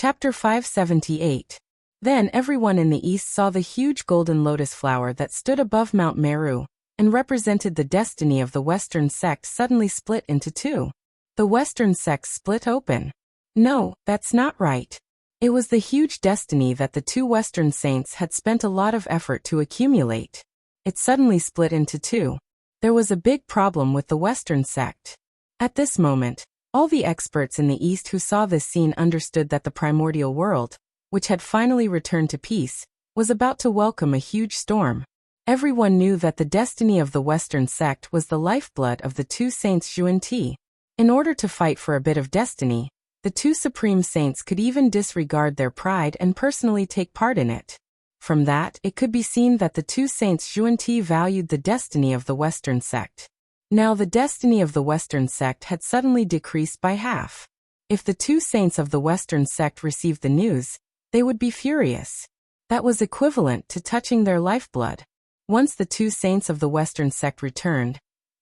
Chapter 578. Then everyone in the east saw the huge golden lotus flower that stood above Mount Meru, and represented the destiny of the Western sect suddenly split into two. The Western sect split open. No, that's not right. It was the huge destiny that the two Western saints had spent a lot of effort to accumulate. It suddenly split into two. There was a big problem with the Western sect. At this moment, all the experts in the East who saw this scene understood that the primordial world, which had finally returned to peace, was about to welcome a huge storm. Everyone knew that the destiny of the Western sect was the lifeblood of the two saints Yuan-Ti. In order to fight for a bit of destiny, the two supreme saints could even disregard their pride and personally take part in it. From that, it could be seen that the two saints Yuan-Ti valued the destiny of the Western sect. Now the destiny of the Western sect had suddenly decreased by half. If the two saints of the Western sect received the news, they would be furious. That was equivalent to touching their lifeblood. Once the two saints of the Western sect returned,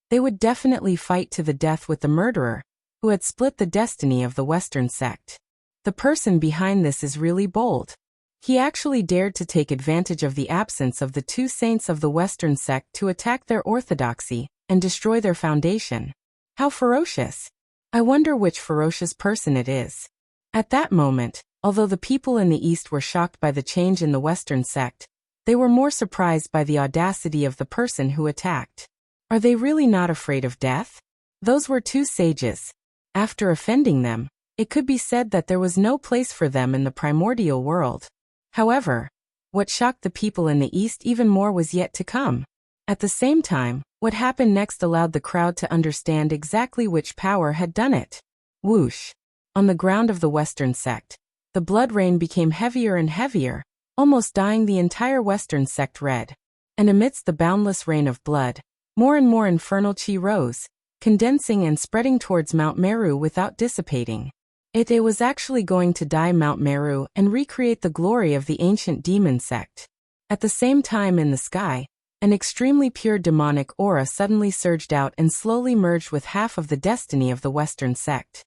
they would definitely fight to the death with the murderer, who had split the destiny of the Western sect. The person behind this is really bold. He actually dared to take advantage of the absence of the two saints of the Western sect to attack their orthodoxy and destroy their foundation. How ferocious! I wonder which ferocious person it is. At that moment, although the people in the East were shocked by the change in the Western sect, they were more surprised by the audacity of the person who attacked. Are they really not afraid of death? Those were two sages. After offending them, it could be said that there was no place for them in the primordial world. However, what shocked the people in the East even more was yet to come. At the same time, what happened next allowed the crowd to understand exactly which power had done it. Whoosh! On the ground of the Western sect, the blood rain became heavier and heavier, almost dyeing the entire Western sect red. And amidst the boundless rain of blood, more and more infernal chi rose, condensing and spreading towards Mount Meru without dissipating. It was actually going to dye Mount Meru and recreate the glory of the ancient demon sect. At the same time in the sky, an extremely pure demonic aura suddenly surged out and slowly merged with half of the destiny of the Western sect.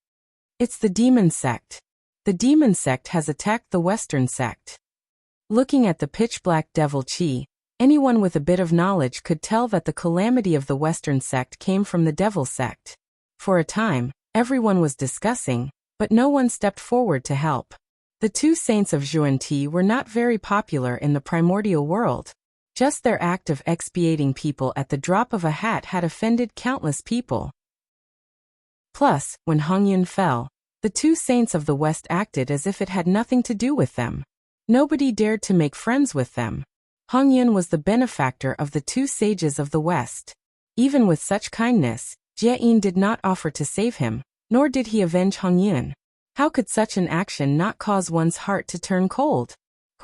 It's the demon sect. The demon sect has attacked the Western sect. Looking at the pitch-black devil chi, anyone with a bit of knowledge could tell that the calamity of the Western sect came from the devil sect. For a time, everyone was discussing, but no one stepped forward to help. The two saints of Yuan-Ti were not very popular in the primordial world. Just their act of expiating people at the drop of a hat had offended countless people. Plus, when Hongyun fell, the two saints of the West acted as if it had nothing to do with them. Nobody dared to make friends with them. Hongyun was the benefactor of the two sages of the West. Even with such kindness, Jie-in did not offer to save him, nor did he avenge Hongyun. How could such an action not cause one's heart to turn cold?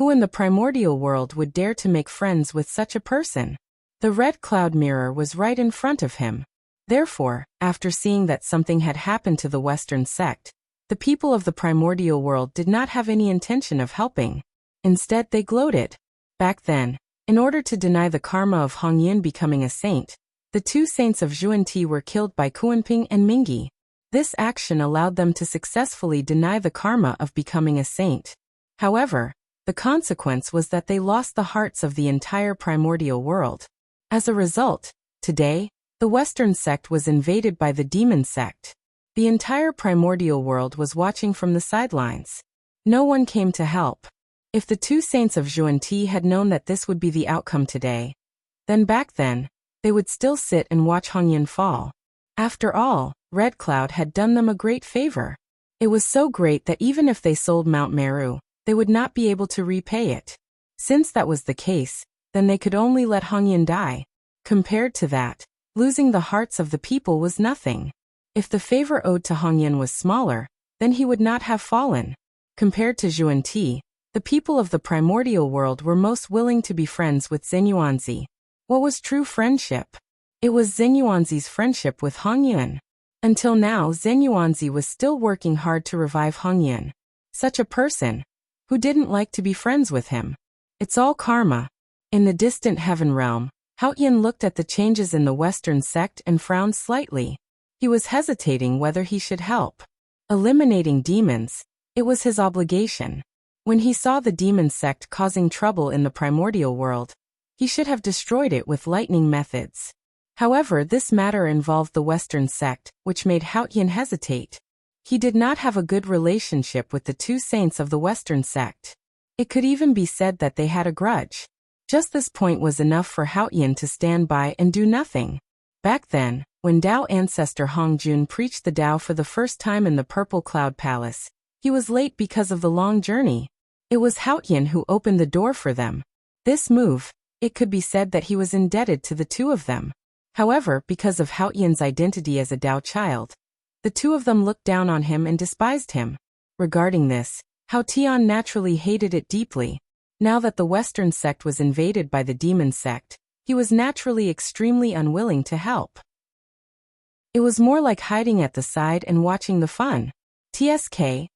Who in the primordial world would dare to make friends with such a person? The red cloud mirror was right in front of him. Therefore, after seeing that something had happened to the Western sect, the people of the primordial world did not have any intention of helping. Instead, they gloated. Back then, in order to deny the karma of Hongyun becoming a saint, the two saints of Yuan-Ti were killed by Kuanping and Mingyi. This action allowed them to successfully deny the karma of becoming a saint. However, the consequence was that they lost the hearts of the entire primordial world. As a result, today, the Western sect was invaded by the demon sect. The entire primordial world was watching from the sidelines. No one came to help. If the two saints of Yuan-Ti had known that this would be the outcome today, then back then, they would still sit and watch Hongyun fall. After all, Red Cloud had done them a great favor. It was so great that even if they sold Mount Meru, they would not be able to repay it. Since that was the case, then they could only let Hongyun die. Compared to that, losing the hearts of the people was nothing. If the favor owed to Hongyun was smaller, then he would not have fallen. Compared to Yuan-Ti, the people of the primordial world were most willing to be friends with Zenyuanzi. What was true friendship? It was Zenyuanzi's friendship with Hongyun. Until now, Zenyuanzi was still working hard to revive Hongyun. Such a person, who didn't like to be friends with him. It's all karma. In the distant heaven realm, Haoyan looked at the changes in the Western sect and frowned slightly. He was hesitating whether he should help. Eliminating demons, It was his obligation. When he saw the demon sect causing trouble in the primordial world, he should have destroyed it with lightning methods. However, this matter involved the Western sect, which made Haotian hesitate. He did not have a good relationship with the two saints of the Western sect. It could even be said that they had a grudge. Just this point was enough for Haotian to stand by and do nothing. Back then, when Tao ancestor Hongjun preached the Tao for the first time in the Purple Cloud Palace, he was late because of the long journey. It was Haotian who opened the door for them. This move, it could be said that he was indebted to the two of them. However, because of Haotian's identity as a Tao child, the two of them looked down on him and despised him. Regarding this, Haotian naturally hated it deeply. Now that the Western sect was invaded by the demon sect, he was naturally extremely unwilling to help. It was more like hiding at the side and watching the fun. TSK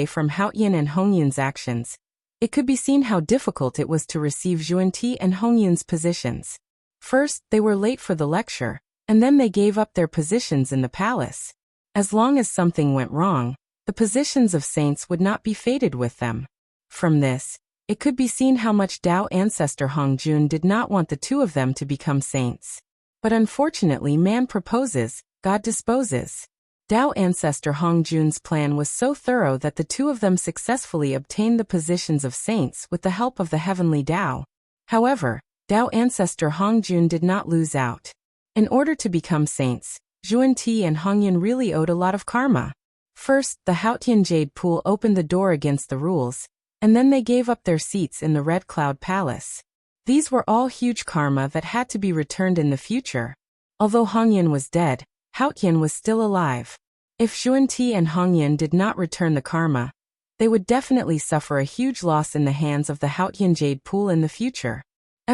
from Haotian and Hongyun's actions. It could be seen how difficult it was to receive Xuanti and Hongyun's positions. First, they were late for the lecture, and then they gave up their positions in the palace. As long as something went wrong, the positions of saints would not be fated with them. From this, it could be seen how much Tao ancestor Hongjun did not want the two of them to become saints. But unfortunately, man proposes, God disposes. Tao ancestor Hongjun's plan was so thorough that the two of them successfully obtained the positions of saints with the help of the heavenly Tao. However, Tao ancestor Hongjun did not lose out. In order to become saints, Xuanti and Hongyun really owed a lot of karma. First, the Haotian Jade Pool opened the door against the rules, and then they gave up their seats in the Red Cloud Palace. These were all huge karma that had to be returned in the future. Although Hongyun was dead, Haotian was still alive. If Xuanti and Hongyun did not return the karma, they would definitely suffer a huge loss in the hands of the Haotian Jade Pool in the future.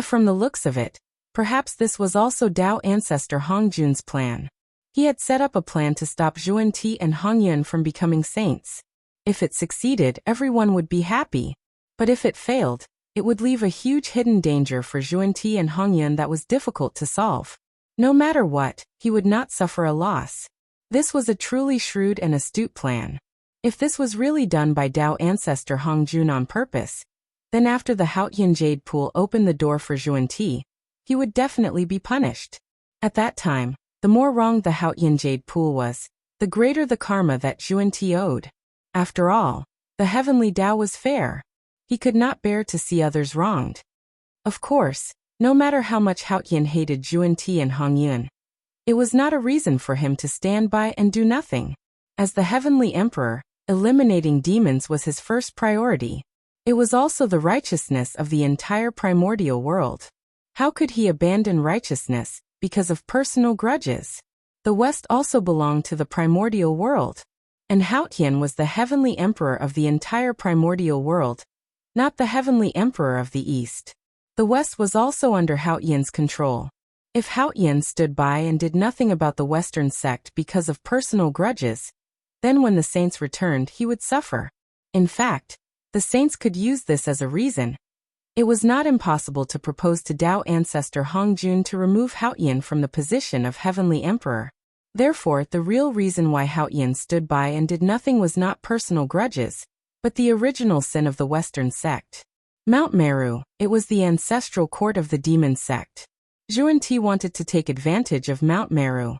From the looks of it, perhaps this was also Tao ancestor Hongjun's plan. He had set up a plan to stop Xuanti and Hongyun from becoming saints. If it succeeded, everyone would be happy. But if it failed, it would leave a huge hidden danger for Xuanti and Hongyun that was difficult to solve. No matter what, he would not suffer a loss. This was a truly shrewd and astute plan. If this was really done by Tao ancestor Hongjun on purpose, then after the Haotian Jade Pool opened the door for Xuanti, he would definitely be punished. At that time, the more wrong the Haotian Jade Pool was, the greater the karma that Xuanti owed. After all, the heavenly Tao was fair. He could not bear to see others wronged. Of course, no matter how much Haotian hated Xuanti and Hongyun, it was not a reason for him to stand by and do nothing. As the heavenly emperor, eliminating demons was his first priority. It was also the righteousness of the entire primordial world. How could he abandon righteousness because of personal grudges? The West also belonged to the primordial world, and Haotian was the heavenly emperor of the entire primordial world, not the heavenly emperor of the East. The West was also under Haotian's control. If Haotian stood by and did nothing about the Western sect because of personal grudges, then when the saints returned, he would suffer. In fact, the saints could use this as a reason. It was not impossible to propose to Tao ancestor Hongjun to remove Haotian from the position of heavenly emperor. Therefore, the real reason why Haotian stood by and did nothing was not personal grudges, but the original sin of the Western sect. Mount Meru, it was the ancestral court of the demon sect. Xuanti wanted to take advantage of Mount Meru.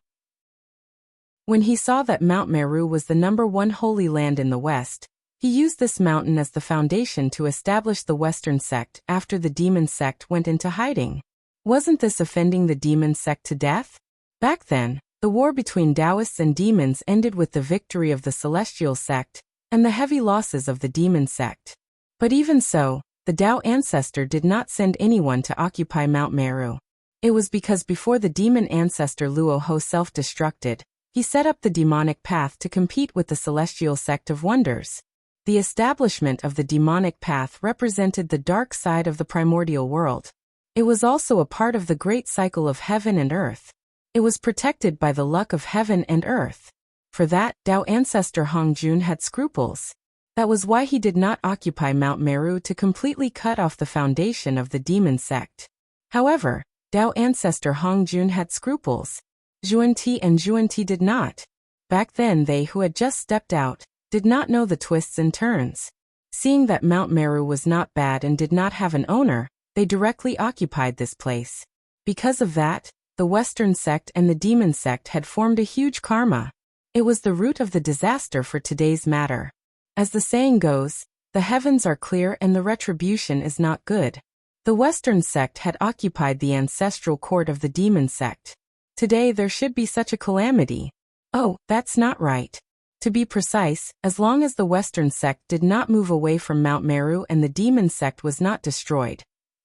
When he saw that Mount Meru was the #1 holy land in the West, he used this mountain as the foundation to establish the Western sect after the demon sect went into hiding. Wasn't this offending the demon sect to death? Back then, the war between Taoists and demons ended with the victory of the celestial sect and the heavy losses of the demon sect. But even so, the Tao ancestor did not send anyone to occupy Mount Meru. It was because before the demon ancestor Luo Ho self-destructed, he set up the demonic path to compete with the celestial sect of wonders. The establishment of the demonic path represented the dark side of the primordial world. It was also a part of the great cycle of heaven and earth. It was protected by the luck of heaven and earth. For that, Tao ancestor Hongjun had scruples. That was why he did not occupy Mount Meru to completely cut off the foundation of the demon sect. However, Tao ancestor Hongjun had scruples. Xuanti and Xuanti did not. Back then they who had just stepped out did not know the twists and turns. Seeing that Mount Meru was not bad and did not have an owner, they directly occupied this place. Because of that, the Western sect and the demon sect had formed a huge karma. It was the root of the disaster for today's matter. As the saying goes, the heavens are clear and the retribution is not good. The Western sect had occupied the ancestral court of the demon sect. Today there should be such a calamity. Oh, that's not right. To be precise, as long as the Western sect did not move away from Mount Meru and the demon sect was not destroyed,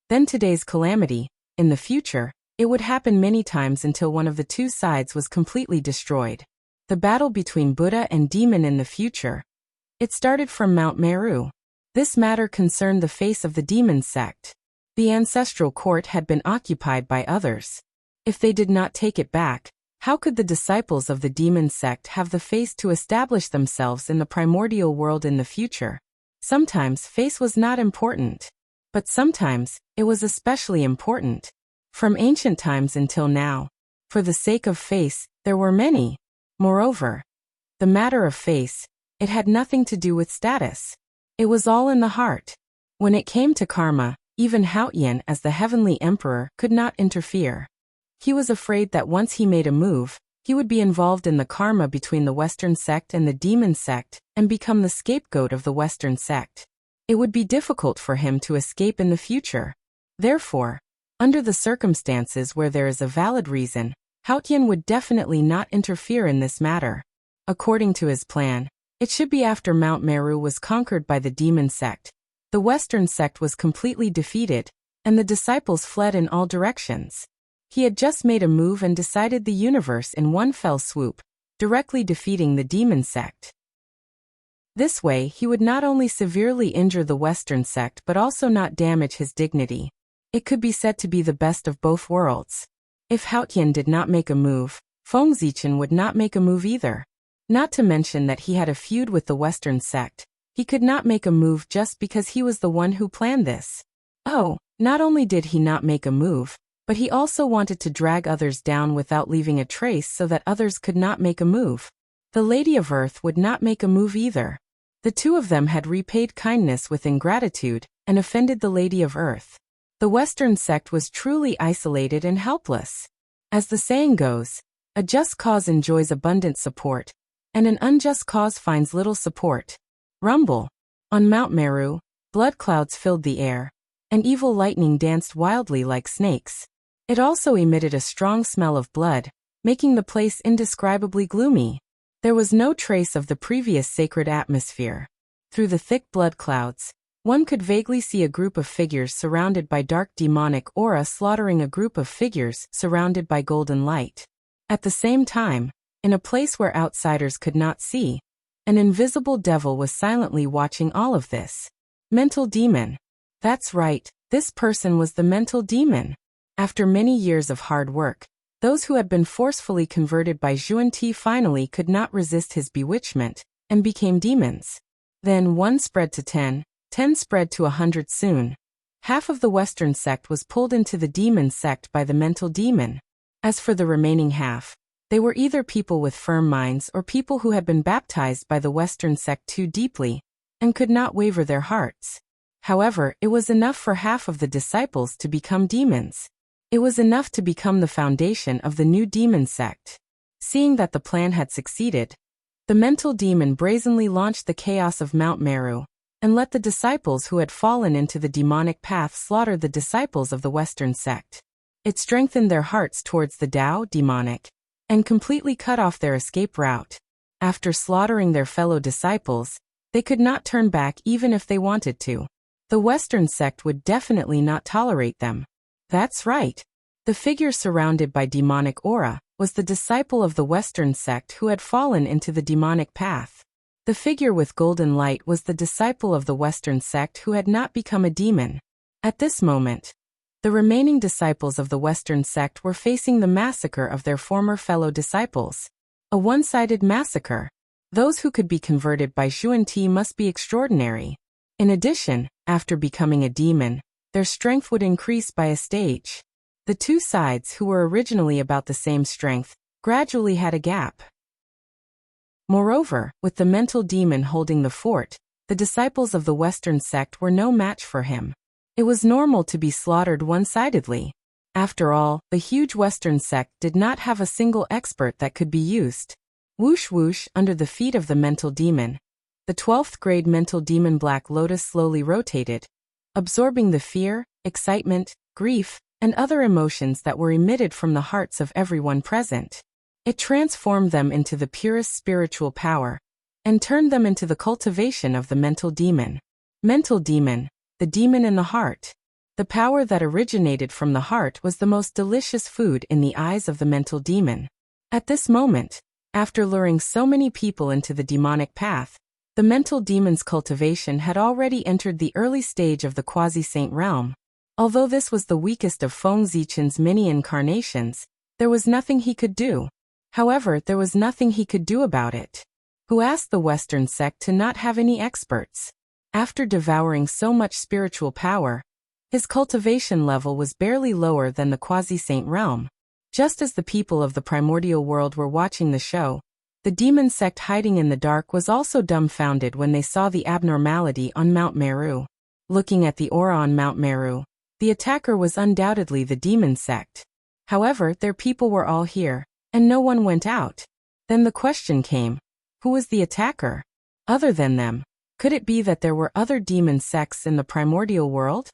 then today's calamity, in the future, it would happen many times until one of the two sides was completely destroyed. The battle between Buddha and demon in the future. It started from Mount Meru. This matter concerned the face of the demon sect. The ancestral court had been occupied by others. If they did not take it back, how could the disciples of the demon sect have the face to establish themselves in the primordial world in the future? Sometimes face was not important. But sometimes, it was especially important. From ancient times until now. For the sake of face, there were many. Moreover, the matter of face, it had nothing to do with status. It was all in the heart. When it came to karma, even Haotian as the heavenly emperor could not interfere. He was afraid that once he made a move, he would be involved in the karma between the Western sect and the demon sect and become the scapegoat of the Western sect. It would be difficult for him to escape in the future. Therefore, under the circumstances where there is a valid reason, Haotian would definitely not interfere in this matter. According to his plan, it should be after Mount Meru was conquered by the demon sect. The Western sect was completely defeated, and the disciples fled in all directions. He had just made a move and decided the universe in one fell swoop, directly defeating the demon sect. This way he would not only severely injure the Western sect but also not damage his dignity. It could be said to be the best of both worlds. If Haotian did not make a move, Fengzichen would not make a move either. Not to mention that he had a feud with the Western sect. He could not make a move just because he was the one who planned this. Oh, not only did he not make a move, but he also wanted to drag others down without leaving a trace so that others could not make a move. The Lady of Earth would not make a move either. The two of them had repaid kindness with ingratitude and offended the Lady of Earth. The Western sect was truly isolated and helpless. As the saying goes, a just cause enjoys abundant support, and an unjust cause finds little support. Rumble. On Mount Meru, blood clouds filled the air, and evil lightning danced wildly like snakes. It also emitted a strong smell of blood, making the place indescribably gloomy. There was no trace of the previous sacred atmosphere. Through the thick blood clouds, one could vaguely see a group of figures surrounded by dark demonic aura slaughtering a group of figures surrounded by golden light. At the same time, in a place where outsiders could not see, an invisible devil was silently watching all of this. Mental demon. That's right, this person was the mental demon. After many years of hard work, those who had been forcefully converted by Zhuan-Ti finally could not resist his bewitchment, and became demons. Then 1 spread to 10, 10 spread to 100 soon. Half of the Western sect was pulled into the demon sect by the mental demon. As for the remaining half, they were either people with firm minds or people who had been baptized by the Western sect too deeply, and could not waver their hearts. However, it was enough for half of the disciples to become demons. It was enough to become the foundation of the new demon sect. Seeing that the plan had succeeded, the mental demon brazenly launched the chaos of Mount Meru, and let the disciples who had fallen into the demonic path slaughter the disciples of the Western sect. It strengthened their hearts towards the Tao demonic, and completely cut off their escape route. After slaughtering their fellow disciples, they could not turn back even if they wanted to. The Western sect would definitely not tolerate them. That's right. The figure surrounded by demonic aura was the disciple of the Western sect who had fallen into the demonic path. The figure with golden light was the disciple of the Western sect who had not become a demon. At this moment, the remaining disciples of the Western sect were facing the massacre of their former fellow disciples. A one-sided massacre. Those who could be converted by Zhuan-Ti must be extraordinary. In addition, after becoming a demon, their strength would increase by a stage. The two sides who were originally about the same strength, gradually had a gap. Moreover, with the mental demon holding the fort, the disciples of the Western sect were no match for him. It was normal to be slaughtered one-sidedly. After all, the huge Western sect did not have a single expert that could be used. Whoosh whoosh, under the feet of the mental demon. The 12th grade mental demon Black Lotus slowly rotated, absorbing the fear, excitement, grief, and other emotions that were emitted from the hearts of everyone present. It transformed them into the purest spiritual power, and turned them into the cultivation of the mental demon. Mental demon, the demon in the heart. The power that originated from the heart was the most delicious food in the eyes of the mental demon. At this moment, after luring so many people into the demonic path, the mental demon's cultivation had already entered the early stage of the quasi-saint realm. Although this was the weakest of Feng Zichen's many incarnations, there was nothing he could do. However, there was nothing he could do about it. Who asked the Western sect to not have any experts? After devouring so much spiritual power, his cultivation level was barely lower than the quasi-saint realm. Just as the people of the primordial world were watching the show, the demon sect hiding in the dark was also dumbfounded when they saw the abnormality on Mount Meru. Looking at the aura on Mount Meru, the attacker was undoubtedly the demon sect. However, their people were all here, and no one went out. Then the question came, who was the attacker? Other than them, could it be that there were other demon sects in the primordial world?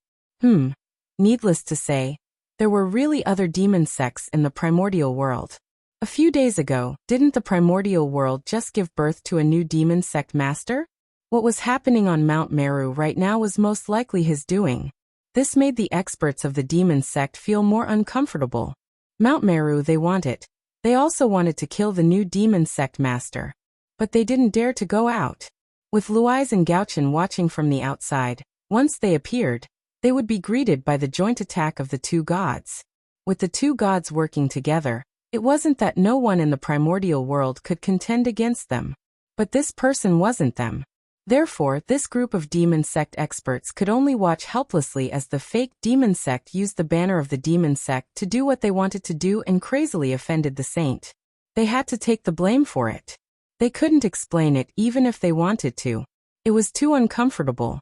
Needless to say, there were really other demon sects in the primordial world. A few days ago, didn't the primordial world just give birth to a new demon sect master? What was happening on Mount Meru right now was most likely his doing. This made the experts of the demon sect feel more uncomfortable. Mount Meru they wanted. They also wanted to kill the new demon sect master. But they didn't dare to go out. With Luiz and Gauchen watching from the outside, once they appeared, they would be greeted by the joint attack of the two gods. With the two gods working together, it wasn't that no one in the primordial world could contend against them. But this person wasn't them. Therefore, this group of demon sect experts could only watch helplessly as the fake demon sect used the banner of the demon sect to do what they wanted to do and crazily offended the saint. They had to take the blame for it. They couldn't explain it even if they wanted to. It was too uncomfortable.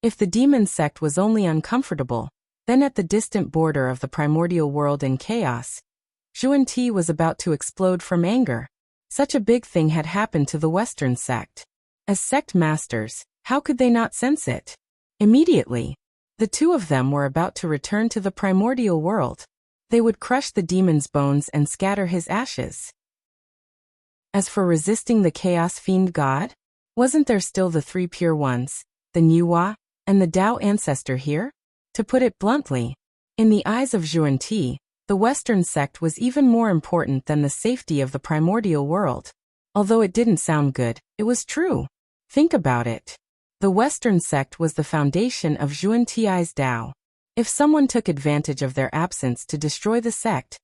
If the demon sect was only uncomfortable, then at the distant border of the primordial world in chaos, Zhuan-Ti was about to explode from anger. Such a big thing had happened to the Western sect. As sect masters, how could they not sense it? Immediately, the two of them were about to return to the primordial world. They would crush the demon's bones and scatter his ashes. As for resisting the chaos fiend god, wasn't there still the three pure ones, the Nuwa, and the Tao ancestor here? To put it bluntly, in the eyes of Zhuan-Ti, the Western sect was even more important than the safety of the primordial world. Although it didn't sound good, it was true. Think about it. The Western sect was the foundation of Zhuan-Ti's Tao. If someone took advantage of their absence to destroy the sect,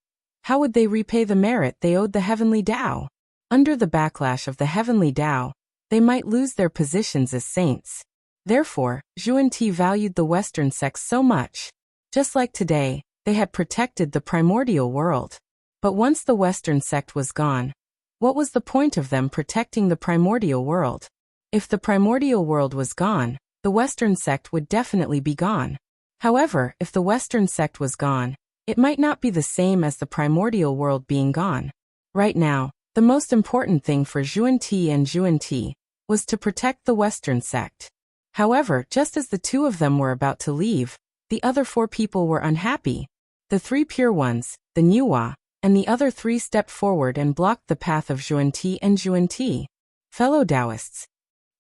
how would they repay the merit they owed the heavenly Tao? Under the backlash of the heavenly Tao, they might lose their positions as saints. Therefore, Zhuan-Ti valued the Western sect so much. Just like today, they had protected the primordial world. But once the Western sect was gone, what was the point of them protecting the primordial world? If the primordial world was gone, the Western sect would definitely be gone. However, if the Western sect was gone, it might not be the same as the primordial world being gone. Right now, the most important thing for Zhuan-Ti and Zhuan-Ti was to protect the Western sect. However, just as the two of them were about to leave, the other four people were unhappy. The three pure ones, the Nuwa, and the other three stepped forward and blocked the path of Zhuan-Ti and Zhuan-Ti. Fellow Taoists,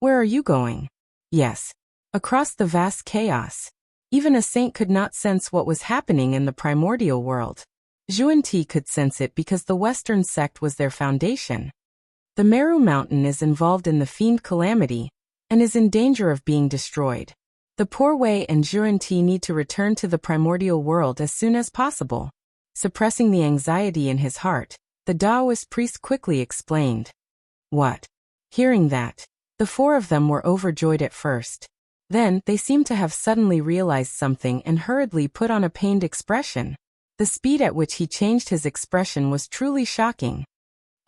where are you going? Yes, across the vast chaos. Even a saint could not sense what was happening in the primordial world. Zhuan-Ti could sense it because the Western sect was their foundation. The Meru Mountain is involved in the fiend calamity, and is in danger of being destroyed. The poor Wei and Zhuan-Ti need to return to the primordial world as soon as possible. Suppressing the anxiety in his heart, the Taoist priest quickly explained. What? Hearing that, the four of them were overjoyed at first. Then, they seemed to have suddenly realized something and hurriedly put on a pained expression. The speed at which he changed his expression was truly shocking.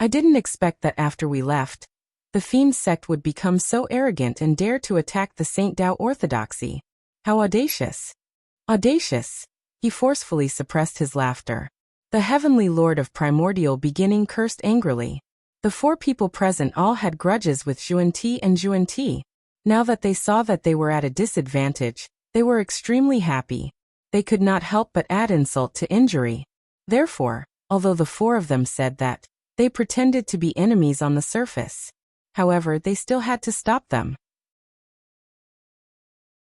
I didn't expect that after we left, the fiend sect would become so arrogant and dare to attack the Saint Tao orthodoxy. How audacious! Audacious! He forcefully suppressed his laughter. The heavenly lord of primordial beginning cursed angrily. The 4 people present all had grudges with Xuanti and Xuanti. Now that they saw that they were at a disadvantage, they were extremely happy. They could not help but add insult to injury. Therefore, although the 4 of them said that, they pretended to be enemies on the surface. However, they still had to stop them.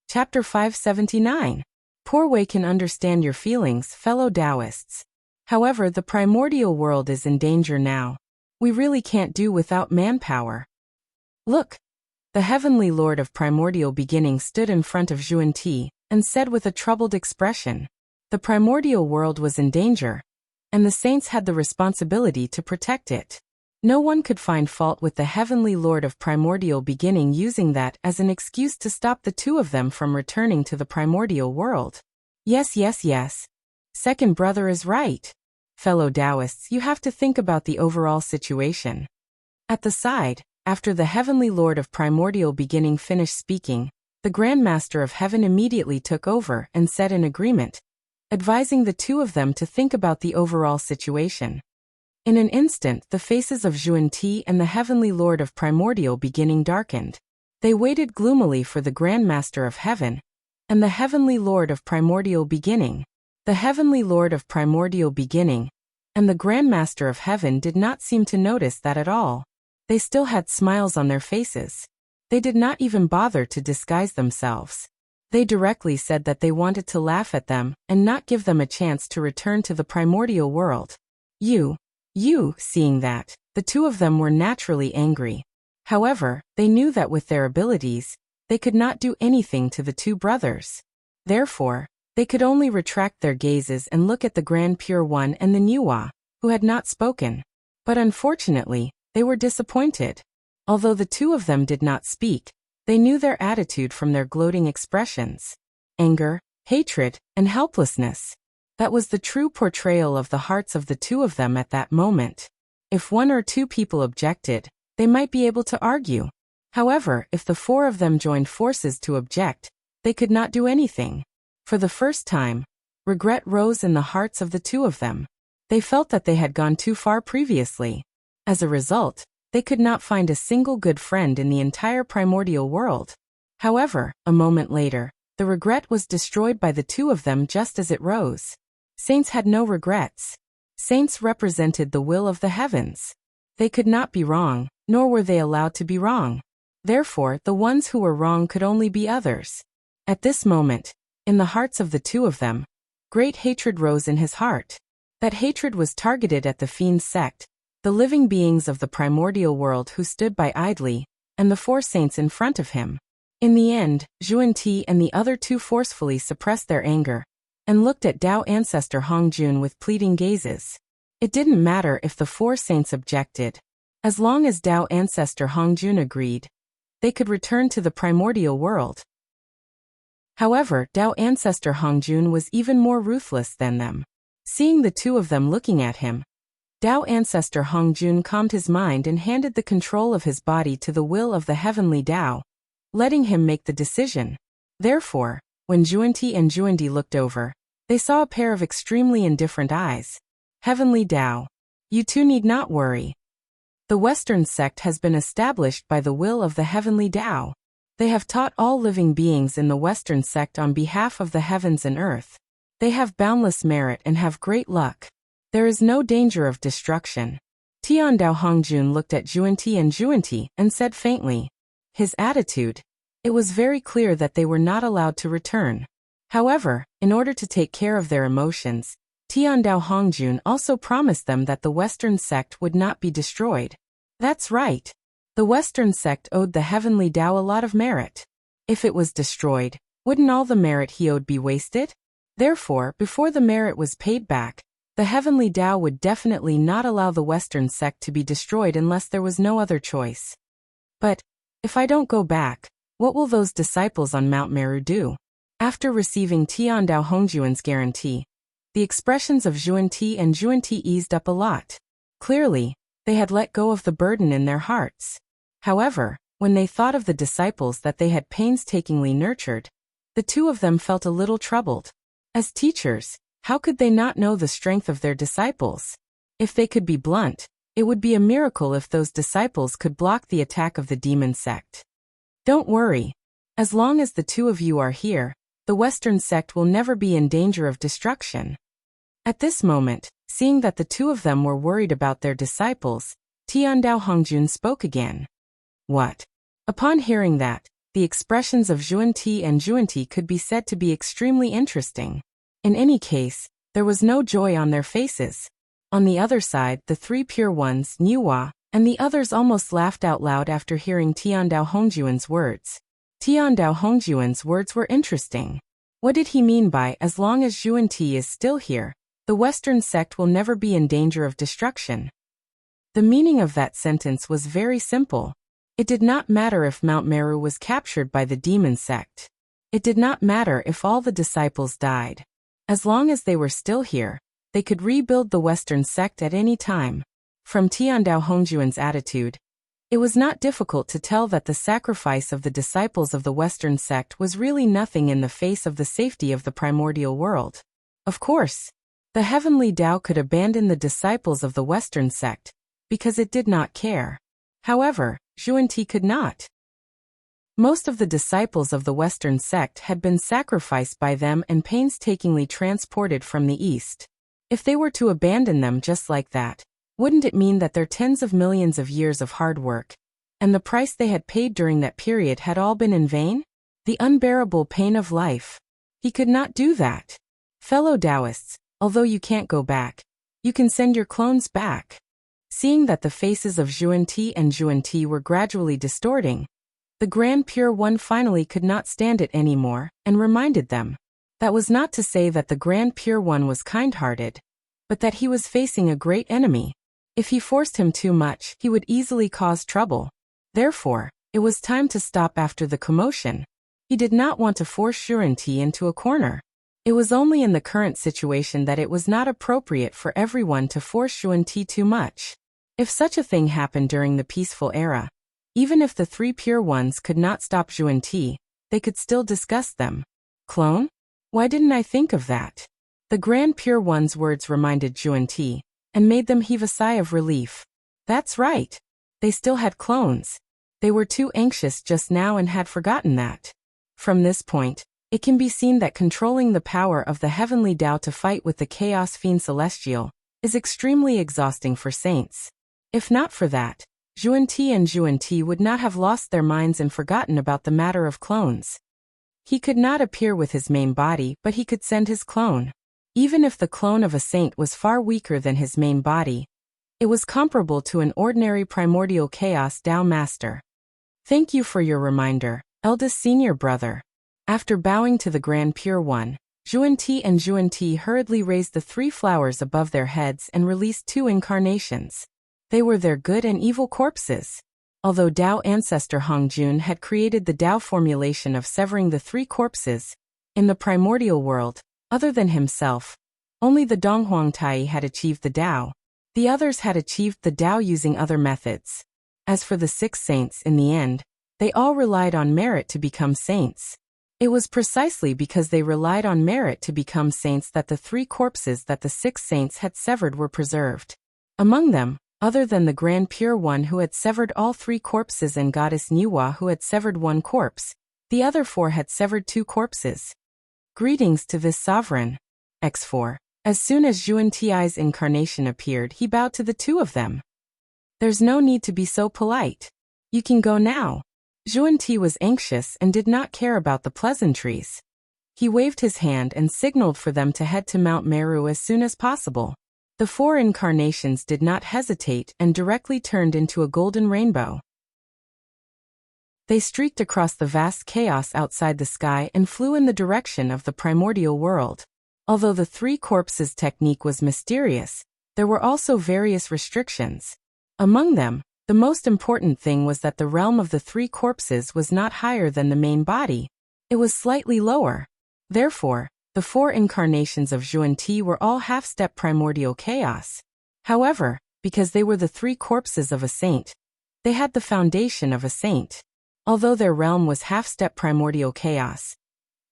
Chapter 579. Poor Wei can understand your feelings, fellow Taoists. However, the primordial world is in danger now. We really can't do without manpower. Look! The heavenly lord of primordial beginning stood in front of Xuanti and said with a troubled expression, the primordial world was in danger, and the saints had the responsibility to protect it. No one could find fault with the heavenly lord of primordial beginning using that as an excuse to stop the 2 of them from returning to the primordial world. Yes. Second brother is right. Fellow Taoists, you have to think about the overall situation. At the side, after the heavenly lord of primordial beginning finished speaking, the Grand Master of Heaven immediately took over and said in agreement, advising the 2 of them to think about the overall situation. In an instant, the faces of Xuanti and the heavenly lord of primordial beginning darkened. They waited gloomily for the Grand Master of Heaven and the heavenly lord of primordial beginning. The heavenly lord of primordial beginning and the Grand Master of Heaven did not seem to notice that at all. They still had smiles on their faces. They did not even bother to disguise themselves. They directly said that they wanted to laugh at them and not give them a chance to return to the primordial world. Seeing that, the 2 of them were naturally angry. However, they knew that with their abilities, they could not do anything to the 2 brothers. Therefore, they could only retract their gazes and look at the Grand Pure One and the Nuwa, who had not spoken. But unfortunately, they were disappointed. Although the 2 of them did not speak, they knew their attitude from their gloating expressions. Anger, hatred, and helplessness. That was the true portrayal of the hearts of the 2 of them at that moment. If 1 or 2 people objected, they might be able to argue. However, if the 4 of them joined forces to object, they could not do anything. For the first time, regret rose in the hearts of the 2 of them. They felt that they had gone too far previously. As a result, they could not find a single good friend in the entire primordial world. However, a moment later, the regret was destroyed by the 2 of them just as it rose. Saints had no regrets. Saints represented the will of the heavens. They could not be wrong, nor were they allowed to be wrong. Therefore, the ones who were wrong could only be others. At this moment, in the hearts of the 2 of them, great hatred rose in his heart. That hatred was targeted at the fiend sect, the living beings of the primordial world who stood by idly, and the 4 saints in front of him. In the end, Xuanti and the other 2 forcefully suppressed their anger and looked at Tao ancestor Hongjun with pleading gazes. It didn't matter if the 4 saints objected. As long as Tao ancestor Hongjun agreed, they could return to the primordial world. However, Tao ancestor Hongjun was even more ruthless than them. Seeing the 2 of them looking at him, Tao ancestor Hongjun calmed his mind and handed the control of his body to the will of the heavenly Tao, letting him make the decision. Therefore, when Xuanti and Xuandi looked over, they saw a pair of extremely indifferent eyes. Heavenly Tao, you 2 need not worry. The Western sect has been established by the will of the heavenly Tao. They have taught all living beings in the Western sect on behalf of the heavens and earth. They have boundless merit and have great luck. There is no danger of destruction. Tiandao Hongjun looked at Xuanti and said faintly. His attitude, it was very clear that they were not allowed to return. However, in order to take care of their emotions, Tiandao Hongjun also promised them that the Western sect would not be destroyed. That's right. The Western sect owed the heavenly Tao a lot of merit. If it was destroyed, wouldn't all the merit he owed be wasted? Therefore, before the merit was paid back, the heavenly Tao would definitely not allow the Western sect to be destroyed unless there was no other choice. But, if I don't go back, what will those disciples on Mount Meru do? After receiving Tiandao Hongjuan's guarantee, the expressions of Xuanti and Xuanti eased up a lot. Clearly, they had let go of the burden in their hearts. However, when they thought of the disciples that they had painstakingly nurtured, the two of them felt a little troubled. As teachers, how could they not know the strength of their disciples? If they could be blunt, it would be a miracle if those disciples could block the attack of the demon sect. Don't worry. As long as the two of you are here, the Western sect will never be in danger of destruction. At this moment, seeing that the two of them were worried about their disciples, Tiandao Hongjun spoke again. What? Upon hearing that, the expressions of Xuanti and Xuanti could be said to be extremely interesting. In any case, there was no joy on their faces. On the other side, the three pure ones, Niwa, and the others almost laughed out loud after hearing Tiandao Hongjuan's words. Tiandao Hongjuan's words were interesting. What did he mean by, as long as Xuanti is still here, the Western sect will never be in danger of destruction? The meaning of that sentence was very simple. It did not matter if Mount Meru was captured by the demon sect. It did not matter if all the disciples died. As long as they were still here, they could rebuild the Western sect at any time. From Tiandao Hongjuan's attitude, it was not difficult to tell that the sacrifice of the disciples of the Western sect was really nothing in the face of the safety of the primordial world. Of course, the heavenly Tao could abandon the disciples of the Western sect, because it did not care. However, Xuanti could not. Most of the disciples of the Western sect had been sacrificed by them and painstakingly transported from the East. If they were to abandon them just like that, wouldn't it mean that their tens of millions of years of hard work, and the price they had paid during that period had all been in vain? The unbearable pain of life. He could not do that. Fellow Taoists, although you can't go back, you can send your clones back. Seeing that the faces of Xuanti and Xuanti were gradually distorting, the Grand Pure One finally could not stand it anymore, and reminded them. That was not to say that the Grand Pure One was kind-hearted, but that he was facing a great enemy. If he forced him too much, he would easily cause trouble. Therefore, it was time to stop after the commotion. He did not want to force Xuanti into a corner. It was only in the current situation that it was not appropriate for everyone to force Xuanti too much. If such a thing happened during the peaceful era, even if the three pure ones could not stop Xuanti, they could still discuss them. Clone? Why didn't I think of that? The Grand Pure One's words reminded Xuanti, and made them heave a sigh of relief. That's right. They still had clones. They were too anxious just now and had forgotten that. From this point, it can be seen that controlling the power of the heavenly Tao to fight with the Chaos Fiend Celestial is extremely exhausting for saints. If not for that, Xuanti and Xuanti would not have lost their minds and forgotten about the matter of clones. He could not appear with his main body, but he could send his clone. Even if the clone of a saint was far weaker than his main body, it was comparable to an ordinary primordial chaos Tao master. Thank you for your reminder, eldest senior brother. After bowing to the Grand Pure One, Xuanti and Xuanti hurriedly raised the three flowers above their heads and released two incarnations. They were their good and evil corpses. Although Tao ancestor Hongjun had created the Tao formulation of severing the three corpses, in the primordial world, other than himself, only the Donghuangtai had achieved the Tao. The others had achieved the Tao using other methods. As for the 6 saints in the end, they all relied on merit to become saints. It was precisely because they relied on merit to become saints that the 3 corpses that the 6 saints had severed were preserved. Among them, other than the Grand Pure One who had severed all 3 corpses and Goddess Niwa who had severed 1 corpse, the other 4 had severed 2 corpses. Greetings to this sovereign. X4. As soon as Xuanti's incarnation appeared, he bowed to the 2 of them. There's no need to be so polite. You can go now. Xuanti was anxious and did not care about the pleasantries. He waved his hand and signaled for them to head to Mount Meru as soon as possible. The 4 incarnations did not hesitate and directly turned into a golden rainbow. They streaked across the vast chaos outside the sky and flew in the direction of the primordial world. Although the 3 corpses technique was mysterious, there were also various restrictions. Among them, the most important thing was that the realm of the 3 corpses was not higher than the main body. It was slightly lower. Therefore, the 4 incarnations of Xuanti were all half-step primordial chaos. However, because they were the 3 corpses of a saint, They had the foundation of a saint. Although their realm was half-step primordial chaos,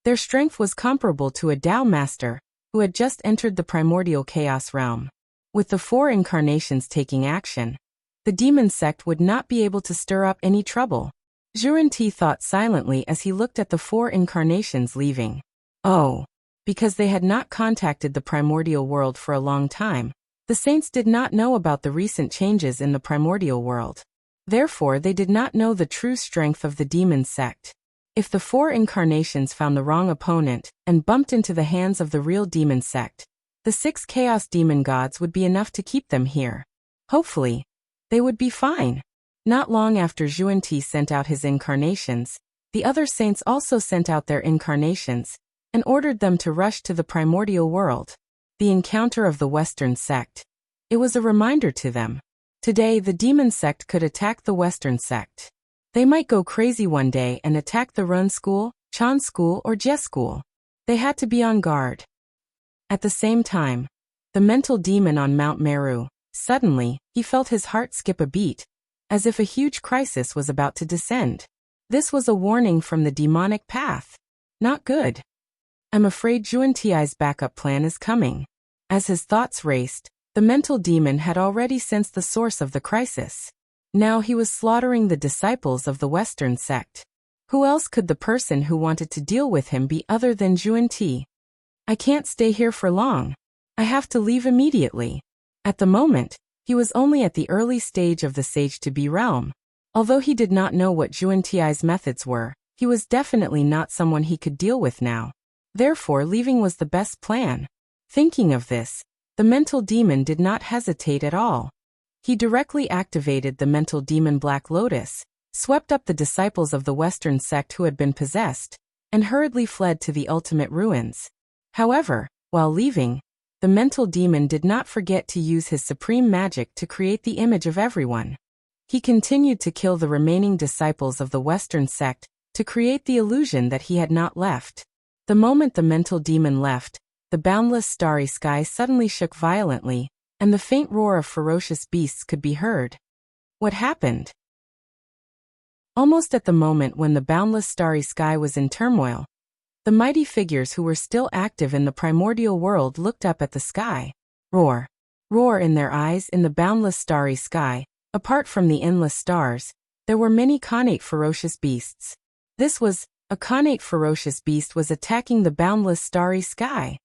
their strength was comparable to a Tao master who had just entered the primordial chaos realm. With the 4 incarnations taking action, the demon sect would not be able to stir up any trouble. Zhuan-Ti thought silently as he looked at the 4 incarnations leaving. Oh, because they had not contacted the primordial world for a long time, the saints did not know about the recent changes in the primordial world. Therefore, they did not know the true strength of the demon sect. If the 4 incarnations found the wrong opponent and bumped into the hands of the real demon sect, the 6 chaos demon gods would be enough to keep them here. Hopefully, they would be fine. Not long after Zhuan-Ti sent out his incarnations, the other saints also sent out their incarnations and ordered them to rush to the primordial world. The encounter of the Western sect. It was a reminder to them. Today, the demon sect could attack the Western sect. They might go crazy one day and attack the Run school, Chan school, or Jie school. They had to be on guard. At the same time, the mental demon on Mount Meru, suddenly, he felt his heart skip a beat, as if a huge crisis was about to descend. This was a warning from the demonic path. Not good. I'm afraid Zhuan-Ti's backup plan is coming. As his thoughts raced, the mental demon had already sensed the source of the crisis. Now he was slaughtering the disciples of the Western sect. Who else could the person who wanted to deal with him be other than Zhuan-Ti? I can't stay here for long. I have to leave immediately. At the moment, he was only at the early stage of the Sage-to-Be realm. Although he did not know what Zhuan-Ti's methods were, he was definitely not someone he could deal with now. Therefore, leaving was the best plan. Thinking of this, the mental demon did not hesitate at all. He directly activated the mental demon Black Lotus, swept up the disciples of the Western sect who had been possessed, and hurriedly fled to the ultimate ruins. However, while leaving, the mental demon did not forget to use his supreme magic to create the image of everyone. He continued to kill the remaining disciples of the Western sect to create the illusion that he had not left. The moment the mental demon left, the boundless starry sky suddenly shook violently, and the faint roar of ferocious beasts could be heard. What happened? Almost at the moment when the boundless starry sky was in turmoil, the mighty figures who were still active in the primordial world looked up at the sky. Roar. Roar in their eyes in the boundless starry sky. Apart from the endless stars, there were many connate ferocious beasts. A connate ferocious beast was attacking the boundless starry sky.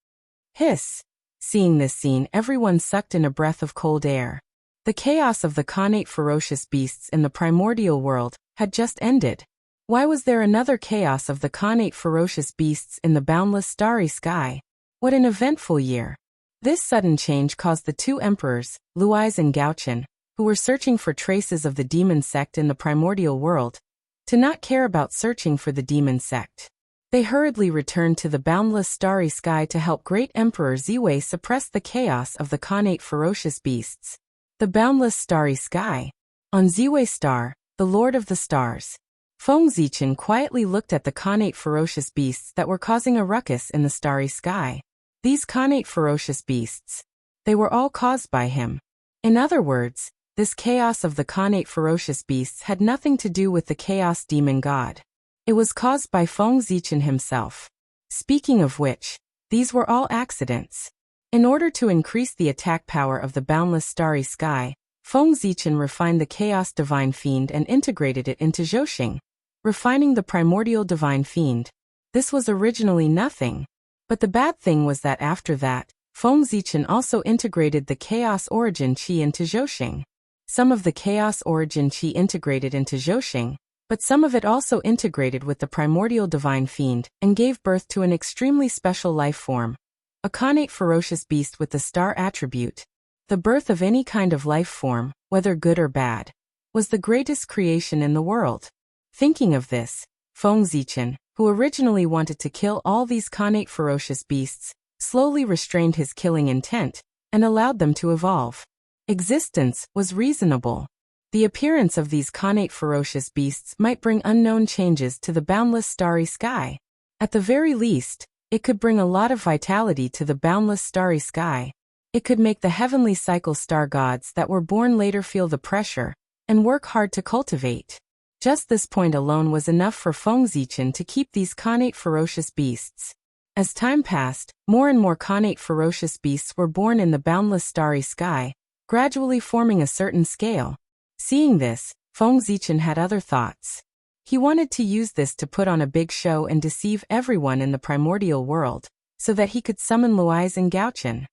Hiss. Seeing this scene, everyone sucked in a breath of cold air. The chaos of the connate ferocious beasts in the primordial world had just ended. Why was there another chaos of the connate ferocious beasts in the boundless starry sky? What an eventful year. This sudden change caused the 2 emperors, Luiz and Gaochen, who were searching for traces of the demon sect in the primordial world, to not care about searching for the demon sect. They hurriedly returned to the boundless starry sky to help Great Emperor Ziwei suppress the chaos of the connate ferocious beasts. The boundless starry sky. On Ziwei's star, the Lord of the Stars, Feng Zichen quietly looked at the connate ferocious beasts that were causing a ruckus in the starry sky. These connate ferocious beasts. They were all caused by him. In other words, this chaos of the connate ferocious beasts had nothing to do with the chaos demon god. It was caused by Feng Zichen himself. Speaking of which, these were all accidents. In order to increase the attack power of the boundless starry sky, Feng Zichen refined the chaos divine fiend and integrated it into Zhouxing, refining the primordial divine fiend. This was originally nothing. But the bad thing was that after that, Feng Zichen also integrated the chaos origin qi into Zhouxing. Some of the chaos origin qi integrated into Zhouxing, but some of it also integrated with the primordial divine fiend and gave birth to an extremely special life form, a connate ferocious beast with the star attribute. The birth of any kind of life form, whether good or bad, was the greatest creation in the world. Thinking of this, Feng Zichen, who originally wanted to kill all these connate ferocious beasts, slowly restrained his killing intent and allowed them to evolve. Existence was reasonable. The appearance of these connate ferocious beasts might bring unknown changes to the boundless starry sky. At the very least, it could bring a lot of vitality to the boundless starry sky. It could make the heavenly cycle star gods that were born later feel the pressure and work hard to cultivate. Just this point alone was enough for Feng Zichen to keep these Khanate ferocious beasts. As time passed, more and more Khanate ferocious beasts were born in the boundless starry sky, gradually forming a certain scale. Seeing this, Feng Zichen had other thoughts. He wanted to use this to put on a big show and deceive everyone in the primordial world, so that he could summon Luais and Gaochen.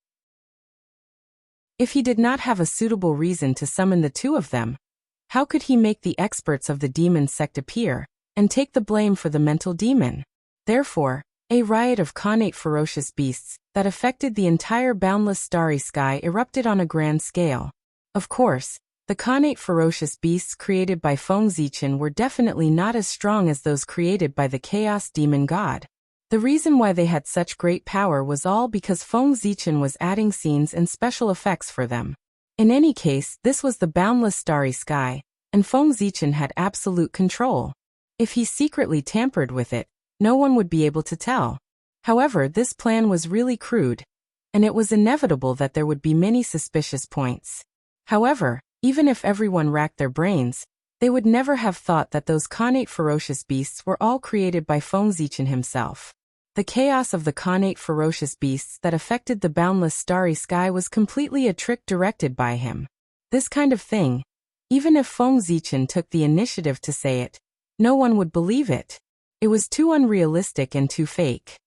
If he did not have a suitable reason to summon the two of them, how could he make the experts of the demon sect appear, and take the blame for the mental demon? Therefore, a riot of Khanate ferocious beasts that affected the entire boundless starry sky erupted on a grand scale. Of course, the Khanate ferocious beasts created by Feng Zichen were definitely not as strong as those created by the Chaos Demon God. The reason why they had such great power was all because Feng Zichen was adding scenes and special effects for them. In any case, this was the boundless starry sky, and Feng Zichen had absolute control. If he secretly tampered with it, no one would be able to tell. However, this plan was really crude, and it was inevitable that there would be many suspicious points. However, even if everyone racked their brains, they would never have thought that those Khanate ferocious beasts were all created by Feng Zichen himself. The chaos of the Khanate ferocious beasts that affected the boundless starry sky was completely a trick directed by him. This kind of thing, even if Feng Zichen took the initiative to say it, no one would believe it. It was too unrealistic and too fake.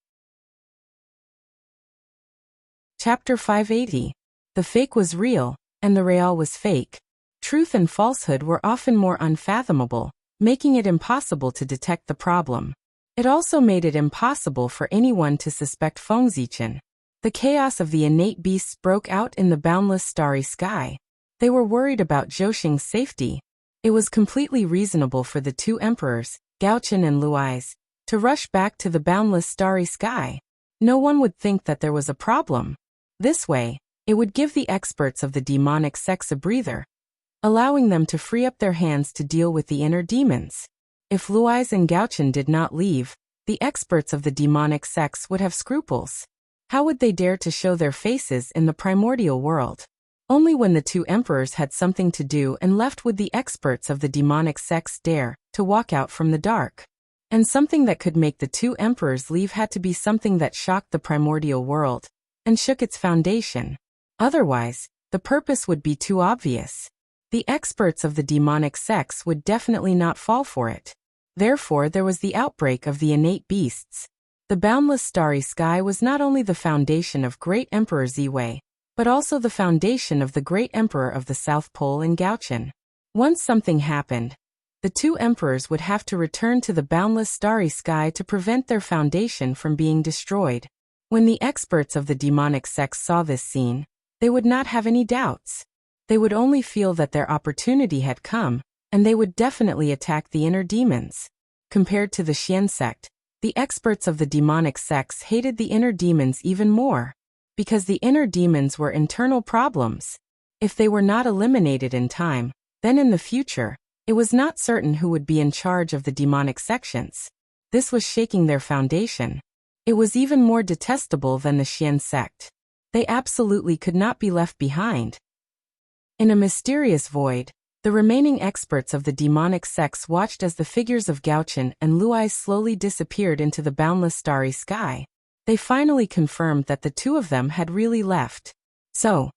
Chapter 580. The fake was real, and the real was fake. Truth and falsehood were often more unfathomable, making it impossible to detect the problem. It also made it impossible for anyone to suspect Feng Zichen. The chaos of the innate beasts broke out in the boundless starry sky. They were worried about Zhouxing's safety. It was completely reasonable for the two emperors, Gaochen and Luais, to rush back to the boundless starry sky. No one would think that there was a problem. This way, it would give the experts of the demonic sects a breather, allowing them to free up their hands to deal with the inner demons. If Luais and Gaochen did not leave, the experts of the demonic sects would have scruples. How would they dare to show their faces in the primordial world? Only when the two emperors had something to do and left would the experts of the demonic sects dare to walk out from the dark. And something that could make the two emperors leave had to be something that shocked the primordial world and shook its foundation. Otherwise, the purpose would be too obvious. The experts of the demonic sects would definitely not fall for it. Therefore, there was the outbreak of the innate beasts. The boundless starry sky was not only the foundation of Great Emperor Ziwei, but also the foundation of the Great Emperor of the South Pole in Gaochen. Once something happened, the two emperors would have to return to the boundless starry sky to prevent their foundation from being destroyed. When the experts of the demonic sects saw this scene, they would not have any doubts. They would only feel that their opportunity had come, and they would definitely attack the inner demons. Compared to the Xian sect, the experts of the demonic sects hated the inner demons even more, because the inner demons were internal problems. If they were not eliminated in time, then in the future, it was not certain who would be in charge of the demonic sections. This was shaking their foundation. It was even more detestable than the Xian sect. They absolutely could not be left behind. In a mysterious void, the remaining experts of the demonic sects watched as the figures of Gaochen and Luais slowly disappeared into the boundless starry sky. They finally confirmed that the two of them had really left. So,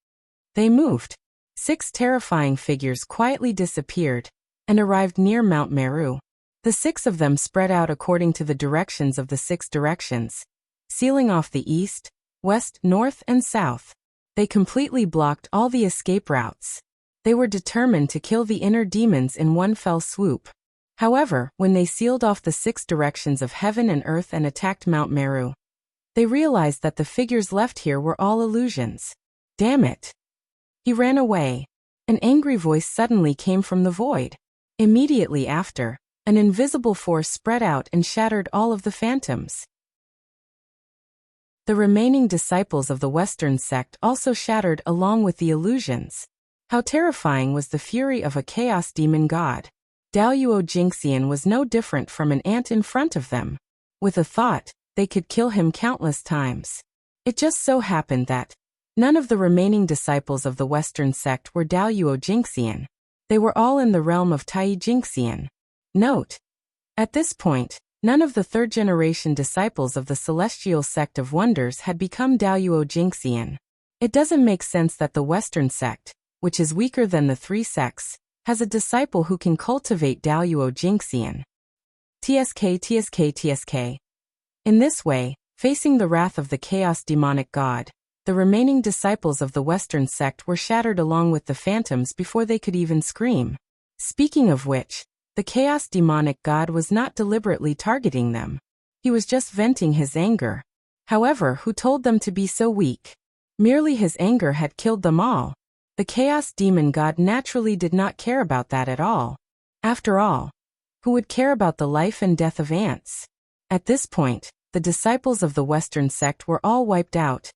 they moved. 6 terrifying figures quietly disappeared and arrived near Mount Meru. The 6 of them spread out according to the directions of the 6 directions, sealing off the east, west, north, and south. They completely blocked all the escape routes. They were determined to kill the inner demons in one fell swoop. However, when they sealed off the 6 directions of heaven and earth and attacked Mount Meru, they realized that the figures left here were all illusions. Damn it! He ran away. An angry voice suddenly came from the void. Immediately after, an invisible force spread out and shattered all of the phantoms. The remaining disciples of the Western sect also shattered along with the illusions. How terrifying was the fury of a chaos demon god. Daoyuo Jingxian was no different from an ant in front of them. With a thought, they could kill him countless times. It just so happened that none of the remaining disciples of the Western sect were Daoyuo Jingxian. They were all in the realm of Taijingxian. Note: at this point, none of the third-generation disciples of the celestial sect of wonders had become Daoyuo Jingxian. It doesn't make sense that the Western sect, which is weaker than the three sects, has a disciple who can cultivate Daoyuo Jingxian. TSK. In this way, facing the wrath of the chaos demonic god, the remaining disciples of the Western sect were shattered along with the phantoms before they could even scream. Speaking of which, the chaos demonic god was not deliberately targeting them. He was just venting his anger. However, who told them to be so weak? Merely his anger had killed them all. The chaos demon god naturally did not care about that at all. After all, who would care about the life and death of ants? At this point, the disciples of the Western sect were all wiped out,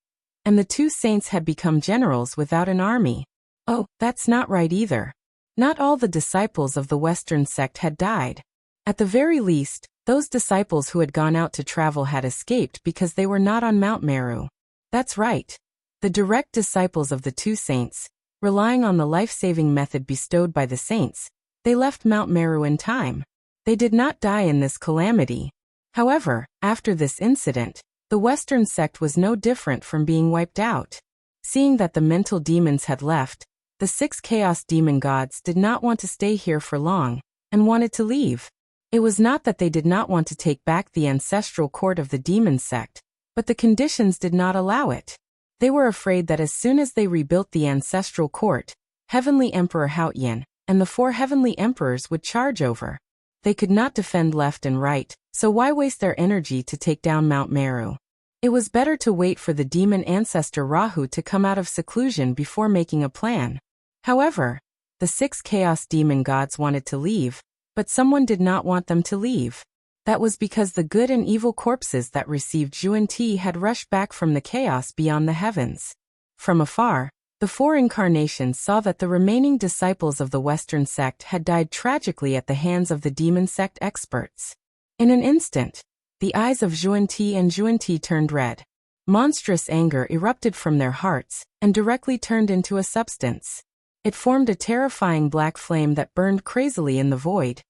and the two saints had become generals without an army. Oh, that's not right either. Not all the disciples of the Western sect had died. At the very least, those disciples who had gone out to travel had escaped because they were not on Mount Meru. That's right. The direct disciples of the two saints, relying on the life-saving method bestowed by the saints, they left Mount Meru in time. They did not die in this calamity. However, after this incident, the Western sect was no different from being wiped out. Seeing that the mental demons had left, the 6 chaos demon gods did not want to stay here for long, and wanted to leave. It was not that they did not want to take back the ancestral court of the demon sect, but the conditions did not allow it. They were afraid that as soon as they rebuilt the ancestral court, Heavenly Emperor Haotian and the 4 heavenly emperors would charge over. They could not defend left and right, so why waste their energy to take down Mount Meru? It was better to wait for the demon ancestor Rahu to come out of seclusion before making a plan. However, the 6 chaos demon gods wanted to leave, but someone did not want them to leave. That was because the good and evil corpses that received Zhuan-Ti had rushed back from the chaos beyond the heavens. From afar, the 4 incarnations saw that the remaining disciples of the Western sect had died tragically at the hands of the demon sect experts. In an instant, the eyes of Zhuan-Ti and Zhuan-Ti turned red. Monstrous anger erupted from their hearts and directly turned into a substance. It formed a terrifying black flame that burned crazily in the void,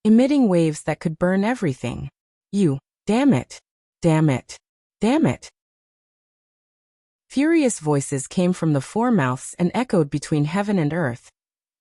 emitting waves that could burn everything. Damn it! Damn it! Damn it! Furious voices came from the 4 mouths and echoed between heaven and earth,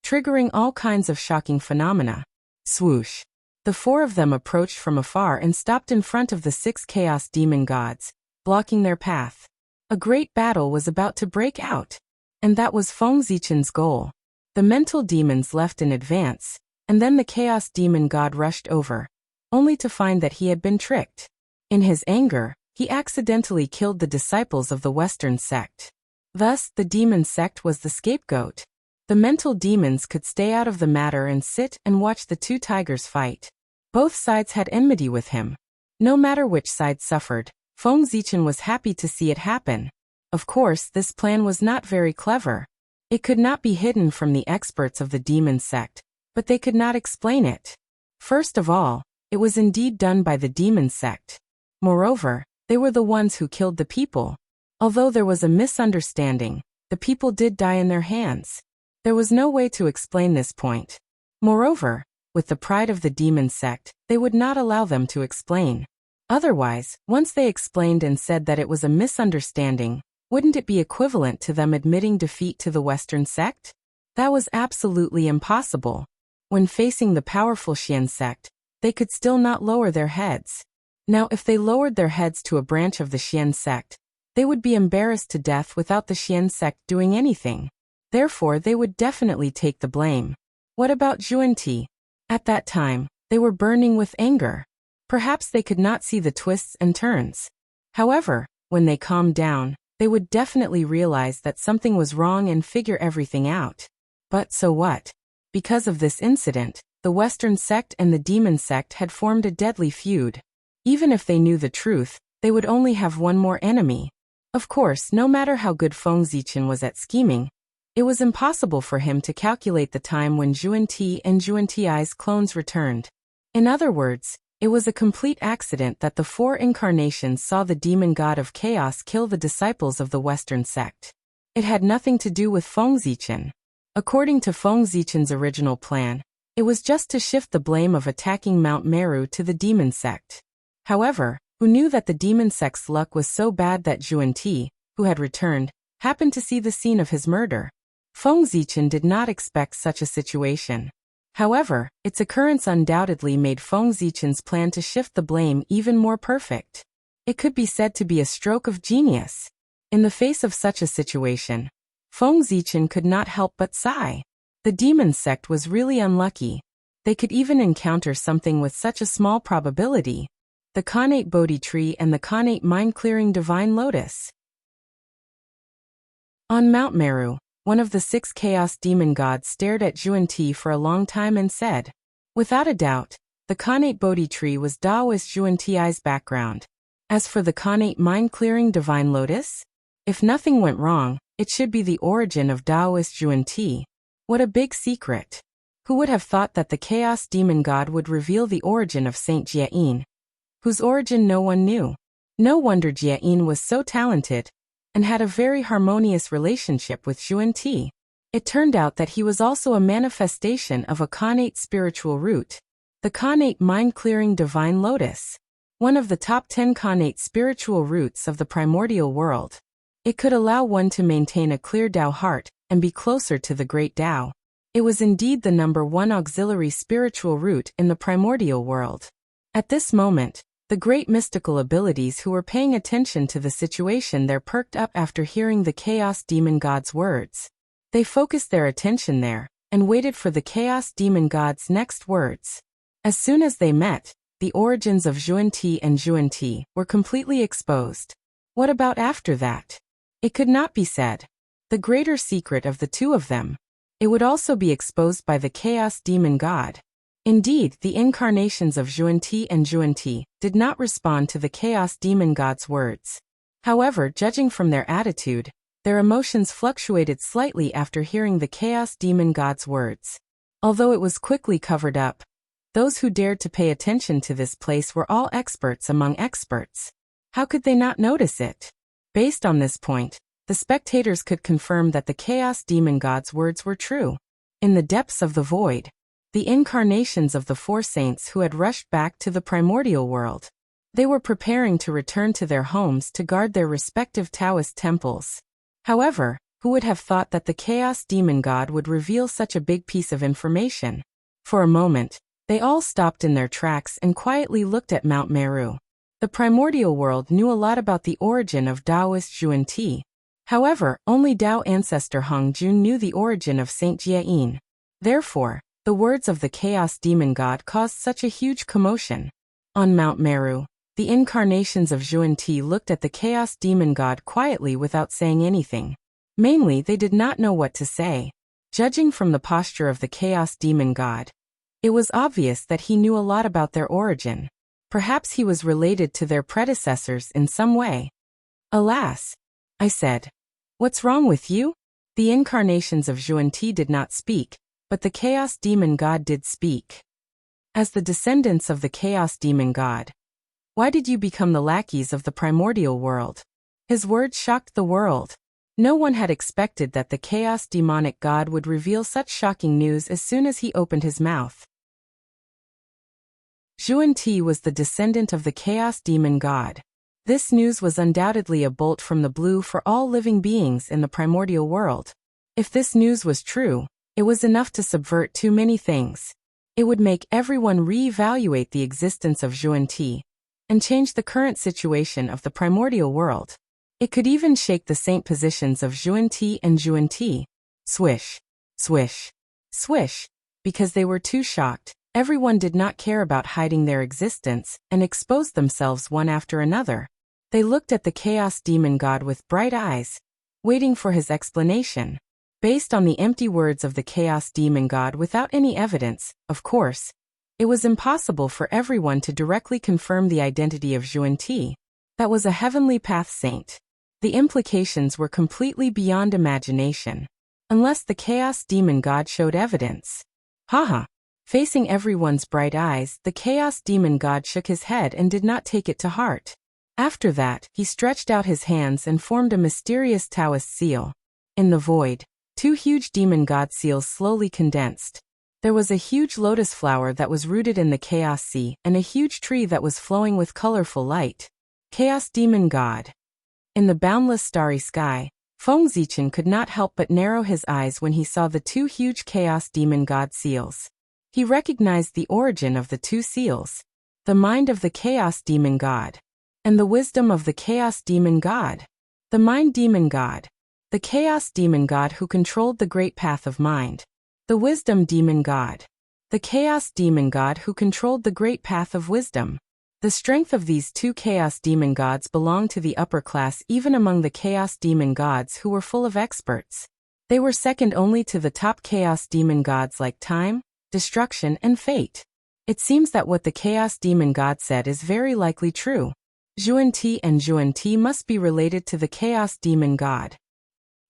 triggering all kinds of shocking phenomena. Swoosh! The 4 of them approached from afar and stopped in front of the 6 chaos demon gods, blocking their path. A great battle was about to break out, and that was Feng Zichen's goal. The mental demons left in advance, and then the chaos demon god rushed over, only to find that he had been tricked. In his anger, he accidentally killed the disciples of the Western sect. Thus, the demon sect was the scapegoat. The mental demons could stay out of the matter and sit and watch the 2 tigers fight. Both sides had enmity with him. No matter which side suffered, Feng Zichen was happy to see it happen. Of course, this plan was not very clever. It could not be hidden from the experts of the demon sect, but they could not explain it. First of all, it was indeed done by the demon sect. Moreover, they were the ones who killed the people. Although there was a misunderstanding, the people did die in their hands. There was no way to explain this point. Moreover, with the pride of the demon sect, they would not allow them to explain. Otherwise, once they explained and said that it was a misunderstanding, wouldn't it be equivalent to them admitting defeat to the Western sect? That was absolutely impossible. When facing the powerful Xian sect, they could still not lower their heads. Now, if they lowered their heads to a branch of the Xian sect, they would be embarrassed to death without the Xian sect doing anything. Therefore, they would definitely take the blame. What about Zhuan-Ti? At that time, they were burning with anger. Perhaps they could not see the twists and turns. However, when they calmed down, they would definitely realize that something was wrong and figure everything out. But so what? Because of this incident, the Western sect and the demon sect had formed a deadly feud. Even if they knew the truth, they would only have one more enemy. Of course, no matter how good Feng Zichen was at scheming, it was impossible for him to calculate the time when Zhuan-Ti and Zhuan-Ti's clones returned. In other words, it was a complete accident that the 4 incarnations saw the demon god of chaos kill the disciples of the Western sect. It had nothing to do with Feng Zichen. According to Feng Zichen's original plan, it was just to shift the blame of attacking Mount Meru to the demon sect. However, who knew that the demon sect's luck was so bad that Zhuan Ti, who had returned, happened to see the scene of his murder? Feng Zichen did not expect such a situation. However, its occurrence undoubtedly made Feng Zichen's plan to shift the blame even more perfect. It could be said to be a stroke of genius. In the face of such a situation, Feng Zichen could not help but sigh. The demon sect was really unlucky. They could even encounter something with such a small probability: the Khanate Bodhi tree and the Khanate mind-clearing divine lotus. On Mount Meru, one of the 6 chaos demon gods stared at Zhuan Ti for a long time and said, without a doubt, the Khanate Bodhi tree was Taoist Zhuan Ti's background. As for the Khanate mind-clearing divine lotus, if nothing went wrong, it should be the origin of Taoist Zhuan Ti. What a big secret! Who would have thought that the chaos demon god would reveal the origin of Saint Jiayin, whose origin no one knew? No wonder Jiayin was so talented and had a very harmonious relationship with Zhuan Ti. It turned out that he was also a manifestation of a Khanate spiritual root, the Khanate mind-clearing divine lotus, one of the top 10 Khanate spiritual roots of the primordial world. It could allow one to maintain a clear Tao heart and be closer to the great Tao. It was indeed the number 1 auxiliary spiritual root in the primordial world. At this moment, the great mystical abilities who were paying attention to the situation there perked up after hearing the chaos demon god's words. They focused their attention there and waited for the chaos demon god's next words. As soon as they met, the origins of Zhuan Ti and Zhuan Ti were completely exposed. What about after that? It could not be said. The greater secret of the two of them. It would also be exposed by the chaos demon god. Indeed, the incarnations of Zhuan Ti and Zhuan Ti did not respond to the chaos demon god's words. However, judging from their attitude, their emotions fluctuated slightly after hearing the chaos demon god's words. Although it was quickly covered up, those who dared to pay attention to this place were all experts among experts. How could they not notice it? Based on this point, the spectators could confirm that the chaos demon god's words were true. In the depths of the void, the incarnations of the 4 saints who had rushed back to the primordial world. They were preparing to return to their homes to guard their respective Taoist temples. However, who would have thought that the chaos demon god would reveal such a big piece of information? For a moment, they all stopped in their tracks and quietly looked at Mount Meru. The primordial world knew a lot about the origin of Taoist Zhuan Ti. However, only Tao ancestor Hong Jun knew the origin of Saint Jiayin. Therefore, the words of the chaos demon god caused such a huge commotion. On Mount Meru, the incarnations of Zhuan Ti looked at the chaos demon god quietly without saying anything. Mainly, they did not know what to say. Judging from the posture of the chaos demon god, it was obvious that he knew a lot about their origin. Perhaps he was related to their predecessors in some way. Alas, I said. What's wrong with you? The incarnations of Zhuan Ti did not speak, but the chaos demon god did speak. As the descendants of the chaos demon god, why did you become the lackeys of the primordial world? His words shocked the world. No one had expected that the chaos demonic god would reveal such shocking news as soon as he opened his mouth. Zhuan Ti was the descendant of the chaos demon god. This news was undoubtedly a bolt from the blue for all living beings in the primordial world. If this news was true, it was enough to subvert too many things. It would make everyone re-evaluate the existence of Zhuan Ti and change the current situation of the primordial world. It could even shake the saint positions of Zhuan Ti and Zhuan Ti. Swish, swish, swish. Because they were too shocked, everyone did not care about hiding their existence and exposed themselves one after another. They looked at the chaos demon god with bright eyes, waiting for his explanation. Based on the empty words of the chaos demon god without any evidence, of course, it was impossible for everyone to directly confirm the identity of Zhuan Ti. That was a heavenly path saint. The implications were completely beyond imagination. Unless the chaos demon god showed evidence. Haha. Facing everyone's bright eyes, the chaos demon god shook his head and did not take it to heart. After that, he stretched out his hands and formed a mysterious Taoist seal. In the void, Two huge demon god seals slowly condensed. There was a huge lotus flower that was rooted in the chaos sea and a huge tree that was flowing with colorful light. Chaos demon god. In the boundless starry sky, Feng Zichen could not help but narrow his eyes when he saw the two huge chaos demon god seals. He recognized the origin of the two seals, the mind of the chaos demon god, and the wisdom of the chaos demon god. The mind demon god. The chaos demon god who controlled the great path of mind. The wisdom demon god. The chaos demon god who controlled the great path of wisdom. The strength of these two chaos demon gods belonged to the upper class even among the chaos demon gods who were full of experts. They were second only to the top chaos demon gods like time, destruction and fate. It seems that what the chaos demon god said is very likely true. Zhuan-Ti and Zhuan-Ti must be related to the chaos demon god.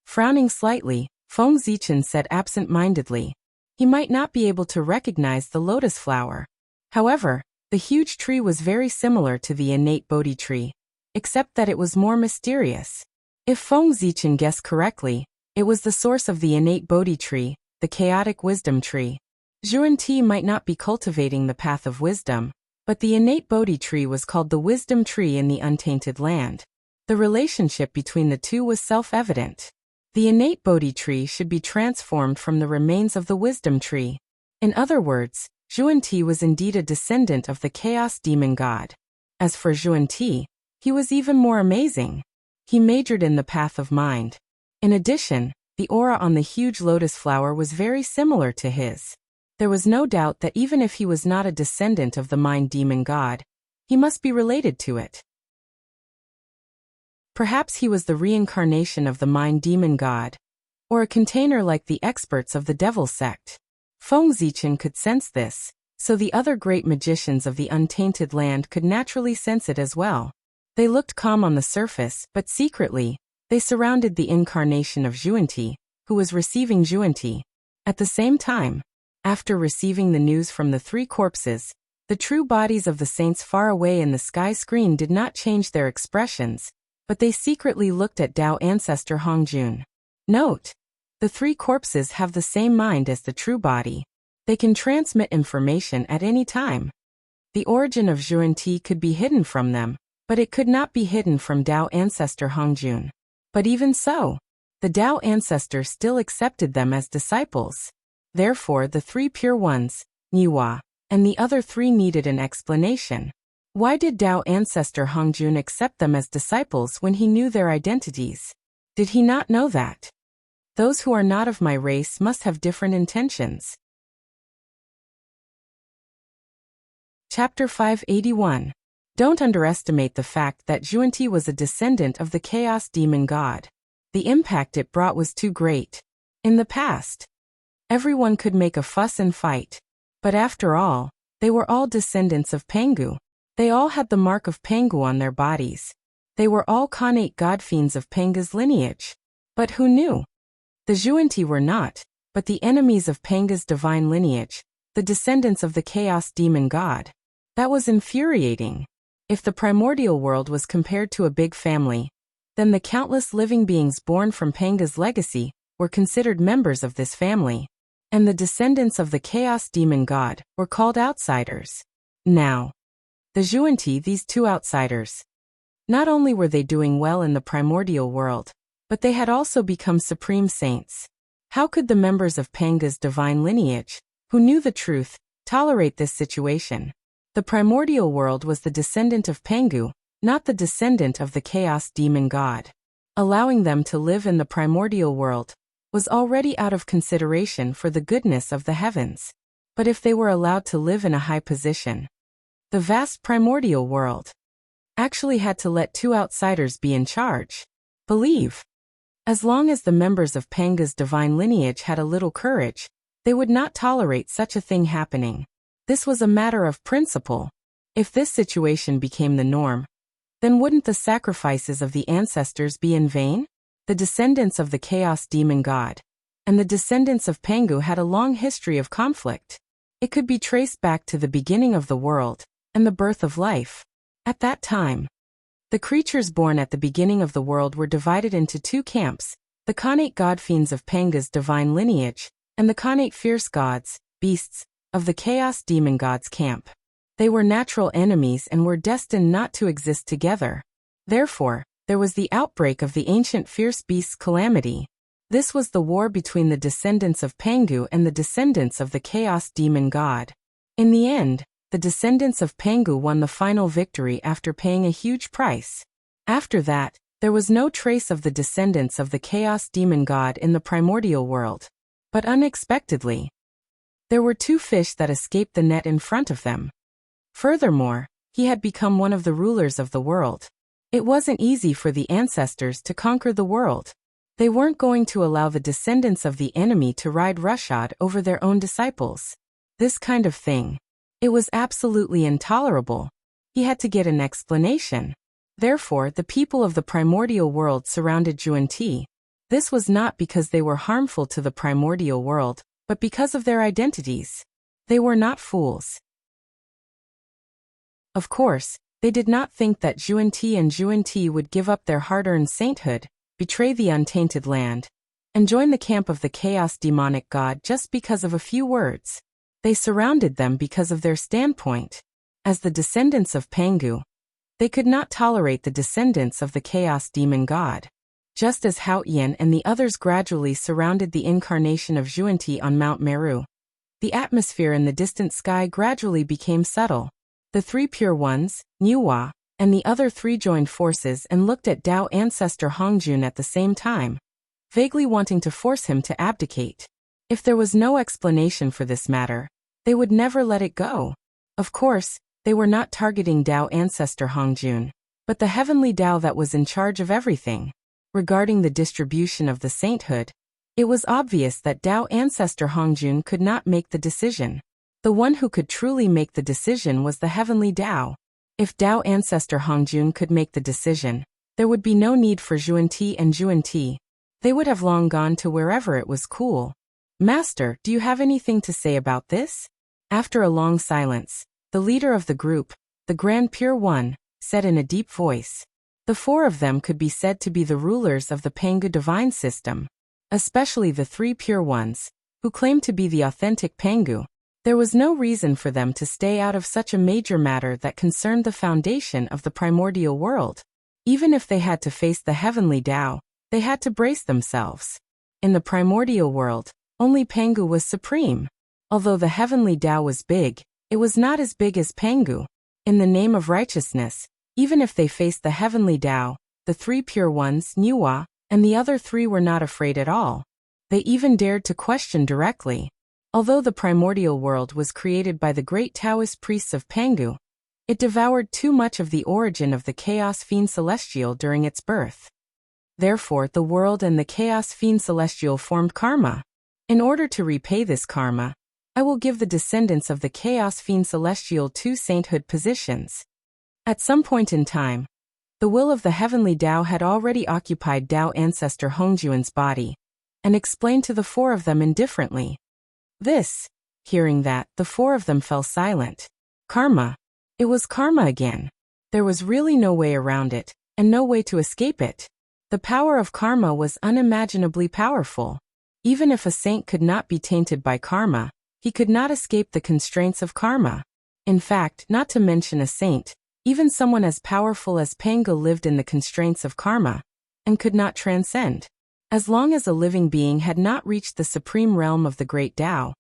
Frowning slightly, Feng Zichen said absent-mindedly. He might not be able to recognize the lotus flower. However, the huge tree was very similar to the innate Bodhi tree, except that it was more mysterious. If Feng Zichen guessed correctly, it was the source of the innate Bodhi tree, the chaotic wisdom tree. Zhuan-Ti might not be cultivating the path of wisdom, but the innate Bodhi tree was called the wisdom tree in the untainted land. The relationship between the two was self-evident. The innate Bodhi tree should be transformed from the remains of the wisdom tree. In other words, Zhuan-Ti was indeed a descendant of the chaos demon god. As for Zhuan-Ti, he was even more amazing. He majored in the path of mind. In addition, the aura on the huge lotus flower was very similar to his. There was no doubt that even if he was not a descendant of the mind demon god, he must be related to it. Perhaps he was the reincarnation of the mind demon god, or a container like the experts of the devil sect. Feng Zichen could sense this, so the other great magicians of the untainted land could naturally sense it as well. They looked calm on the surface, but secretly, they surrounded the incarnation of Zhuan-Ti, who was receiving Zhuan-Ti. At the same time, after receiving the news from the three corpses, the true bodies of the saints far away in the sky screen did not change their expressions, but they secretly looked at Tao ancestor Hongjun. Note: the three corpses have the same mind as the true body. They can transmit information at any time. The origin of Zhuan-Ti could be hidden from them, but it could not be hidden from Tao ancestor Hongjun. But even so, the Tao ancestor still accepted them as disciples. Therefore the three pure ones, Niwa, and the other three needed an explanation. Why did Tao ancestor Hongjun accept them as disciples when he knew their identities? Did he not know that those who are not of my race must have different intentions? Chapter 581. Don't underestimate the fact that Zhuan-Ti was a descendant of the chaos demon god. The impact it brought was too great. In the past, everyone could make a fuss and fight. But after all, they were all descendants of Pangu. They all had the mark of Pangu on their bodies. They were all Khanate god fiends of Panga's lineage. But who knew? The Zhuan-Ti were not, but the enemies of Panga's divine lineage, the descendants of the chaos demon god. That was infuriating. If the primordial world was compared to a big family, then the countless living beings born from Panga's legacy were considered members of this family, and the descendants of the chaos demon god were called outsiders. Now, the Zhuan-Ti, these two outsiders, not only were they doing well in the primordial world, but they had also become supreme saints. How could the members of Panga's divine lineage, who knew the truth, tolerate this situation? The primordial world was the descendant of Pangu, not the descendant of the chaos demon god. Allowing them to live in the primordial world was already out of consideration for the goodness of the heavens. But if they were allowed to live in a high position, the vast primordial world actually had to let two outsiders be in charge. Believe. As long as the members of Panga's divine lineage had a little courage, they would not tolerate such a thing happening. This was a matter of principle. If this situation became the norm, then wouldn't the sacrifices of the ancestors be in vain? The descendants of the chaos demon god and the descendants of Pangu had a long history of conflict. It could be traced back to the beginning of the world and the birth of life. At that time, the creatures born at the beginning of the world were divided into two camps, the Khanate god-fiends of Panga's divine lineage, and the Khanate fierce gods, beasts, of the Chaos Demon God's camp. They were natural enemies and were destined not to exist together. Therefore, there was the outbreak of the ancient fierce beast's calamity. This was the war between the descendants of Pangu and the descendants of the Chaos Demon God. In the end, the descendants of Pangu won the final victory after paying a huge price. After that, there was no trace of the descendants of the Chaos Demon God in the primordial world. But unexpectedly, there were two fish that escaped the net in front of them. Furthermore, he had become one of the rulers of the world. It wasn't easy for the ancestors to conquer the world. They weren't going to allow the descendants of the enemy to ride roughshod over their own disciples. This kind of thing. It was absolutely intolerable. He had to get an explanation. Therefore, the people of the primordial world surrounded Juan-Ti. This was not because they were harmful to the primordial world, but because of their identities. They were not fools. Of course, they did not think that Juan-Ti and Juan-Ti would give up their hard-earned sainthood, betray the untainted land, and join the camp of the chaos demonic god just because of a few words. They surrounded them because of their standpoint. As the descendants of Pangu, they could not tolerate the descendants of the chaos demon god. Just as Hao Yin and the others gradually surrounded the incarnation of Juan-Ti on Mount Meru, the atmosphere in the distant sky gradually became subtle. The three pure ones, Niuhua, and the other three joined forces and looked at Tao ancestor Hongjun at the same time, vaguely wanting to force him to abdicate. If there was no explanation for this matter, they would never let it go. Of course, they were not targeting Tao ancestor Hongjun, but the heavenly Tao that was in charge of everything. Regarding the distribution of the sainthood, it was obvious that Tao ancestor Hongjun could not make the decision. The one who could truly make the decision was the heavenly Tao. If Tao ancestor Hongjun could make the decision, there would be no need for Juan-Ti and Juan-Ti. They would have long gone to wherever it was cool. Master, do you have anything to say about this? After a long silence, the leader of the group, the Grand Pure One, said in a deep voice. The four of them could be said to be the rulers of the Pangu divine system, especially the three pure ones, who claimed to be the authentic Pangu. There was no reason for them to stay out of such a major matter that concerned the foundation of the primordial world. Even if they had to face the heavenly Tao, they had to brace themselves. In the primordial world, only Pangu was supreme. Although the heavenly Tao was big, it was not as big as Pangu. In the name of righteousness, even if they faced the heavenly Tao, the three pure ones, Niuhua, and the other three were not afraid at all. They even dared to question directly. Although the primordial world was created by the great Taoist priests of Pangu, it devoured too much of the origin of the Chaos Fiend Celestial during its birth. Therefore, the world and the Chaos Fiend Celestial formed karma. In order to repay this karma, I will give the descendants of the Chaos Fiend Celestial 2 sainthood positions. At some point in time, the will of the heavenly Tao had already occupied Tao ancestor Hongjuan's body, and explained to the four of them indifferently. Hearing that, the four of them fell silent. Karma. It was karma again. There was really no way around it, and no way to escape it. The power of karma was unimaginably powerful. Even if a saint could not be tainted by karma, he could not escape the constraints of karma. In fact, not to mention a saint, even someone as powerful as Pangu lived in the constraints of karma, and could not transcend. As long as a living being had not reached the supreme realm of the great Tao,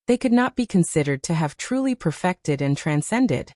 they could not be considered to have truly perfected and transcended.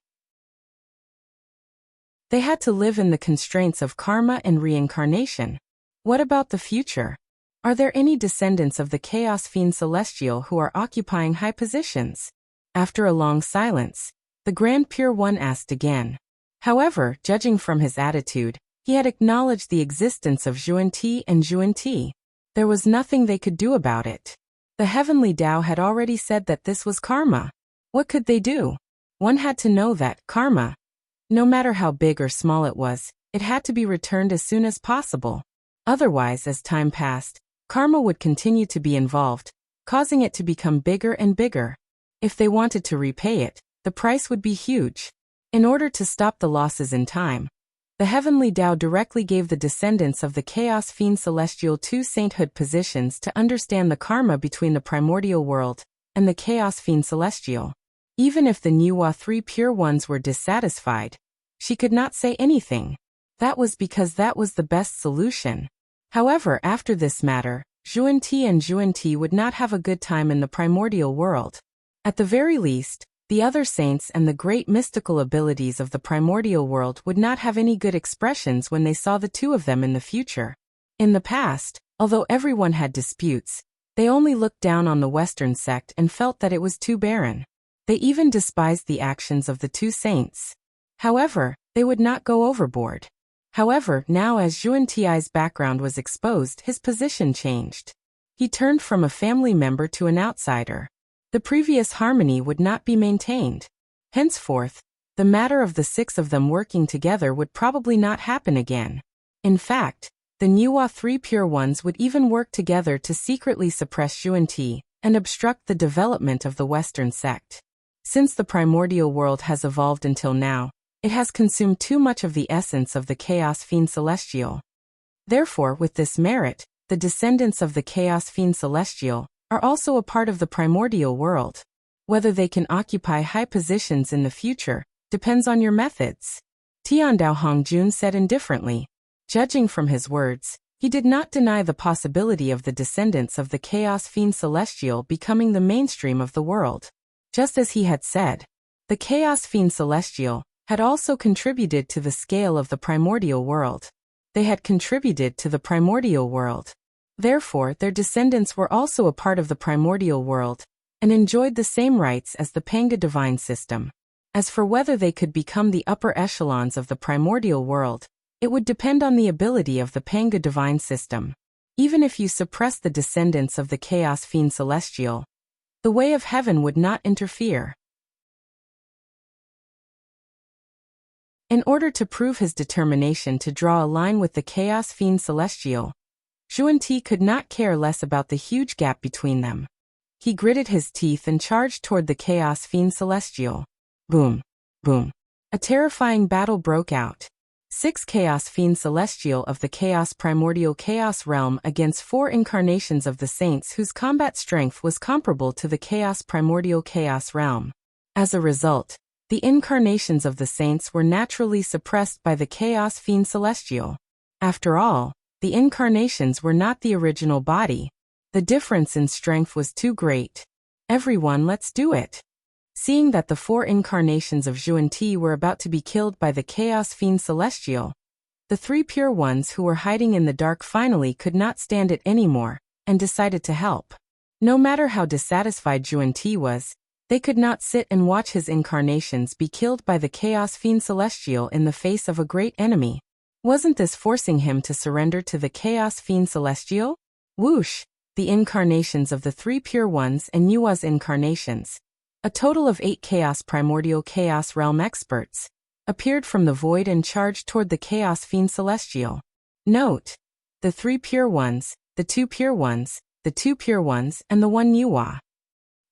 They had to live in the constraints of karma and reincarnation. What about the future? Are there any descendants of the Chaos Fiend Celestial who are occupying high positions? After a long silence, the Grand Pure One asked again. However, judging from his attitude, he had acknowledged the existence of Juan-Ti and Juan-Ti. There was nothing they could do about it. The heavenly Tao had already said that this was karma. What could they do? One had to know that karma, no matter how big or small it was, it had to be returned as soon as possible. Otherwise, as time passed, karma would continue to be involved, causing it to become bigger and bigger. If they wanted to repay it, the price would be huge. In order to stop the losses in time, The heavenly Tao directly gave the descendants of the Chaos Fiend Celestial 2 sainthood positions to understand the karma between the primordial world and the Chaos Fiend Celestial. Even if the Nuwa 3 pure ones were dissatisfied, she could not say anything. That was because that was the best solution. However, after this matter, Xuanti and Xuanti would not have a good time in the primordial world. At the very least, the other saints and the great mystical abilities of the primordial world would not have any good expressions when they saw the two of them in the future. In the past, although everyone had disputes, they only looked down on the Western sect and felt that it was too barren. They even despised the actions of the two saints. However, they would not go overboard. However, now as Xuanti's background was exposed, his position changed. He turned from a family member to an outsider. The previous harmony would not be maintained. Henceforth, the matter of the 6 of them working together would probably not happen again. In fact, the Nuwa 3 pure ones would even work together to secretly suppress Xuanti and obstruct the development of the Western sect. Since the primordial world has evolved until now, it has consumed too much of the essence of the Chaos Fiend Celestial. Therefore, with this merit, the descendants of the Chaos Fiend Celestial are also a part of the primordial world. Whether they can occupy high positions in the future depends on your methods. Tiandao Hongjun said indifferently. Judging from his words, he did not deny the possibility of the descendants of the Chaos Fiend Celestial becoming the mainstream of the world. Just as he had said, the Chaos Fiend Celestial had also contributed to the scale of the primordial world. They had contributed to the primordial world. Therefore, their descendants were also a part of the primordial world, and enjoyed the same rights as the Panga divine system. As for whether they could become the upper echelons of the primordial world, it would depend on the ability of the Panga divine system. Even if you suppress the descendants of the Chaos Fiend Celestial, the way of heaven would not interfere. In order to prove his determination to draw a line with the Chaos Fiend Celestial, Xuanti could not care less about the huge gap between them. He gritted his teeth and charged toward the Chaos Fiend Celestial. Boom! Boom! A terrifying battle broke out. 6 Chaos Fiend Celestial of the Chaos Primordial Chaos Realm against 4 incarnations of the Saints whose combat strength was comparable to the Chaos Primordial Chaos Realm. As a result, the incarnations of the Saints were naturally suppressed by the Chaos Fiend Celestial. After all, the incarnations were not the original body. The difference in strength was too great. Everyone, let's do it. Seeing that the 4 incarnations of Xuanti were about to be killed by the Chaos Fiend Celestial, the 3 pure ones who were hiding in the dark finally could not stand it anymore, and decided to help. No matter how dissatisfied Xuanti was, they could not sit and watch his incarnations be killed by the Chaos Fiend Celestial in the face of a great enemy. Wasn't this forcing him to surrender to the Chaos Fiend Celestial? Whoosh! The incarnations of the 3 pure ones and Nuwa's incarnations, a total of 8 Chaos Primordial Chaos Realm experts, appeared from the void and charged toward the Chaos Fiend Celestial. Note: the 3 pure ones, the 2 pure ones, the 2 pure ones, and the 1 Nuwa.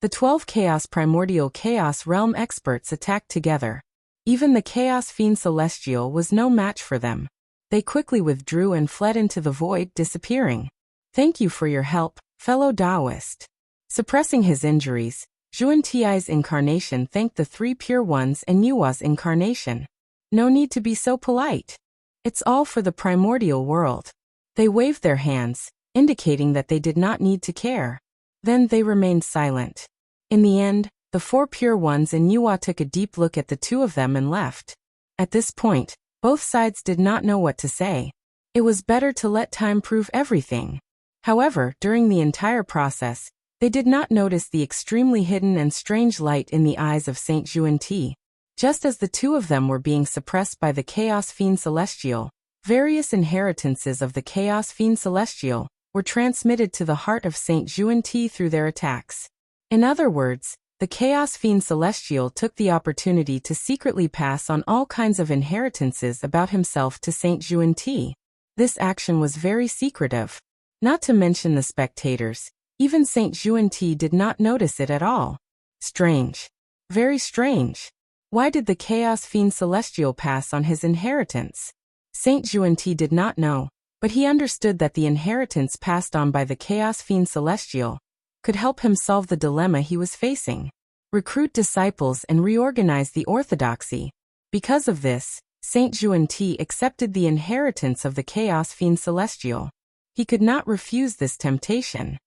The 12 Chaos Primordial Chaos Realm experts attacked together. Even the Chaos Fiend Celestial was no match for them. They quickly withdrew and fled into the void, disappearing. Thank you for your help, fellow Taoist. Suppressing his injuries, Xuanti's incarnation thanked the 3 pure ones and Nuwa's incarnation. No need to be so polite. It's all for the primordial world. They waved their hands, indicating that they did not need to care. Then they remained silent. In the end, the 4 pure ones and Nuwa took a deep look at the 2 of them and left. At this point, both sides did not know what to say. It was better to let time prove everything. However, during the entire process, they did not notice the extremely hidden and strange light in the eyes of Saint Xuanti. Just as the 2 of them were being suppressed by the Chaos Fiend Celestial, various inheritances of the Chaos Fiend Celestial were transmitted to the heart of Saint Xuanti through their attacks. In other words, the Chaos Fiend Celestial took the opportunity to secretly pass on all kinds of inheritances about himself to Saint Xuanti. This action was very secretive. Not to mention the spectators, even Saint Xuanti did not notice it at all. Strange. Very strange. Why did the Chaos Fiend Celestial pass on his inheritance? Saint Xuanti did not know, but he understood that the inheritance passed on by the Chaos Fiend Celestial could help him solve the dilemma he was facing. Recruit disciples and reorganize the orthodoxy. Because of this, Saint Xuanti accepted the inheritance of the Chaos Fiend Celestial. He could not refuse this temptation.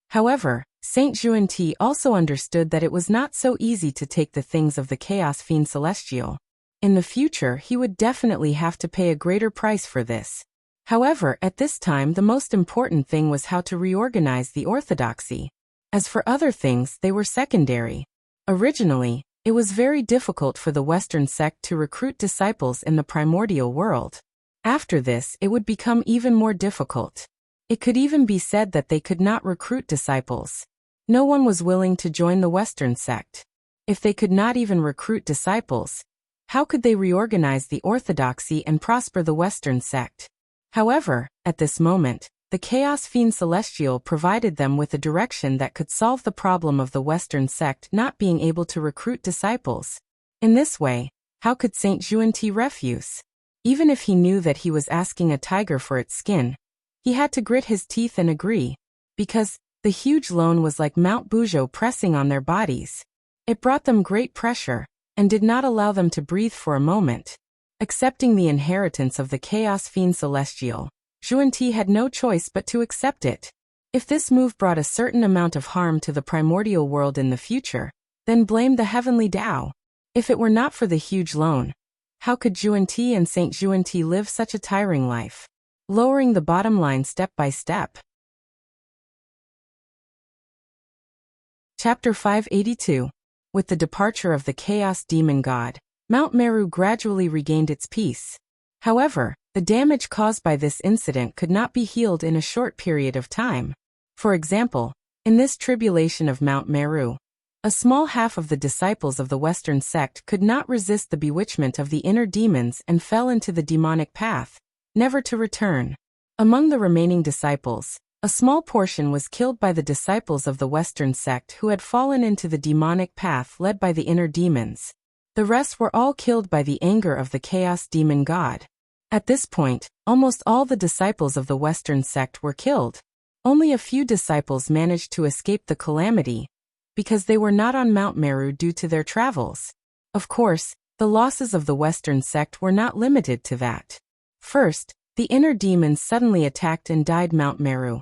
However, Saint Xuanti also understood that it was not so easy to take the things of the Chaos Fiend Celestial. In the future, he would definitely have to pay a greater price for this. However, at this time the most important thing was how to reorganize the orthodoxy. As for other things, they were secondary. Originally, it was very difficult for the Western sect to recruit disciples in the primordial world. After this, it would become even more difficult. It could even be said that they could not recruit disciples. No one was willing to join the Western sect. If they could not even recruit disciples, how could they reorganize the orthodoxy and prosper the Western sect? However, at this moment, the Chaos Fiend Celestial provided them with a direction that could solve the problem of the Western sect not being able to recruit disciples. In this way, how could Saint Xuanti refuse? Even if he knew that he was asking a tiger for its skin, he had to grit his teeth and agree, because the huge loan was like Mount Bujo pressing on their bodies. It brought them great pressure, and did not allow them to breathe for a moment. Accepting the inheritance of the Chaos Fiend Celestial, Xuanti had no choice but to accept it. If this move brought a certain amount of harm to the primordial world in the future, then blame the heavenly Tao. If it were not for the huge loan, how could Xuanti and Saint Xuanti live such a tiring life? Lowering the bottom line step by step. Chapter 582. With the departure of the Chaos Demon God, Mount Meru gradually regained its peace. However, the damage caused by this incident could not be healed in a short period of time. For example, in this tribulation of Mount Meru, a small half of the disciples of the Western sect could not resist the bewitchment of the inner demons and fell into the demonic path, never to return. Among the remaining disciples, a small portion was killed by the disciples of the Western sect who had fallen into the demonic path led by the inner demons. The rest were all killed by the anger of the Chaos Demon God. At this point, almost all the disciples of the Western sect were killed. Only a few disciples managed to escape the calamity, because they were not on Mount Meru due to their travels. Of course, the losses of the Western sect were not limited to that. First, the inner demons suddenly attacked and died Mount Meru,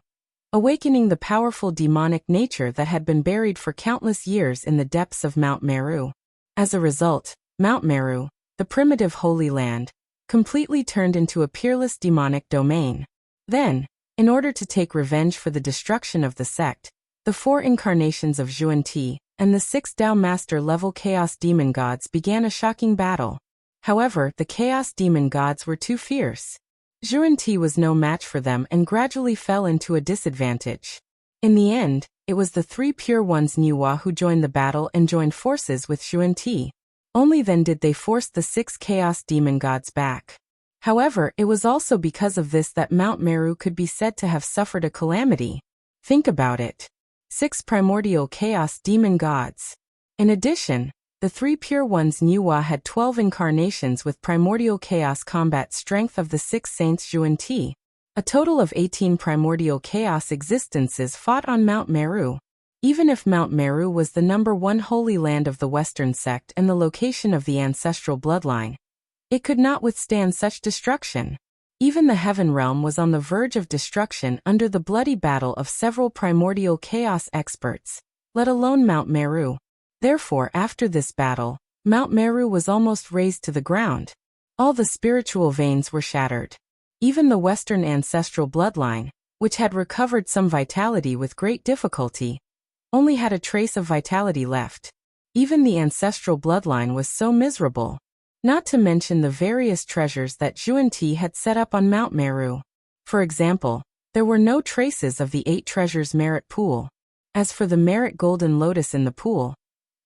awakening the powerful demonic nature that had been buried for countless years in the depths of Mount Meru. As a result, Mount Meru, the primitive Holy Land, completely turned into a peerless demonic domain. Then, in order to take revenge for the destruction of the sect, the 4 incarnations of Xuanti and the 6 Tao Master level Chaos Demon Gods began a shocking battle. However, the Chaos Demon Gods were too fierce. Xuanti was no match for them and gradually fell into a disadvantage. In the end, it was the 3 Pure Ones Niwa who joined the battle and joined forces with Xuanti. Only then did they force the 6 Chaos Demon Gods back. However, it was also because of this that Mount Meru could be said to have suffered a calamity. Think about it. 6 primordial Chaos Demon Gods. In addition, the 3 Pure Ones Niwa had 12 incarnations with primordial chaos combat strength of the 6 Saints Xuanti. A total of 18 primordial chaos existences fought on Mount Meru. Even if Mount Meru was the #1 holy land of the Western sect and the location of the ancestral bloodline, it could not withstand such destruction. Even the Heaven Realm was on the verge of destruction under the bloody battle of several primordial chaos experts, let alone Mount Meru. Therefore, after this battle, Mount Meru was almost razed to the ground. All the spiritual veins were shattered. Even the Western ancestral bloodline, which had recovered some vitality with great difficulty, only had a trace of vitality left. Even the ancestral bloodline was so miserable. Not to mention the various treasures that Xuanti had set up on Mount Meru. For example, there were no traces of the 8 treasures merit pool. As for the merit golden lotus in the pool,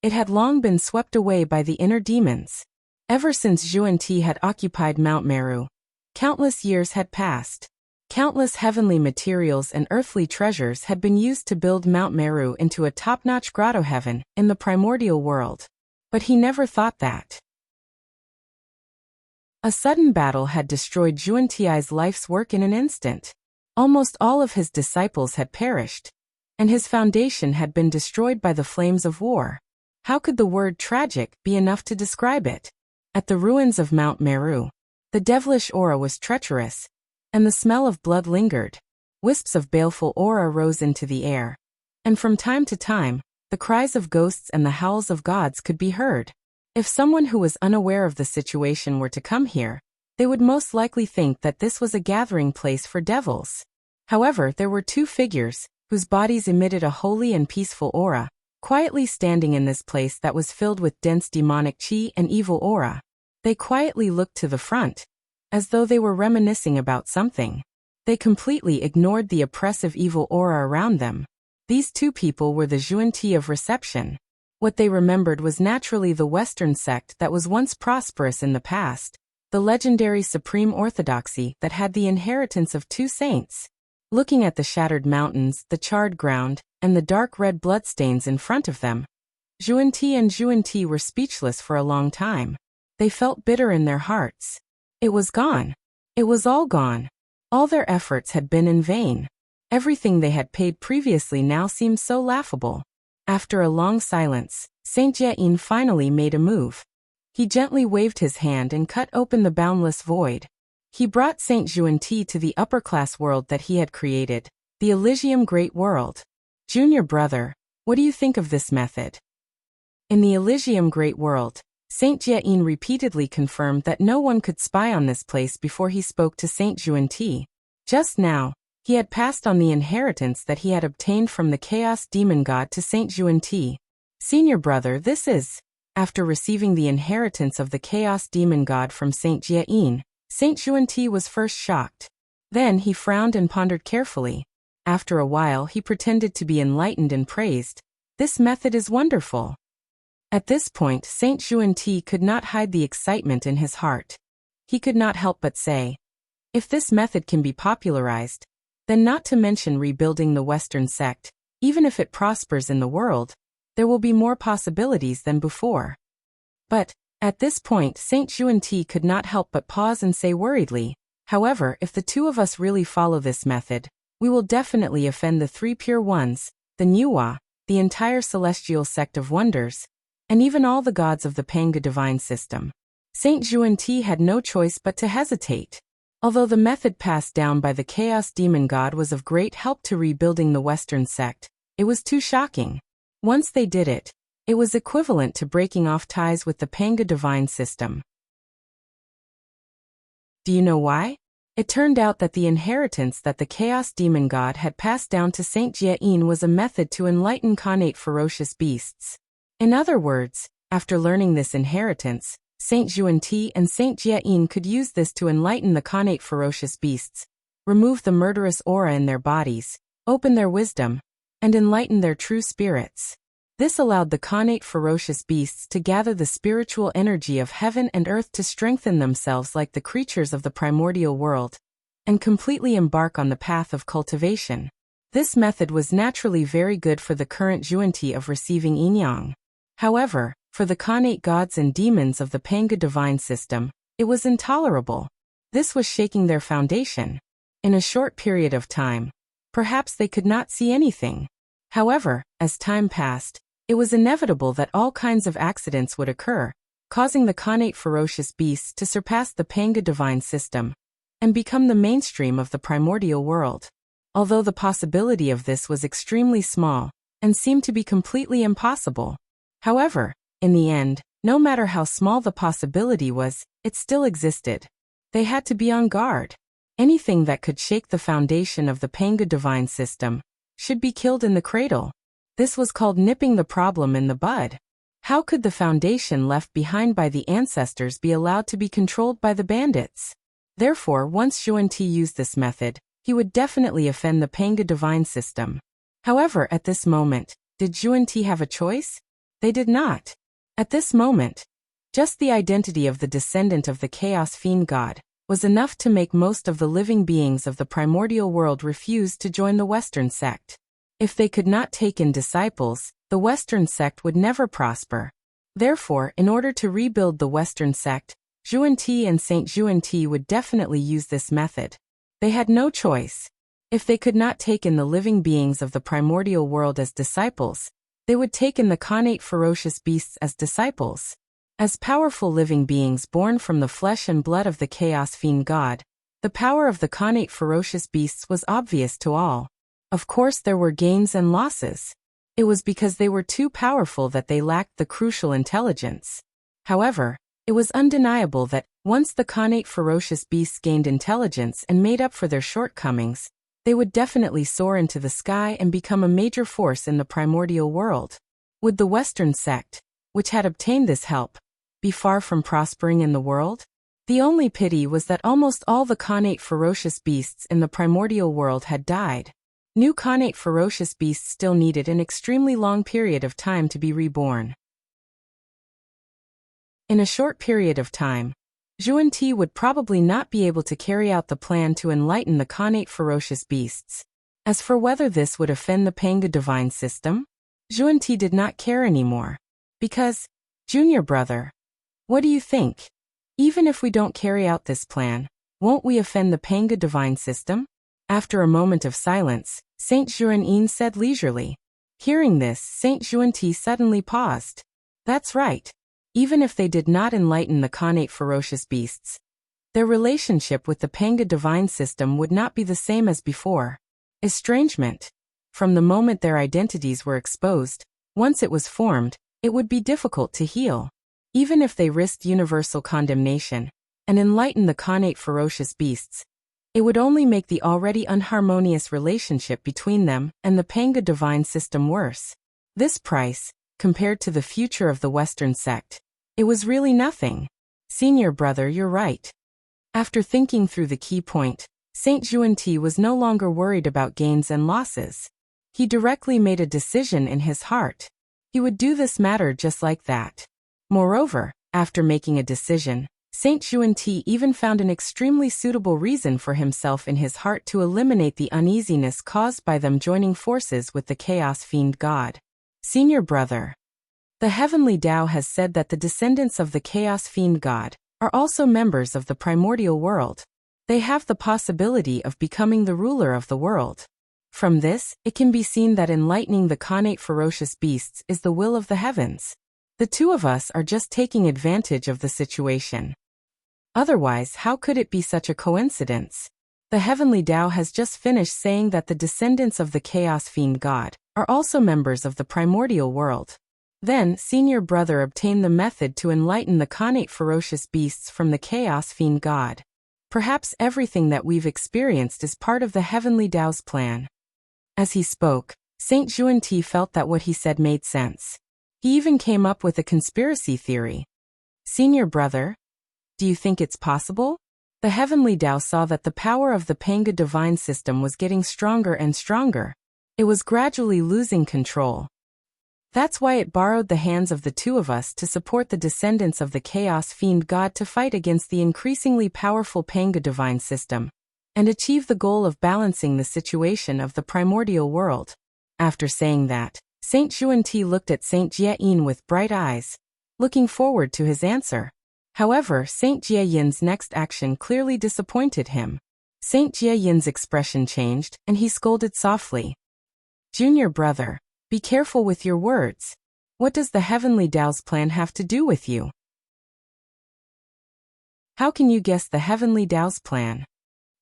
it had long been swept away by the inner demons. Ever since Xuanti had occupied Mount Meru, countless years had passed. Countless heavenly materials and earthly treasures had been used to build Mount Meru into a top-notch grotto heaven in the primordial world. But he never thought that A sudden battle had destroyed Zhuan life's work in an instant. Almost all of his disciples had perished, and his foundation had been destroyed by the flames of war. How could the word tragic be enough to describe it? At the ruins of Mount Meru, the devilish aura was treacherous, and the smell of blood lingered. Wisps of baleful aura rose into the air, and from time to time, the cries of ghosts and the howls of gods could be heard. If someone who was unaware of the situation were to come here, they would most likely think that this was a gathering place for devils. However, there were two figures, whose bodies emitted a holy and peaceful aura, quietly standing in this place that was filled with dense demonic chi and evil aura. They quietly looked to the front, as though they were reminiscing about something. They completely ignored the oppressive evil aura around them. These two people were the Zhuan of reception. What they remembered was naturally the Western sect that was once prosperous in the past, the legendary Supreme Orthodoxy that had the inheritance of two saints. Looking at the shattered mountains, the charred ground, and the dark red bloodstains in front of them, Zhuan were speechless for a long time. They felt bitter in their hearts. It was gone. It was all gone. All their efforts had been in vain. Everything they had paid previously now seemed so laughable. After a long silence, Saint Jie finally made a move. He gently waved his hand and cut open the boundless void. He brought Saint Zhuan to the upper-class world that he had created, the Elysium Great World. Junior brother, what do you think of this method? In the Elysium Great World, Saint Jie repeatedly confirmed that no one could spy on this place before he spoke to Saint Zhuan. Just now, he had passed on the inheritance that he had obtained from the Chaos Demon God to Saint Zhuan. Senior brother, this is. After receiving the inheritance of the Chaos Demon God from Saint Jie, Saint Zhuan was first shocked. Then he frowned and pondered carefully. After a while he pretended to be enlightened and praised. This method is wonderful. At this point Saint Zhuan could not hide the excitement in his heart. He could not help but say, if this method can be popularized, then not to mention rebuilding the Western sect, even if it prospers in the world, there will be more possibilities than before. But, at this point Saint Zhuan could not help but pause and say worriedly, however, if the two of us really follow this method, we will definitely offend the three pure ones, the Nuwa, the entire celestial sect of wonders, and even all the gods of the Panga divine system. Saint Zhuan had no choice but to hesitate. Although the method passed down by the Chaos Demon God was of great help to rebuilding the Western sect, it was too shocking. Once they did it, it was equivalent to breaking off ties with the Panga divine system. Do you know why? It turned out that the inheritance that the Chaos Demon God had passed down to Saint Jie was a method to enlighten connate ferocious beasts. In other words, after learning this inheritance, Saint Zhuan and Saint Jie could use this to enlighten the connate ferocious beasts, remove the murderous aura in their bodies, open their wisdom, and enlighten their true spirits. This allowed the connate ferocious beasts to gather the spiritual energy of heaven and earth to strengthen themselves like the creatures of the primordial world, and completely embark on the path of cultivation. This method was naturally very good for the current Zhuan of receiving yin-yang. However, for the connate gods and demons of the Panga divine system, it was intolerable. This was shaking their foundation. In a short period of time, perhaps they could not see anything. However, as time passed, it was inevitable that all kinds of accidents would occur, causing the connate ferocious beasts to surpass the Panga divine system and become the mainstream of the primordial world. Although the possibility of this was extremely small and seemed to be completely impossible. However, in the end, no matter how small the possibility was, it still existed. They had to be on guard. Anything that could shake the foundation of the Panga divine system should be killed in the cradle. This was called nipping the problem in the bud. How could the foundation left behind by the ancestors be allowed to be controlled by the bandits? Therefore, once Zhuan used this method, he would definitely offend the Panga divine system. However, at this moment, did Zhuan have a choice? They did not. At this moment, just the identity of the descendant of the Chaos Fiend God was enough to make most of the living beings of the primordial world refuse to join the Western sect. If they could not take in disciples, the Western sect would never prosper. Therefore, in order to rebuild the Western sect, Xuanti and Saint Xuanti would definitely use this method. They had no choice. If they could not take in the living beings of the primordial world as disciples, they would take in the connate ferocious beasts as disciples. As powerful living beings born from the flesh and blood of the chaos fiend god, the power of the connate ferocious beasts was obvious to all. Of course there were gains and losses. It was because they were too powerful that they lacked the crucial intelligence. However, it was undeniable that, once the connate ferocious beasts gained intelligence and made up for their shortcomings, they would definitely soar into the sky and become a major force in the primordial world. Would the Western sect, which had obtained this help, be far from prospering in the world? The only pity was that almost all the connate ferocious beasts in the primordial world had died. New connate ferocious beasts still needed an extremely long period of time to be reborn. In a short period of time, Xuanti would probably not be able to carry out the plan to enlighten the connate ferocious beasts. As for whether this would offend the Panga divine system, Xuanti did not care anymore. Because, junior brother, what do you think? Even if we don't carry out this plan, won't we offend the Panga divine system? After a moment of silence, Saint Xuanyin said leisurely. Hearing this, Saint Xuanti suddenly paused. That's right. Even if they did not enlighten the connate ferocious beasts, their relationship with the Panga divine system would not be the same as before. Estrangement. From the moment their identities were exposed, once it was formed, it would be difficult to heal. Even if they risked universal condemnation and enlightened the connate ferocious beasts, it would only make the already unharmonious relationship between them and the Panga divine system worse. This price, compared to the future of the Western sect, it was really nothing. Senior brother, you're right. After thinking through the key point, Saint Xuanti was no longer worried about gains and losses. He directly made a decision in his heart. He would do this matter just like that. Moreover, after making a decision, Saint Xuanti even found an extremely suitable reason for himself in his heart to eliminate the uneasiness caused by them joining forces with the chaos fiend god. Senior brother, the heavenly Tao has said that the descendants of the chaos fiend god are also members of the primordial world. They have the possibility of becoming the ruler of the world. From this, it can be seen that enlightening the connate ferocious beasts is the will of the heavens. The two of us are just taking advantage of the situation. Otherwise, how could it be such a coincidence? The heavenly Tao has just finished saying that the descendants of the chaos fiend god are also members of the primordial world. Then, senior brother obtained the method to enlighten the connate ferocious beasts from the chaos fiend god. Perhaps everything that we've experienced is part of the heavenly Tao's plan. As he spoke, Saint Xuanti felt that what he said made sense. He even came up with a conspiracy theory. Senior brother, do you think it's possible? The heavenly Tao saw that the power of the Panga divine system was getting stronger and stronger. It was gradually losing control. That's why it borrowed the hands of the two of us to support the descendants of the chaos fiend god to fight against the increasingly powerful Panga divine system and achieve the goal of balancing the situation of the primordial world. After saying that, Saint Xuanti looked at Saint Jieyin with bright eyes, looking forward to his answer. However, Saint Jieyin's next action clearly disappointed him. Saint Jieyin's expression changed, and he scolded softly. Junior brother, be careful with your words. What does the heavenly Tao's plan have to do with you? How can you guess the heavenly Tao's plan?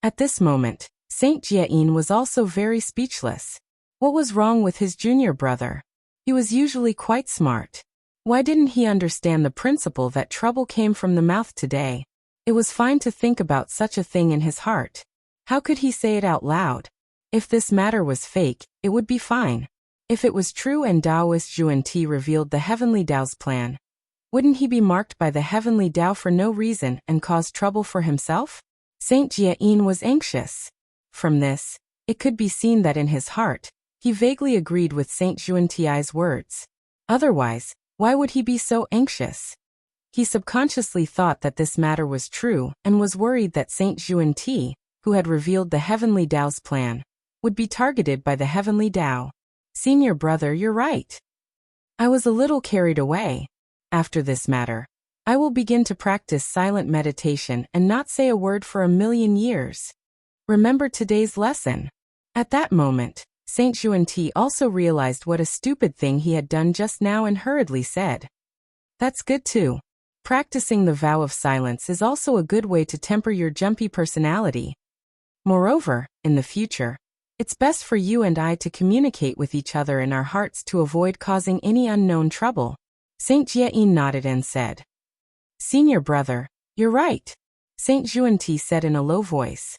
At this moment, Saint Jieyin was also very speechless. What was wrong with his junior brother? He was usually quite smart. Why didn't he understand the principle that trouble came from the mouth today? It was fine to think about such a thing in his heart. How could he say it out loud? If this matter was fake, it would be fine. If it was true and Taoist Xuanti revealed the heavenly Tao's plan, wouldn't he be marked by the heavenly Tao for no reason and cause trouble for himself? Saint Jieyin was anxious. From this, it could be seen that in his heart, he vaguely agreed with Saint Xuanti's words. Otherwise, why would he be so anxious? He subconsciously thought that this matter was true and was worried that Saint Xuanti, who had revealed the heavenly Tao's plan, would be targeted by the heavenly Tao. Senior brother, you're right. I was a little carried away. After this matter, I will begin to practice silent meditation and not say a word for 1,000,000 years. Remember today's lesson." At that moment, Saint Xuanti also realized what a stupid thing he had done just now and hurriedly said, "That's good too. Practicing the vow of silence is also a good way to temper your jumpy personality. Moreover, in the future, it's best for you and I to communicate with each other in our hearts to avoid causing any unknown trouble." Saint Jiayin nodded and said, "Senior brother, you're right," Saint Xuanti said in a low voice.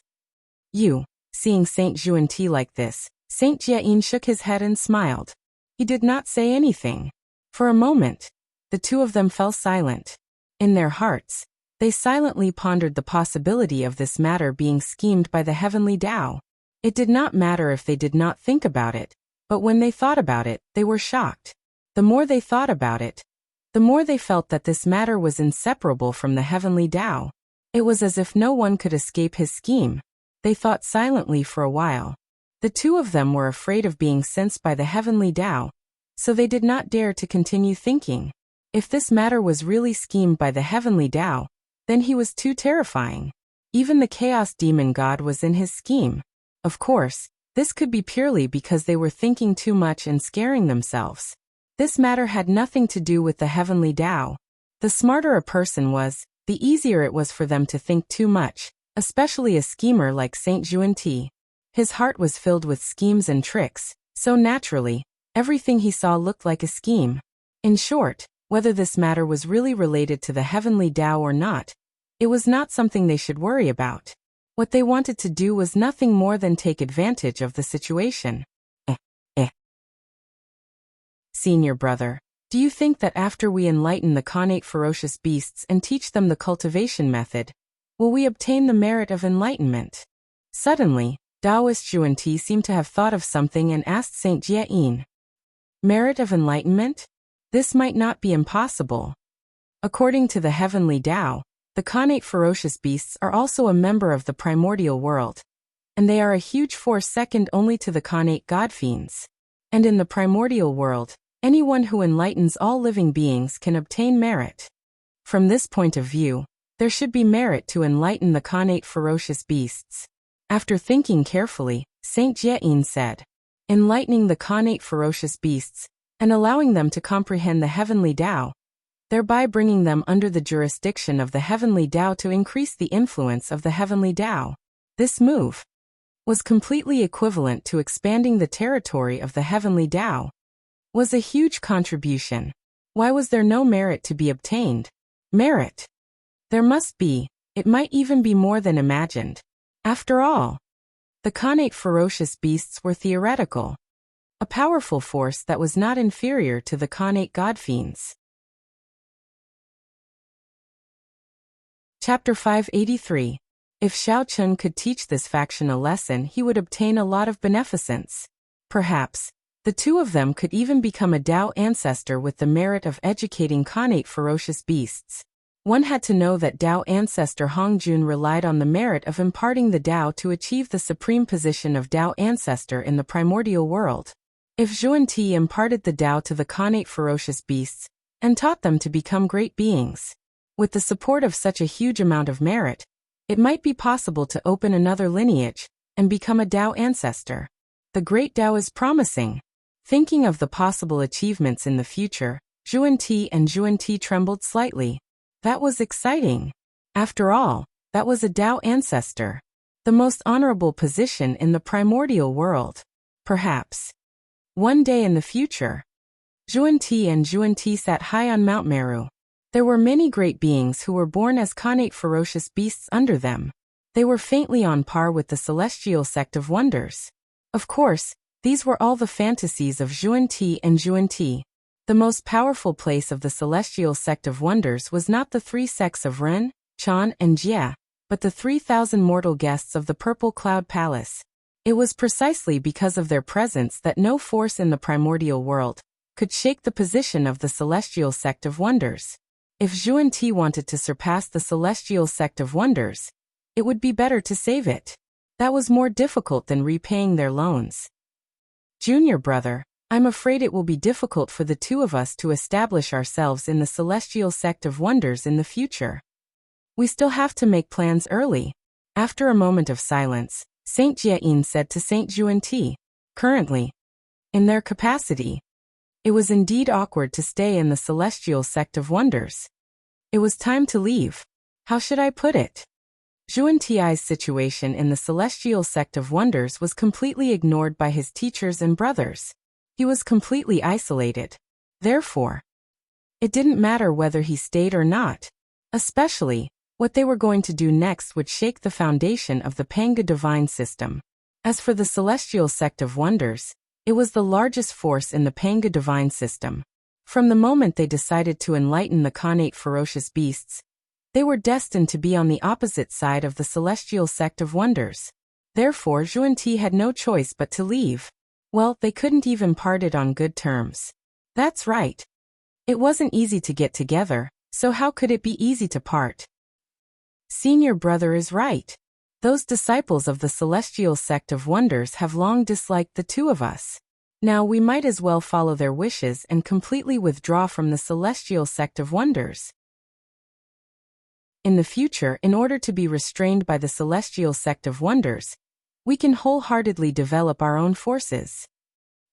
Seeing Saint Xuanti like this, Saint Jiayin shook his head and smiled. He did not say anything. For a moment, the two of them fell silent. In their hearts, they silently pondered the possibility of this matter being schemed by the heavenly Tao. It did not matter if they did not think about it, but when they thought about it, they were shocked. The more they thought about it, the more they felt that this matter was inseparable from the heavenly Tao. It was as if no one could escape his scheme. They thought silently for a while. The two of them were afraid of being sensed by the heavenly Tao, so they did not dare to continue thinking. If this matter was really schemed by the heavenly Tao, then he was too terrifying. Even the chaos demon god was in his scheme. Of course, this could be purely because they were thinking too much and scaring themselves. This matter had nothing to do with the heavenly Tao. The smarter a person was, the easier it was for them to think too much, especially a schemer like Saint Xuanti. His heart was filled with schemes and tricks, so naturally, everything he saw looked like a scheme. In short, whether this matter was really related to the heavenly Tao or not, it was not something they should worry about. What they wanted to do was nothing more than take advantage of the situation. Senior brother, do you think that after we enlighten the connate ferocious beasts and teach them the cultivation method, will we obtain the merit of enlightenment? Suddenly, Taoist Xuanti seemed to have thought of something and asked Saint Jiayin. Merit of enlightenment? This might not be impossible. According to the heavenly Tao, the connate ferocious beasts are also a member of the primordial world, and they are a huge force second only to the connate god fiends. And in the primordial world, anyone who enlightens all living beings can obtain merit. From this point of view, there should be merit to enlighten the connate ferocious beasts. After thinking carefully, Saint Jiayin said, enlightening the connate ferocious beasts, and allowing them to comprehend the heavenly Tao, thereby bringing them under the jurisdiction of the heavenly Tao to increase the influence of the heavenly Tao. This move was completely equivalent to expanding the territory of the heavenly Tao. Was a huge contribution. Why was there no merit to be obtained? Merit. There must be. It might even be more than imagined. After all, the connate ferocious beasts were theoretical. A powerful force that was not inferior to the connate god fiends. Chapter 583. If Xiao Chun could teach this faction a lesson, he would obtain a lot of beneficence. Perhaps, the two of them could even become a Tao ancestor with the merit of educating connate ferocious beasts. One had to know that Tao ancestor Hong Jun relied on the merit of imparting the Tao to achieve the supreme position of Tao ancestor in the primordial world. If Xuanti imparted the Tao to the connate ferocious beasts, and taught them to become great beings, with the support of such a huge amount of merit, it might be possible to open another lineage, and become a Tao ancestor. The great Tao is promising. Thinking of the possible achievements in the future, Xuanti trembled slightly. That was exciting. After all, that was a Tao ancestor. The most honorable position in the primordial world. Perhaps. One day in the future. Xuanti sat high on Mount Meru. There were many great beings who were born as connate ferocious beasts under them. They were faintly on par with the celestial sect of wonders. Of course, these were all the fantasies of Xuanti. The most powerful place of the celestial sect of wonders was not the three sects of Ren, Chan and Jia, but the 3,000 mortal guests of the Purple Cloud Palace. It was precisely because of their presence that no force in the primordial world could shake the position of the celestial sect of wonders. If Xuanti wanted to surpass the celestial sect of wonders, it would be better to save it. That was more difficult than repaying their loans. Junior brother, I'm afraid it will be difficult for the two of us to establish ourselves in the celestial sect of wonders in the future. We still have to make plans early. After a moment of silence, Saint Jie said to Saint Juanti, currently, in their capacity, it was indeed awkward to stay in the celestial sect of wonders. It was time to leave. How should I put it? Juanti's situation in the celestial sect of wonders was completely ignored by his teachers and brothers. He was completely isolated. Therefore, it didn't matter whether he stayed or not. Especially, what they were going to do next would shake the foundation of the Panga divine system. As for the celestial sect of wonders, it was the largest force in the Panga divine system. From the moment they decided to enlighten the Khanate ferocious beasts, they were destined to be on the opposite side of the celestial sect of wonders. Therefore, Juanti had no choice but to leave. Well, they couldn't even part it on good terms. That's right. It wasn't easy to get together, so how could it be easy to part? Senior brother is right. Those disciples of the celestial sect of wonders have long disliked the two of us. Now we might as well follow their wishes and completely withdraw from the celestial sect of wonders. In the future, in order to be restrained by the celestial sect of wonders, we can wholeheartedly develop our own forces.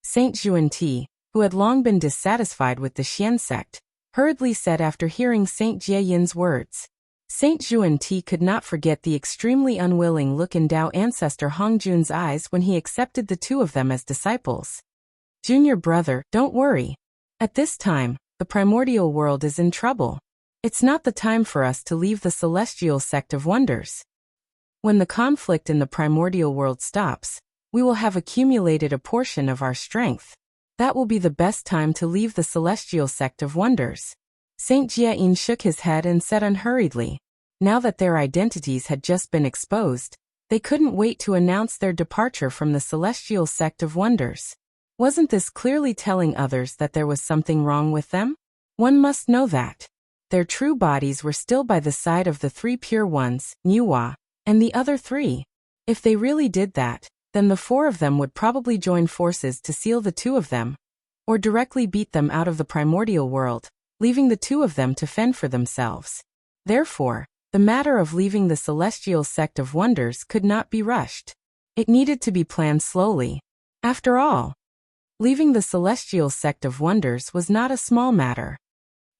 Saint Juanti, who had long been dissatisfied with the Xian sect, hurriedly said after hearing Saint Jieyin's words. Saint Juanti could not forget the extremely unwilling look in Tao ancestor Hongjun's eyes when he accepted the two of them as disciples. Junior brother, don't worry. At this time, the primordial world is in trouble. It's not the time for us to leave the celestial sect of wonders. When the conflict in the primordial world stops, we will have accumulated a portion of our strength. That will be the best time to leave the celestial sect of wonders. Saint Jie shook his head and said unhurriedly. Now that their identities had just been exposed, they couldn't wait to announce their departure from the celestial sect of wonders. Wasn't this clearly telling others that there was something wrong with them? One must know that. Their true bodies were still by the side of the three pure ones, Niwa, and the other three. If they really did that, then the four of them would probably join forces to seal the two of them, or directly beat them out of the primordial world, leaving the two of them to fend for themselves. Therefore, the matter of leaving the celestial sect of wonders could not be rushed. It needed to be planned slowly. After all, leaving the celestial sect of wonders was not a small matter.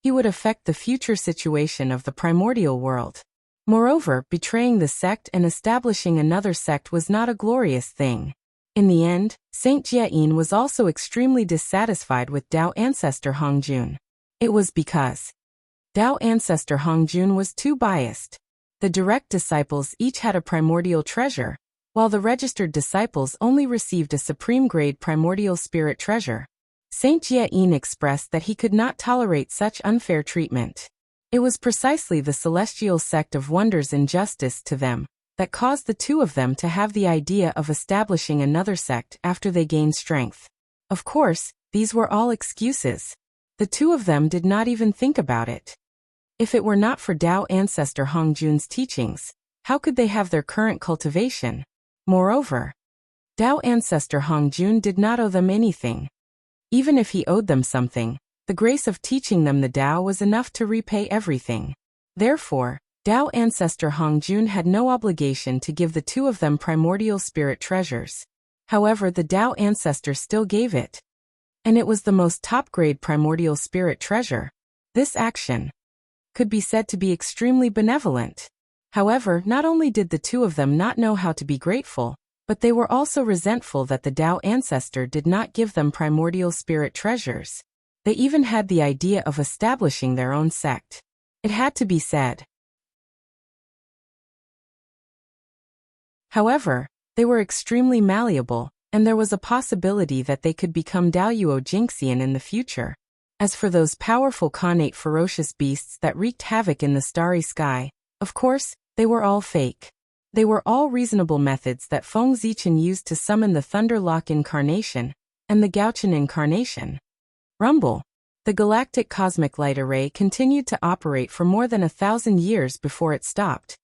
It would affect the future situation of the primordial world. Moreover, betraying the sect and establishing another sect was not a glorious thing. In the end, Saint Jie was also extremely dissatisfied with Tao ancestor Hongjun. It was because Tao ancestor Hongjun was too biased. The direct disciples each had a primordial treasure, while the registered disciples only received a supreme-grade primordial spirit treasure. Saint Jie expressed that he could not tolerate such unfair treatment. It was precisely the celestial sect of wonders' injustice to them that caused the two of them to have the idea of establishing another sect after they gained strength. Of course, these were all excuses. The two of them did not even think about it. If it were not for Tao ancestor Hongjun's teachings, how could they have their current cultivation? Moreover, Tao ancestor Hongjun did not owe them anything. Even if he owed them something, the grace of teaching them the Tao was enough to repay everything. Therefore, Tao ancestor Hongjun had no obligation to give the two of them primordial spirit treasures. However, the Tao ancestor still gave it. And it was the most top-grade primordial spirit treasure. This action could be said to be extremely benevolent. However, not only did the two of them not know how to be grateful, but they were also resentful that the Tao ancestor did not give them primordial spirit treasures. They even had the idea of establishing their own sect. It had to be said. However, they were extremely malleable, and there was a possibility that they could become Daoyuo Jinxian in the future. As for those powerful Khanate ferocious beasts that wreaked havoc in the starry sky, of course, they were all fake. They were all reasonable methods that Feng Zichen used to summon the Thunderlock incarnation and the Gaochen incarnation. Rumble. The galactic cosmic light array continued to operate for more than 1,000 years before it stopped,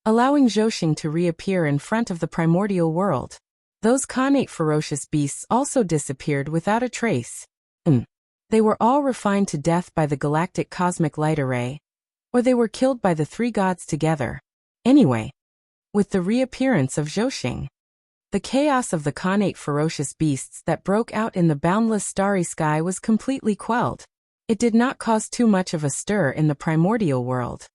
allowing Zhouxing to reappear in front of the primordial world. Those connate ferocious beasts also disappeared without a trace. They were all refined to death by the galactic cosmic light array, or they were killed by the three gods together. Anyway, with the reappearance of Zhoxing, the chaos of the connate ferocious beasts that broke out in the boundless starry sky was completely quelled. It did not cause too much of a stir in the primordial world.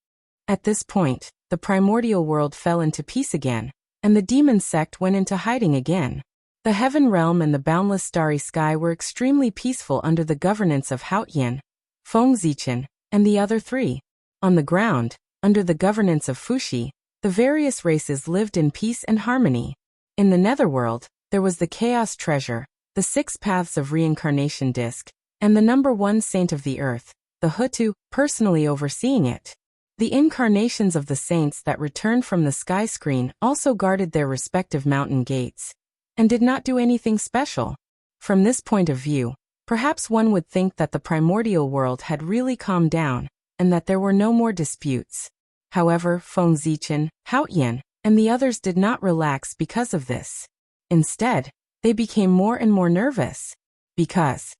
At this point, the primordial world fell into peace again, and the demon sect went into hiding again. The heaven realm and the boundless starry sky were extremely peaceful under the governance of Haotian, Feng Zichen, and the other three. On the ground, under the governance of Fuxi, the various races lived in peace and harmony. In the netherworld, there was the Chaos Treasure, the 6 Paths of Reincarnation Disc, and the number 1 saint of the earth, the Hutu, personally overseeing it. The incarnations of the saints that returned from the sky screen also guarded their respective mountain gates, and did not do anything special. From this point of view, perhaps one would think that the primordial world had really calmed down, and that there were no more disputes. However, Feng Zichen, Haotian, and the others did not relax because of this. Instead, they became more and more nervous. Because,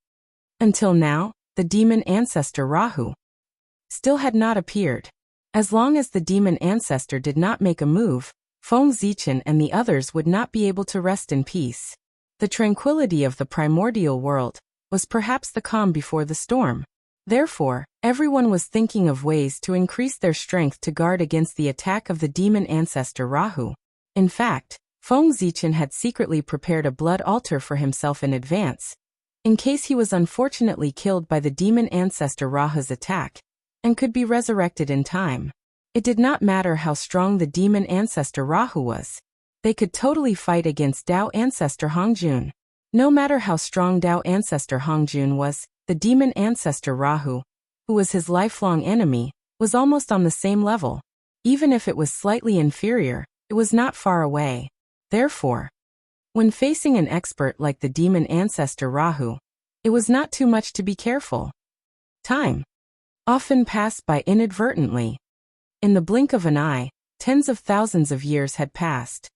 until now, the demon ancestor Rahu still had not appeared. As long as the demon ancestor did not make a move, Feng Zichen and the others would not be able to rest in peace. The tranquility of the primordial world was perhaps the calm before the storm. Therefore, everyone was thinking of ways to increase their strength to guard against the attack of the demon ancestor Rahu. In fact, Feng Zichen had secretly prepared a blood altar for himself in advance, in case he was unfortunately killed by the demon ancestor Rahu's attack, and could be resurrected in time. It did not matter how strong the demon ancestor Rahu was. They could totally fight against Dao ancestor Hongjun. No matter how strong Dao ancestor Hongjun was, the demon ancestor Rahu, who was his lifelong enemy, was almost on the same level. Even if it was slightly inferior, it was not far away. Therefore, when facing an expert like the demon ancestor Rahu, it was not too much to be careful. Time often passed by inadvertently. In the blink of an eye, tens of thousands of years had passed.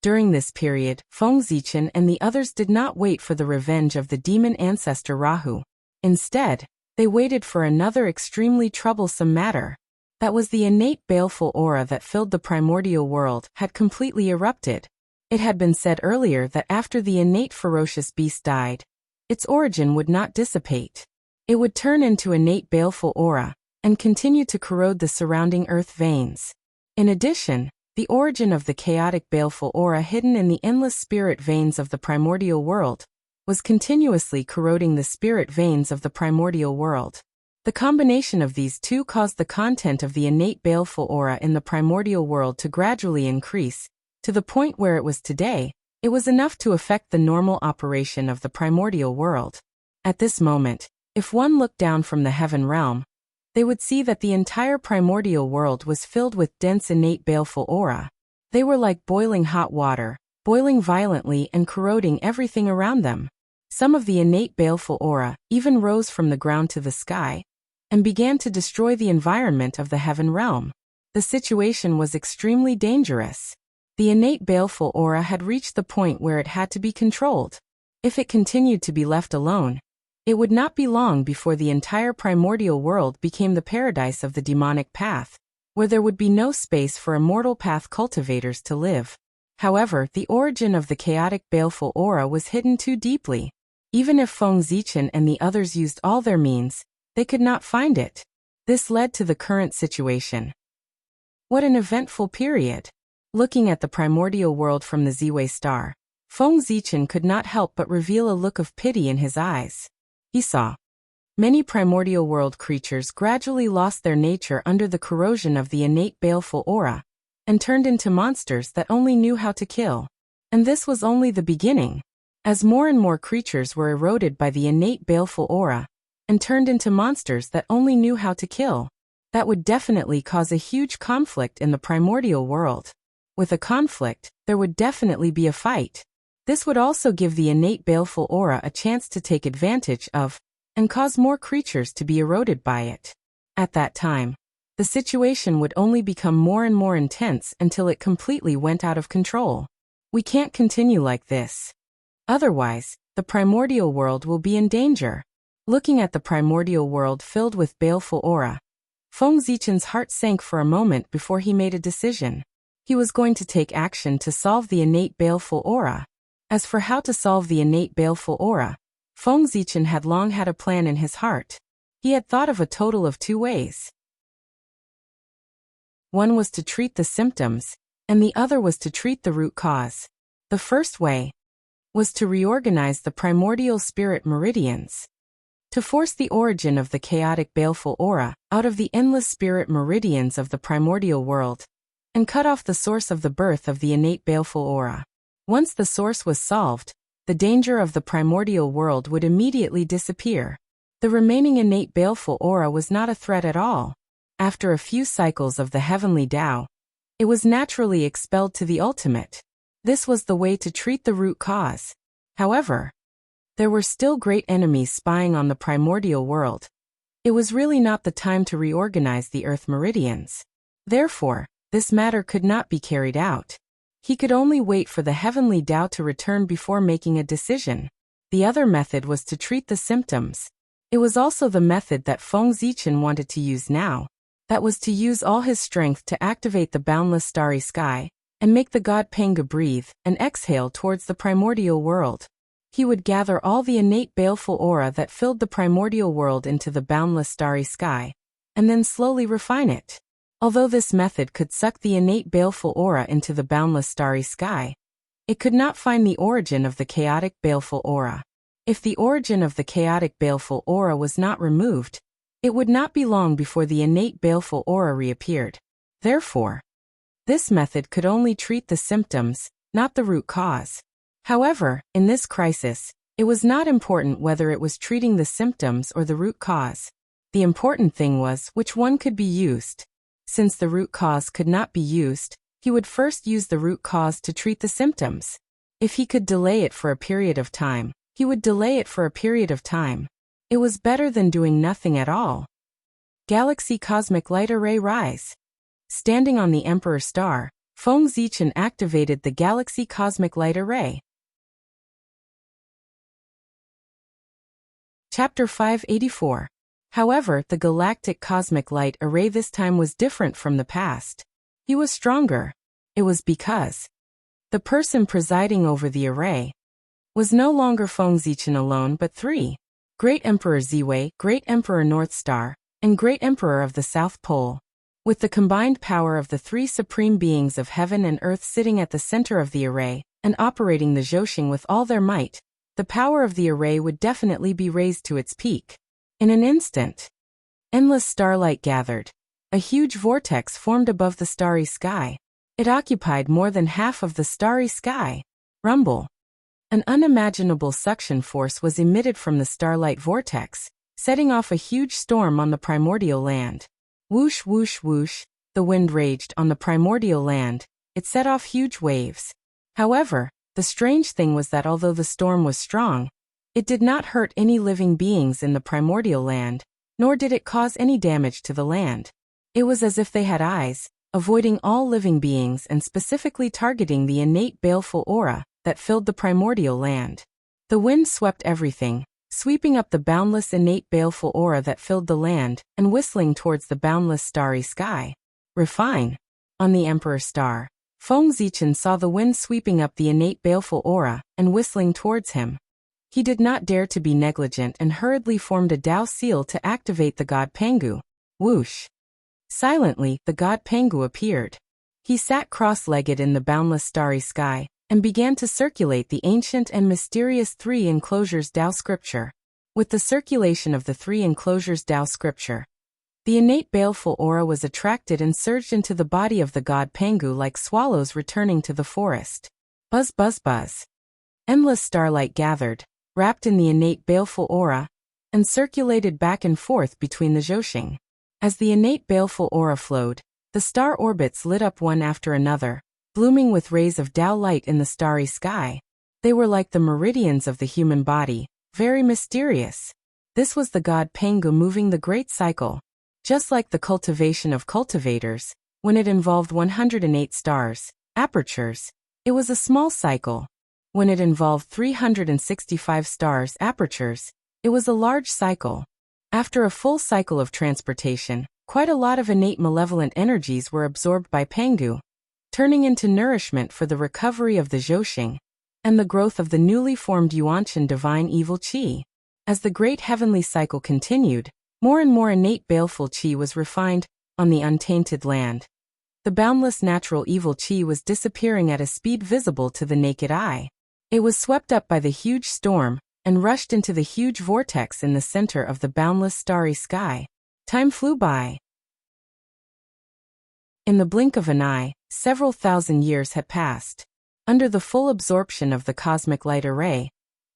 During this period, Feng Zichen and the others did not wait for the revenge of the demon ancestor Rahu. Instead, they waited for another extremely troublesome matter. That was the innate baleful aura that filled the primordial world had completely erupted. It had been said earlier that after the innate ferocious beast died, its origin would not dissipate. It would turn into innate baleful aura, and continue to corrode the surrounding earth veins. In addition, the origin of the chaotic baleful aura hidden in the endless spirit veins of the primordial world was continuously corroding the spirit veins of the primordial world. The combination of these two caused the content of the innate baleful aura in the primordial world to gradually increase, to the point where it was today. It was enough to affect the normal operation of the primordial world. At this moment, if one looked down from the heaven realm, they would see that the entire primordial world was filled with dense innate baleful aura. They were like boiling hot water, boiling violently and corroding everything around them. Some of the innate baleful aura even rose from the ground to the sky, and began to destroy the environment of the heaven realm. The situation was extremely dangerous. The innate baleful aura had reached the point where it had to be controlled. If it continued to be left alone, it would not be long before the entire primordial world became the paradise of the demonic path, where there would be no space for immortal path cultivators to live. However, the origin of the chaotic baleful aura was hidden too deeply. Even if Feng Zichen and the others used all their means, they could not find it. This led to the current situation. What an eventful period! Looking at the primordial world from the Ziwei star, Feng Zichen could not help but reveal a look of pity in his eyes. He saw many primordial world creatures gradually lost their nature under the corrosion of the innate baleful aura, and turned into monsters that only knew how to kill. And this was only the beginning. As more and more creatures were eroded by the innate baleful aura, and turned into monsters that only knew how to kill, that would definitely cause a huge conflict in the primordial world. With a conflict, there would definitely be a fight. This would also give the innate baleful aura a chance to take advantage of, and cause more creatures to be eroded by it. At that time, the situation would only become more and more intense until it completely went out of control. We can't continue like this. Otherwise, the primordial world will be in danger. Looking at the primordial world filled with baleful aura, Feng Zichen's heart sank for a moment before he made a decision. He was going to take action to solve the innate baleful aura. As for how to solve the innate baleful aura, Feng Zichen had long had a plan in his heart. He had thought of a total of 2 ways. One was to treat the symptoms, and the other was to treat the root cause. The first way was to reorganize the primordial spirit meridians. To force the origin of the chaotic baleful aura out of the endless spirit meridians of the primordial world, and cut off the source of the birth of the innate baleful aura. Once the source was solved, the danger of the primordial world would immediately disappear. The remaining innate baleful aura was not a threat at all. After a few cycles of the heavenly Tao, it was naturally expelled to the ultimate. This was the way to treat the root cause. However, there were still great enemies spying on the primordial world. It was really not the time to reorganize the earth meridians. Therefore, this matter could not be carried out. He could only wait for the heavenly Tao to return before making a decision. The other method was to treat the symptoms. It was also the method that Feng Zichen wanted to use now. That was to use all his strength to activate the boundless starry sky, and make the god Pengu breathe and exhale towards the primordial world. He would gather all the innate baleful aura that filled the primordial world into the boundless starry sky, and then slowly refine it. Although this method could suck the innate baleful aura into the boundless starry sky, it could not find the origin of the chaotic baleful aura. If the origin of the chaotic baleful aura was not removed, it would not be long before the innate baleful aura reappeared. Therefore, this method could only treat the symptoms, not the root cause. However, in this crisis, it was not important whether it was treating the symptoms or the root cause. The important thing was which one could be used. Since the root cause could not be used, he would first use the root cause to treat the symptoms. If he could delay it for a period of time, he would delay it for a period of time. It was better than doing nothing at all. Galaxy Cosmic Light Array Rise. Standing on the Emperor Star, Feng Zichen activated the Galaxy Cosmic Light Array. Chapter 584. However, the Galactic Cosmic Light Array this time was different from the past. He was stronger. It was because the person presiding over the array was no longer Feng Zichen alone but 3. Great Emperor Ziwei, Great Emperor North Star, and Great Emperor of the South Pole. With the combined power of the 3 supreme beings of heaven and earth sitting at the center of the array, and operating the Zhousing with all their might, the power of the array would definitely be raised to its peak. In an instant, endless starlight gathered. A huge vortex formed above the starry sky. It occupied more than half of the starry sky. Rumble. An unimaginable suction force was emitted from the starlight vortex, setting off a huge storm on the primordial land. Whoosh whoosh whoosh, the wind raged on the primordial land. It set off huge waves. However, the strange thing was that although the storm was strong, it did not hurt any living beings in the primordial land, nor did it cause any damage to the land. It was as if they had eyes, avoiding all living beings and specifically targeting the innate baleful aura that filled the primordial land. The wind swept everything, sweeping up the boundless innate baleful aura that filled the land and whistling towards the boundless starry sky. Refine. On the Emperor Star, Feng Zichen saw the wind sweeping up the innate baleful aura and whistling towards him. He did not dare to be negligent and hurriedly formed a Tao seal to activate the god Pengu. Whoosh. Silently, the god Pengu appeared. He sat cross-legged in the boundless starry sky, and began to circulate the ancient and mysterious 3 enclosures Tao scripture. With the circulation of the 3 enclosures Tao scripture, the innate baleful aura was attracted and surged into the body of the god Pengu like swallows returning to the forest. Buzz buzz buzz. Endless starlight gathered, wrapped in the innate baleful aura, and circulated back and forth between the Zhousing. As the innate baleful aura flowed, the star orbits lit up one after another, blooming with rays of Tao light in the starry sky. They were like the meridians of the human body, very mysterious. This was the god Pengu moving the great cycle. Just like the cultivation of cultivators, when it involved 108 stars, apertures, It was a small cycle. When it involved 365 stars apertures, it was a large cycle. After a full cycle of transportation, quite a lot of innate malevolent energies were absorbed by Pangu, turning into nourishment for the recovery of the Zhouxing and the growth of the newly formed Yuanshan divine evil qi. As the great heavenly cycle continued, more and more innate baleful qi was refined on the untainted land. The boundless natural evil qi was disappearing at a speed visible to the naked eye. It was swept up by the huge storm and rushed into the huge vortex in the center of the boundless starry sky. Time flew by. In the blink of an eye, several thousand years had passed. Under the full absorption of the cosmic light array,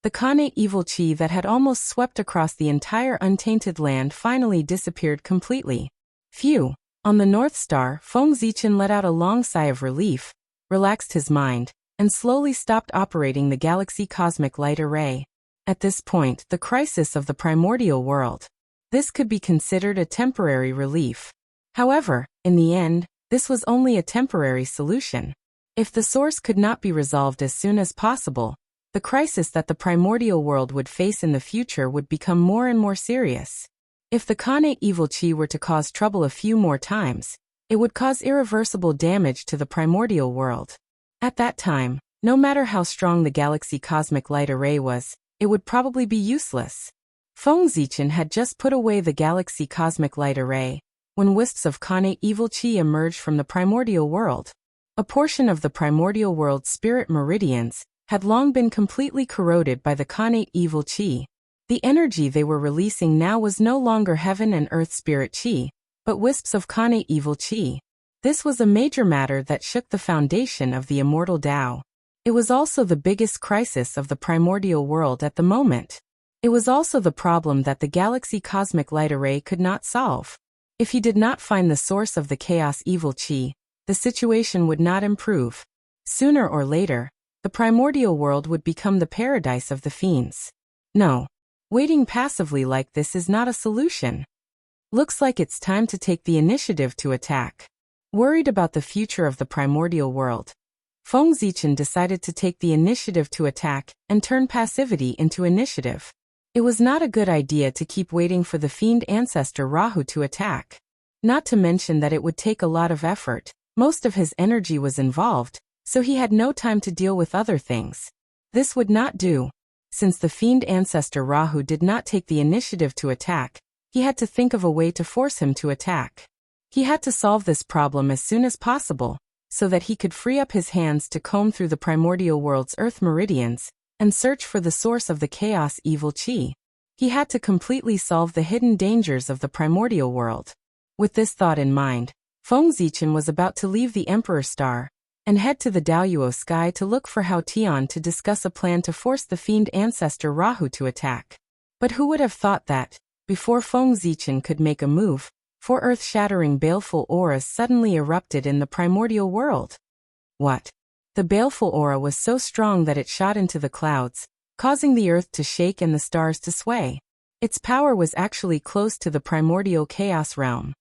the connate evil qi that had almost swept across the entire untainted land finally disappeared completely. Phew! On the North Star, Feng Zichen let out a long sigh of relief, relaxed his mind, and slowly stopped operating the galaxy cosmic light array. At this point, the crisis of the primordial world. This could be considered a temporary relief. However, in the end, this was only a temporary solution. If the source could not be resolved as soon as possible, the crisis that the primordial world would face in the future would become more and more serious. If the connate evil qi were to cause trouble a few more times, it would cause irreversible damage to the primordial world. At that time, no matter how strong the galaxy cosmic light array was, it would probably be useless. Feng Zichen had just put away the galaxy cosmic light array when wisps of connate evil qi emerged from the primordial world. A portion of the primordial world's spirit meridians had long been completely corroded by the connate evil qi. The energy they were releasing now was no longer heaven and earth spirit qi, but wisps of connate evil qi. This was a major matter that shook the foundation of the immortal Tao. It was also the biggest crisis of the primordial world at the moment. It was also the problem that the galaxy cosmic light array could not solve. If he did not find the source of the chaos evil qi, the situation would not improve. Sooner or later, the primordial world would become the paradise of the fiends. No. Waiting passively like this is not a solution. Looks like it's time to take the initiative to attack. Worried about the future of the primordial world, Feng Zichen decided to take the initiative to attack and turn passivity into initiative. It was not a good idea to keep waiting for the fiend ancestor Rahu to attack. Not to mention that it would take a lot of effort. Most of his energy was involved, so he had no time to deal with other things. This would not do. Since the fiend ancestor Rahu did not take the initiative to attack, he had to think of a way to force him to attack. He had to solve this problem as soon as possible, so that he could free up his hands to comb through the primordial world's earth meridians and search for the source of the chaos evil qi. He had to completely solve the hidden dangers of the primordial world. With this thought in mind, Feng Zichen was about to leave the Emperor Star and head to the Daoyuo sky to look for Hao Tian to discuss a plan to force the fiend ancestor Rahu to attack. But who would have thought that, before Feng Zichen could make a move, four earth-shattering baleful auras suddenly erupted in the primordial world? What? The baleful aura was so strong that it shot into the clouds, causing the earth to shake and the stars to sway. Its power was actually close to the primordial chaos realm.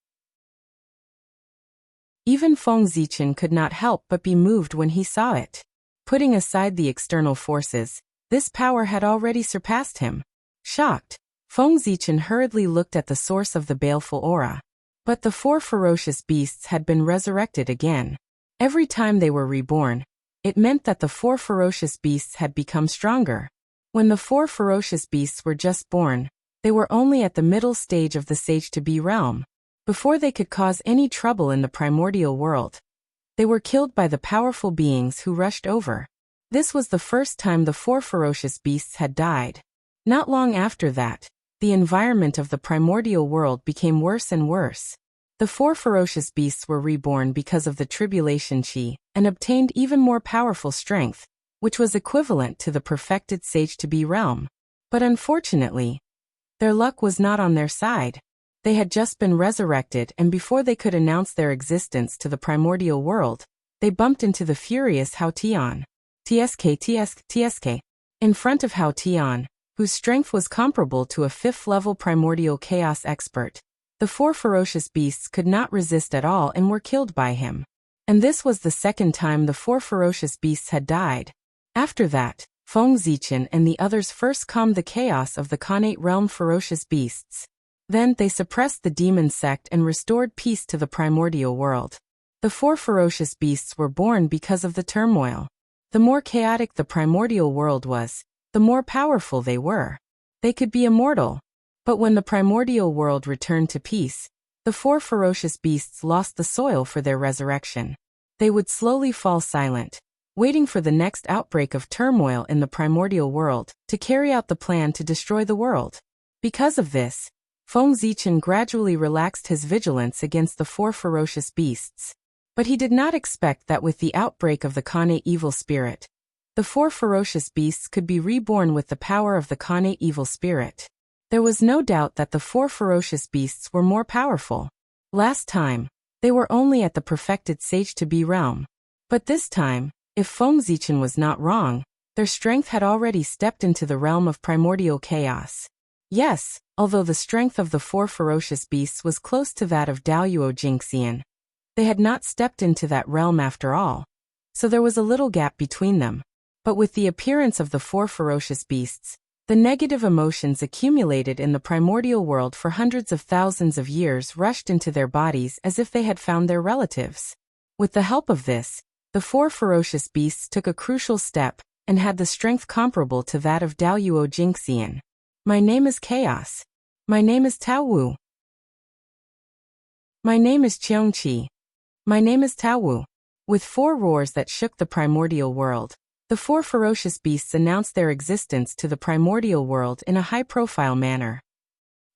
Even Feng Zichen could not help but be moved when he saw it. Putting aside the external forces, this power had already surpassed him. Shocked, Feng Zichen hurriedly looked at the source of the baleful aura. But the four ferocious beasts had been resurrected again. Every time they were reborn, it meant that the four ferocious beasts had become stronger. When the four ferocious beasts were just born, they were only at the middle stage of the sage-to-be realm. Before they could cause any trouble in the primordial world, they were killed by the powerful beings who rushed over. This was the first time the four ferocious beasts had died. Not long after that, the environment of the primordial world became worse and worse. The four ferocious beasts were reborn because of the tribulation qi and obtained even more powerful strength, which was equivalent to the perfected sage-to-be realm. But unfortunately, their luck was not on their side. They had just been resurrected, and before they could announce their existence to the primordial world, they bumped into the furious Hao Tian. Tsk. In front of Hao Tian, whose strength was comparable to a fifth-level primordial chaos expert, the four ferocious beasts could not resist at all and were killed by him. And this was the second time the four ferocious beasts had died. After that, Feng Zichen and the others first calmed the chaos of the Khanate realm ferocious beasts. Then they suppressed the demon sect and restored peace to the primordial world. The four ferocious beasts were born because of the turmoil. The more chaotic the primordial world was, the more powerful they were. They could be immortal. But when the primordial world returned to peace, the four ferocious beasts lost the soil for their resurrection. They would slowly fall silent, waiting for the next outbreak of turmoil in the primordial world to carry out the plan to destroy the world. Because of this, Feng Zichen gradually relaxed his vigilance against the four ferocious beasts. But he did not expect that with the outbreak of the Khanate evil spirit, the four ferocious beasts could be reborn with the power of the Khanate evil spirit. There was no doubt that the four ferocious beasts were more powerful. Last time, they were only at the perfected sage-to-be realm. But this time, if Feng Zichen was not wrong, their strength had already stepped into the realm of primordial chaos. Yes, although the strength of the four ferocious beasts was close to that of Daoyuo Jingxian, they had not stepped into that realm after all. So there was a little gap between them. But with the appearance of the four ferocious beasts, the negative emotions accumulated in the primordial world for hundreds of thousands of years rushed into their bodies as if they had found their relatives. With the help of this, the four ferocious beasts took a crucial step and had the strength comparable to that of Daoyuo Jingxian. My name is Chaos. My name is Tao Wu. My name is Qiongqi. My name is Tao Wu. With four roars that shook the primordial world, the four ferocious beasts announced their existence to the primordial world in a high-profile manner.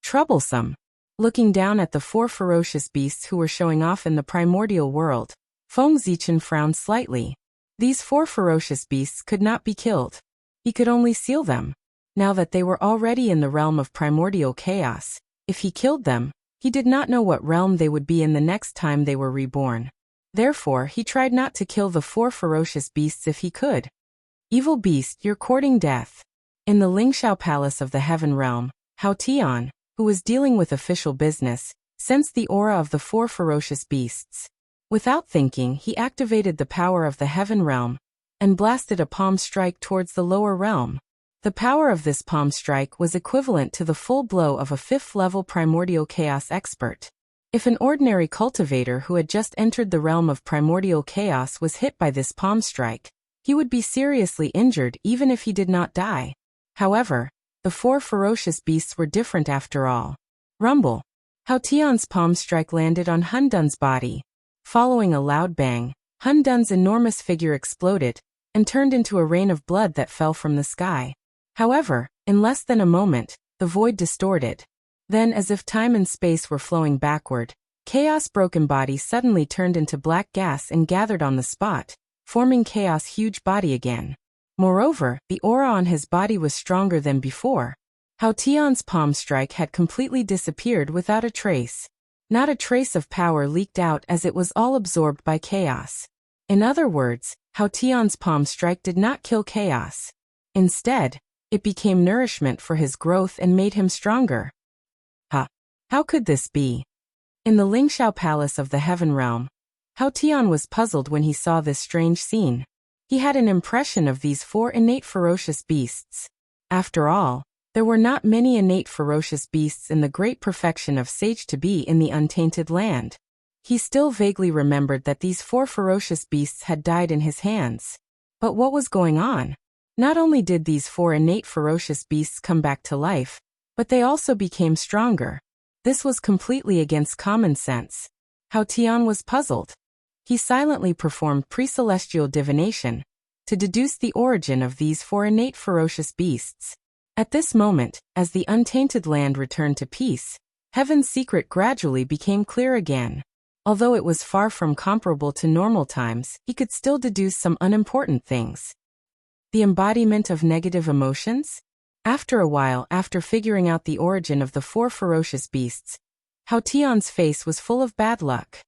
Troublesome. Looking down at the four ferocious beasts who were showing off in the primordial world, Feng Zichen frowned slightly. These four ferocious beasts could not be killed. He could only seal them. Now that they were already in the realm of primordial chaos, if he killed them, he did not know what realm they would be in the next time they were reborn. Therefore, he tried not to kill the four ferocious beasts if he could. Evil beast, you're courting death. In the Lingxiao Palace of the Heaven Realm, Hao Tian, who was dealing with official business, sensed the aura of the four ferocious beasts. Without thinking, he activated the power of the Heaven Realm and blasted a palm strike towards the lower realm. The power of this palm strike was equivalent to the full blow of a fifth-level primordial chaos expert. If an ordinary cultivator who had just entered the realm of primordial chaos was hit by this palm strike, he would be seriously injured even if he did not die. However, the four ferocious beasts were different after all. Rumble. Hao Tian's palm strike landed on Hun Dun's body. Following a loud bang, Hun Dun's enormous figure exploded and turned into a rain of blood that fell from the sky. However, in less than a moment, the void distorted. Then, as if time and space were flowing backward, Chaos' broken body suddenly turned into black gas and gathered on the spot, forming Chaos' huge body again. Moreover, the aura on his body was stronger than before. Hao Tian's palm strike had completely disappeared without a trace. Not a trace of power leaked out as it was all absorbed by Chaos. In other words, Hao Tian's palm strike did not kill Chaos. Instead, it became nourishment for his growth and made him stronger. How could this be? In the Lingxiao Palace of the Heaven Realm, Hao Tian was puzzled when he saw this strange scene. He had an impression of these four innate ferocious beasts. After all, there were not many innate ferocious beasts in the great perfection of sage-to-be in the untainted land. He still vaguely remembered that these four ferocious beasts had died in his hands. But what was going on? Not only did these four innate ferocious beasts come back to life, but they also became stronger. This was completely against common sense. Hao Tian was puzzled. He silently performed pre-celestial divination to deduce the origin of these four innate ferocious beasts. At this moment, as the untainted land returned to peace, heaven's secret gradually became clear again. Although it was far from comparable to normal times, he could still deduce some unimportant things. The embodiment of negative emotions? After a while, after figuring out the origin of the four ferocious beasts, Hao Tian's face was full of bad luck.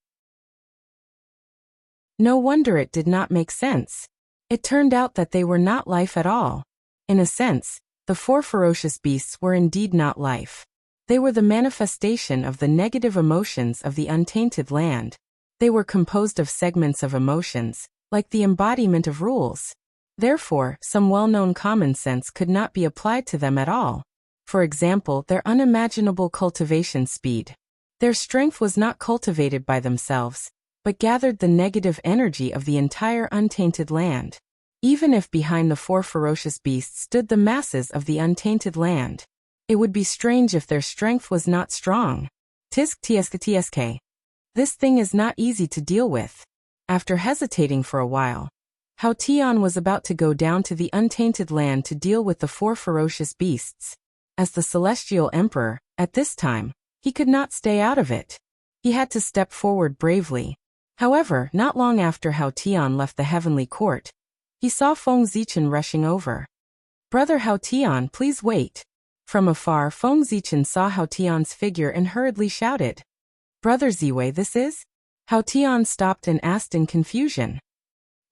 No wonder it did not make sense. It turned out that they were not life at all. In a sense, the four ferocious beasts were indeed not life. They were the manifestation of the negative emotions of the untainted land. They were composed of segments of emotions, like the embodiment of rules. Therefore, some well-known common sense could not be applied to them at all. For example, their unimaginable cultivation speed. Their strength was not cultivated by themselves, but gathered the negative energy of the entire untainted land. Even if behind the 4 ferocious beasts stood the masses of the untainted land, it would be strange if their strength was not strong. Tsk. This thing is not easy to deal with. After hesitating for a while, Hao Tian was about to go down to the untainted land to deal with the 4 ferocious beasts. As the celestial emperor, at this time, he could not stay out of it. He had to step forward bravely. However, not long after Hao Tian left the heavenly court, he saw Feng Zichen rushing over. "Brother Hao Tian, please wait." From afar, Feng Zichen saw Hao Tian's figure and hurriedly shouted, "Brother Ziwei, this is?" Hao Tian stopped and asked in confusion.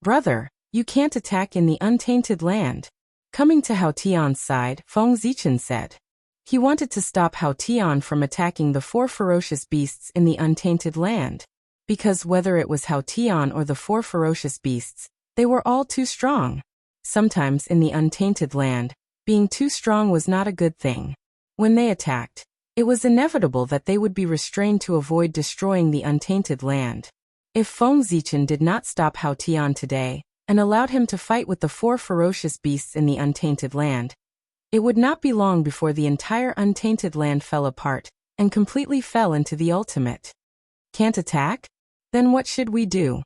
"Brother, you can't attack in the untainted land." Coming to Hao Tian's side, Feng Zichen said. He wanted to stop Hao Tian from attacking the 4 ferocious beasts in the untainted land, because whether it was Hao Tian or the 4 ferocious beasts, they were all too strong. Sometimes in the untainted land, being too strong was not a good thing. When they attacked, it was inevitable that they would be restrained to avoid destroying the untainted land. If Feng Zichen did not stop Hao Tian today, and allowed him to fight with the 4 ferocious beasts in the untainted land, it would not be long before the entire untainted land fell apart, and completely fell into the ultimate. Can't attack? Then what should we do?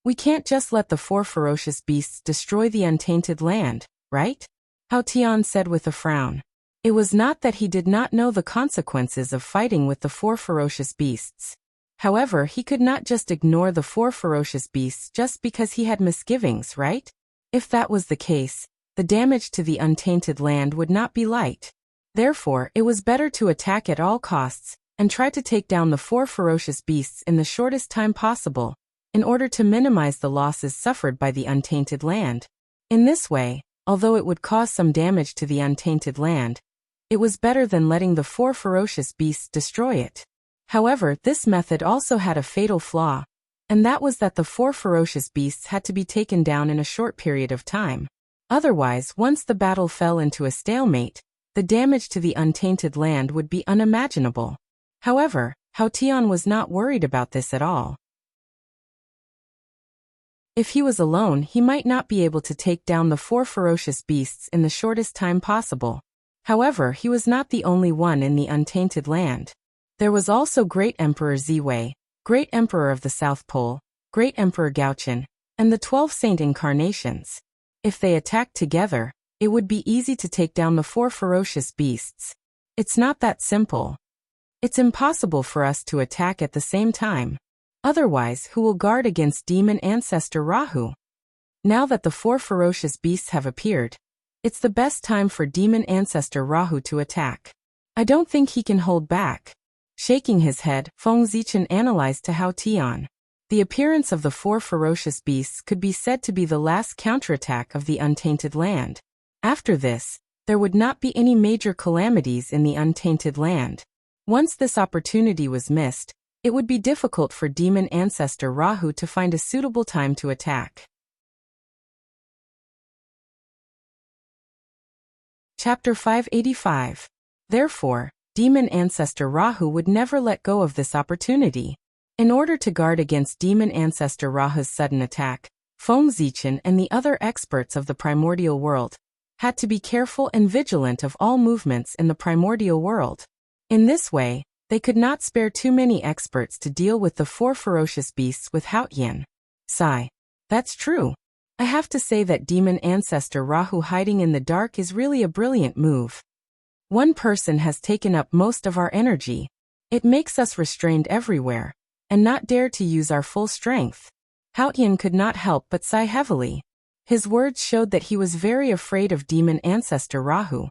We can't just let the 4 ferocious beasts destroy the untainted land, right? Hao Tian said with a frown. It was not that he did not know the consequences of fighting with the 4 ferocious beasts. However, he could not just ignore the 4 ferocious beasts just because he had misgivings, right? If that was the case, the damage to the untainted land would not be light. Therefore, it was better to attack at all costs, and try to take down the 4 ferocious beasts in the shortest time possible, in order to minimize the losses suffered by the untainted land. In this way, although it would cause some damage to the untainted land, it was better than letting the 4 ferocious beasts destroy it. However, this method also had a fatal flaw, and that was that the 4 ferocious beasts had to be taken down in a short period of time. Otherwise, once the battle fell into a stalemate, the damage to the untainted land would be unimaginable. However, Hao Tian was not worried about this at all. If he was alone, he might not be able to take down the 4 ferocious beasts in the shortest time possible. However, he was not the only one in the untainted land. There was also Great Emperor Ziwei, Great Emperor of the South Pole, Great Emperor Gaochen, and the 12 Saint Incarnations. If they attacked together, it would be easy to take down the 4 ferocious beasts. It's not that simple. It's impossible for us to attack at the same time. Otherwise, who will guard against demon ancestor Rahu? Now that the 4 ferocious beasts have appeared, it's the best time for demon ancestor Rahu to attack. I don't think he can hold back. Shaking his head, Feng Zichen analyzed to Hao Tian. The appearance of the 4 ferocious beasts could be said to be the last counterattack of the untainted land. After this, there would not be any major calamities in the untainted land. Once this opportunity was missed, it would be difficult for demon ancestor Rahu to find a suitable time to attack. Chapter 585. Therefore, demon ancestor Rahu would never let go of this opportunity. In order to guard against demon ancestor Rahu's sudden attack, Feng Zichen and the other experts of the primordial world had to be careful and vigilant of all movements in the primordial world. In this way, they could not spare too many experts to deal with the 4 ferocious beasts with Hao Tian. Sigh. That's true. I have to say that demon ancestor Rahu hiding in the dark is really a brilliant move. One person has taken up most of our energy. It makes us restrained everywhere, and not dare to use our full strength. Hao Tian could not help but sigh heavily. His words showed that he was very afraid of demon ancestor Rahu.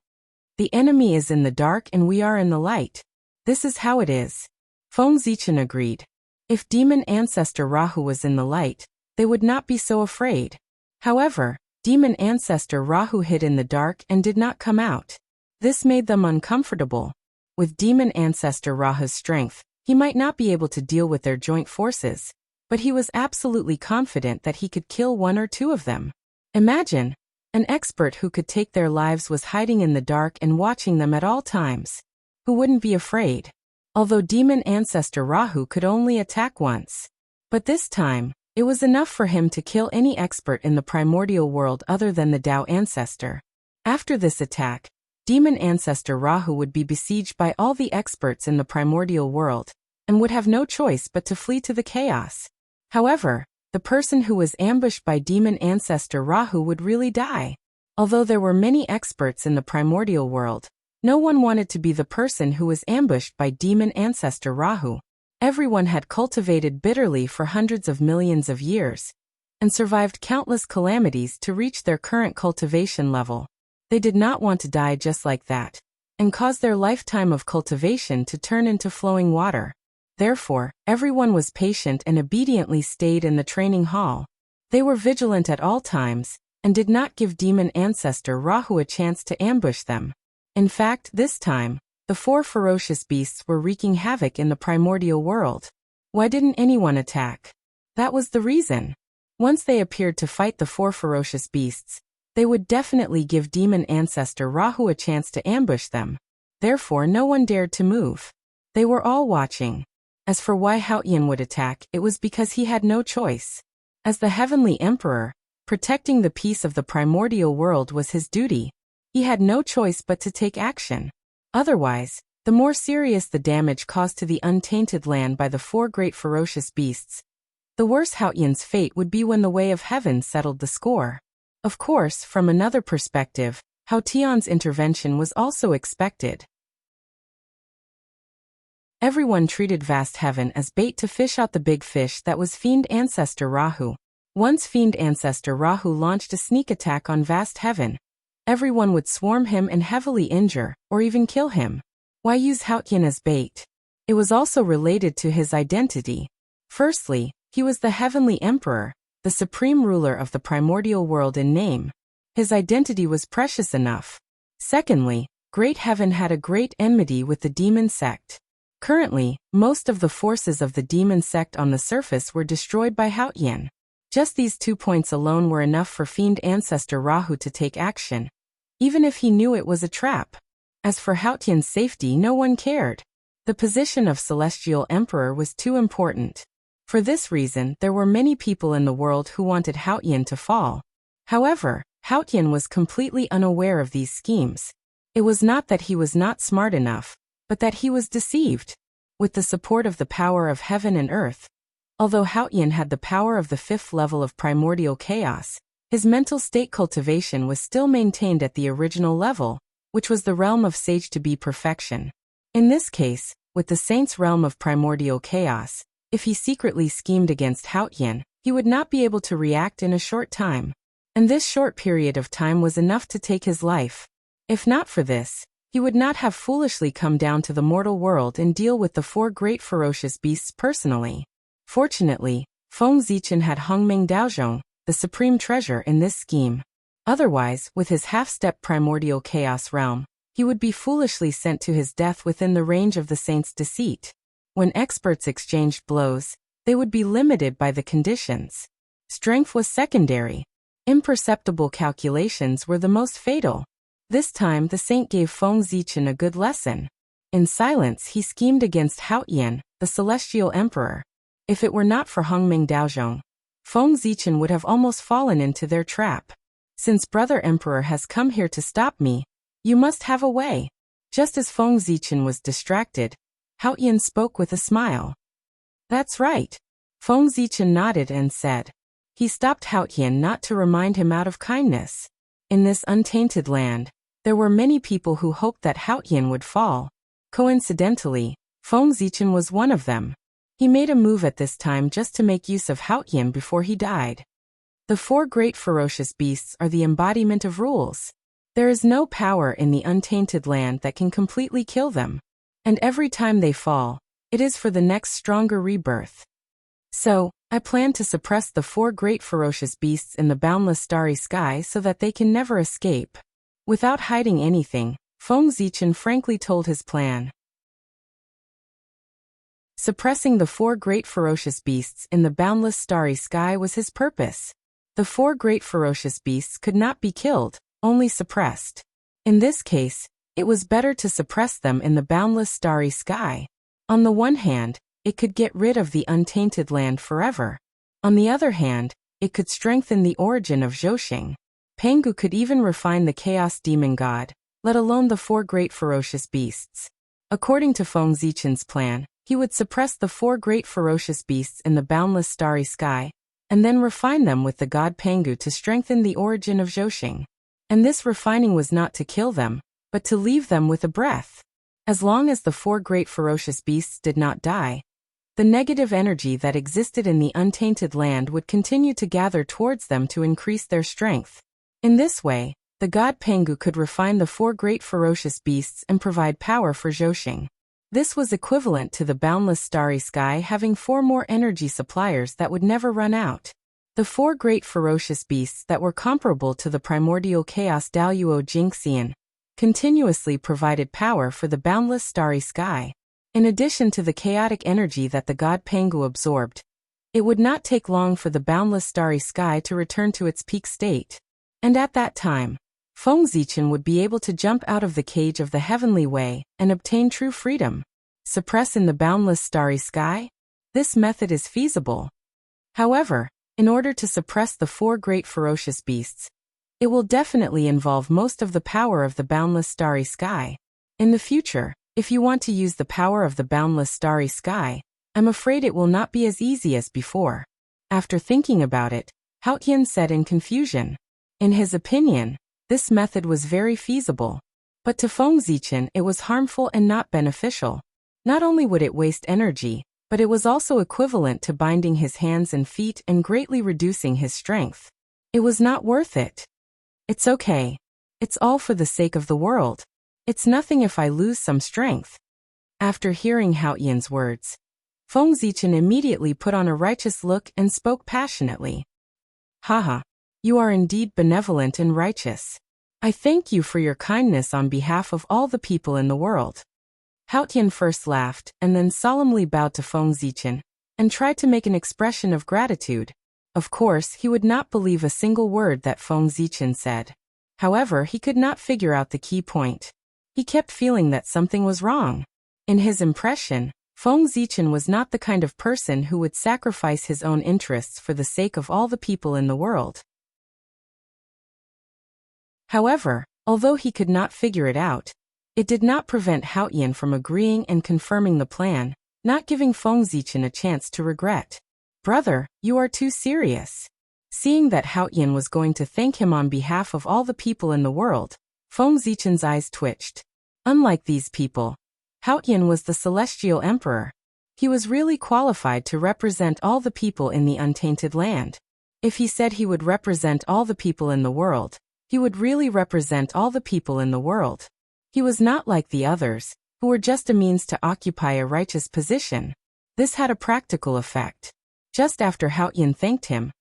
The enemy is in the dark and we are in the light. This is how it is. Feng Zichen agreed. If demon ancestor Rahu was in the light, they would not be so afraid. However, demon ancestor Rahu hid in the dark and did not come out. This made them uncomfortable. With demon ancestor Rahu's strength, he might not be able to deal with their joint forces. but he was absolutely confident that he could kill one or two of them. Imagine, an expert who could take their lives was hiding in the dark and watching them at all times. Who wouldn't be afraid? Although demon ancestor Rahu could only attack once. But this time, it was enough for him to kill any expert in the primordial world other than the Tao ancestor. After this attack, demon ancestor Rahu would be besieged by all the experts in the primordial world, and would have no choice but to flee to the chaos. However, the person who was ambushed by demon ancestor Rahu would really die. Although there were many experts in the primordial world, no one wanted to be the person who was ambushed by demon ancestor Rahu. Everyone had cultivated bitterly for hundreds of millions of years, and survived countless calamities to reach their current cultivation level. They did not want to die just like that, and cause their lifetime of cultivation to turn into flowing water. Therefore, everyone was patient and obediently stayed in the training hall. They were vigilant at all times, and did not give demon ancestor Rahu a chance to ambush them. In fact, this time, the four ferocious beasts were wreaking havoc in the primordial world. Why didn't anyone attack? That was the reason. Once they appeared to fight the four ferocious beasts, they would definitely give demon ancestor Rahu a chance to ambush them. Therefore, no one dared to move. They were all watching. As for why Haotian would attack, it was because he had no choice. As the heavenly emperor, protecting the peace of the primordial world was his duty. He had no choice but to take action. Otherwise, the more serious the damage caused to the untainted land by the four great ferocious beasts, the worse Haotian's fate would be when the way of heaven settled the score. Of course, from another perspective, Haotian's intervention was also expected. Everyone treated vast heaven as bait to fish out the big fish that was fiend ancestor Rahu. Once fiend ancestor Rahu launched a sneak attack on vast heaven, everyone would swarm him and heavily injure, or even kill him. Why use Haotian as bait? It was also related to his identity. Firstly, he was the heavenly emperor, the supreme ruler of the primordial world in name. His identity was precious enough. Secondly, great heaven had a great enmity with the demon sect. Currently, most of the forces of the demon sect on the surface were destroyed by Haotian. Just these 2 points alone were enough for fiend ancestor Rahu to take action, even if he knew it was a trap. As for Haotian's safety, no one cared. The position of celestial emperor was too important. For this reason, there were many people in the world who wanted Haotian to fall. However, Haotian was completely unaware of these schemes. It was not that he was not smart enough, but that he was deceived. With the support of the power of heaven and earth, although Haotian had the power of the 5th level of primordial chaos, his mental state cultivation was still maintained at the original level, which was the realm of sage-to-be perfection. In this case, with the saint's realm of primordial chaos, if he secretly schemed against Haotian, he would not be able to react in a short time. And this short period of time was enough to take his life. If not for this, he would not have foolishly come down to the mortal world and deal with the 4 great ferocious beasts personally. Fortunately, Feng Zichen had Hongming Daozhong, the supreme treasure in this scheme. Otherwise, with his half-step primordial chaos realm, he would be foolishly sent to his death within the range of the saint's deceit. When experts exchanged blows, they would be limited by the conditions. Strength was secondary. Imperceptible calculations were the most fatal. This time the saint gave Feng Zichen a good lesson. In silence he schemed against Haotian, the celestial emperor. If it were not for Hongming Daozhong, Feng Zichen would have almost fallen into their trap. Since Brother Emperor has come here to stop me, you must have a way. Just as Feng Zichen was distracted, Haotian spoke with a smile. That's right. Feng Zichen nodded and said. He stopped Haotian not to remind him out of kindness. In this untainted land, there were many people who hoped that Haotian would fall. Coincidentally, Feng Zichen was one of them. He made a move at this time just to make use of Haotian before he died. The 4 great ferocious beasts are the embodiment of rules. There is no power in the untainted land that can completely kill them. And every time they fall, it is for the next stronger rebirth. So, I plan to suppress the 4 great ferocious beasts in the boundless starry sky so that they can never escape. Without hiding anything, Feng Zichen frankly told his plan. Suppressing the 4 great ferocious beasts in the boundless starry sky was his purpose. The 4 great ferocious beasts could not be killed, only suppressed. In this case, it was better to suppress them in the boundless starry sky. On the one hand, it could get rid of the untainted land forever. On the other hand, it could strengthen the origin of Zhousing. Pangu could even refine the chaos demon god, let alone the 4 great ferocious beasts. According to Feng Zichen's plan, he would suppress the 4 great ferocious beasts in the boundless starry sky, and then refine them with the god Pangu to strengthen the origin of Zhousing. And this refining was not to kill them, but to leave them with a breath. As long as the 4 great ferocious beasts did not die, the negative energy that existed in the untainted land would continue to gather towards them to increase their strength. In this way, the god Pangu could refine the 4 great ferocious beasts and provide power for Zhousing. This was equivalent to the boundless starry sky having 4 more energy suppliers that would never run out. The 4 great ferocious beasts that were comparable to the primordial chaos Daluo Jingxian continuously provided power for the boundless starry sky. In addition to the chaotic energy that the god Pangu absorbed, it would not take long for the boundless starry sky to return to its peak state. And at that time, Feng Zichen would be able to jump out of the cage of the heavenly way and obtain true freedom. Suppress in the boundless starry sky? This method is feasible. However, in order to suppress the 4 great ferocious beasts, it will definitely involve most of the power of the boundless starry sky. In the future, if you want to use the power of the boundless starry sky, I'm afraid it will not be as easy as before. After thinking about it, Hao Tian said in confusion. In his opinion, this method was very feasible. But to Feng Zichen it was harmful and not beneficial. Not only would it waste energy, but it was also equivalent to binding his hands and feet and greatly reducing his strength. It was not worth it. It's okay. It's all for the sake of the world. It's nothing if I lose some strength. After hearing Hao Tian's words, Feng Zichen immediately put on a righteous look and spoke passionately. Haha. You are indeed benevolent and righteous. I thank you for your kindness on behalf of all the people in the world. Hao Tian first laughed and then solemnly bowed to Feng Zichen and tried to make an expression of gratitude. Of course, he would not believe a single word that Feng Zichen said. However, he could not figure out the key point. He kept feeling that something was wrong. In his impression, Feng Zichen was not the kind of person who would sacrifice his own interests for the sake of all the people in the world. However, although he could not figure it out, it did not prevent Hao Tian from agreeing and confirming the plan, not giving Feng Zichen a chance to regret. Brother, you are too serious. Seeing that Hao Tian was going to thank him on behalf of all the people in the world, Feng Zichen's eyes twitched. Unlike these people, Hao Tian was the celestial emperor. He was really qualified to represent all the people in the untainted land. If he said he would represent all the people in the world, he would really represent all the people in the world. He was not like the others, who were just a means to occupy a righteous position. This had a practical effect. Just after Hao Tian thanked him,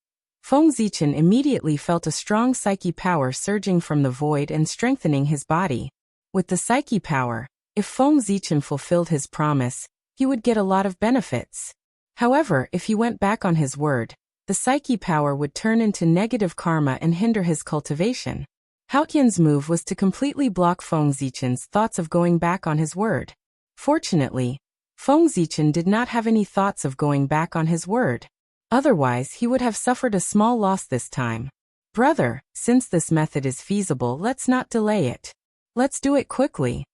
Feng Zichen immediately felt a strong psyche power surging from the void and strengthening his body. With the psyche power, if Feng Zichen fulfilled his promise, he would get a lot of benefits. However, if he went back on his word, the psyche power would turn into negative karma and hinder his cultivation. Hao Tian's move was to completely block Feng Zichen's thoughts of going back on his word. Fortunately, Feng Zichen did not have any thoughts of going back on his word. Otherwise, he would have suffered a small loss this time. Brother, since this method is feasible, let's not delay it. Let's do it quickly.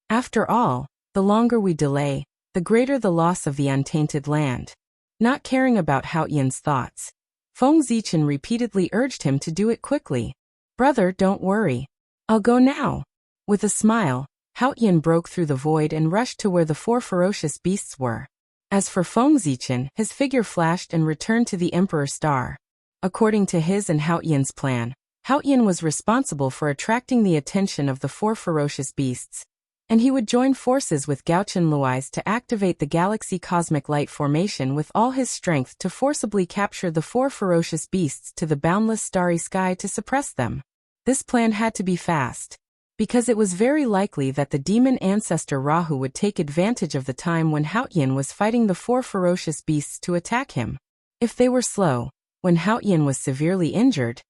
After all, the longer we delay, the greater the loss of the untainted land. Not caring about Hao Tian's thoughts, Feng Zichen repeatedly urged him to do it quickly. Brother, don't worry. I'll go now. With a smile, Hao Tian broke through the void and rushed to where the 4 ferocious beasts were. As for Feng Zichen, his figure flashed and returned to the Emperor Star. According to his and Hao Tian's plan, Hao Tian was responsible for attracting the attention of the 4 ferocious beasts, and he would join forces with Gaochen Luais to activate the Galaxy Cosmic Light Formation with all his strength to forcibly capture the 4 ferocious beasts to the boundless starry sky to suppress them. This plan had to be fast. because it was very likely that the demon ancestor Rahu would take advantage of the time when Haotian was fighting the four ferocious beasts to attack him. If they were slow, when Haotian was severely injured,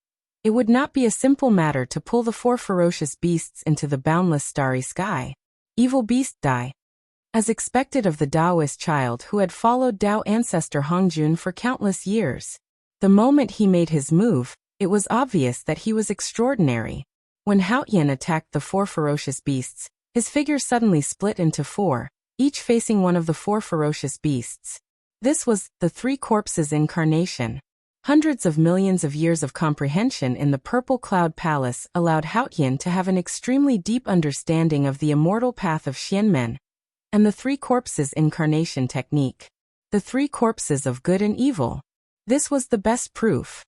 it would not be a simple matter to pull the four ferocious beasts into the boundless starry sky. Evil beast die. As expected of the Taoist child who had followed Tao ancestor Hongjun for countless years, the moment he made his move, it was obvious that he was extraordinary. When Haotian attacked the four ferocious beasts, his figure suddenly split into four, each facing one of the four ferocious beasts. This was the three corpses incarnation. Hundreds of millions of years of comprehension in the Purple Cloud Palace allowed Haotian to have an extremely deep understanding of the immortal path of Xianmen and the three corpses incarnation technique. The three corpses of good and evil. This was the best proof.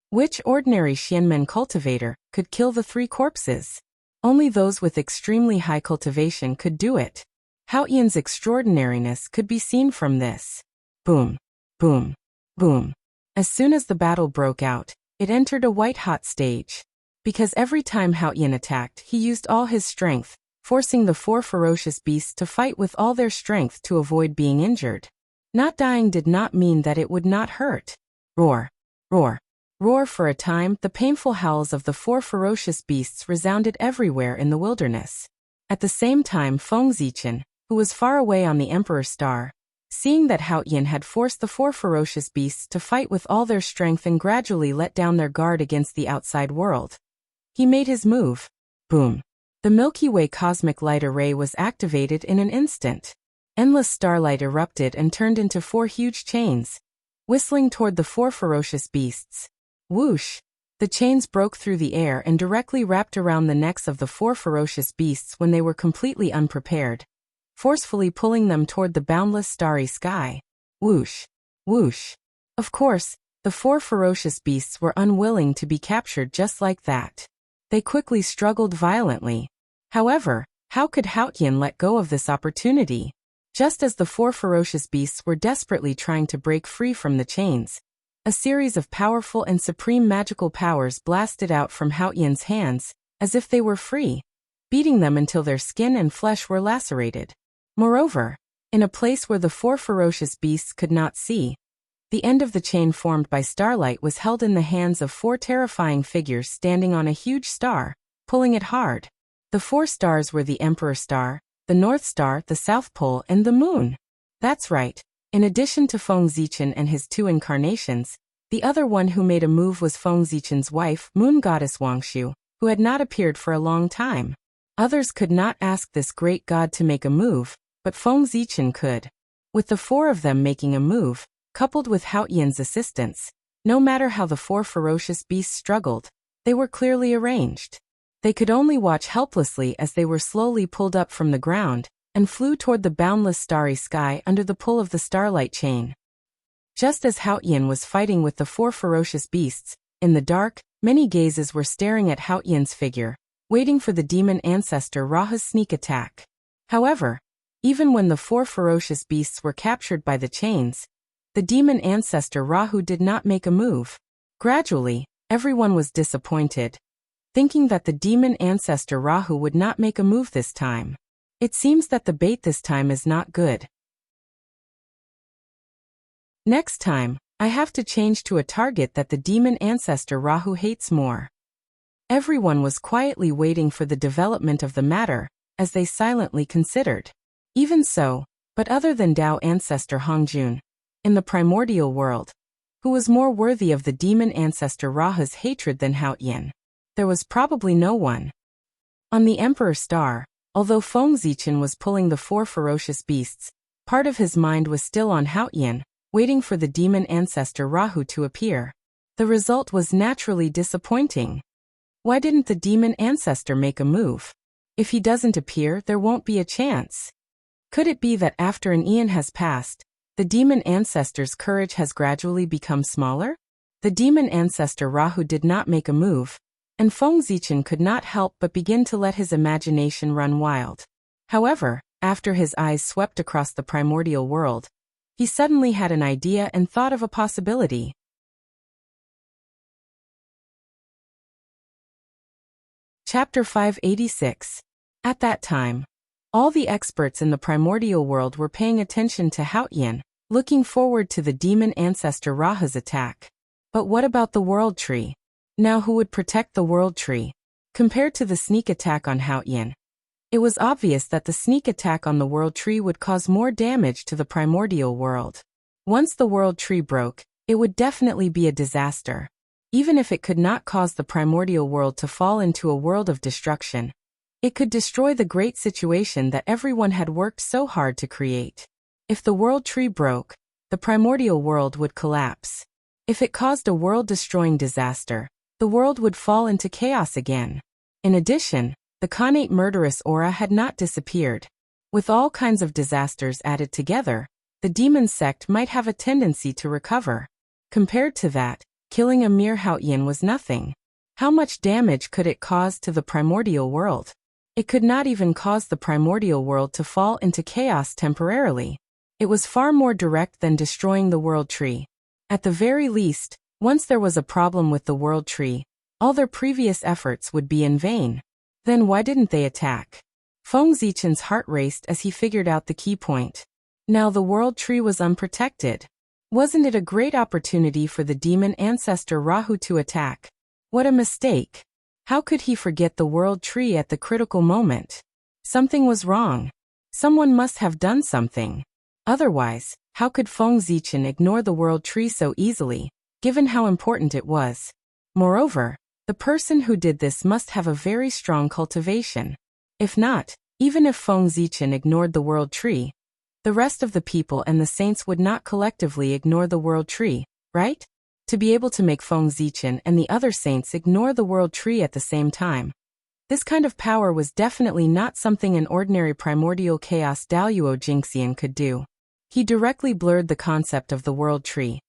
Which ordinary Xianmen cultivator could kill the three corpses? Only those with extremely high cultivation could do it. Haotian's extraordinariness could be seen from this. Boom. Boom. Boom. As soon as the battle broke out, it entered a white-hot stage. Because every time Haotian attacked, he used all his strength, forcing the four ferocious beasts to fight with all their strength to avoid being injured. Not dying did not mean that it would not hurt. Roar. Roar. Roar. For a time, the painful howls of the four ferocious beasts resounded everywhere in the wilderness. At the same time, Feng Zichen, who was far away on the Emperor's Star, seeing that Haotian had forced the four ferocious beasts to fight with all their strength and gradually let down their guard against the outside world, he made his move. Boom. The Milky Way cosmic light array was activated in an instant. Endless starlight erupted and turned into four huge chains, whistling toward the four ferocious beasts. Whoosh! The chains broke through the air and directly wrapped around the necks of the four ferocious beasts when they were completely unprepared, forcefully pulling them toward the boundless starry sky. Whoosh! Whoosh! Of course, the four ferocious beasts were unwilling to be captured just like that. They quickly struggled violently. However, how could Haotian let go of this opportunity? Just as the four ferocious beasts were desperately trying to break free from the chains, a series of powerful and supreme magical powers blasted out from Haotian's hands, as if they were free, beating them until their skin and flesh were lacerated. Moreover, in a place where the four ferocious beasts could not see, the end of the chain formed by starlight was held in the hands of four terrifying figures standing on a huge star, pulling it hard. The four stars were the Emperor Star, the North Star, the South Pole, and the Moon. That's right. In addition to Feng Zichen and his two incarnations, the other one who made a move was Feng Zichen's wife, Moon Goddess Wangshu, who had not appeared for a long time. Others could not ask this great god to make a move, but Feng Zichen could. With the four of them making a move, coupled with Haotian's assistance, no matter how the four ferocious beasts struggled, they were clearly arranged. They could only watch helplessly as they were slowly pulled up from the ground and flew toward the boundless starry sky under the pull of the starlight chain. Just as Haotian was fighting with the four ferocious beasts, in the dark, many gazes were staring at Haotian's figure, waiting for the demon ancestor Rahu's sneak attack. However, even when the four ferocious beasts were captured by the chains, the demon ancestor Rahu did not make a move. Gradually, everyone was disappointed, thinking that the demon ancestor Rahu would not make a move this time. It seems that the bait this time is not good. Next time, I have to change to a target that the demon ancestor Rahu hates more. Everyone was quietly waiting for the development of the matter, as they silently considered. Even so, but other than Tao ancestor Hongjun, in the primordial world, who was more worthy of the demon ancestor Rahu's hatred than Haotian, there was probably no one. On the Emperor Star, although Feng Zichen was pulling the four ferocious beasts, part of his mind was still on Haotian, waiting for the demon ancestor Rahu to appear. The result was naturally disappointing. Why didn't the demon ancestor make a move? If he doesn't appear, there won't be a chance. Could it be that after an eon has passed, the demon ancestor's courage has gradually become smaller? The demon ancestor Rahu did not make a move, and Feng Zichen could not help but begin to let his imagination run wild. However, after his eyes swept across the primordial world, he suddenly had an idea and thought of a possibility. Chapter 586. At that time, all the experts in the primordial world were paying attention to Haotian, looking forward to the demon ancestor Rahu's attack. But what about the World Tree? Now who would protect the World Tree? Compared to the sneak attack on Haotian, it was obvious that the sneak attack on the World Tree would cause more damage to the primordial world. Once the World Tree broke, it would definitely be a disaster. Even if it could not cause the primordial world to fall into a world of destruction, it could destroy the great situation that everyone had worked so hard to create. If the World Tree broke, the primordial world would collapse. If it caused a world-destroying disaster, the world would fall into chaos again. In addition, the Khanate murderous aura had not disappeared. With all kinds of disasters added together, the demon sect might have a tendency to recover. Compared to that, killing a mere Haotian was nothing. How much damage could it cause to the primordial world? It could not even cause the primordial world to fall into chaos temporarily. It was far more direct than destroying the World Tree. At the very least, once there was a problem with the World Tree, all their previous efforts would be in vain. Then why didn't they attack? Feng Zichen's heart raced as he figured out the key point. Now the World Tree was unprotected. Wasn't it a great opportunity for the demon ancestor Rahu to attack? What a mistake! How could he forget the World Tree at the critical moment? Something was wrong. Someone must have done something. Otherwise, how could Feng Zichen ignore the World Tree so easily, given how important it was? Moreover, the person who did this must have a very strong cultivation. If not, even if Feng Zichen ignored the World Tree, the rest of the people and the saints would not collectively ignore the World Tree, right? To be able to make Feng Zichen and the other saints ignore the World Tree at the same time. This kind of power was definitely not something an ordinary primordial chaos Daluo Jingxian could do. He directly blurred the concept of the World Tree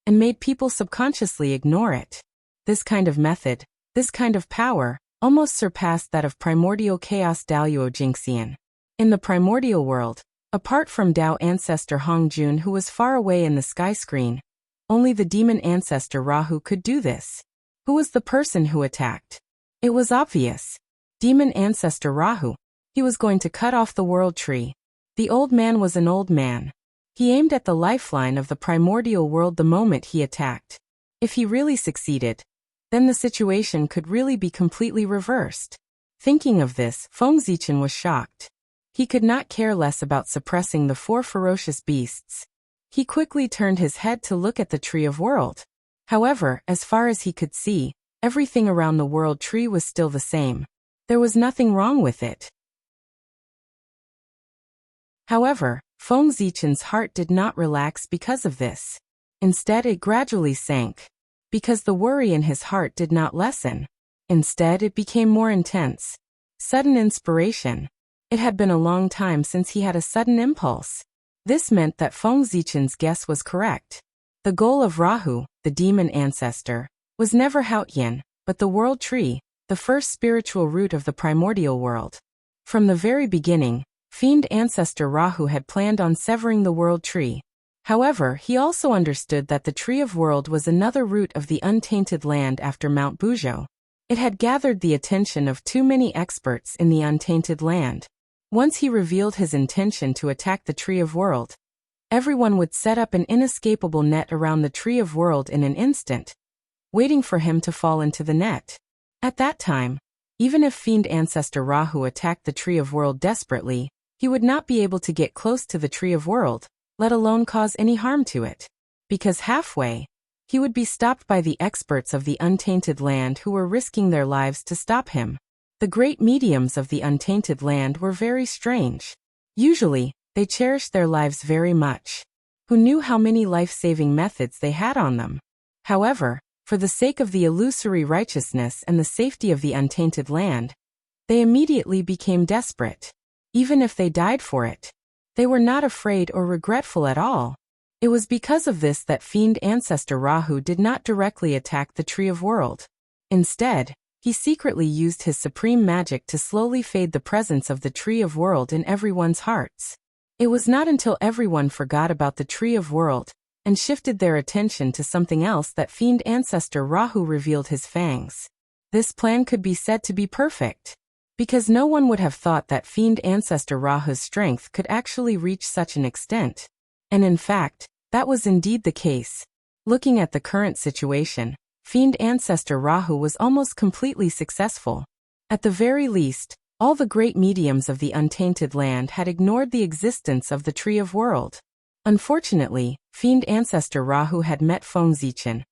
and made people subconsciously ignore it. This kind of method, this kind of power, almost surpassed that of primordial chaos Daluo Jingxian. In the primordial world, apart from Dao ancestor Hongjun who was far away in the sky screen, only the demon ancestor Rahu could do this. Who was the person who attacked? It was obvious. Demon ancestor Rahu. He was going to cut off the World Tree. The old man was an old man. He aimed at the lifeline of the primordial world the moment he attacked. If he really succeeded, then the situation could really be completely reversed. Thinking of this, Feng Zichen was shocked. He could not care less about suppressing the 4 ferocious beasts. He quickly turned his head to look at the Tree of World. However, as far as he could see, everything around the World Tree was still the same. There was nothing wrong with it. However, Feng Zichen's heart did not relax because of this. Instead, it gradually sank. Because the worry in his heart did not lessen. Instead, it became more intense. Sudden inspiration. It had been a long time since he had a sudden impulse. This meant that Feng Zichen's guess was correct. The goal of Rahu, the demon ancestor, was never Haotian, but the World Tree, the first spiritual root of the primordial world. From the very beginning, fiend ancestor Rahu had planned on severing the World Tree. However, he also understood that the Tree of World was another root of the untainted land after Mount Buzhou. It had gathered the attention of too many experts in the untainted land. Once he revealed his intention to attack the Tree of World, everyone would set up an inescapable net around the Tree of World in an instant, waiting for him to fall into the net. At that time, even if fiend ancestor Rahu attacked the Tree of World desperately, he would not be able to get close to the Tree of World, let alone cause any harm to it. Because halfway, he would be stopped by the experts of the untainted land who were risking their lives to stop him. The great mediums of the untainted land were very strange. Usually, they cherished their lives very much. Who knew how many life-saving methods they had on them? However, for the sake of the illusory righteousness and the safety of the untainted land, they immediately became desperate. Even if they died for it, they were not afraid or regretful at all. It was because of this that fiend ancestor Rahu did not directly attack the Tree of World. Instead, he secretly used his supreme magic to slowly fade the presence of the Tree of World in everyone's hearts. It was not until everyone forgot about the Tree of World and shifted their attention to something else that fiend ancestor Rahu revealed his fangs. This plan could be said to be perfect, because no one would have thought that fiend ancestor Rahu's strength could actually reach such an extent. And in fact, that was indeed the case. Looking at the current situation, fiend ancestor Rahu was almost completely successful. At the very least, all the great mediums of the untainted land had ignored the existence of the Tree of World. Unfortunately, fiend ancestor Rahu had met Feng Zichen,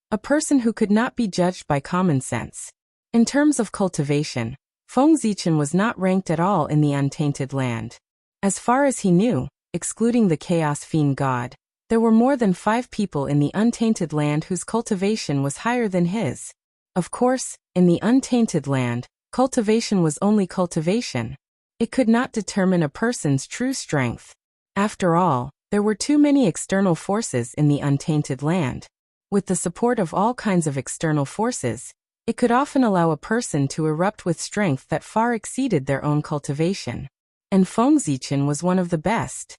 a person who could not be judged by common sense. In terms of cultivation, Feng Zichen was not ranked at all in the untainted land. As far as he knew, excluding the Chaos Fiend God, there were more than 5 people in the untainted land whose cultivation was higher than his. Of course, in the untainted land, cultivation was only cultivation. It could not determine a person's true strength. After all, there were too many external forces in the untainted land. With the support of all kinds of external forces, it could often allow a person to erupt with strength that far exceeded their own cultivation. And Feng Zichen was one of the best.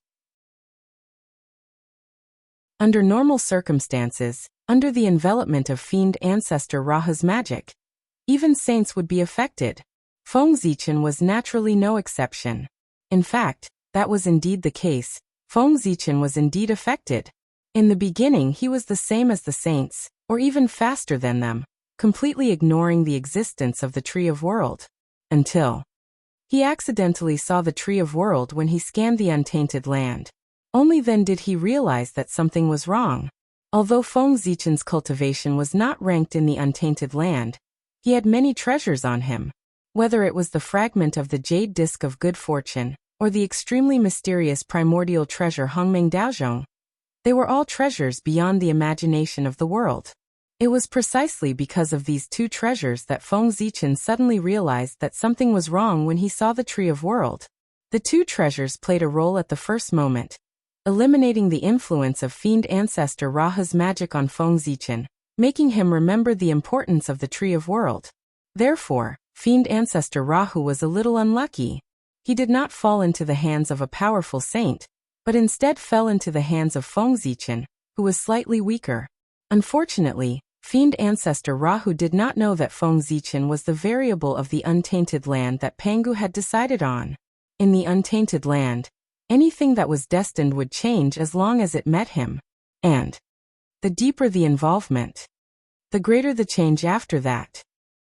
Under normal circumstances, under the envelopment of fiend ancestor Rahu's magic, even saints would be affected. Feng Zichen was naturally no exception. In fact, that was indeed the case. Feng Zichen was indeed affected. In the beginning he was the same as the saints, or even faster than them, completely ignoring the existence of the Tree of World. Until he accidentally saw the Tree of World when he scanned the untainted land. Only then did he realize that something was wrong. Although Feng Zichen's cultivation was not ranked in the untainted land, he had many treasures on him. Whether it was the fragment of the jade disc of good fortune, or the extremely mysterious primordial treasure Hongmeng Daozhong, they were all treasures beyond the imagination of the world. It was precisely because of these 2 treasures that Feng Zichen suddenly realized that something was wrong when he saw the Tree of World. The 2 treasures played a role at the first moment, eliminating the influence of fiend ancestor Rahu's magic on Feng Zichen, making him remember the importance of the Tree of World. Therefore, fiend ancestor Rahu was a little unlucky. He did not fall into the hands of a powerful saint, but instead fell into the hands of Feng Zichen, who was slightly weaker. Unfortunately, fiend ancestor Rahu did not know that Feng Zichen was the variable of the untainted land that Pangu had decided on. In the untainted land, anything that was destined would change as long as it met him. And the deeper the involvement, the greater the change after that.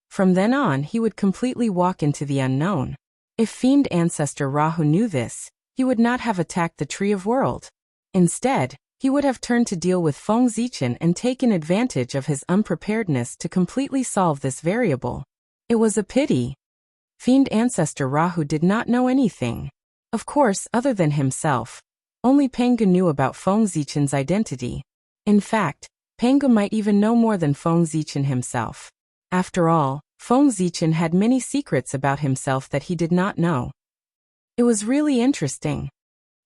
From then on he would completely walk into the unknown. If fiend ancestor Rahu knew this, he would not have attacked the Tree of World. Instead, he would have turned to deal with Feng Zichen and taken advantage of his unpreparedness to completely solve this variable. It was a pity. Fiend ancestor Rahu did not know anything. Of course, other than himself. Only Pangu knew about Feng Zichen's identity. In fact, Pangu might even know more than Feng Zichen himself. After all, Feng Zichen had many secrets about himself that he did not know. It was really interesting.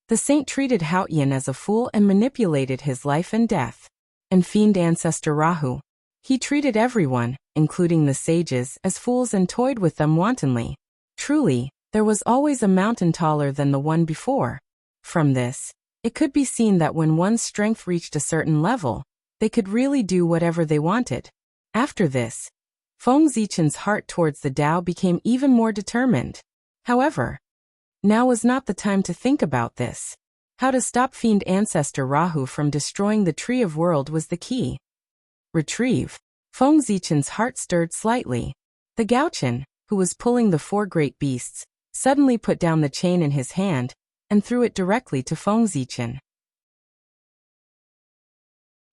The saint treated Haoyan as a fool and manipulated his life and death. And fiend ancestor Rahu, he treated everyone, including the sages, as fools and toyed with them wantonly. Truly, there was always a mountain taller than the one before. From this, it could be seen that when one's strength reached a certain level, they could really do whatever they wanted. After this, Feng Zichen's heart towards the Tao became even more determined. However, now was not the time to think about this. How to stop fiend ancestor Rahu from destroying the Tree of World was the key. Retrieve. Feng Zichen's heart stirred slightly. The Gaochen, who was pulling the 4 great beasts, suddenly put down the chain in his hand and threw it directly to Feng Zichen.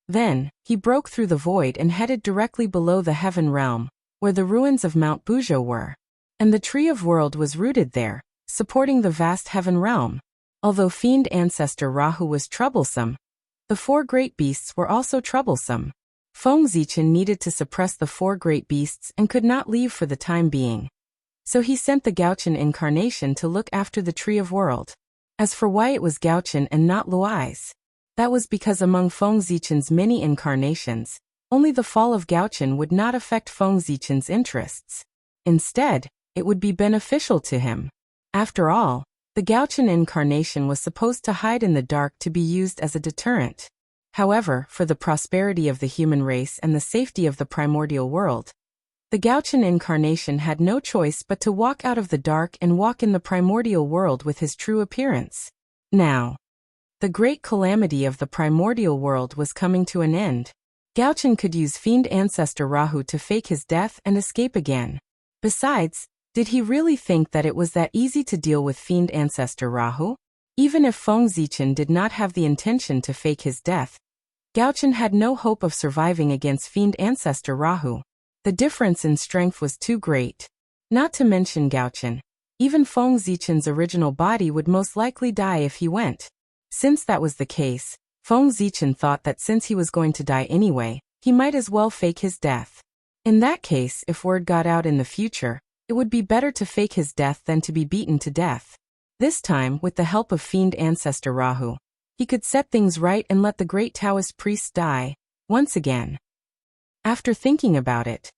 Then, he broke through the void and headed directly below the heaven realm, where the ruins of Mount Buzhou were. And the Tree of World was rooted there, supporting the vast heaven realm. Although fiend ancestor Rahu was troublesome, the 4 great beasts were also troublesome. Feng Zichen needed to suppress the 4 great beasts and could not leave for the time being. So he sent the Gaochen incarnation to look after the Tree of World. As for why it was Gaochen and not Luai's, that was because among Feng Zichen's many incarnations, only the fall of Gaochen would not affect Feng Zichen's interests. Instead, it would be beneficial to him. After all, the Gaochen incarnation was supposed to hide in the dark to be used as a deterrent. However, for the prosperity of the human race and the safety of the primordial world, The Gauchan incarnation had no choice but to walk out of the dark and walk in the primordial world with his true appearance. Now, the great calamity of the primordial world was coming to an end. Gauchan could use fiend ancestor Rahu to fake his death and escape again. Besides, did he really think that it was that easy to deal with fiend ancestor Rahu? Even if Feng Zichen did not have the intention to fake his death, Gauchan had no hope of surviving against fiend ancestor Rahu. The difference in strength was too great. Not to mention Gauchan, even Feng Zichen's original body would most likely die if he went. Since that was the case, Feng Zichen thought that since he was going to die anyway, he might as well fake his death. In that case, if word got out in the future, it would be better to fake his death than to be beaten to death. This time, with the help of fiend ancestor Rahu, he could set things right and let the great Taoist priests die, once again. After thinking about it,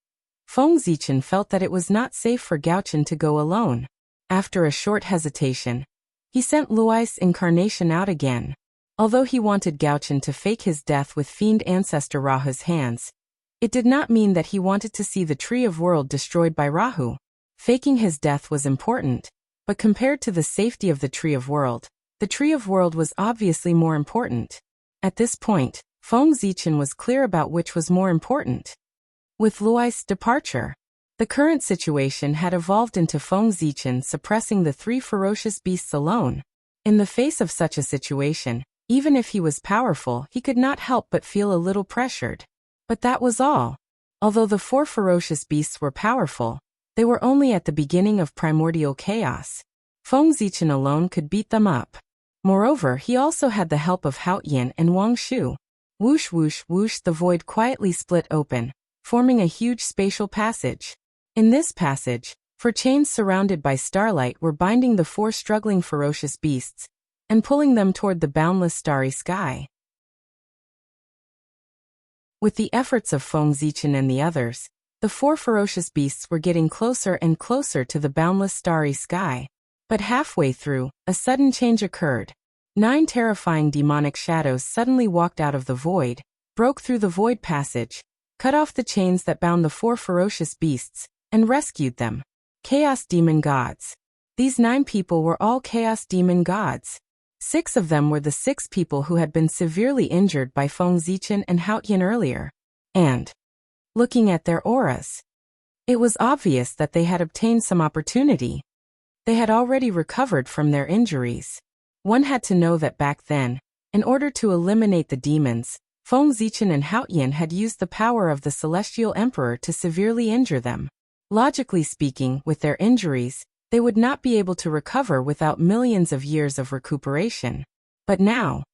Feng Zichen felt that it was not safe for Gauchan to go alone. After a short hesitation, he sent Luai's incarnation out again. Although he wanted Gauchan to fake his death with fiend ancestor Rahu's hands, it did not mean that he wanted to see the Tree of World destroyed by Rahu. Faking his death was important, but compared to the safety of the Tree of World, the Tree of World was obviously more important. At this point, Feng Zichen was clear about which was more important. With Luai's departure, the current situation had evolved into Feng Zichen suppressing the three ferocious beasts alone. In the face of such a situation, even if he was powerful, he could not help but feel a little pressured. But that was all. Although the four ferocious beasts were powerful, they were only at the beginning of primordial chaos. Feng Zichen alone could beat them up. Moreover, he also had the help of Haoyan and Wang Shu. Whoosh whoosh whoosh, the void quietly split open, forming a huge spatial passage. In this passage, four chains surrounded by starlight were binding the four struggling ferocious beasts and pulling them toward the boundless starry sky. With the efforts of Feng Zichen and the others, the four ferocious beasts were getting closer and closer to the boundless starry sky. But halfway through, a sudden change occurred. 9 terrifying demonic shadows suddenly walked out of the void, broke through the void passage, cut off the chains that bound the four ferocious beasts, and rescued them. Chaos Demon Gods. These 9 people were all Chaos Demon Gods. 6 of them were the 6 people who had been severely injured by Feng Zichen and Haoyan earlier. And, looking at their auras, it was obvious that they had obtained some opportunity. They had already recovered from their injuries. One had to know that back then, in order to eliminate the demons, Feng Zichen and Haoyan had used the power of the Celestial Emperor to severely injure them. Logically speaking, with their injuries, they would not be able to recover without millions of years of recuperation. But now,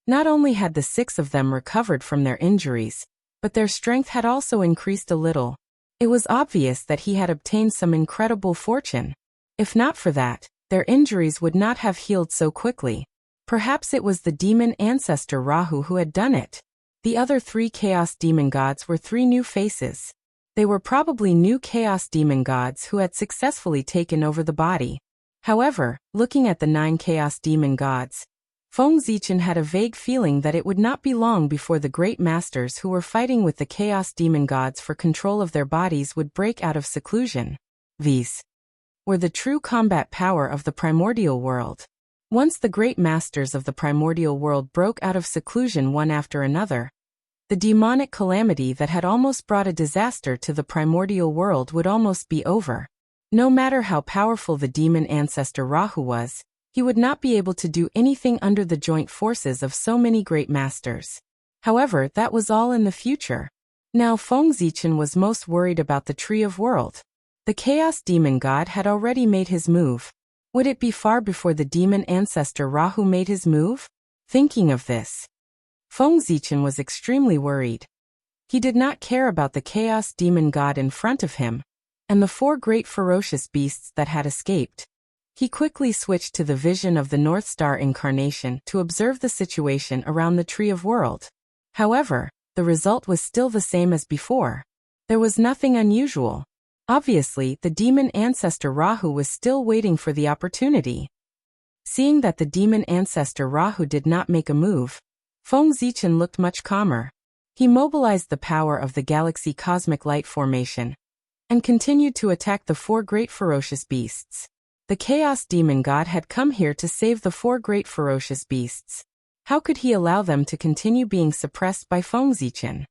not only had the 6 of them recovered from their injuries, but their strength had also increased a little. It was obvious that he had obtained some incredible fortune. If not for that, their injuries would not have healed so quickly. Perhaps it was the demon ancestor Rahu who had done it. The other 3 Chaos Demon Gods were 3 new faces. They were probably new Chaos Demon Gods who had successfully taken over the body. However, looking at the 9 Chaos Demon Gods, Feng Zichen had a vague feeling that it would not be long before the great masters who were fighting with the Chaos Demon Gods for control of their bodies would break out of seclusion. These were the true combat power of the primordial world. Once the great masters of the primordial world broke out of seclusion one after another, the demonic calamity that had almost brought a disaster to the primordial world would almost be over. No matter how powerful the demon ancestor Rahu was, he would not be able to do anything under the joint forces of so many great masters. However, that was all in the future. Now Feng Zichen was most worried about the Tree of World. The Chaos Demon God had already made his move. Would it be far before the demon ancestor Rahu made his move? Thinking of this, Feng Zichen was extremely worried. He did not care about the Chaos Demon God in front of him, and the 4 great ferocious beasts that had escaped. He quickly switched to the vision of the North Star incarnation to observe the situation around the Tree of World. However, the result was still the same as before. There was nothing unusual. Obviously, the demon ancestor Rahu was still waiting for the opportunity. Seeing that the demon ancestor Rahu did not make a move, Feng Zichen looked much calmer. He mobilized the power of the galaxy cosmic light formation, and continued to attack the 4 great ferocious beasts. The Chaos Demon God had come here to save the 4 great ferocious beasts. How could he allow them to continue being suppressed by Feng Zichen?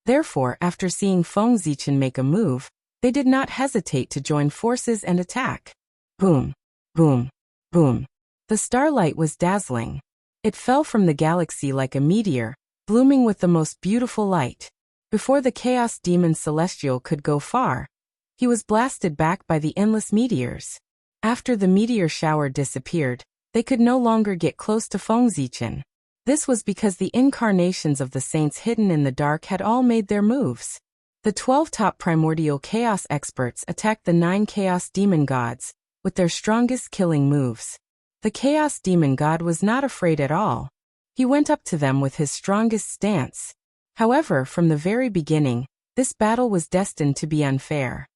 Therefore, after seeing Feng Zichen make a move, they did not hesitate to join forces and attack. Boom, boom, boom. The starlight was dazzling. It fell from the galaxy like a meteor, blooming with the most beautiful light. Before the Chaos Demon Celestial could go far, he was blasted back by the endless meteors. After the meteor shower disappeared, they could no longer get close to Feng Zichen. This was because the incarnations of the saints hidden in the dark had all made their moves. The 12 top primordial chaos experts attacked the 9 chaos demon gods with their strongest killing moves. The chaos demon god was not afraid at all. He went up to them with his strongest stance. However, from the very beginning, this battle was destined to be unfair.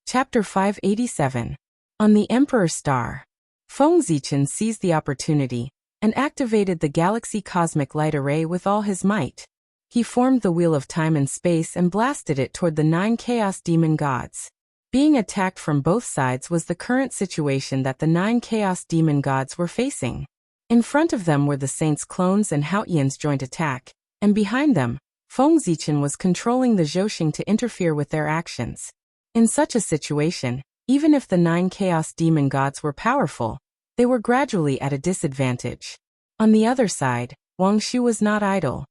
Chapter 587. On the Emperor Star. Feng Zichen seized the opportunity and activated the Galaxy Cosmic Light Array with all his might. He formed the Wheel of Time and Space and blasted it toward the 9 Chaos Demon Gods. Being attacked from both sides was the current situation that the 9 Chaos Demon Gods were facing. In front of them were the Saints' clones and Haotian's joint attack, and behind them, Feng Zichen was controlling the Zhouxing to interfere with their actions. In such a situation, even if the 9 Chaos Demon Gods were powerful, they were gradually at a disadvantage. On the other side, Wang Shu was not idle.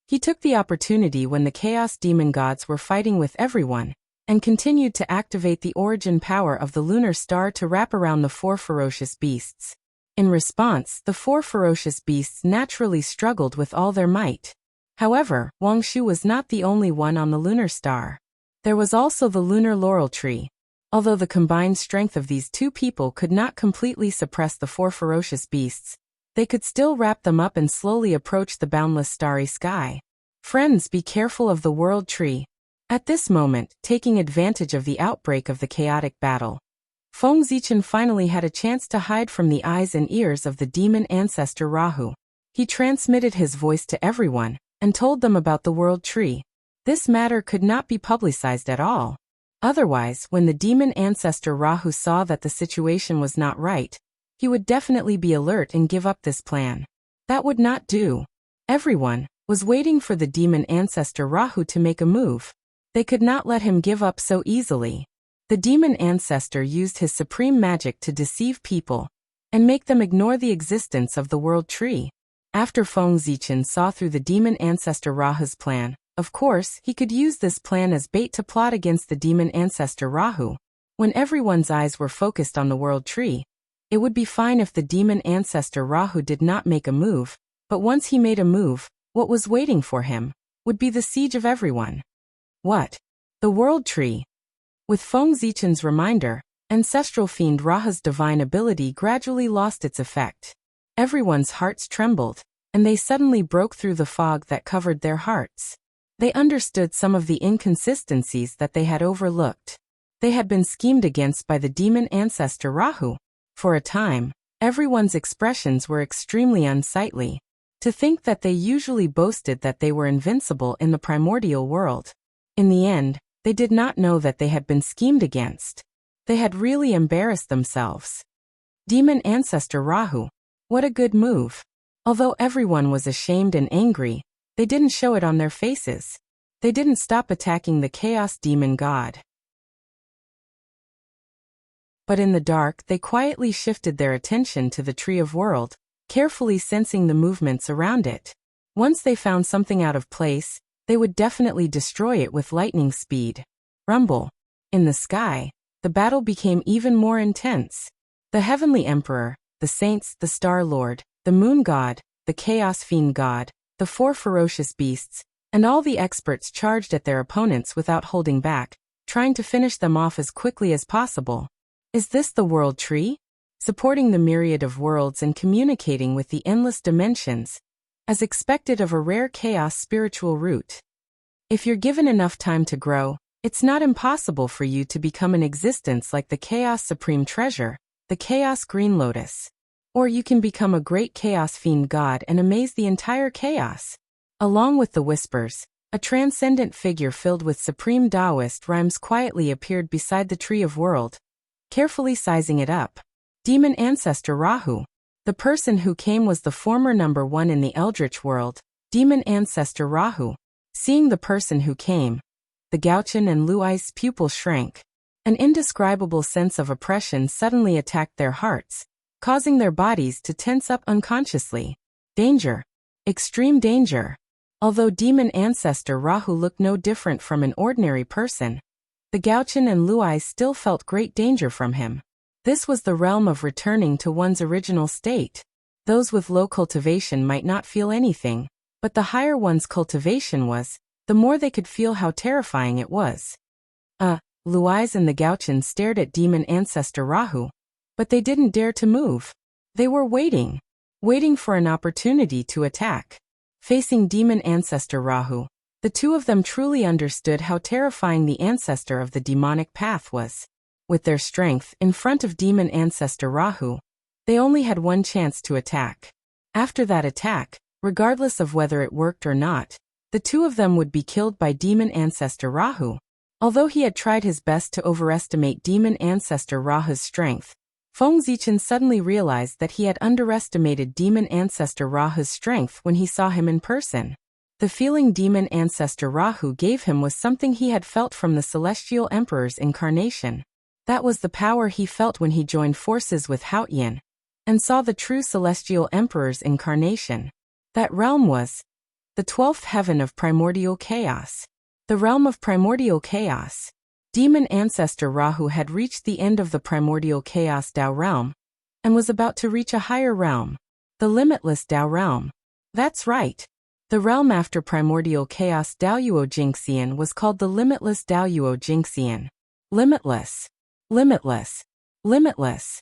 He took the opportunity when the Chaos Demon Gods were fighting with everyone, and continued to activate the origin power of the lunar star to wrap around the 4 ferocious beasts. In response, the 4 ferocious beasts naturally struggled with all their might. However, Wang Shu was not the only one on the lunar star. There was also the lunar laurel tree. Although the combined strength of these 2 people could not completely suppress the 4 ferocious beasts, they could still wrap them up and slowly approach the boundless starry sky. Friends, be careful of the world tree. At this moment, taking advantage of the outbreak of the chaotic battle, Feng Zichen finally had a chance to hide from the eyes and ears of the demon ancestor Rahu. He transmitted his voice to everyone and told them about the world tree. This matter could not be publicized at all. Otherwise, when the demon ancestor Rahu saw that the situation was not right, he would definitely be alert and give up this plan. That would not do. Everyone was waiting for the demon ancestor Rahu to make a move. They could not let him give up so easily. The demon ancestor used his supreme magic to deceive people and make them ignore the existence of the world tree. After Feng Zichen saw through the demon ancestor Rahu's plan, of course, he could use this plan as bait to plot against the demon ancestor Rahu. When everyone's eyes were focused on the world tree, it would be fine if the demon ancestor Rahu did not make a move, but once he made a move, what was waiting for him would be the siege of everyone. What? The world tree? With Feng Zichen's reminder, ancestral fiend Rahu's divine ability gradually lost its effect. Everyone's hearts trembled, and they suddenly broke through the fog that covered their hearts. They understood some of the inconsistencies that they had overlooked. They had been schemed against by the demon ancestor Rahu. For a time, everyone's expressions were extremely unsightly. To think that they usually boasted that they were invincible in the primordial world. In the end, they did not know that they had been schemed against. They had really embarrassed themselves. Demon ancestor Rahu. What a good move. Although everyone was ashamed and angry, they didn't show it on their faces. They didn't stop attacking the Chaos Demon God. But in the dark, they quietly shifted their attention to the Tree of World, carefully sensing the movements around it. Once they found something out of place, they would definitely destroy it with lightning speed. Rumble. In the sky, the battle became even more intense. The Heavenly Emperor, the Saints, the Star Lord, the Moon God, the Chaos Fiend God, the 4 ferocious beasts, and all the experts charged at their opponents without holding back, trying to finish them off as quickly as possible. Is this the world tree? Supporting the myriad of worlds and communicating with the endless dimensions, as expected of a rare chaos spiritual root. If you're given enough time to grow, it's not impossible for you to become an existence like the Chaos Supreme Treasure, the Chaos Green Lotus. Or you can become a great chaos fiend god and amaze the entire chaos. Along with the whispers, a transcendent figure filled with supreme Taoist rhymes quietly appeared beside the Tree of World, carefully sizing it up. Demon Ancestor Rahu. The person who came was the former number 1 in the Eldritch world, Demon Ancestor Rahu. Seeing the person who came, the Gauchan and Luai's pupils shrank. An indescribable sense of oppression suddenly attacked their hearts, causing their bodies to tense up unconsciously. Danger. Extreme danger. Although Demon Ancestor Rahu looked no different from an ordinary person, the Gauchan and Luai still felt great danger from him. This was the realm of returning to one's original state. Those with low cultivation might not feel anything, but the higher one's cultivation was, the more they could feel how terrifying it was. Luais and the Gauchan stared at Demon Ancestor Rahu, but they didn't dare to move. They were waiting for an opportunity to attack. Facing Demon Ancestor Rahu, the two of them truly understood how terrifying the ancestor of the demonic path was. With their strength in front of Demon Ancestor Rahu, they only had one chance to attack. After that attack, regardless of whether it worked or not, the two of them would be killed by Demon Ancestor Rahu. Although he had tried his best to overestimate Demon Ancestor Rahu's strength, Feng Zichen suddenly realized that he had underestimated Demon Ancestor Rahu's strength when he saw him in person. The feeling Demon Ancestor Rahu gave him was something he had felt from the Celestial Emperor's incarnation. That was the power he felt when he joined forces with Haotian and saw the true Celestial Emperor's incarnation. That realm was the 12th heaven of primordial chaos. The realm of primordial chaos. Demon Ancestor Rahu had reached the end of the primordial chaos Tao realm and was about to reach a higher realm, the limitless Tao realm. That's right. The realm after primordial chaos Daoyuo Jingxian was called the limitless Daoyuo Jingxian. Limitless. Limitless. Limitless.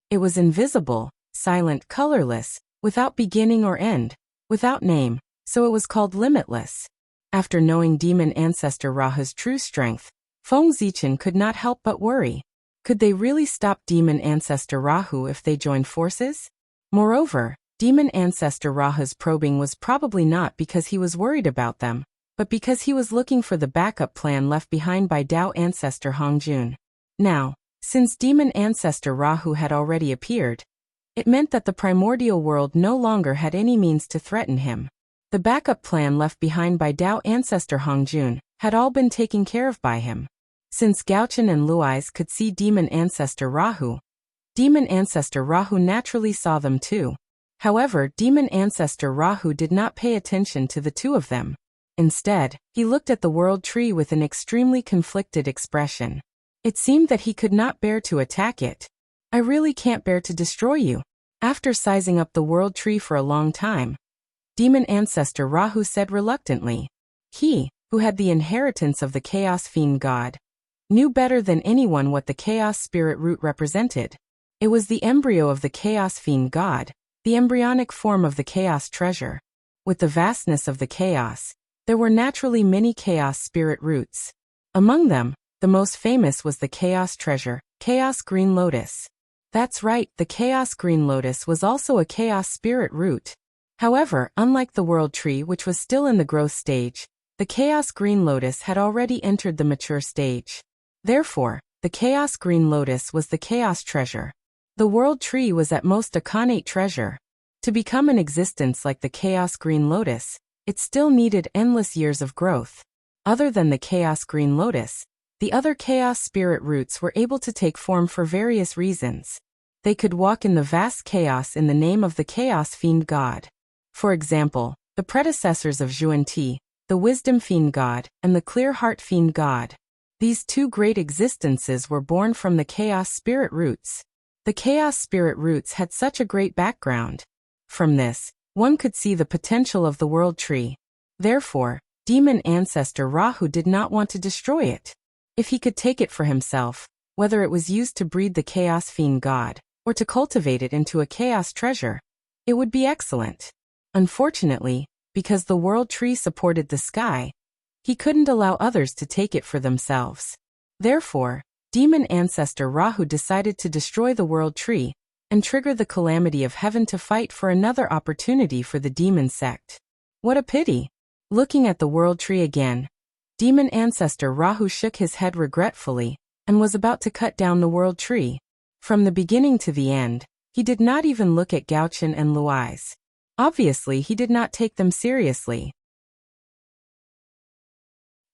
It was invisible, silent, colorless, without beginning or end, without name, so it was called limitless. After knowing Demon Ancestor Rahu's true strength, Feng Zichen could not help but worry. Could they really stop Demon Ancestor Rahu if they joined forces? Moreover, Demon Ancestor Rahu's probing was probably not because he was worried about them, but because he was looking for the backup plan left behind by Tao Ancestor Hongjun. Now, since Demon Ancestor Rahu had already appeared, it meant that the primordial world no longer had any means to threaten him. The backup plan left behind by Tao Ancestor Hongjun had all been taken care of by him. Since Gauchan and Luais could see Demon Ancestor Rahu, Demon Ancestor Rahu naturally saw them too. However, Demon Ancestor Rahu did not pay attention to the two of them. Instead, he looked at the world tree with an extremely conflicted expression. It seemed that he could not bear to attack it. I really can't bear to destroy you. After sizing up the world tree for a long time, Demon Ancestor Rahu said reluctantly. He, who had the inheritance of the Chaos Fiend God, knew better than anyone what the Chaos Spirit Root represented. It was the embryo of the Chaos Fiend God, the embryonic form of the Chaos Treasure. With the vastness of the chaos, there were naturally many Chaos Spirit Roots. Among them, the most famous was the Chaos Treasure, Chaos Green Lotus. That's right, the Chaos Green Lotus was also a Chaos Spirit Root. However, unlike the World Tree which was still in the growth stage, the Chaos Green Lotus had already entered the mature stage. Therefore, the Chaos Green Lotus was the Chaos Treasure. The World Tree was at most a connate treasure. To become an existence like the Chaos Green Lotus, it still needed endless years of growth. Other than the Chaos Green Lotus, the other Chaos Spirit Roots were able to take form for various reasons. They could walk in the vast chaos in the name of the Chaos Fiend God. For example, the predecessors of Zhuan-Ti, the Wisdom Fiend God, and the Clear Heart Fiend God. These two great existences were born from the Chaos Spirit Roots. The Chaos Spirit Roots had such a great background. From this, one could see the potential of the World Tree. Therefore, Demon Ancestor Rahu did not want to destroy it. If he could take it for himself, whether it was used to breed the Chaos Fiend God, or to cultivate it into a Chaos Treasure, it would be excellent. Unfortunately, because the World Tree supported the sky, he couldn't allow others to take it for themselves. Therefore, demon ancestor Rahu decided to destroy the world tree and trigger the calamity of heaven to fight for another opportunity for the demon sect. What a pity! Looking at the world tree again, demon ancestor Rahu shook his head regretfully and was about to cut down the world tree. From the beginning to the end, he did not even look at Gaochen and Luai's. Obviously, he did not take them seriously.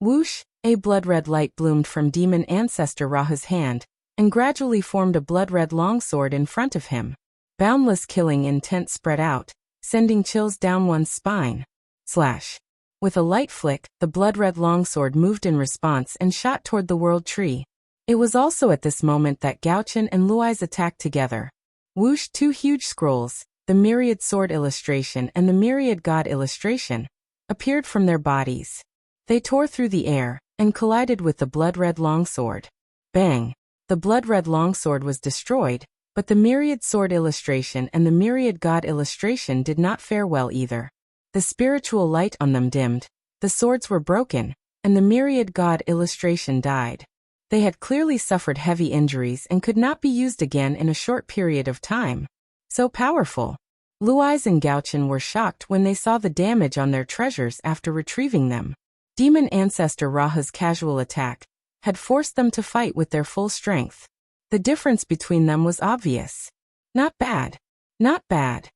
Whoosh! A blood-red light bloomed from demon ancestor Rahu's hand and gradually formed a blood-red longsword in front of him. Boundless killing intent spread out, sending chills down one's spine. Slash! With a light flick, the blood-red longsword moved in response and shot toward the world tree. It was also at this moment that Gaochen and Luai's attacked together. Whoosh! Two huge scrolls, the myriad sword illustration and the myriad god illustration, appeared from their bodies. They tore through the air and collided with the blood-red longsword. Bang! The blood-red longsword was destroyed, but the myriad sword illustration and the myriad god illustration did not fare well either. The spiritual light on them dimmed, the swords were broken, and the myriad god illustration died. They had clearly suffered heavy injuries and could not be used again in a short period of time. So powerful. Luai's and Gaochen were shocked when they saw the damage on their treasures after retrieving them. Demon ancestor Rahu's casual attack had forced them to fight with their full strength. The difference between them was obvious. Not bad. Not bad.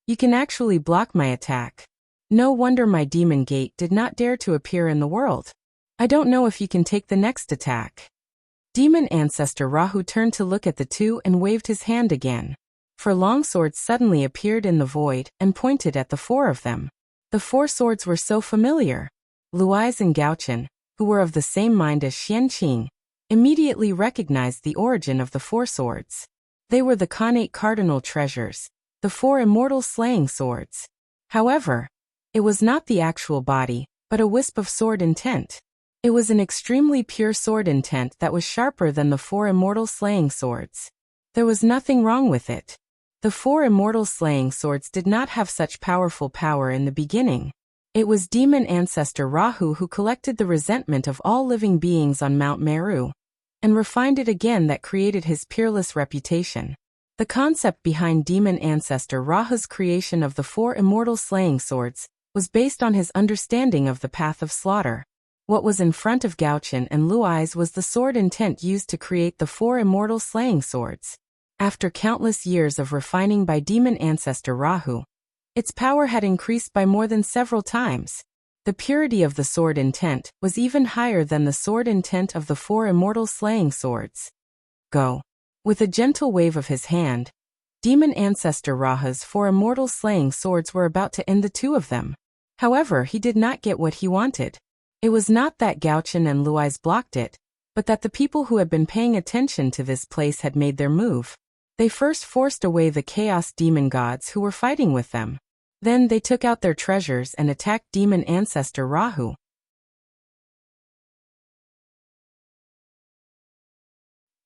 You can actually block my attack. No wonder my demon gate did not dare to appear in the world. I don't know if you can take the next attack. Demon ancestor Rahu turned to look at the two and waved his hand again. Four longswords suddenly appeared in the void and pointed at the four of them. The four swords were so familiar. Luai's and Gaochen, who were of the same mind as Xianqing, immediately recognized the origin of the four swords. They were the Khanate cardinal treasures, the four immortal slaying swords. However, it was not the actual body, but a wisp of sword intent. It was an extremely pure sword intent that was sharper than the four immortal slaying swords. There was nothing wrong with it. The four immortal slaying swords did not have such powerful power in the beginning. It was demon ancestor Rahu who collected the resentment of all living beings on Mount Meru and refined it again that created his peerless reputation. The concept behind demon ancestor Rahu's creation of the four immortal slaying swords was based on his understanding of the path of slaughter. What was in front of Gaochen and Luai's was the sword intent used to create the four immortal slaying swords. After countless years of refining by demon ancestor Rahu, its power had increased by more than several times. The purity of the sword intent was even higher than the sword intent of the four immortal slaying swords. Go. With a gentle wave of his hand, demon ancestor Rahu's four immortal slaying swords were about to end the two of them. However, he did not get what he wanted. It was not that Gaochen and Luai's blocked it, but that the people who had been paying attention to this place had made their move. They first forced away the chaos demon gods who were fighting with them. Then they took out their treasures and attacked demon ancestor Rahu.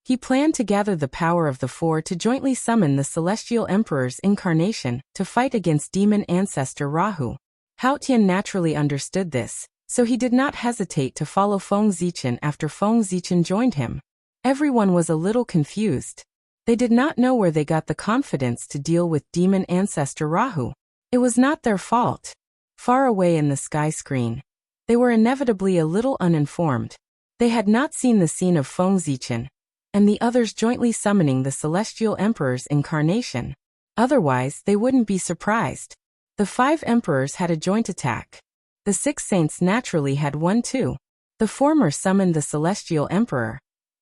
He planned to gather the power of the four to jointly summon the celestial emperor's incarnation to fight against demon ancestor Rahu. Hao Tian naturally understood this, so he did not hesitate to follow Feng Zichen after Feng Zichen joined him. Everyone was a little confused. They did not know where they got the confidence to deal with demon ancestor Rahu. It was not their fault. Far away in the sky screen, they were inevitably a little uninformed. They had not seen the scene of Feng Zichen and the others jointly summoning the celestial emperor's incarnation. Otherwise, they wouldn't be surprised. The five emperors had a joint attack. The six saints naturally had one too. The former summoned the celestial emperor,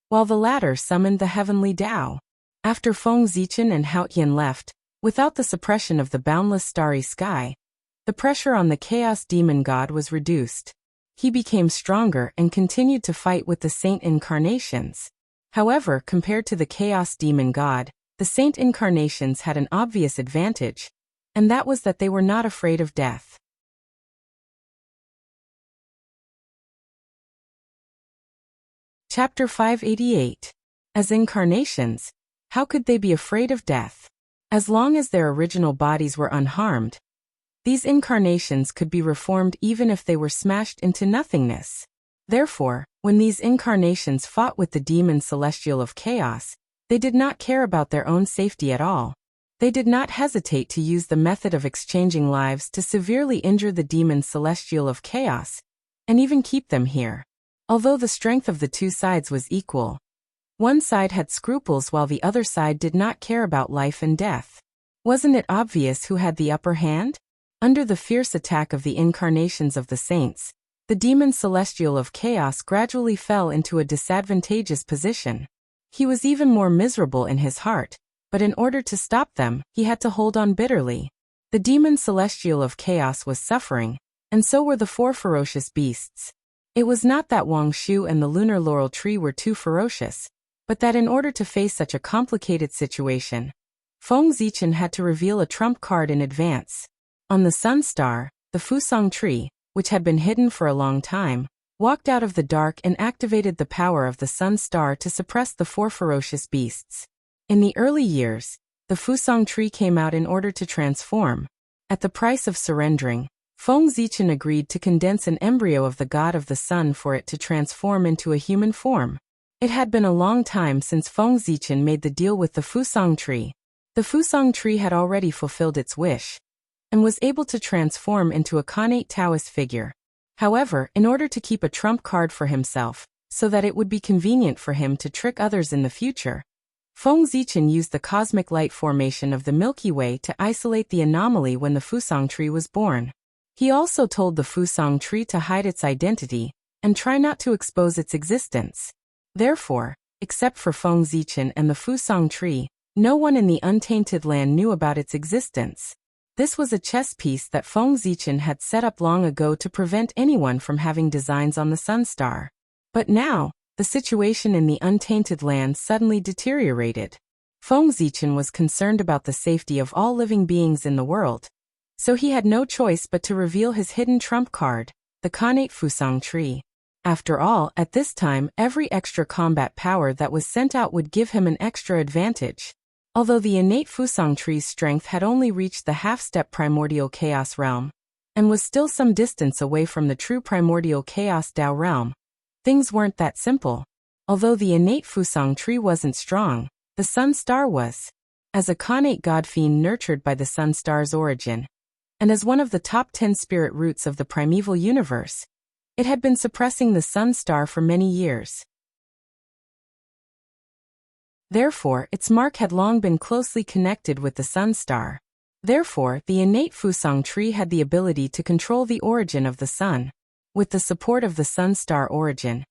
while the latter summoned the heavenly Tao. After Feng Zichen and Hao Tian left, without the suppression of the boundless starry sky, the pressure on the chaos demon god was reduced. He became stronger and continued to fight with the saint incarnations. However, compared to the chaos demon god, the saint incarnations had an obvious advantage, and that was that they were not afraid of death. Chapter 588. As incarnations, how could they be afraid of death? As long as their original bodies were unharmed, these incarnations could be reformed even if they were smashed into nothingness. Therefore, when these incarnations fought with the demon celestial of chaos, they did not care about their own safety at all. They did not hesitate to use the method of exchanging lives to severely injure the demon celestial of chaos, and even keep them here. Although the strength of the two sides was equal, one side had scruples while the other side did not care about life and death. Wasn't it obvious who had the upper hand? Under the fierce attack of the incarnations of the saints, the demon celestial of chaos gradually fell into a disadvantageous position. He was even more miserable in his heart, but in order to stop them, he had to hold on bitterly. The demon celestial of chaos was suffering, and so were the four ferocious beasts. It was not that Wang Shu and the lunar laurel tree were too ferocious, but that in order to face such a complicated situation, Feng Zichen had to reveal a trump card in advance. On the sun star, the Fusang tree, which had been hidden for a long time, walked out of the dark and activated the power of the sun star to suppress the four ferocious beasts. In the early years, the Fusang tree came out in order to transform. At the price of surrendering, Feng Zichen agreed to condense an embryo of the god of the sun for it to transform into a human form. It had been a long time since Feng Zichen made the deal with the Fusang tree. The Fusang tree had already fulfilled its wish, and was able to transform into a Khanate Taoist figure. However, in order to keep a trump card for himself, so that it would be convenient for him to trick others in the future, Feng Zichen used the cosmic light formation of the Milky Way to isolate the anomaly when the Fusang tree was born. He also told the Fusang tree to hide its identity, and try not to expose its existence. Therefore, except for Feng Zichen and the Fusang tree, no one in the untainted land knew about its existence. This was a chess piece that Feng Zichen had set up long ago to prevent anyone from having designs on the sun star. But now, the situation in the untainted land suddenly deteriorated. Feng Zichen was concerned about the safety of all living beings in the world, so he had no choice but to reveal his hidden trump card, the Khanate Fusang tree. After all, at this time, every extra combat power that was sent out would give him an extra advantage. Although the innate Fusang tree's strength had only reached the half-step primordial chaos realm, and was still some distance away from the true primordial chaos Dao realm, things weren't that simple. Although the innate Fusang tree wasn't strong, the sun star was. As a Khanate god fiend nurtured by the sun star's origin, and as one of the top 10 spirit roots of the primeval universe, it had been suppressing the sun star for many years. Therefore, its mark had long been closely connected with the sun star. Therefore, the innate Fusang tree had the ability to control the origin of the sun. With the support of the sun star origin,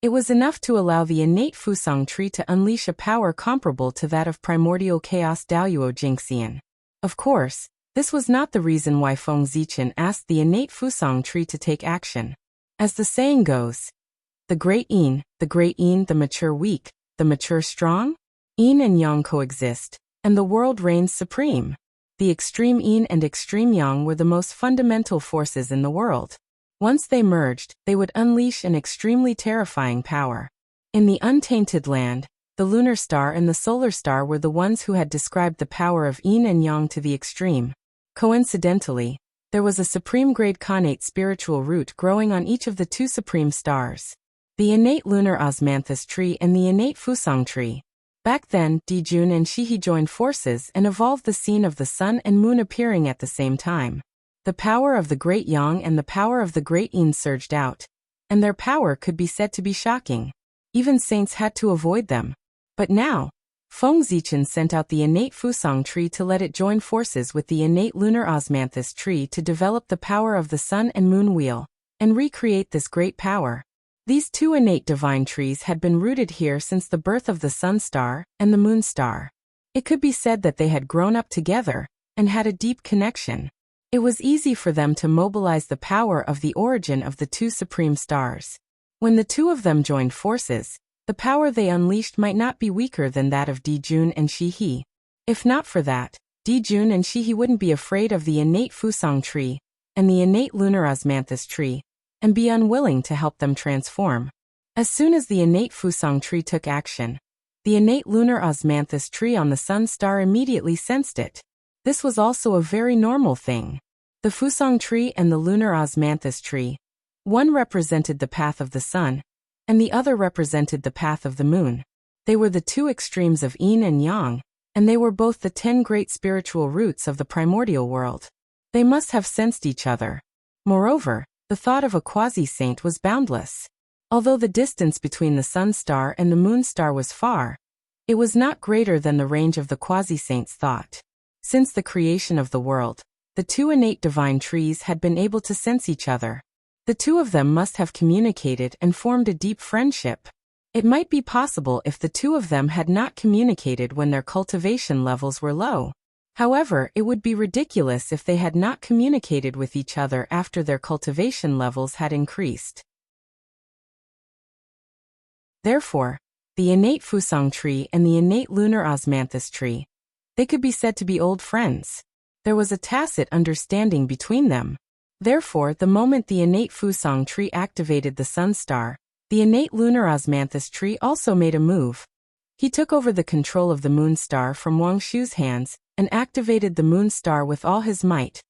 it was enough to allow the innate Fusang tree to unleash a power comparable to that of primordial chaos Daoyuo Jingxian. Of course, this was not the reason why Feng Zichen asked the innate Fusang tree to take action. As the saying goes, the great yin, the mature weak, the mature strong? Yin and yang coexist, and the world reigns supreme. The extreme yin and extreme yang were the most fundamental forces in the world. Once they merged, they would unleash an extremely terrifying power. In the untainted land, the lunar star and the solar star were the ones who had described the power of yin and yang to the extreme. Coincidentally, there was a supreme-grade Khanate spiritual root growing on each of the two supreme stars, the innate lunar osmanthus tree and the innate Fusang tree. Back then, Dijun and Shihi joined forces and evolved the scene of the sun and moon appearing at the same time. The power of the great yang and the power of the great yin surged out, and their power could be said to be shocking. Even saints had to avoid them. But now, Feng Zichen sent out the innate Fusang tree to let it join forces with the innate lunar osmanthus tree to develop the power of the sun and moon wheel, and recreate this great power. These two innate divine trees had been rooted here since the birth of the sun star and the moon star. It could be said that they had grown up together, and had a deep connection. It was easy for them to mobilize the power of the origin of the two supreme stars. When the two of them joined forces, the power they unleashed might not be weaker than that of Dijun and Shihi. If not for that, Dijun and Shihi wouldn't be afraid of the innate Fusang tree and the innate lunar osmanthus tree, and be unwilling to help them transform. As soon as the innate Fusang tree took action, the innate lunar osmanthus tree on the sun star immediately sensed it. This was also a very normal thing. The Fusang tree and the lunar osmanthus tree, One represented the path of the sun, and the other represented the path of the moon. They were the two extremes of yin and yang, and they were both the 10 great spiritual roots of the primordial world. They must have sensed each other. Moreover, the thought of a quasi-saint was boundless. Although the distance between the sun star and the moon star was far, it was not greater than the range of the quasi-saint's thought. Since the creation of the world, the two innate divine trees had been able to sense each other. The two of them must have communicated and formed a deep friendship. It might be possible if the two of them had not communicated when their cultivation levels were low. However, it would be ridiculous if they had not communicated with each other after their cultivation levels had increased. Therefore, the innate Fusang tree and the innate lunar osmanthus tree, they could be said to be old friends. There was a tacit understanding between them. Therefore, the moment the innate Fusang tree activated the sun star, the innate lunar osmanthus tree also made a move. He took over the control of the moon star from Wang Shu's hands and activated the moon star with all his might,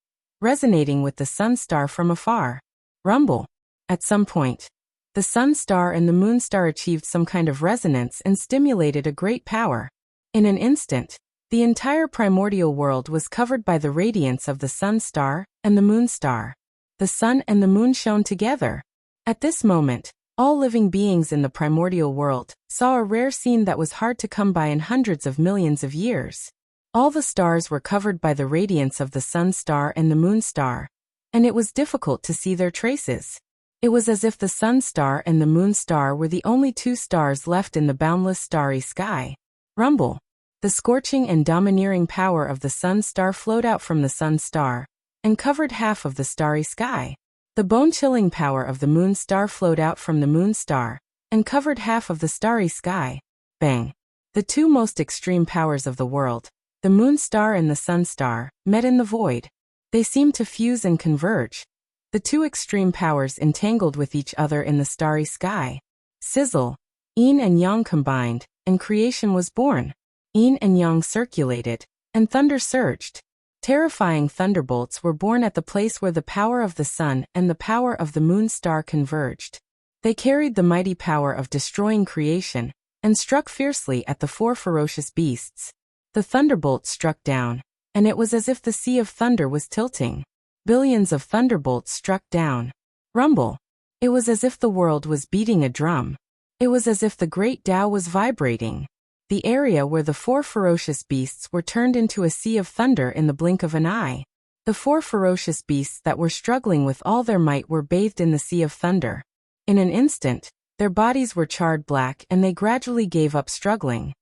resonating with the sun star from afar. Rumble. At some point, the sun star and the moon star achieved some kind of resonance and stimulated a great power. In an instant, the entire primordial world was covered by the radiance of the sun star and the moon star. The sun and the moon shone together. At this moment, all living beings in the primordial world saw a rare scene that was hard to come by in hundreds of millions of years. All the stars were covered by the radiance of the sun star and the moon star, and it was difficult to see their traces. It was as if the sun star and the moon star were the only two stars left in the boundless starry sky. Rumble. The scorching and domineering power of the sun star flowed out from the sun star and covered half of the starry sky. The bone-chilling power of the moon star flowed out from the moon star and covered half of the starry sky. Bang! The two most extreme powers of the world, the moon star and the sun star, met in the void. They seemed to fuse and converge. The two extreme powers entangled with each other in the starry sky. Sizzle. Yin and yang combined, and creation was born. Yin and yang circulated, and thunder surged. Terrifying thunderbolts were born at the place where the power of the sun and the power of the moon star converged. They carried the mighty power of destroying creation, and struck fiercely at the four ferocious beasts. The thunderbolts struck down, and it was as if the sea of thunder was tilting. Billions of thunderbolts struck down. Rumble. It was as if the world was beating a drum. It was as if the great Tao was vibrating. The area where the four ferocious beasts were turned into a sea of thunder in the blink of an eye. The four ferocious beasts that were struggling with all their might were bathed in the sea of thunder. In an instant, their bodies were charred black and they gradually gave up struggling.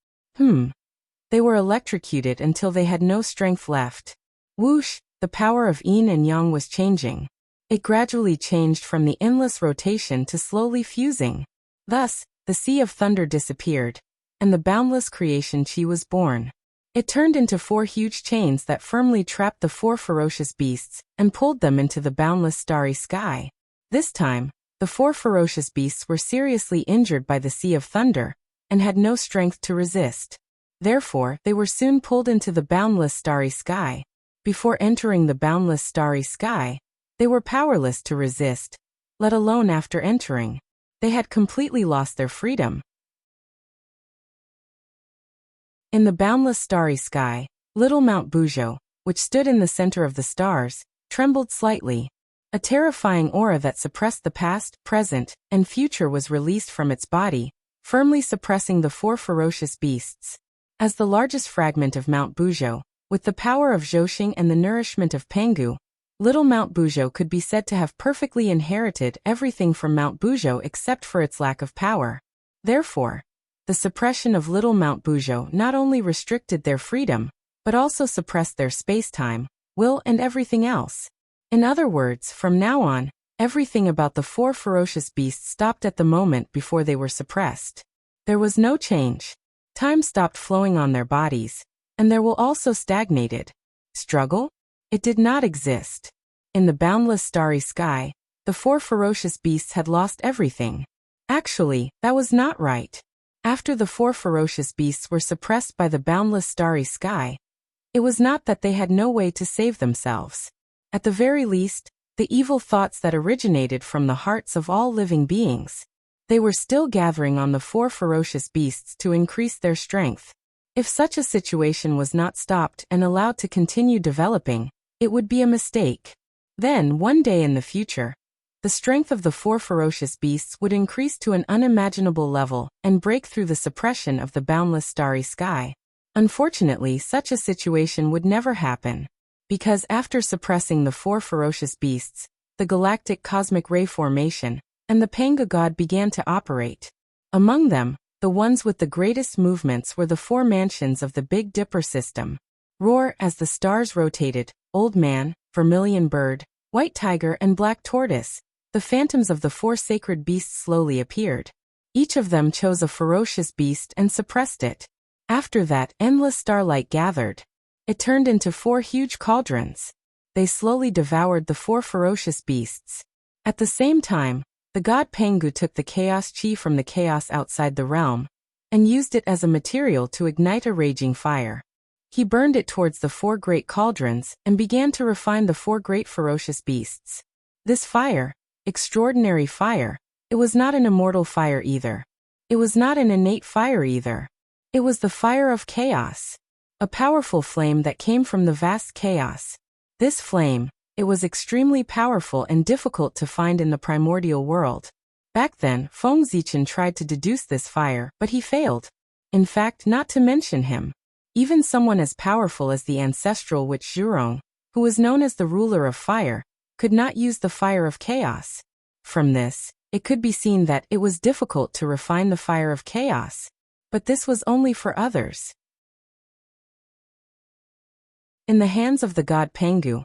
They were electrocuted until they had no strength left. Whoosh, the power of yin and yang was changing. It gradually changed from the endless rotation to slowly fusing. Thus, the sea of thunder disappeared, and the boundless creation chi was born. It turned into four huge chains that firmly trapped the four ferocious beasts and pulled them into the boundless starry sky. This time, the four ferocious beasts were seriously injured by the sea of thunder and had no strength to resist. Therefore, they were soon pulled into the boundless starry sky. Before entering the boundless starry sky, they were powerless to resist, let alone after entering. They had completely lost their freedom. In the boundless starry sky, little Mount Buzhou, which stood in the center of the stars, trembled slightly. A terrifying aura that suppressed the past, present, and future was released from its body, firmly suppressing the four ferocious beasts. As the largest fragment of Mount Buzhou, with the power of Zhouxing and the nourishment of Penggu, little Mount Buzhou could be said to have perfectly inherited everything from Mount Buzhou except for its lack of power. Therefore, the suppression of little Mount Buzhou not only restricted their freedom, but also suppressed their space-time, will and everything else. In other words, from now on, everything about the four ferocious beasts stopped at the moment before they were suppressed. There was no change. Time stopped flowing on their bodies, and their will also stagnated. Struggle? It did not exist. In the boundless starry sky, the four ferocious beasts had lost everything. Actually, that was not right. After the four ferocious beasts were suppressed by the boundless starry sky, it was not that they had no way to save themselves. At the very least, the evil thoughts that originated from the hearts of all living beings. They were still gathering on the four ferocious beasts to increase their strength. If such a situation was not stopped and allowed to continue developing, it would be a mistake. Then, one day in the future, the strength of the four ferocious beasts would increase to an unimaginable level and break through the suppression of the boundless starry sky. Unfortunately, such a situation would never happen, because after suppressing the four ferocious beasts, the galactic cosmic ray formation and the Panga god began to operate. Among them, the ones with the greatest movements were the four mansions of the Big Dipper system. Roar as the stars rotated, Old Man, Vermilion Bird, White Tiger and Black Tortoise, the phantoms of the four sacred beasts slowly appeared. Each of them chose a ferocious beast and suppressed it. After that, endless starlight gathered. It turned into four huge cauldrons. They slowly devoured the four ferocious beasts. At the same time, the god Pengu took the chaos chi from the chaos outside the realm and used it as a material to ignite a raging fire. He burned it towards the four great cauldrons and began to refine the four great ferocious beasts. This fire, extraordinary fire, it was not an immortal fire either. It was not an innate fire either. It was the fire of chaos, a powerful flame that came from the vast chaos. This flame, it was extremely powerful and difficult to find in the primordial world. Back then, Feng Zichen tried to deduce this fire, but he failed. In fact, not to mention him. Even someone as powerful as the ancestral witch Zhurong, who was known as the ruler of fire, could not use the fire of chaos. From this, it could be seen that it was difficult to refine the fire of chaos. But this was only for others. In the hands of the god Pengu,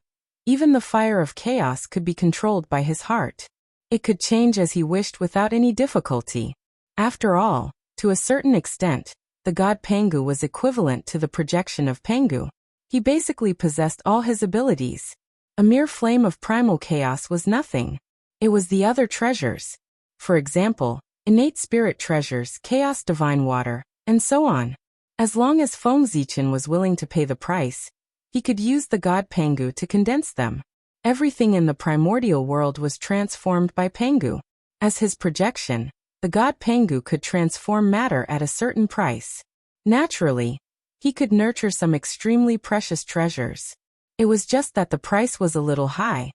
even the fire of chaos could be controlled by his heart. It could change as he wished without any difficulty. After all, to a certain extent, the god Pengu was equivalent to the projection of Pengu. He basically possessed all his abilities. A mere flame of primal chaos was nothing. It was the other treasures. For example, innate spirit treasures, chaos divine water, and so on. As long as Feng Zichen was willing to pay the price, he could use the god Pengu to condense them. Everything in the primordial world was transformed by Pengu. As his projection, the god Pengu could transform matter at a certain price. Naturally, he could nurture some extremely precious treasures. It was just that the price was a little high.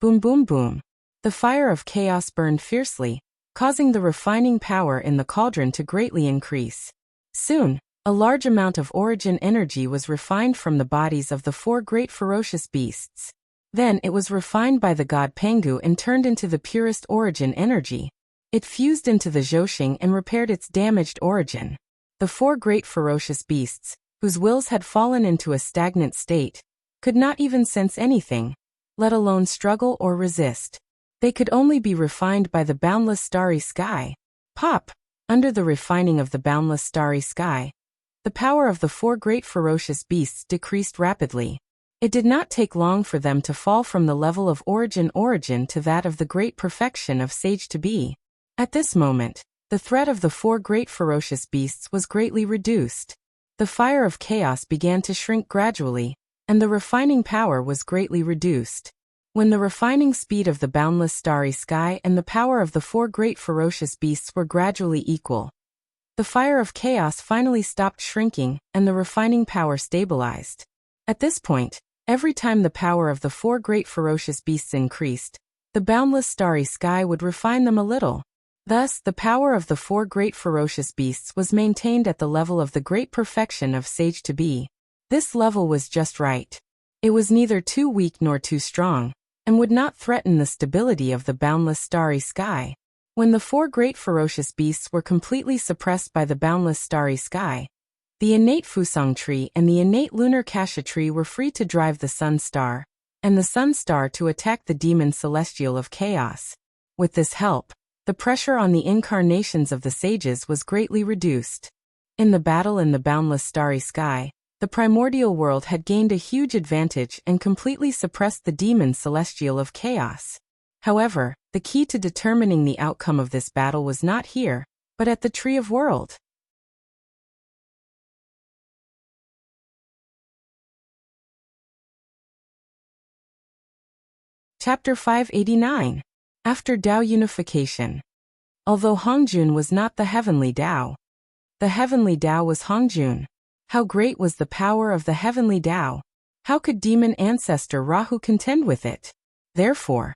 Boom boom boom. The fire of chaos burned fiercely, causing the refining power in the cauldron to greatly increase. Soon, a large amount of origin energy was refined from the bodies of the four great ferocious beasts. Then it was refined by the god Pengu and turned into the purest origin energy. It fused into the Zhousing and repaired its damaged origin. The four great ferocious beasts, whose wills had fallen into a stagnant state, could not even sense anything, let alone struggle or resist. They could only be refined by the boundless starry sky. Pop! Under the refining of the boundless starry sky, the power of the four great ferocious beasts decreased rapidly. It did not take long for them to fall from the level of origin to that of the great perfection of sage to be. At this moment, the threat of the four great ferocious beasts was greatly reduced. The fire of chaos began to shrink gradually, and the refining power was greatly reduced. When the refining speed of the boundless starry sky and the power of the four great ferocious beasts were gradually equal, the fire of chaos finally stopped shrinking and the refining power stabilized. At this point, every time the power of the four great ferocious beasts increased, the boundless starry sky would refine them a little. Thus, the power of the four great ferocious beasts was maintained at the level of the great perfection of sage to be. This level was just right. It was neither too weak nor too strong, and would not threaten the stability of the boundless starry sky. When the four great ferocious beasts were completely suppressed by the boundless starry sky, the innate Fusang tree and the innate lunar Kasha tree were free to drive the sun star, and the sun star to attack the demon celestial of chaos. With this help, the pressure on the incarnations of the sages was greatly reduced. In the battle in the boundless starry sky, the primordial world had gained a huge advantage and completely suppressed the demon celestial of chaos. However, the key to determining the outcome of this battle was not here, but at the Tree of World. Chapter 589. After Tao Unification. Although Hongjun was not the heavenly Tao, the heavenly Tao was Hongjun. How great was the power of the heavenly Tao! How could demon ancestor Rahu contend with it? Therefore,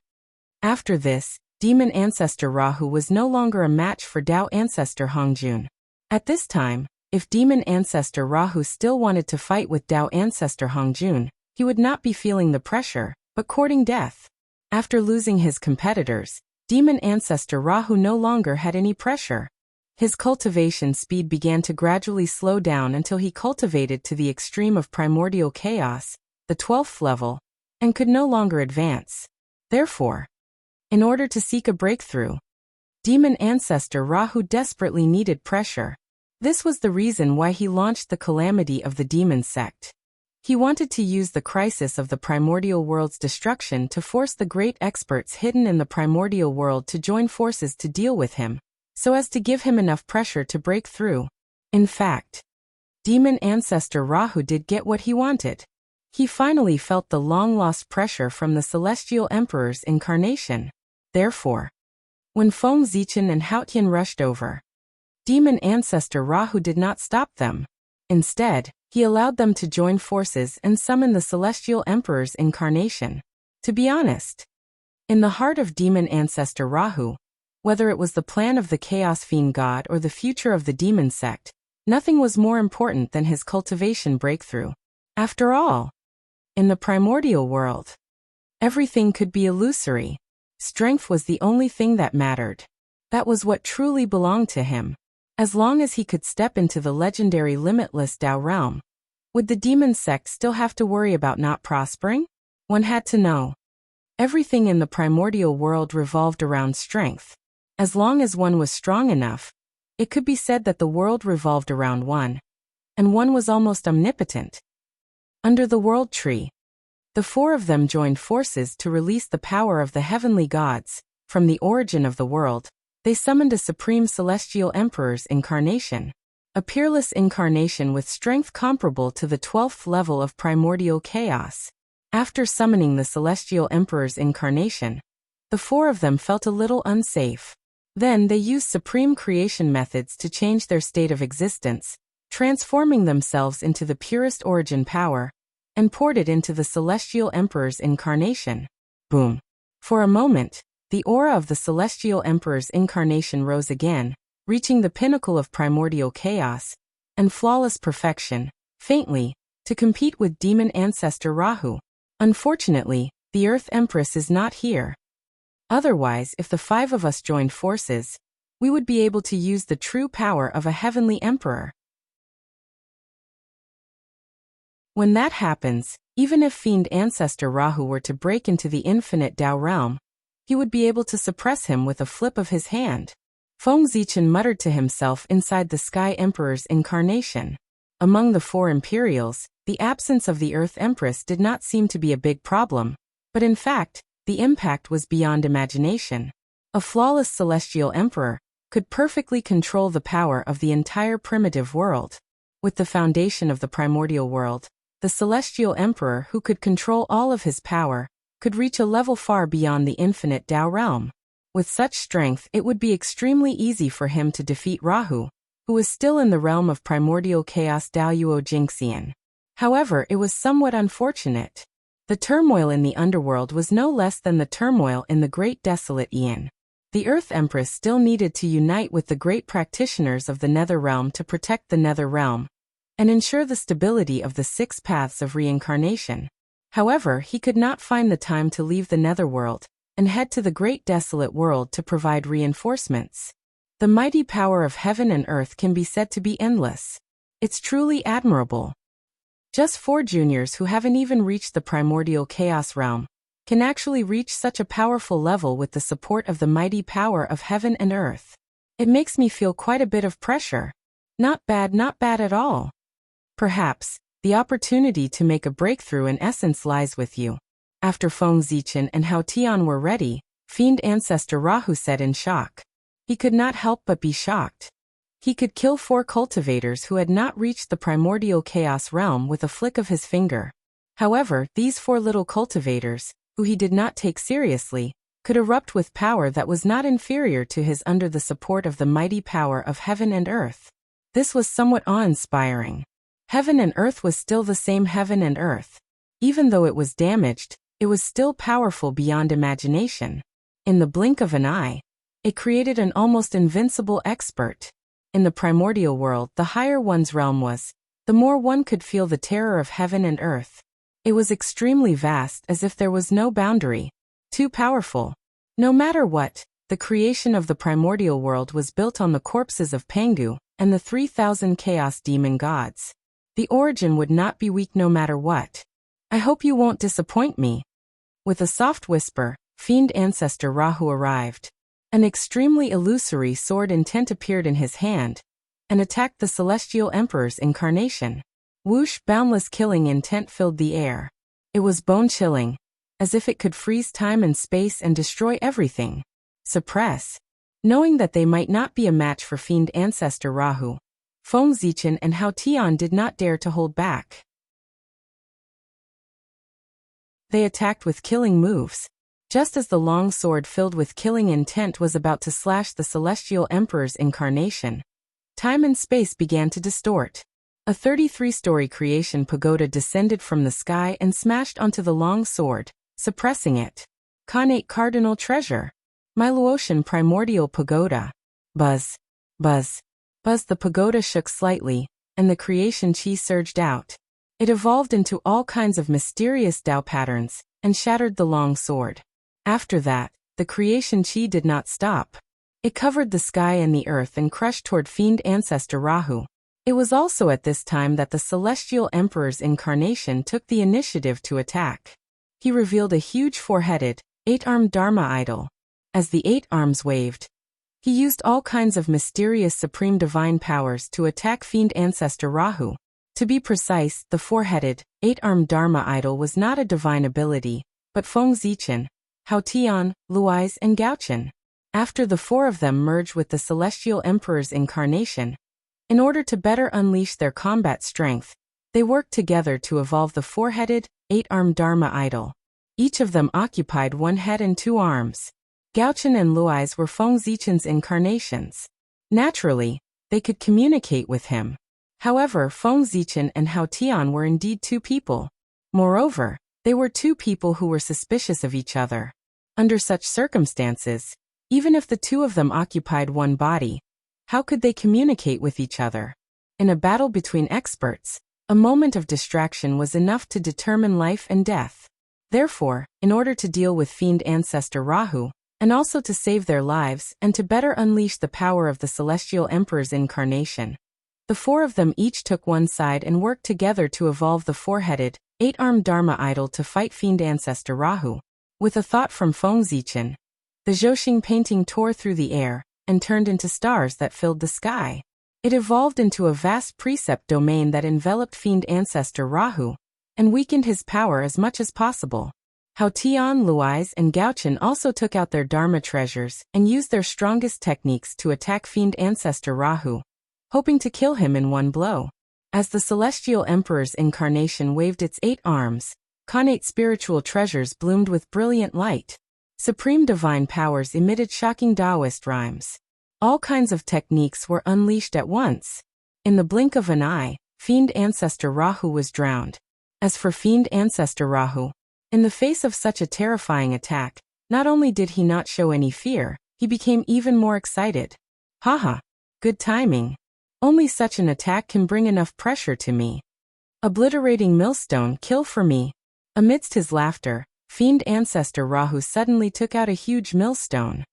after this, demon ancestor Rahu was no longer a match for Tao ancestor Hongjun. At this time, if demon ancestor Rahu still wanted to fight with Tao ancestor Hongjun, he would not be feeling the pressure, but courting death. After losing his competitors, demon ancestor Rahu no longer had any pressure. His cultivation speed began to gradually slow down until he cultivated to the extreme of primordial chaos, the 12th level, and could no longer advance. Therefore, in order to seek a breakthrough, demon ancestor Rahu desperately needed pressure. This was the reason why he launched the calamity of the demon sect. He wanted to use the crisis of the primordial world's destruction to force the great experts hidden in the primordial world to join forces to deal with him, so as to give him enough pressure to break through. In fact, demon ancestor Rahu did get what he wanted. He finally felt the long-lost pressure from the celestial emperor's incarnation. Therefore, when Feng Zichen and Haotian rushed over, demon ancestor Rahu did not stop them. Instead, he allowed them to join forces and summon the celestial emperor's incarnation. To be honest, in the heart of demon ancestor Rahu, whether it was the plan of the chaos fiend god or the future of the demon sect, nothing was more important than his cultivation breakthrough. After all, in the primordial world, everything could be illusory. Strength was the only thing that mattered. That was what truly belonged to him. As long as he could step into the legendary limitless Tao realm, would the demon sect still have to worry about not prospering? One had to know. Everything in the primordial world revolved around strength. As long as one was strong enough, it could be said that the world revolved around one, and one was almost omnipotent. Under the world tree, the four of them joined forces to release the power of the heavenly gods. From the origin of the world, they summoned a supreme celestial emperor's incarnation, a peerless incarnation with strength comparable to the 12th level of primordial chaos. After summoning the celestial emperor's incarnation, the four of them felt a little unsafe. Then they used supreme creation methods to change their state of existence, transforming themselves into the purest origin power, and poured it into the celestial emperor's incarnation. Boom. For a moment, the aura of the celestial emperor's incarnation rose again, reaching the pinnacle of primordial chaos and flawless perfection, faintly, to compete with demon ancestor Rahu. Unfortunately, the Earth Empress is not here. Otherwise, if the five of us joined forces, we would be able to use the true power of a heavenly emperor. When that happens, even if fiend ancestor Rahu were to break into the infinite Tao realm, he would be able to suppress him with a flip of his hand. Feng Zichen muttered to himself inside the Sky Emperor's incarnation. Among the four Imperials, the absence of the Earth Empress did not seem to be a big problem, but in fact, the impact was beyond imagination. A flawless celestial emperor could perfectly control the power of the entire primitive world. With the foundation of the primordial world, the celestial emperor who could control all of his power could reach a level far beyond the infinite Tao realm. With such strength, it would be extremely easy for him to defeat Rahu, who was still in the realm of primordial chaos Daoyuo Jingxian. However, it was somewhat unfortunate. The turmoil in the underworld was no less than the turmoil in the great desolate Aeon. The Earth Empress still needed to unite with the great practitioners of the Nether Realm to protect the Nether Realm and ensure the stability of the 6 paths of reincarnation. However, he could not find the time to leave the Netherworld and head to the great desolate world to provide reinforcements. The mighty power of heaven and earth can be said to be endless. It's truly admirable. Just 4 juniors who haven't even reached the primordial chaos realm can actually reach such a powerful level with the support of the mighty power of heaven and earth. It makes me feel quite a bit of pressure. Not bad at all. Perhaps the opportunity to make a breakthrough in essence lies with you. After Feng Zichen and Hao Tian were ready, fiend ancestor Rahu said in shock. He could not help but be shocked. He could kill 4 cultivators who had not reached the primordial chaos realm with a flick of his finger. However, these 4 little cultivators, who he did not take seriously, could erupt with power that was not inferior to his under the support of the mighty power of heaven and earth. This was somewhat awe-inspiring. Heaven and earth was still the same heaven and earth. Even though it was damaged, it was still powerful beyond imagination. In the blink of an eye, it created an almost invincible expert. In the primordial world, the higher one's realm was, the more one could feel the terror of heaven and earth. It was extremely vast, as if there was no boundary. Too powerful. No matter what, the creation of the primordial world was built on the corpses of Pangu and the 3,000 chaos demon gods. The origin would not be weak no matter what. I hope you won't disappoint me. With a soft whisper, fiend ancestor Rahu arrived. An extremely illusory sword intent appeared in his hand and attacked the celestial emperor's incarnation. Whoosh, boundless killing intent filled the air. It was bone-chilling, as if it could freeze time and space and destroy everything. Suppress. Knowing that they might not be a match for fiend ancestor Rahu, Feng Zichen and Hao Tian did not dare to hold back. They attacked with killing moves. Just as the long sword filled with killing intent was about to slash the celestial emperor's incarnation, time and space began to distort. A 33-story creation pagoda descended from the sky and smashed onto the long sword, suppressing it. Khanate Cardinal Treasure. Miluotian Primordial Pagoda. Buzz. Buzz. Buzz. The pagoda shook slightly, and the creation chi surged out. It evolved into all kinds of mysterious Dao patterns, and shattered the long sword. After that, the creation chi did not stop. It covered the sky and the earth and crushed toward fiend ancestor Rahu. It was also at this time that the celestial emperor's incarnation took the initiative to attack. He revealed a huge four-headed, 8-armed Dharma idol. As the 8 arms waved, he used all kinds of mysterious supreme divine powers to attack fiend ancestor Rahu. To be precise, the four-headed, 8-armed Dharma idol was not a divine ability, but Feng Zichen, Hao Tian, Luais and Gaochen. After the 4 of them merged with the celestial emperor's incarnation, in order to better unleash their combat strength, they worked together to evolve the 4-headed, 8-armed Dharma idol. Each of them occupied 1 head and 2 arms. Gaochen and Luais were Feng Zichen's incarnations. Naturally, they could communicate with him. However, Feng Zichen and Hao Tian were indeed 2 people. Moreover, they were 2 people who were suspicious of each other. Under such circumstances, even if the 2 of them occupied 1 body, how could they communicate with each other? In a battle between experts, a moment of distraction was enough to determine life and death. Therefore, in order to deal with fiend ancestor Rahu, and also to save their lives and to better unleash the power of the celestial emperor's incarnation, the 4 of them each took 1 side and worked together to evolve the 4-headed, 8-armed Dharma idol to fight fiend ancestor Rahu. With a thought from Feng Zichen, the Zhouxing painting tore through the air and turned into stars that filled the sky. It evolved into a vast precept domain that enveloped fiend ancestor Rahu and weakened his power as much as possible. Hao Tian, Luais and Gaochen also took out their Dharma treasures and used their strongest techniques to attack fiend ancestor Rahu, hoping to kill him in 1 blow. As the celestial emperor's incarnation waved its 8 arms, Khanate spiritual treasures bloomed with brilliant light. Supreme divine powers emitted shocking Taoist rhymes. All kinds of techniques were unleashed at once. In the blink of an eye, fiend ancestor Rahu was drowned. As for fiend ancestor Rahu, in the face of such a terrifying attack, not only did he not show any fear, he became even more excited. Haha, good timing. Only such an attack can bring enough pressure to me. Obliterating millstone, kill for me. Amidst his laughter, fiend ancestor Rahu suddenly took out a huge millstone.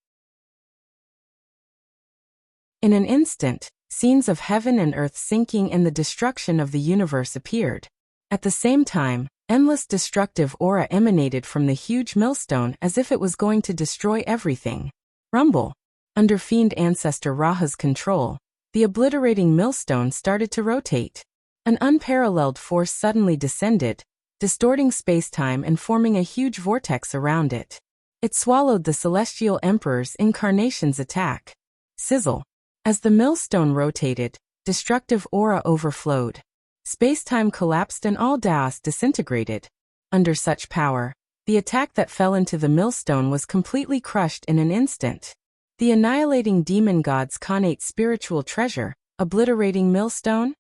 In an instant, scenes of heaven and earth sinking and the destruction of the universe appeared. At the same time, endless destructive aura emanated from the huge millstone as if it was going to destroy everything. Rumble. Under fiend ancestor Rahu's control, the obliterating millstone started to rotate. An unparalleled force suddenly descended, distorting space-time and forming a huge vortex around it. It swallowed the celestial emperor's incarnation's attack. Sizzle. As the millstone rotated, destructive aura overflowed. Space-time collapsed and all Daos disintegrated. Under such power, The attack that fell into the millstone was completely crushed in an instant. The annihilating demon god's connate spiritual treasure, obliterating millstone?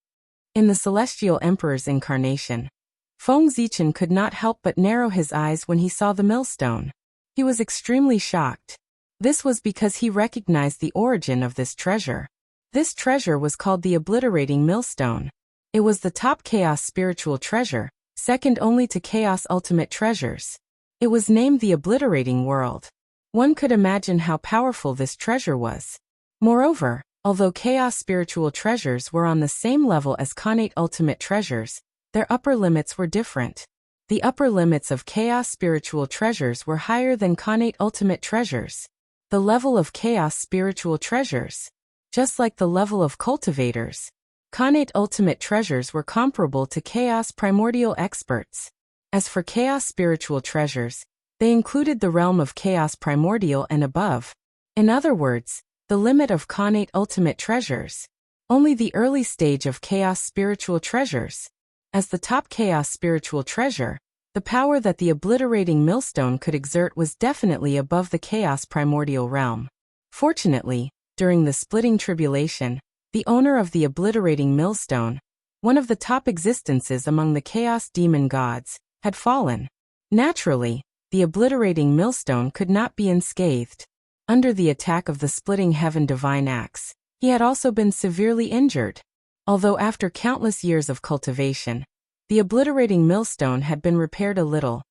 In the celestial emperor's incarnation, Feng Zichen could not help but narrow his eyes when he saw the millstone. He was extremely shocked. This was because he recognized the origin of this treasure. This treasure was called the obliterating millstone. It was the top chaos spiritual treasure, second only to chaos ultimate treasures. It was named the obliterating world. One could imagine how powerful this treasure was. Moreover, although chaos spiritual treasures were on the same level as connate ultimate treasures, their upper limits were different. The upper limits of chaos spiritual treasures were higher than connate ultimate treasures. The level of chaos spiritual treasures, just like the level of cultivators, connate ultimate treasures were comparable to chaos primordial experts. As for chaos spiritual treasures, they included the realm of chaos primordial and above. In other words, the limit of connate ultimate treasures. Only the early stage of chaos spiritual treasures. As the top chaos spiritual treasure, the power that the obliterating millstone could exert was definitely above the chaos primordial realm. Fortunately, during the splitting tribulation, the owner of the obliterating millstone, one of the top existences among the chaos demon gods, had fallen. Naturally, the obliterating millstone could not be unscathed. Under the attack of the splitting heaven divine axe, he had also been severely injured. Although after countless years of cultivation, the obliterating millstone had been repaired a little.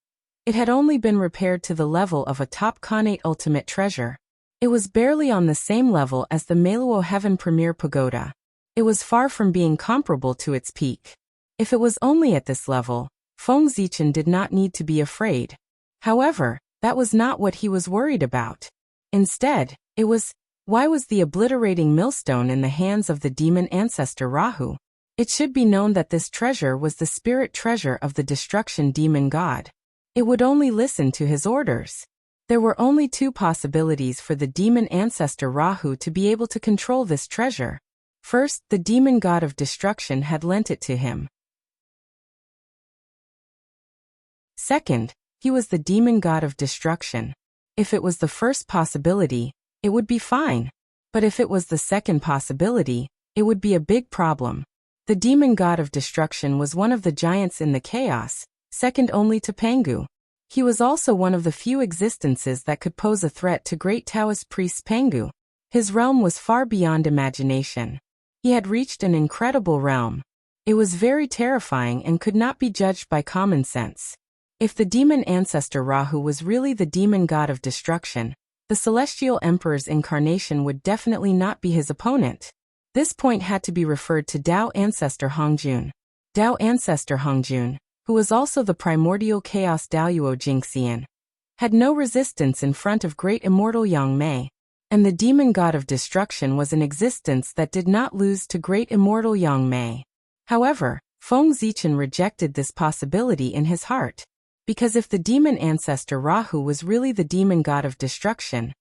It had only been repaired to the level of a top connate ultimate treasure. It was barely on the same level as the Meluo Heaven Premier Pagoda. It was far from being comparable to its peak. If it was only at this level, Feng Zichen did not need to be afraid. However, that was not what he was worried about. Instead, it was, why was the obliterating millstone in the hands of the demon ancestor Rahu? It should be known that this treasure was the spirit treasure of the destruction demon god. It would only listen to his orders. There were only two possibilities for the demon ancestor Rahu to be able to control this treasure. First, the demon god of destruction had lent it to him. Second, he was the demon god of destruction. If it was the first possibility, it would be fine. But if it was the second possibility, it would be a big problem. The demon god of destruction was one of the giants in the chaos, second only to Pangu. He was also one of the few existences that could pose a threat to great Taoist priest Pangu. His realm was far beyond imagination. He had reached an incredible realm. It was very terrifying and could not be judged by common sense. If the demon ancestor Rahu was really the demon god of destruction, the celestial emperor's incarnation would definitely not be his opponent. This point had to be referred to Tao ancestor Hongjun. Tao ancestor Hongjun, who was also the primordial chaos Daoyuo Jingxian, had no resistance in front of great immortal Yang Mei, and the demon god of destruction was an existence that did not lose to great immortal Yang Mei. However, Feng Zichen rejected this possibility in his heart. Because if the demon ancestor Rahu was really the demon god of destruction,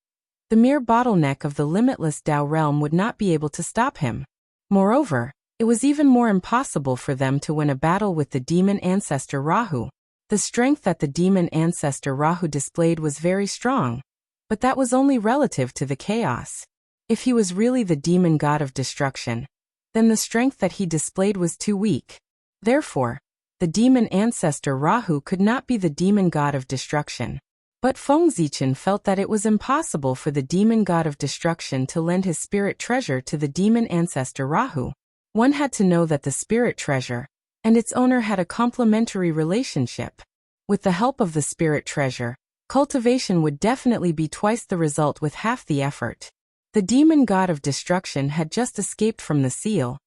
the mere bottleneck of the limitless Tao realm would not be able to stop him. Moreover, it was even more impossible for them to win a battle with the demon ancestor Rahu. The strength that the demon ancestor Rahu displayed was very strong, but that was only relative to the chaos. If he was really the demon god of destruction, then the strength that he displayed was too weak. Therefore, the demon ancestor Rahu could not be the demon god of destruction. But Feng Zichen felt that it was impossible for the demon god of destruction to lend his spirit treasure to the demon ancestor Rahu. One had to know that the spirit treasure and its owner had a complementary relationship. With the help of the spirit treasure, cultivation would definitely be twice the result with half the effort. The demon god of destruction had just escaped from the seal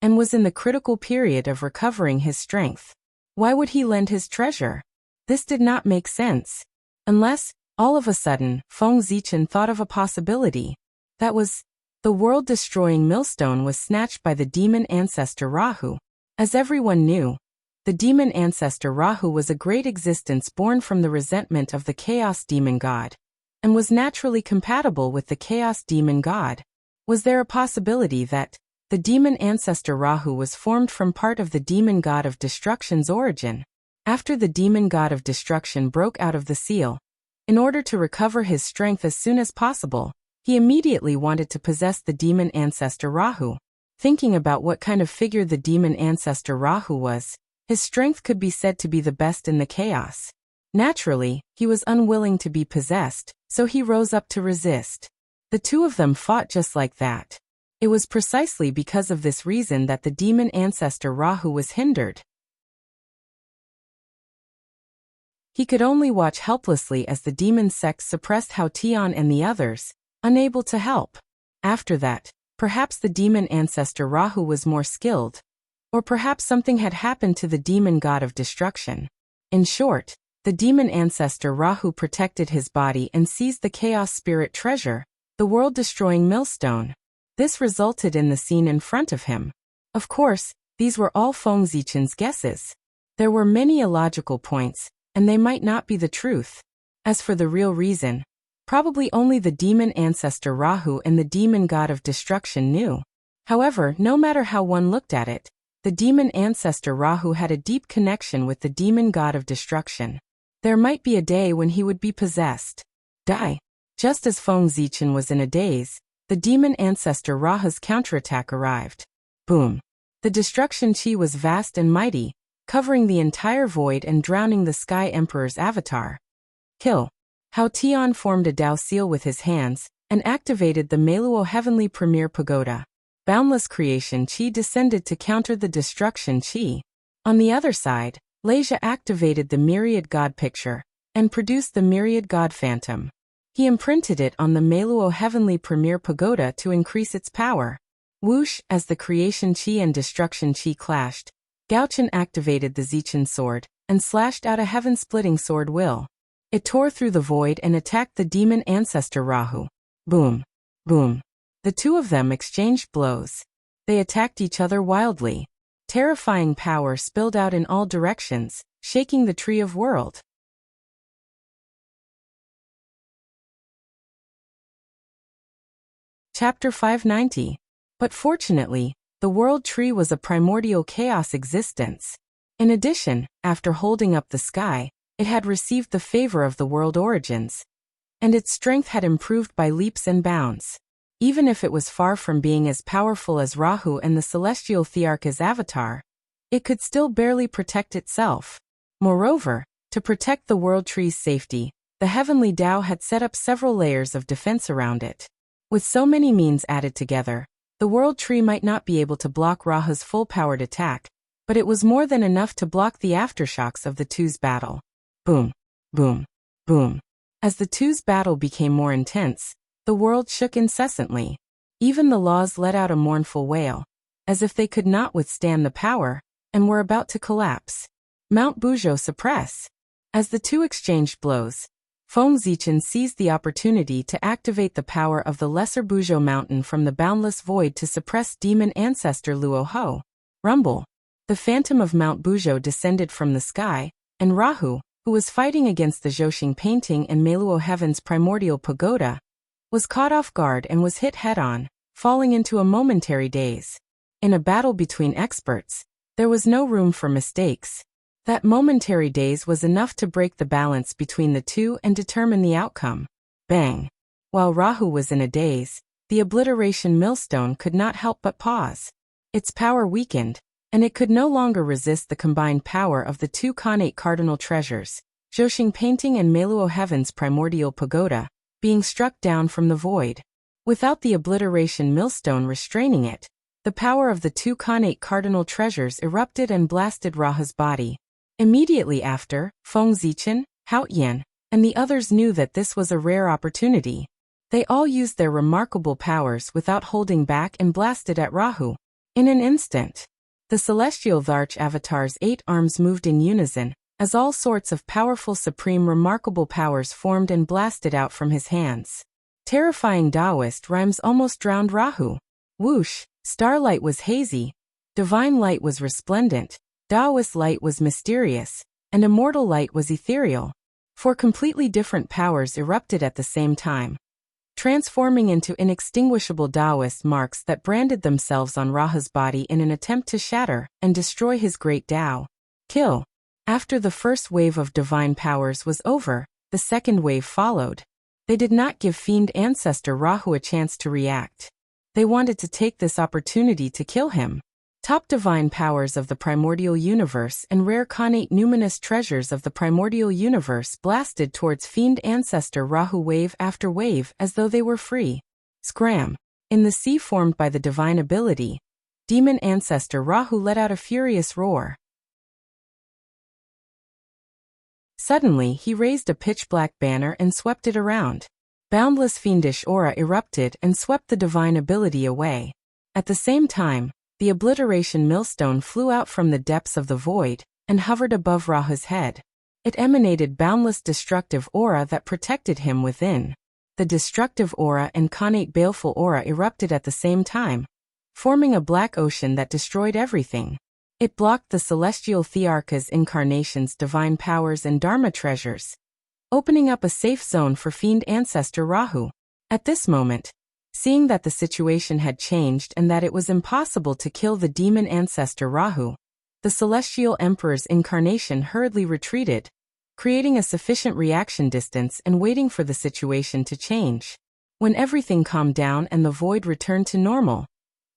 and was in the critical period of recovering his strength. Why would he lend his treasure? This did not make sense. Unless, all of a sudden, Feng Zichen thought of a possibility. That was, the world-destroying millstone was snatched by the demon ancestor Rahu. As everyone knew, the demon ancestor Rahu was a great existence born from the resentment of the chaos demon god, and was naturally compatible with the chaos demon god. Was there a possibility that the demon ancestor Rahu was formed from part of the demon god of destruction's origin? After the demon god of destruction broke out of the seal, in order to recover his strength as soon as possible, he immediately wanted to possess the demon ancestor Rahu. Thinking about what kind of figure the demon ancestor Rahu was, his strength could be said to be the best in the chaos. Naturally, he was unwilling to be possessed, so he rose up to resist. The two of them fought just like that. It was precisely because of this reason that the demon ancestor Rahu was hindered. He could only watch helplessly as the demon sect suppressed Hao Tian and the others, unable to help. After that, perhaps the demon ancestor Rahu was more skilled, or perhaps something had happened to the demon god of destruction. In short, the demon ancestor Rahu protected his body and seized the chaos spirit treasure, the world-destroying millstone. This resulted in the scene in front of him. Of course, these were all Feng Zichen's guesses. There were many illogical points, and they might not be the truth. As for the real reason, probably only the demon ancestor Rahu and the demon god of destruction knew. However, no matter how one looked at it, the demon ancestor Rahu had a deep connection with the demon god of destruction. There might be a day when he would be possessed. Die. Just as Feng Zichen was in a daze, the demon ancestor Rahu's counterattack arrived. Boom. The destruction chi was vast and mighty, covering the entire void and drowning the Sky Emperor's avatar. Kill. Hao Tian formed a Dao seal with his hands, and activated the Meluo Heavenly Premier Pagoda. Boundless creation chi descended to counter the destruction chi. On the other side, Leisha activated the Myriad God picture, and produced the Myriad God Phantom. He imprinted it on the Meluo Heavenly Premier Pagoda to increase its power. Whoosh, as the creation chi and destruction chi clashed, Gaochen activated the Zichen sword, and slashed out a heaven-splitting sword will. It tore through the void and attacked the demon ancestor Rahu. Boom. Boom. The two of them exchanged blows. They attacked each other wildly. Terrifying power spilled out in all directions, shaking the Tree of World. Chapter 590. But fortunately, the World Tree was a primordial chaos existence. In addition, after holding up the sky, it had received the favor of the world origins, and its strength had improved by leaps and bounds. Even if it was far from being as powerful as Rahu and the celestial Thearcha's avatar, it could still barely protect itself. Moreover, to protect the World Tree's safety, the Heavenly Tao had set up several layers of defense around it. With so many means added together, the World Tree might not be able to block Rahu's full-powered attack, but it was more than enough to block the aftershocks of the two's battle. Boom, boom, boom. As the two's battle became more intense, the world shook incessantly. Even the laws let out a mournful wail, as if they could not withstand the power, and were about to collapse. Mount Buzhou suppress. As the two exchanged blows, Feng Zichen seized the opportunity to activate the power of the Lesser Buzhou Mountain from the boundless void to suppress demon ancestor Luo Ho. Rumble. The phantom of Mount Buzhou descended from the sky, and Rahu, who was fighting against the Zhoxing painting and Meluo Heaven's primordial pagoda, was caught off guard and was hit head-on, falling into a momentary daze. In a battle between experts, there was no room for mistakes. That momentary daze was enough to break the balance between the two and determine the outcome. Bang! While Rahu was in a daze, the obliteration millstone could not help but pause. Its power weakened, and it could no longer resist the combined power of the two Khanate cardinal treasures, Zhoxing painting and Meluo Heaven's primordial pagoda, being struck down from the void. Without the obliteration millstone restraining it, the power of the two Khanate cardinal treasures erupted and blasted Rahu's body. Immediately after, Feng Zichen, Hao Yan, and the others knew that this was a rare opportunity. They all used their remarkable powers without holding back and blasted at Rahu. In an instant, the celestial Tharch avatar's 8 arms moved in unison, as all sorts of powerful supreme remarkable powers formed and blasted out from his hands. Terrifying Taoist rhymes almost drowned Rahu. Whoosh, starlight was hazy, divine light was resplendent, Taoist light was mysterious, and immortal light was ethereal. 4 completely different powers erupted at the same time, transforming into inextinguishable Taoist marks that branded themselves on Rahu's body in an attempt to shatter and destroy his great Tao. Kill. After the first wave of divine powers was over, the second wave followed. They did not give fiend ancestor Rahu a chance to react. They wanted to take this opportunity to kill him. Top divine powers of the primordial universe and rare connate numinous treasures of the primordial universe blasted towards fiend ancestor Rahu wave after wave as though they were free. Scram! In the sea formed by the divine ability, demon ancestor Rahu let out a furious roar. Suddenly he raised a pitch-black banner and swept it around. Boundless fiendish aura erupted and swept the divine ability away. At the same time, the obliteration millstone flew out from the depths of the void and hovered above Rahu's head. It emanated boundless destructive aura that protected him within. The destructive aura and connate baleful aura erupted at the same time, forming a black ocean that destroyed everything. It blocked the celestial Thearka's incarnation's divine powers and dharma treasures, opening up a safe zone for fiend ancestor Rahu. At this moment, seeing that the situation had changed and that it was impossible to kill the demon ancestor Rahu, the celestial emperor's incarnation hurriedly retreated, creating a sufficient reaction distance and waiting for the situation to change. When everything calmed down and the void returned to normal,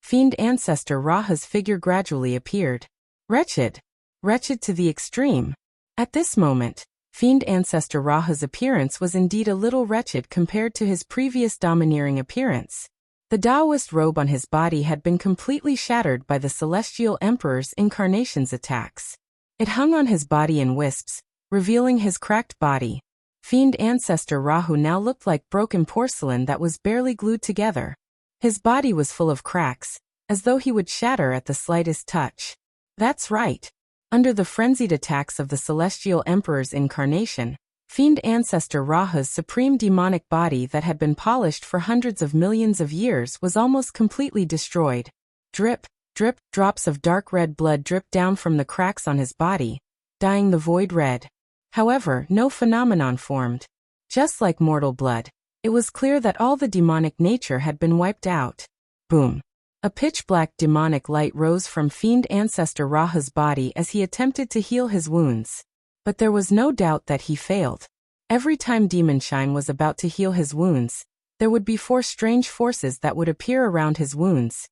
fiend ancestor Rahu's figure gradually appeared. Wretched. Wretched to the extreme. At this moment, fiend ancestor Rahu's appearance was indeed a little wretched compared to his previous domineering appearance. The Taoist robe on his body had been completely shattered by the celestial emperor's incarnation's attacks. It hung on his body in wisps, revealing his cracked body. Fiend ancestor Rahu now looked like broken porcelain that was barely glued together. His body was full of cracks, as though he would shatter at the slightest touch. That's right. Under the frenzied attacks of the celestial emperor's incarnation, fiend ancestor Rahu's supreme demonic body that had been polished for hundreds of millions of years was almost completely destroyed. Drip, drip, drops of dark red blood dripped down from the cracks on his body, dyeing the void red. However, no phenomenon formed. Just like mortal blood, it was clear that all the demonic nature had been wiped out. Boom. A pitch-black demonic light rose from fiend ancestor Rahu's body as he attempted to heal his wounds. But there was no doubt that he failed. Every time Demonshine was about to heal his wounds, there would be 4 strange forces that would appear around his wounds,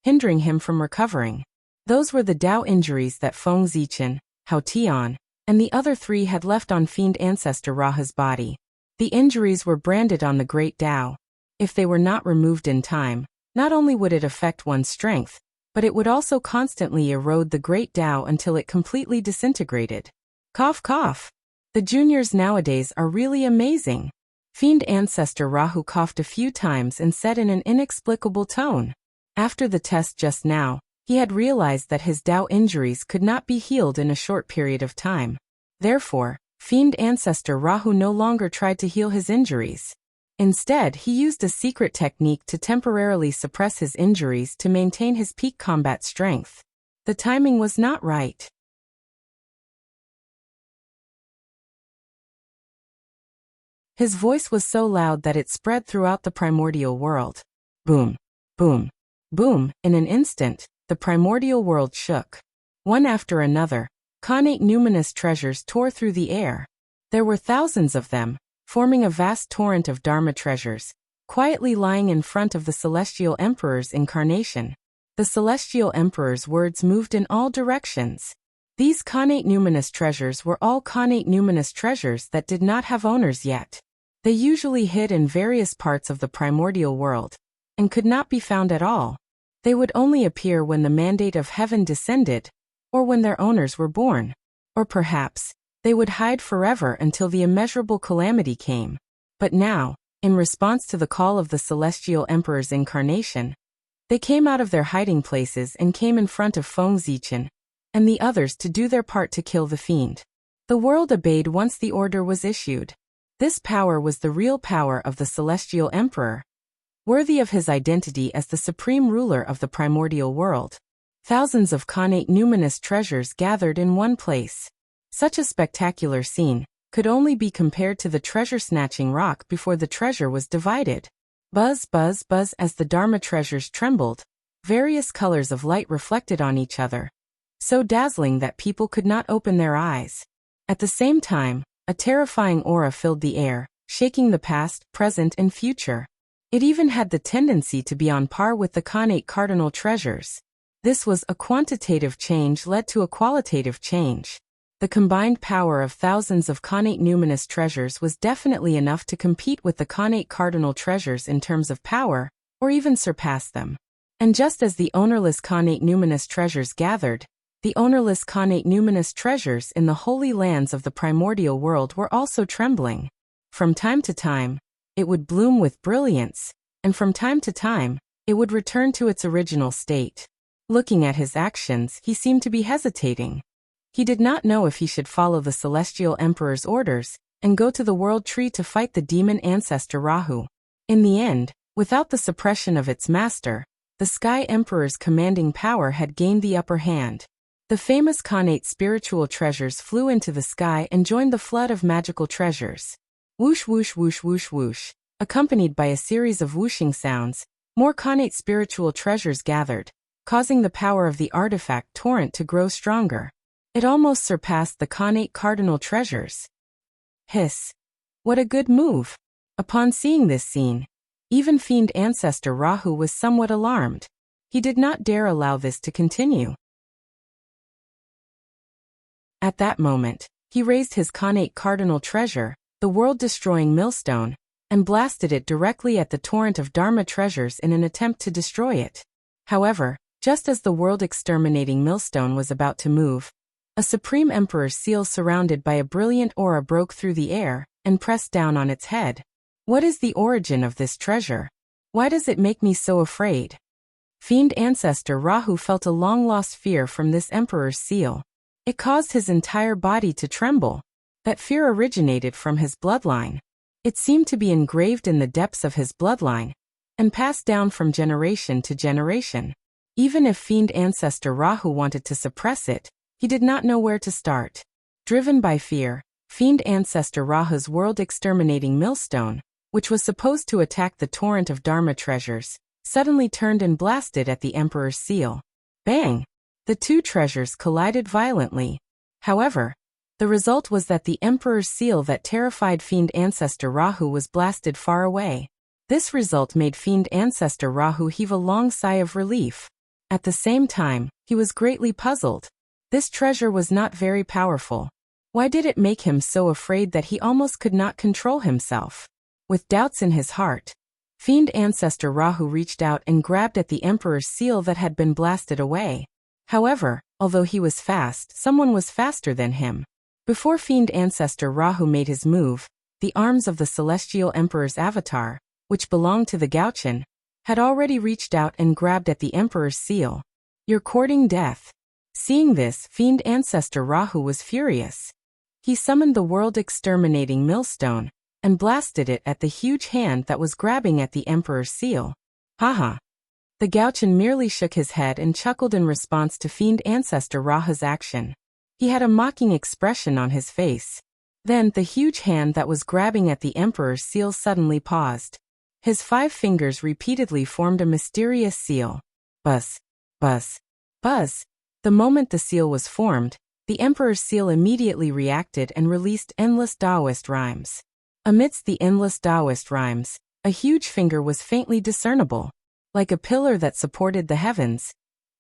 hindering him from recovering. Those were the Tao injuries that Feng Zichen, Hao Tian, and the other 3 had left on fiend ancestor Rahu's body. The injuries were branded on the great Tao. If they were not removed in time, not only would it affect one's strength, but it would also constantly erode the great Tao until it completely disintegrated. Cough cough. The juniors nowadays are really amazing. Fiend ancestor Rahu coughed a few times and said in an inexplicable tone. After the test just now, he had realized that his Tao injuries could not be healed in a short period of time. Therefore, fiend ancestor Rahu no longer tried to heal his injuries. Instead, he used a secret technique to temporarily suppress his injuries to maintain his peak combat strength. The timing was not right. His voice was so loud that it spread throughout the primordial world. Boom, boom, boom. In an instant, the primordial world shook. One after another, connate numinous treasures tore through the air. There were thousands of them, forming a vast torrent of Dharma treasures, quietly lying in front of the celestial emperor's incarnation. The celestial emperor's words moved in all directions. These connate numinous treasures were all connate numinous treasures that did not have owners yet. They usually hid in various parts of the primordial world, and could not be found at all. They would only appear when the mandate of heaven descended, or when their owners were born. Or perhaps, they would hide forever until the immeasurable calamity came. But now, in response to the call of the celestial emperor's incarnation, they came out of their hiding places and came in front of Feng Zichen and the others to do their part to kill the fiend. The world obeyed once the order was issued. This power was the real power of the celestial emperor, worthy of his identity as the supreme ruler of the primordial world. Thousands of connate numinous treasures gathered in one place. Such a spectacular scene could only be compared to the treasure-snatching rock before the treasure was divided. Buzz, buzz, buzz as the Dharma treasures trembled, various colors of light reflected on each other. so dazzling that people could not open their eyes. At the same time, a terrifying aura filled the air, shaking the past, present, and future. It even had the tendency to be on par with the Khanate cardinal treasures. This was a quantitative change led to a qualitative change. The combined power of thousands of Khanate numinous treasures was definitely enough to compete with the Khanate cardinal treasures in terms of power, or even surpass them. And just as the ownerless Khanate numinous treasures gathered, the ownerless Khanate numinous treasures in the holy lands of the primordial world were also trembling. From time to time, it would bloom with brilliance, and from time to time, it would return to its original state. Looking at his actions, he seemed to be hesitating. He did not know if he should follow the Celestial Emperor's orders and go to the World Tree to fight the demon ancestor Rahu. In the end, without the suppression of its master, the Sky Emperor's commanding power had gained the upper hand. The famous Khanate spiritual treasures flew into the sky and joined the flood of magical treasures. Whoosh whoosh whoosh whoosh whoosh, accompanied by a series of whooshing sounds, more Khanate spiritual treasures gathered, causing the power of the artifact torrent to grow stronger. It almost surpassed the Khanate cardinal treasures. Hiss! What a good move! Upon seeing this scene, even fiend ancestor Rahu was somewhat alarmed. He did not dare allow this to continue. At that moment, he raised his Khanate cardinal treasure, the world-destroying millstone, and blasted it directly at the torrent of Dharma treasures in an attempt to destroy it. However, just as the world-exterminating millstone was about to move, a Supreme Emperor's seal surrounded by a brilliant aura broke through the air and pressed down on its head. What is the origin of this treasure? Why does it make me so afraid? Fiend ancestor Rahu felt a long-lost fear from this Emperor's seal. It caused his entire body to tremble. That fear originated from his bloodline. It seemed to be engraved in the depths of his bloodline and passed down from generation to generation. Even if fiend ancestor Rahu wanted to suppress it, he did not know where to start. Driven by fear, fiend ancestor Rahu's world-exterminating millstone, which was supposed to attack the torrent of Dharma treasures, suddenly turned and blasted at the Emperor's seal. Bang! The two treasures collided violently. However, the result was that the Emperor's seal that terrified fiend ancestor Rahu was blasted far away. This result made fiend ancestor Rahu heave a long sigh of relief. At the same time, he was greatly puzzled. This treasure was not very powerful. Why did it make him so afraid that he almost could not control himself? With doubts in his heart, fiend ancestor Rahu reached out and grabbed at the Emperor's seal that had been blasted away. However, although he was fast, someone was faster than him. Before fiend ancestor Rahu made his move, the arms of the Celestial Emperor's avatar, which belonged to the Gauchan, had already reached out and grabbed at the Emperor's seal. You're courting death. Seeing this, fiend ancestor Rahu was furious. He summoned the world-exterminating millstone and blasted it at the huge hand that was grabbing at the Emperor's seal. Haha. The Gauchan merely shook his head and chuckled in response to fiend ancestor Rahu's action. He had a mocking expression on his face. Then the huge hand that was grabbing at the Emperor's seal suddenly paused. His 5 fingers repeatedly formed a mysterious seal. Buzz, buzz, buzz. The moment the seal was formed, the Emperor's seal immediately reacted and released endless Taoist rhymes. Amidst the endless Taoist rhymes, a huge finger was faintly discernible. Like a pillar that supported the heavens,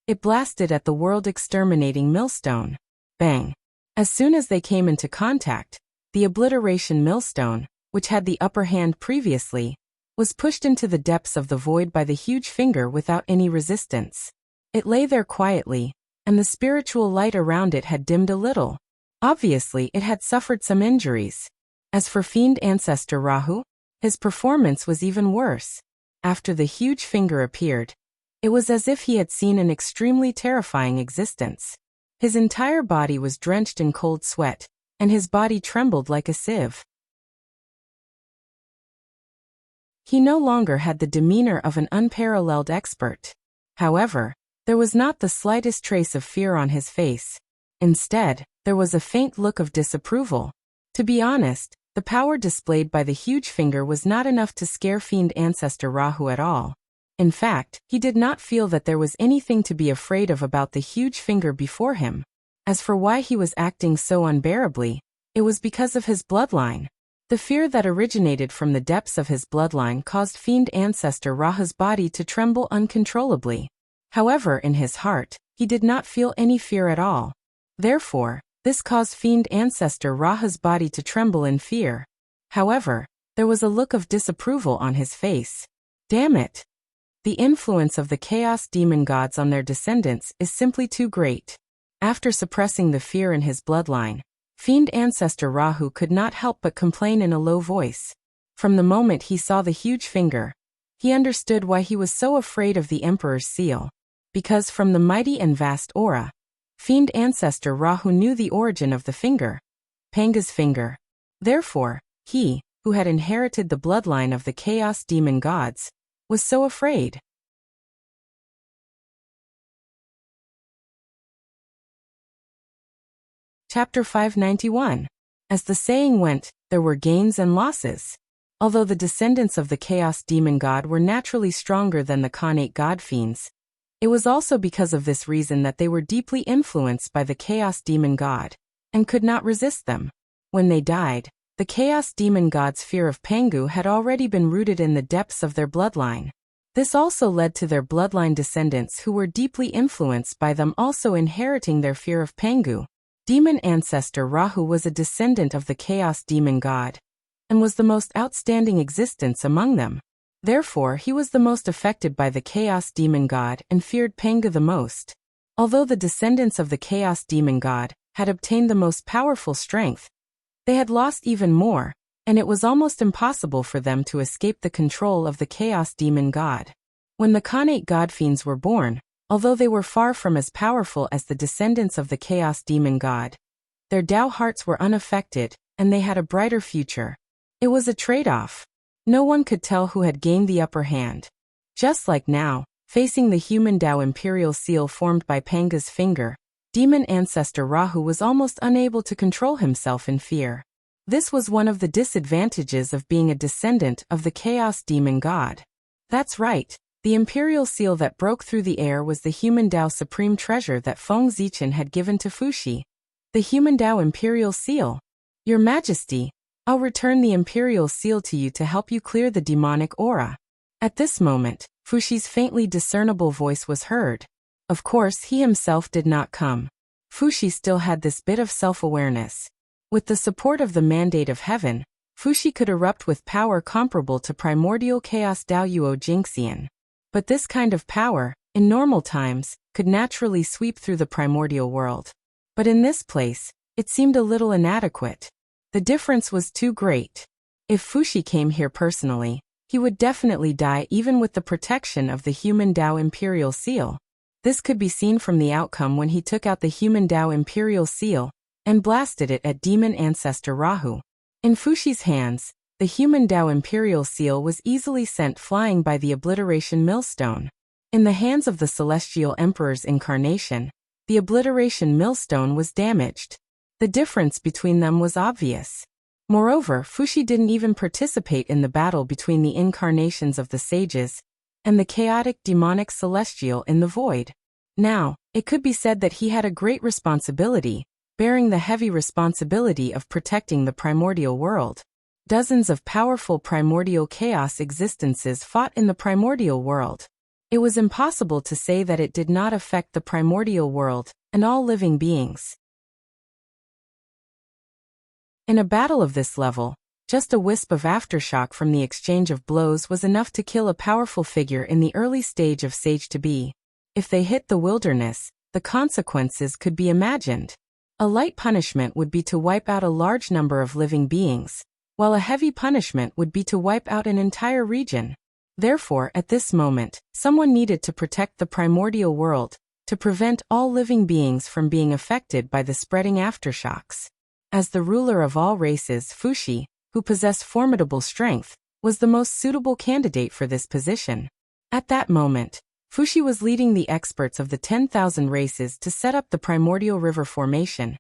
it blasted at the world-exterminating millstone. Bang! As soon as they came into contact, the obliteration millstone, which had the upper hand previously, was pushed into the depths of the void by the huge finger without any resistance. It lay there quietly, and the spiritual light around it had dimmed a little. Obviously, it had suffered some injuries. As for fiend ancestor Rahu, his performance was even worse. After the huge finger appeared, it was as if he had seen an extremely terrifying existence. His entire body was drenched in cold sweat, and his body trembled like a sieve. He no longer had the demeanor of an unparalleled expert. However, there was not the slightest trace of fear on his face. Instead, there was a faint look of disapproval. To be honest, the power displayed by the huge finger was not enough to scare fiend ancestor Rahu at all. In fact, he did not feel that there was anything to be afraid of about the huge finger before him. As for why he was acting so unbearably, it was because of his bloodline. The fear that originated from the depths of his bloodline caused fiend ancestor Rahu's body to tremble uncontrollably. However, in his heart, he did not feel any fear at all. Therefore, this caused fiend ancestor Rahu's body to tremble in fear. However, there was a look of disapproval on his face. Damn it! The influence of the chaos demon gods on their descendants is simply too great. After suppressing the fear in his bloodline, fiend ancestor Rahu could not help but complain in a low voice. From the moment he saw the huge finger, he understood why he was so afraid of the Emperor's seal. Because from the mighty and vast aura, fiend ancestor Rahu knew the origin of the finger, Panga's finger. Therefore, he, who had inherited the bloodline of the chaos demon gods, was so afraid. Chapter 591. As the saying went, there were gains and losses. Although the descendants of the chaos demon god were naturally stronger than the Khanate god fiends, it was also because of this reason that they were deeply influenced by the chaos demon god, and could not resist them. When they died, the chaos demon god's fear of Pangu had already been rooted in the depths of their bloodline. This also led to their bloodline descendants who were deeply influenced by them also inheriting their fear of Pangu. Demon ancestor Rahu was a descendant of the chaos demon god, and was the most outstanding existence among them. Therefore, he was the most affected by the chaos demon god and feared Pangu the most. Although the descendants of the chaos demon god had obtained the most powerful strength, they had lost even more, and it was almost impossible for them to escape the control of the chaos demon god. When the Khanate god fiends were born, although they were far from as powerful as the descendants of the chaos demon god, their Tao hearts were unaffected, and they had a brighter future. It was a trade-off. No one could tell who had gained the upper hand. Just like now, facing the human Tao imperial seal formed by Panga's finger, demon ancestor Rahu was almost unable to control himself in fear. This was one of the disadvantages of being a descendant of the chaos demon god. That's right, the imperial seal that broke through the air was the human Tao supreme treasure that Feng Zichen had given to Fuxi. The human Tao imperial seal. Your Majesty, I'll return the imperial seal to you to help you clear the demonic aura. At this moment, Fuxi's faintly discernible voice was heard. Of course, he himself did not come. Fuxi still had this bit of self-awareness. With the support of the mandate of heaven, Fuxi could erupt with power comparable to primordial chaos Dao Yuo Jingxian. But this kind of power, in normal times, could naturally sweep through the primordial world. But in this place, it seemed a little inadequate. The difference was too great. If Fuxi came here personally, he would definitely die even with the protection of the human Tao imperial seal. This could be seen from the outcome when he took out the human Tao imperial seal and blasted it at demon ancestor Rahu. In Fuxi's hands, the human Tao imperial seal was easily sent flying by the obliteration millstone. In the hands of the celestial emperor's incarnation, the obliteration millstone was damaged. The difference between them was obvious. Moreover, Fuxi didn't even participate in the battle between the incarnations of the sages and the chaotic demonic celestial in the void. Now, it could be said that he had a great responsibility, bearing the heavy responsibility of protecting the primordial world. Dozens of powerful primordial chaos existences fought in the primordial world. It was impossible to say that it did not affect the primordial world and all living beings. In a battle of this level, just a wisp of aftershock from the exchange of blows was enough to kill a powerful figure in the early stage of Sage to be. If they hit the wilderness, the consequences could be imagined. A light punishment would be to wipe out a large number of living beings, while a heavy punishment would be to wipe out an entire region. Therefore, at this moment, someone needed to protect the primordial world, to prevent all living beings from being affected by the spreading aftershocks. As the ruler of all races, Fuxi, who possessed formidable strength, was the most suitable candidate for this position. At that moment, Fuxi was leading the experts of the 10,000 races to set up the primordial river formation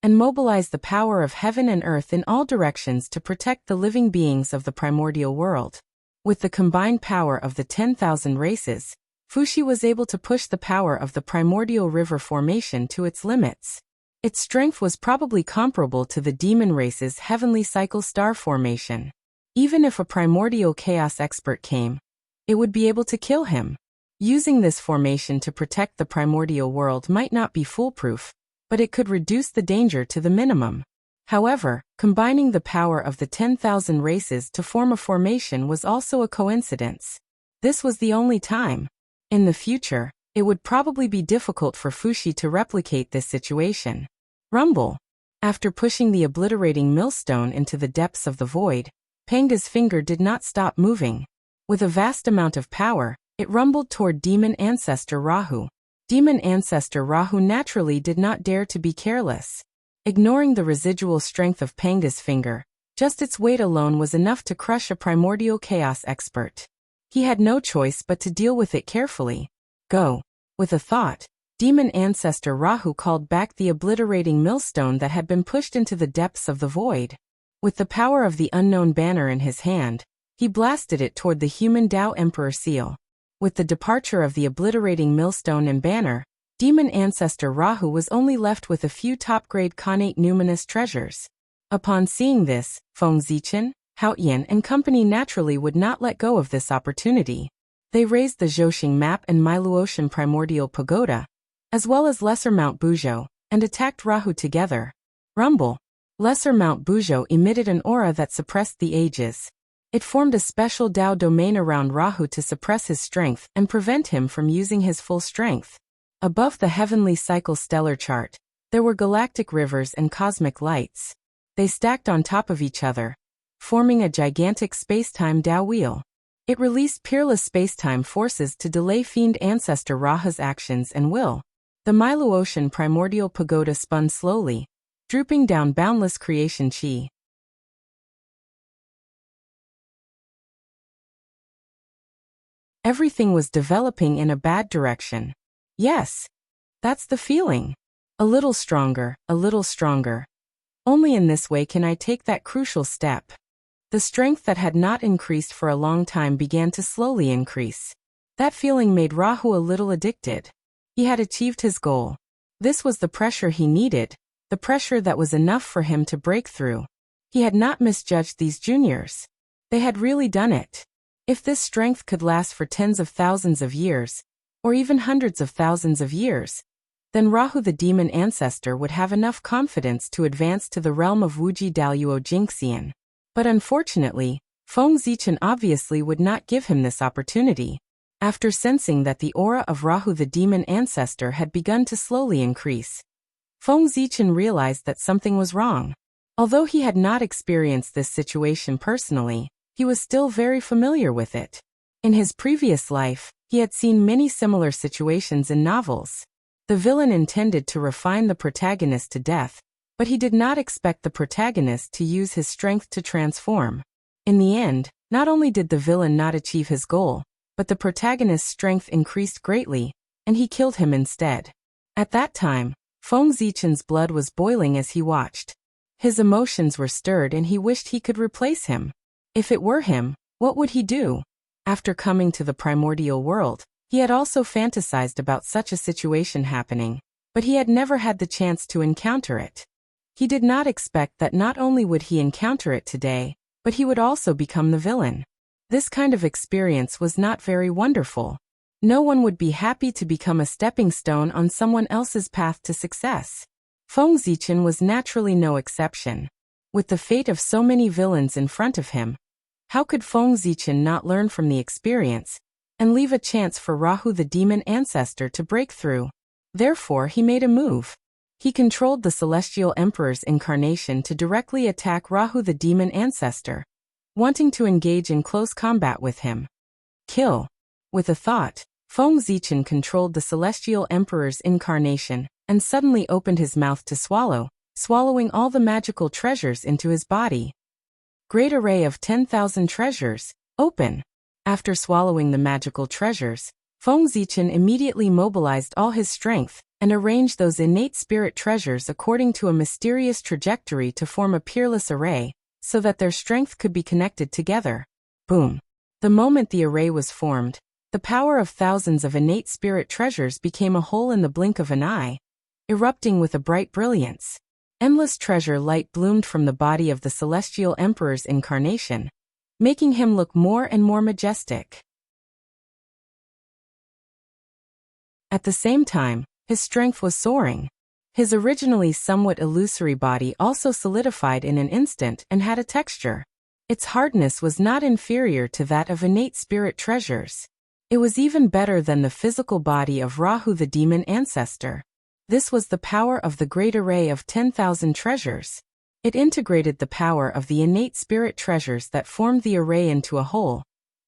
and mobilize the power of heaven and earth in all directions to protect the living beings of the primordial world. With the combined power of the 10,000 races, Fuxi was able to push the power of the primordial river formation to its limits. Its strength was probably comparable to the demon race's heavenly cycle star formation. Even if a primordial chaos expert came, it would be able to kill him. Using this formation to protect the primordial world might not be foolproof, but it could reduce the danger to the minimum. However, combining the power of the 10,000 races to form a formation was also a coincidence. This was the only time. In the future, it would probably be difficult for Fuxi to replicate this situation. Rumble. After pushing the obliterating millstone into the depths of the void, Panga's finger did not stop moving. With a vast amount of power, it rumbled toward Demon Ancestor Rahu. Demon Ancestor Rahu naturally did not dare to be careless. Ignoring the residual strength of Panga's finger, just its weight alone was enough to crush a primordial chaos expert. He had no choice but to deal with it carefully. Go. With a thought, Demon Ancestor Rahu called back the obliterating millstone that had been pushed into the depths of the void. With the power of the unknown banner in his hand, he blasted it toward the human Tao Emperor seal. With the departure of the obliterating millstone and banner, Demon Ancestor Rahu was only left with a few top-grade connate numinous treasures. Upon seeing this, Feng Zichen, Haoyan and company naturally would not let go of this opportunity. They raised the Zhoxing map and Miluotian primordial pagoda, as well as Lesser Mount Buzhou, and attacked Rahu together. Rumble. Lesser Mount Buzhou emitted an aura that suppressed the ages. It formed a special Tao domain around Rahu to suppress his strength and prevent him from using his full strength. Above the heavenly cycle stellar chart, there were galactic rivers and cosmic lights. They stacked on top of each other, forming a gigantic space-time Tao wheel. It released peerless space-time forces to delay Fiend Ancestor Rahu's actions and will. The Miluotian primordial pagoda spun slowly, drooping down boundless creation chi. Everything was developing in a bad direction. Yes, that's the feeling. A little stronger, a little stronger. Only in this way can I take that crucial step. The strength that had not increased for a long time began to slowly increase. That feeling made Rahu a little addicted. He had achieved his goal. This was the pressure he needed, the pressure that was enough for him to break through. He had not misjudged these juniors. They had really done it. If this strength could last for tens of thousands of years, or even hundreds of thousands of years, then Rahu the demon ancestor would have enough confidence to advance to the realm of Wuji Daluo Jingxian. But unfortunately, Feng Zichen obviously would not give him this opportunity. After sensing that the aura of Rahu the demon ancestor had begun to slowly increase, Feng Zichen realized that something was wrong. Although he had not experienced this situation personally, he was still very familiar with it. In his previous life, he had seen many similar situations in novels. The villain intended to refine the protagonist to death, but he did not expect the protagonist to use his strength to transform. In the end, not only did the villain not achieve his goal, but the protagonist's strength increased greatly, and he killed him instead. At that time, Feng Zichen's blood was boiling as he watched. His emotions were stirred and he wished he could replace him. If it were him, what would he do? After coming to the primordial world, he had also fantasized about such a situation happening, but he had never had the chance to encounter it. He did not expect that not only would he encounter it today, but he would also become the villain. This kind of experience was not very wonderful. No one would be happy to become a stepping stone on someone else's path to success. Feng Zichen was naturally no exception. With the fate of so many villains in front of him, how could Feng Zichen not learn from the experience and leave a chance for Rahu the demon ancestor to break through? Therefore he made a move. He controlled the Celestial Emperor's incarnation to directly attack Rahu the demon ancestor, wanting to engage in close combat with him. Kill. With a thought, Feng Zichen controlled the Celestial Emperor's incarnation and suddenly opened his mouth to swallow, swallowing all the magical treasures into his body. Great array of 10,000 treasures, open. After swallowing the magical treasures, Feng Zichen immediately mobilized all his strength and arranged those innate spirit treasures according to a mysterious trajectory to form a peerless array, so that their strength could be connected together. Boom. The moment the array was formed, the power of thousands of innate spirit treasures became a whole in the blink of an eye, erupting with a bright brilliance. Endless treasure light bloomed from the body of the celestial emperor's incarnation, making him look more and more majestic. At the same time, his strength was soaring. His originally somewhat illusory body also solidified in an instant and had a texture. Its hardness was not inferior to that of innate spirit treasures. It was even better than the physical body of Rahu the demon ancestor. This was the power of the great array of 10,000 treasures. It integrated the power of the innate spirit treasures that formed the array into a whole,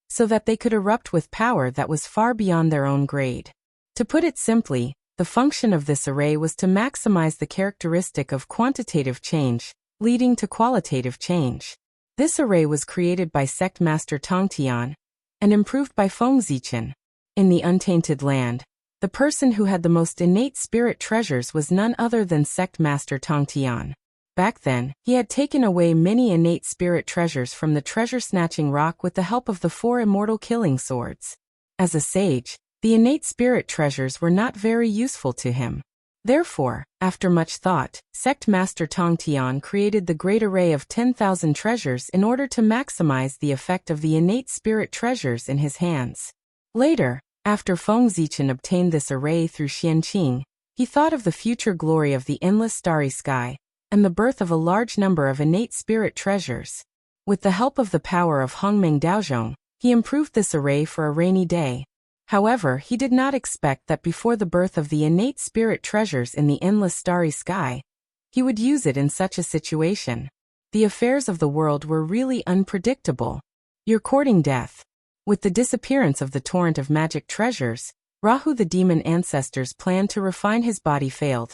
so that they could erupt with power that was far beyond their own grade. To put it simply, the function of this array was to maximize the characteristic of quantitative change, leading to qualitative change. This array was created by sect master Tongtian and improved by Feng Zichen. In the untainted land, the person who had the most innate spirit treasures was none other than sect master Tongtian. Back then, he had taken away many innate spirit treasures from the treasure-snatching rock with the help of the 4 immortal killing swords. As a sage, the innate spirit treasures were not very useful to him. Therefore, after much thought, sect master Tongtian created the great array of 10,000 treasures in order to maximize the effect of the innate spirit treasures in his hands. Later, after Feng Zichen obtained this array through Xianqing, he thought of the future glory of the endless starry sky, and the birth of a large number of innate spirit treasures. With the help of the power of Hongmeng Daozhong, he improved this array for a rainy day. However, he did not expect that before the birth of the innate spirit treasures in the endless starry sky, he would use it in such a situation. The affairs of the world were really unpredictable. You're courting death. With the disappearance of the torrent of magic treasures, Rahu the demon ancestor's plan to refine his body failed,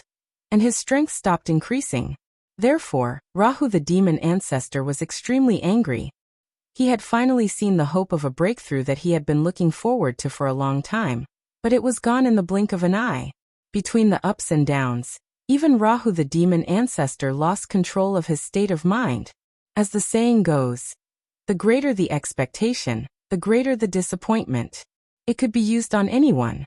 and his strength stopped increasing. Therefore, Rahu the demon ancestor was extremely angry. He had finally seen the hope of a breakthrough that he had been looking forward to for a long time, but it was gone in the blink of an eye. Between the ups and downs, even Rahu the demon ancestor lost control of his state of mind. As the saying goes, the greater the expectation, the greater the disappointment. It could be used on anyone.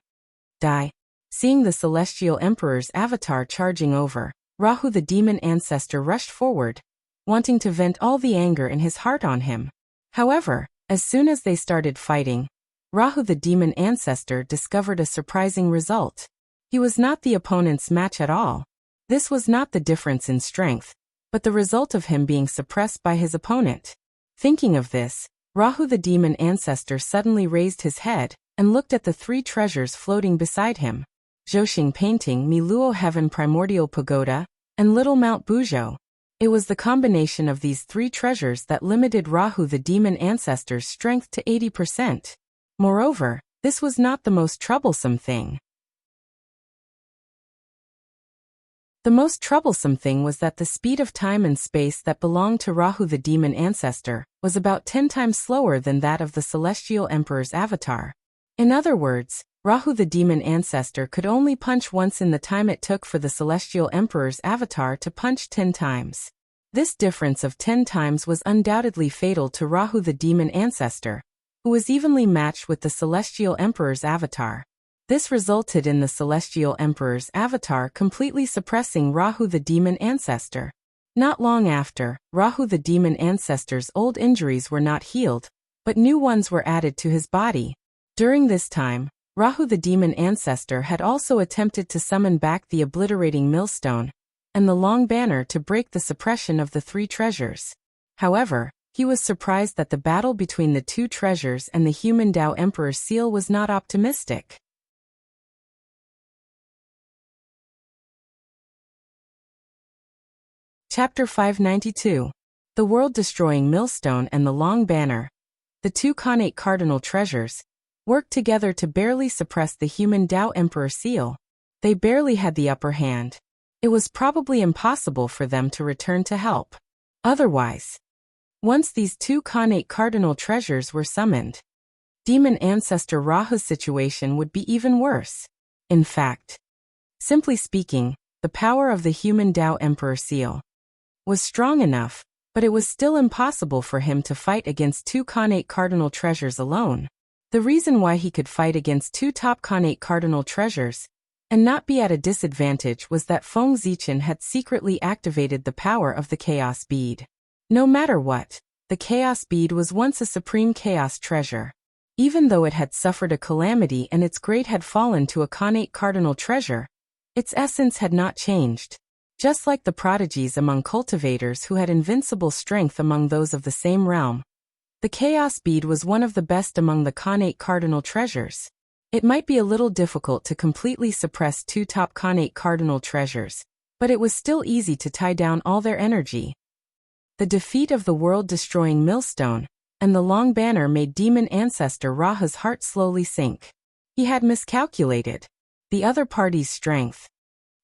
Seeing the celestial emperor's avatar charging over, Rahu the demon ancestor rushed forward, wanting to vent all the anger in his heart on him. However, as soon as they started fighting, Rahu the demon ancestor discovered a surprising result. He was not the opponent's match at all. This was not the difference in strength, but the result of him being suppressed by his opponent. Thinking of this, Rahu the demon ancestor suddenly raised his head and looked at the 3 treasures floating beside him: Zhoxing Painting, Miluo Heaven Primordial Pagoda, and Little Mount Buzhou. It was the combination of these 3 treasures that limited Rahu the demon ancestor's strength to 80%. Moreover, this was not the most troublesome thing. The most troublesome thing was that the speed of time and space that belonged to Rahu the demon ancestor was about 10 times slower than that of the celestial emperor's avatar. In other words, Rahu the demon ancestor could only punch once in the time it took for the celestial emperor's avatar to punch 10 times. This difference of 10 times was undoubtedly fatal to Rahu the demon ancestor, who was evenly matched with the celestial emperor's avatar. This resulted in the celestial emperor's avatar completely suppressing Rahu the demon ancestor. Not long after, Rahu the demon ancestor's old injuries were not healed, but new ones were added to his body. During this time, Rahu the demon ancestor had also attempted to summon back the obliterating millstone and the long banner to break the suppression of the 3 treasures. However, he was surprised that the battle between the 2 treasures and the human Tao Emperor's seal was not optimistic. Chapter 592. The World-Destroying Millstone and the Long Banner. The 2 connate cardinal treasures worked together to barely suppress the human Tao Emperor seal. They barely had the upper hand. It was probably impossible for them to return to help. Otherwise, once these 2 connate cardinal treasures were summoned, demon ancestor Rahu's situation would be even worse. In fact, simply speaking, the power of the human Tao Emperor seal was strong enough but it was still impossible for him to fight against two Khanate cardinal treasures alone. The reason why he could fight against two top Khanate cardinal treasures and not be at a disadvantage was that Feng Zichen had secretly activated the power of the Chaos Bead. No matter what, the Chaos Bead was once a supreme chaos treasure. Even though it had suffered a calamity and its grade had fallen to a Khanate cardinal treasure, its essence had not changed. Just like the prodigies among cultivators who had invincible strength among those of the same realm, the Chaos Bead was one of the best among the Khanate cardinal treasures. It might be a little difficult to completely suppress two top Khanate cardinal treasures, but it was still easy to tie down all their energy. The defeat of the world-destroying millstone and the long banner made demon ancestor Raha's heart slowly sink. He had miscalculated. The other party's strength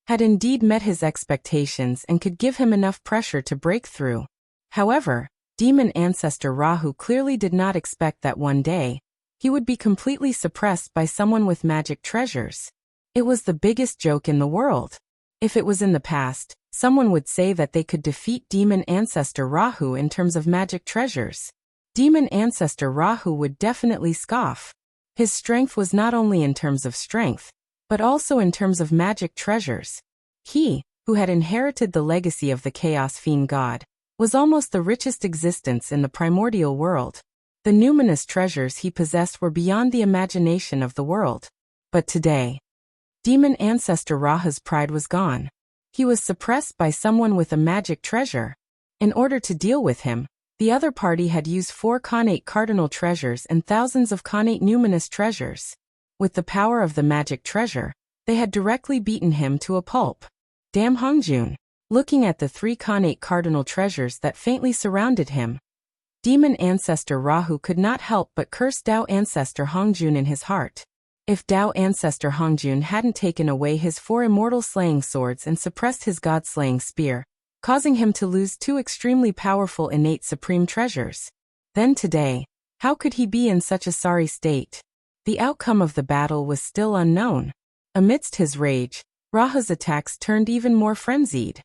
had indeed met his expectations and could give him enough pressure to break through. However, demon ancestor Rahu clearly did not expect that one day he would be completely suppressed by someone with magic treasures. It was the biggest joke in the world. If it was in the past, someone would say that they could defeat demon ancestor Rahu in terms of magic treasures. Demon ancestor Rahu would definitely scoff. His strength was not only in terms of strength, but also in terms of magic treasures. He, who had inherited the legacy of the Chaos Fiend God, was almost the richest existence in the primordial world. The numinous treasures he possessed were beyond the imagination of the world. But today, demon ancestor Raha's pride was gone. He was suppressed by someone with a magic treasure. In order to deal with him, the other party had used 4 Khanate cardinal treasures and thousands of Khanate numinous treasures. With the power of the magic treasure, they had directly beaten him to a pulp. Damn Hongjun! Looking at the 3 Khanate cardinal treasures that faintly surrounded him, demon ancestor Rahu could not help but curse Dao ancestor Hongjun in his heart. If Dao ancestor Hongjun hadn't taken away his 4 immortal slaying swords and suppressed his god-slaying spear, causing him to lose 2 extremely powerful innate supreme treasures, then today, how could he be in such a sorry state? The outcome of the battle was still unknown. Amidst his rage, Raha's attacks turned even more frenzied.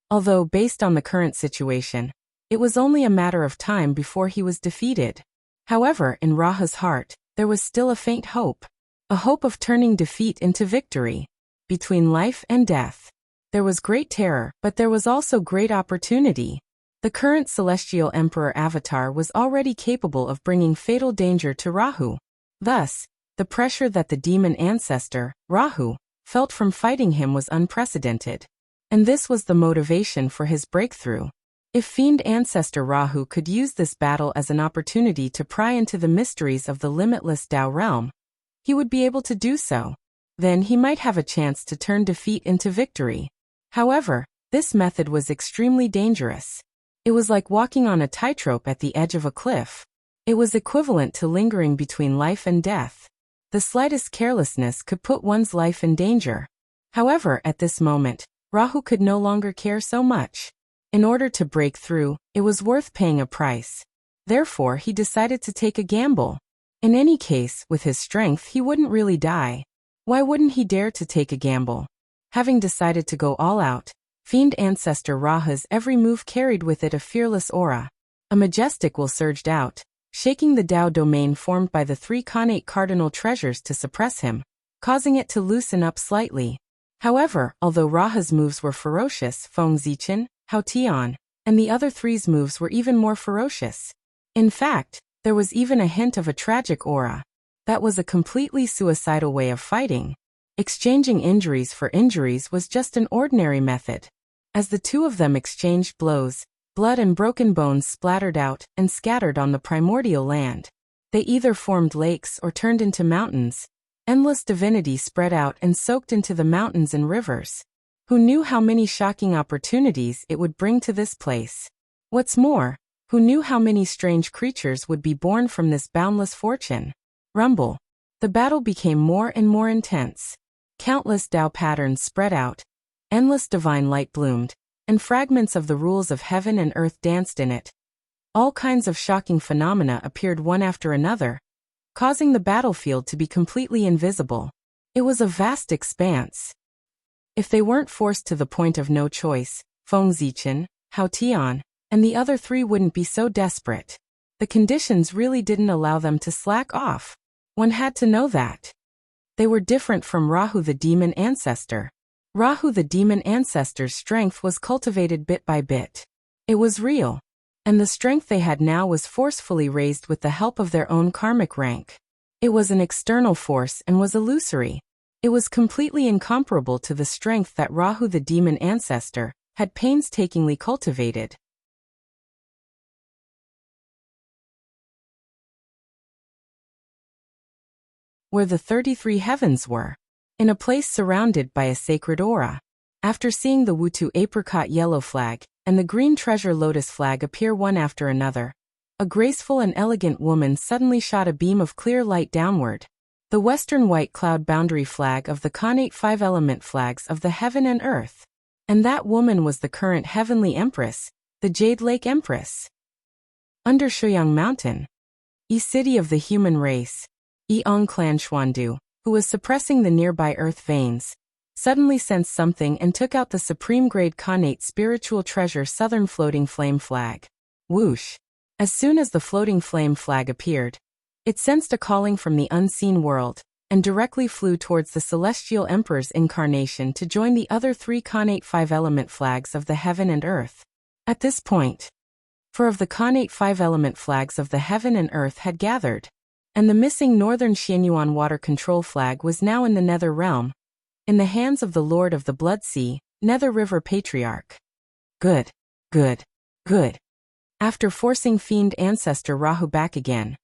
Although based on the current situation, it was only a matter of time before he was defeated. However, in Raha's heart, there was still a faint hope. A hope of turning defeat into victory. Between life and death, there was great terror, but there was also great opportunity. The current Celestial Emperor Avatar was already capable of bringing fatal danger to Rahu. Thus, the pressure that the demon ancestor, Rahu, felt from fighting him was unprecedented. And this was the motivation for his breakthrough. If Fiend Ancestor Rahu could use this battle as an opportunity to pry into the mysteries of the limitless Tao realm, he would be able to do so. Then he might have a chance to turn defeat into victory. However, this method was extremely dangerous. It was like walking on a tightrope at the edge of a cliff. It was equivalent to lingering between life and death. The slightest carelessness could put one's life in danger. However, at this moment, Rahu could no longer care so much. In order to break through, it was worth paying a price. Therefore, he decided to take a gamble. In any case, with his strength, he wouldn't really die. Why wouldn't he dare to take a gamble? Having decided to go all out, Fiend Ancestor Raha's every move carried with it a fearless aura. A majestic will surged out, shaking the Tao domain formed by the 3 Khanate cardinal treasures to suppress him, causing it to loosen up slightly. However, although Raha's moves were ferocious, Feng Zichen, Hao Tian, and the other 3's moves were even more ferocious. In fact, there was even a hint of a tragic aura. That was a completely suicidal way of fighting. Exchanging injuries for injuries was just an ordinary method. As the 2 of them exchanged blows, blood and broken bones splattered out and scattered on the primordial land. They either formed lakes or turned into mountains. Endless divinity spread out and soaked into the mountains and rivers. Who knew how many shocking opportunities it would bring to this place? What's more, who knew how many strange creatures would be born from this boundless fortune? Rumble. The battle became more and more intense. Countless Tao patterns spread out, endless divine light bloomed, and fragments of the rules of heaven and earth danced in it. All kinds of shocking phenomena appeared one after another, causing the battlefield to be completely invisible. It was a vast expanse. If they weren't forced to the point of no choice, Feng Zichen, Hao Tian, and the other three wouldn't be so desperate. The conditions really didn't allow them to slack off. One had to know that. They were different from Rahu the demon ancestor. Rahu the demon ancestor's strength was cultivated bit by bit. It was real. And the strength they had now was forcefully raised with the help of their own karmic rank. It was an external force and was illusory. It was completely incomparable to the strength that Rahu the demon ancestor had painstakingly cultivated. Where the 33 heavens were. In a place surrounded by a sacred aura. After seeing the Wutu apricot yellow flag and the green treasure lotus flag appear one after another, a graceful and elegant woman suddenly shot a beam of clear light downward. The western white cloud boundary flag of the Khanate 5-element flags of the heaven and earth. And that woman was the current heavenly empress, the Jade Lake Empress. Under Shuyang Mountain, city of the human race, Eong Clan Xuandu, who was suppressing the nearby earth veins, suddenly sensed something and took out the supreme-grade Khanate spiritual treasure southern floating flame flag. Whoosh! As soon as the floating flame flag appeared, it sensed a calling from the unseen world, and directly flew towards the celestial emperor's incarnation to join the other three Khanate 5-element flags of the heaven and earth. At this point, 4 of the Khanate 5-element flags of the heaven and earth had gathered, and the missing northern Xianyuan water control flag was now in the Nether Realm, in the hands of the Lord of the Blood Sea, Nether River Patriarch. Good. Good. Good. After forcing fiend ancestor Rahu back again,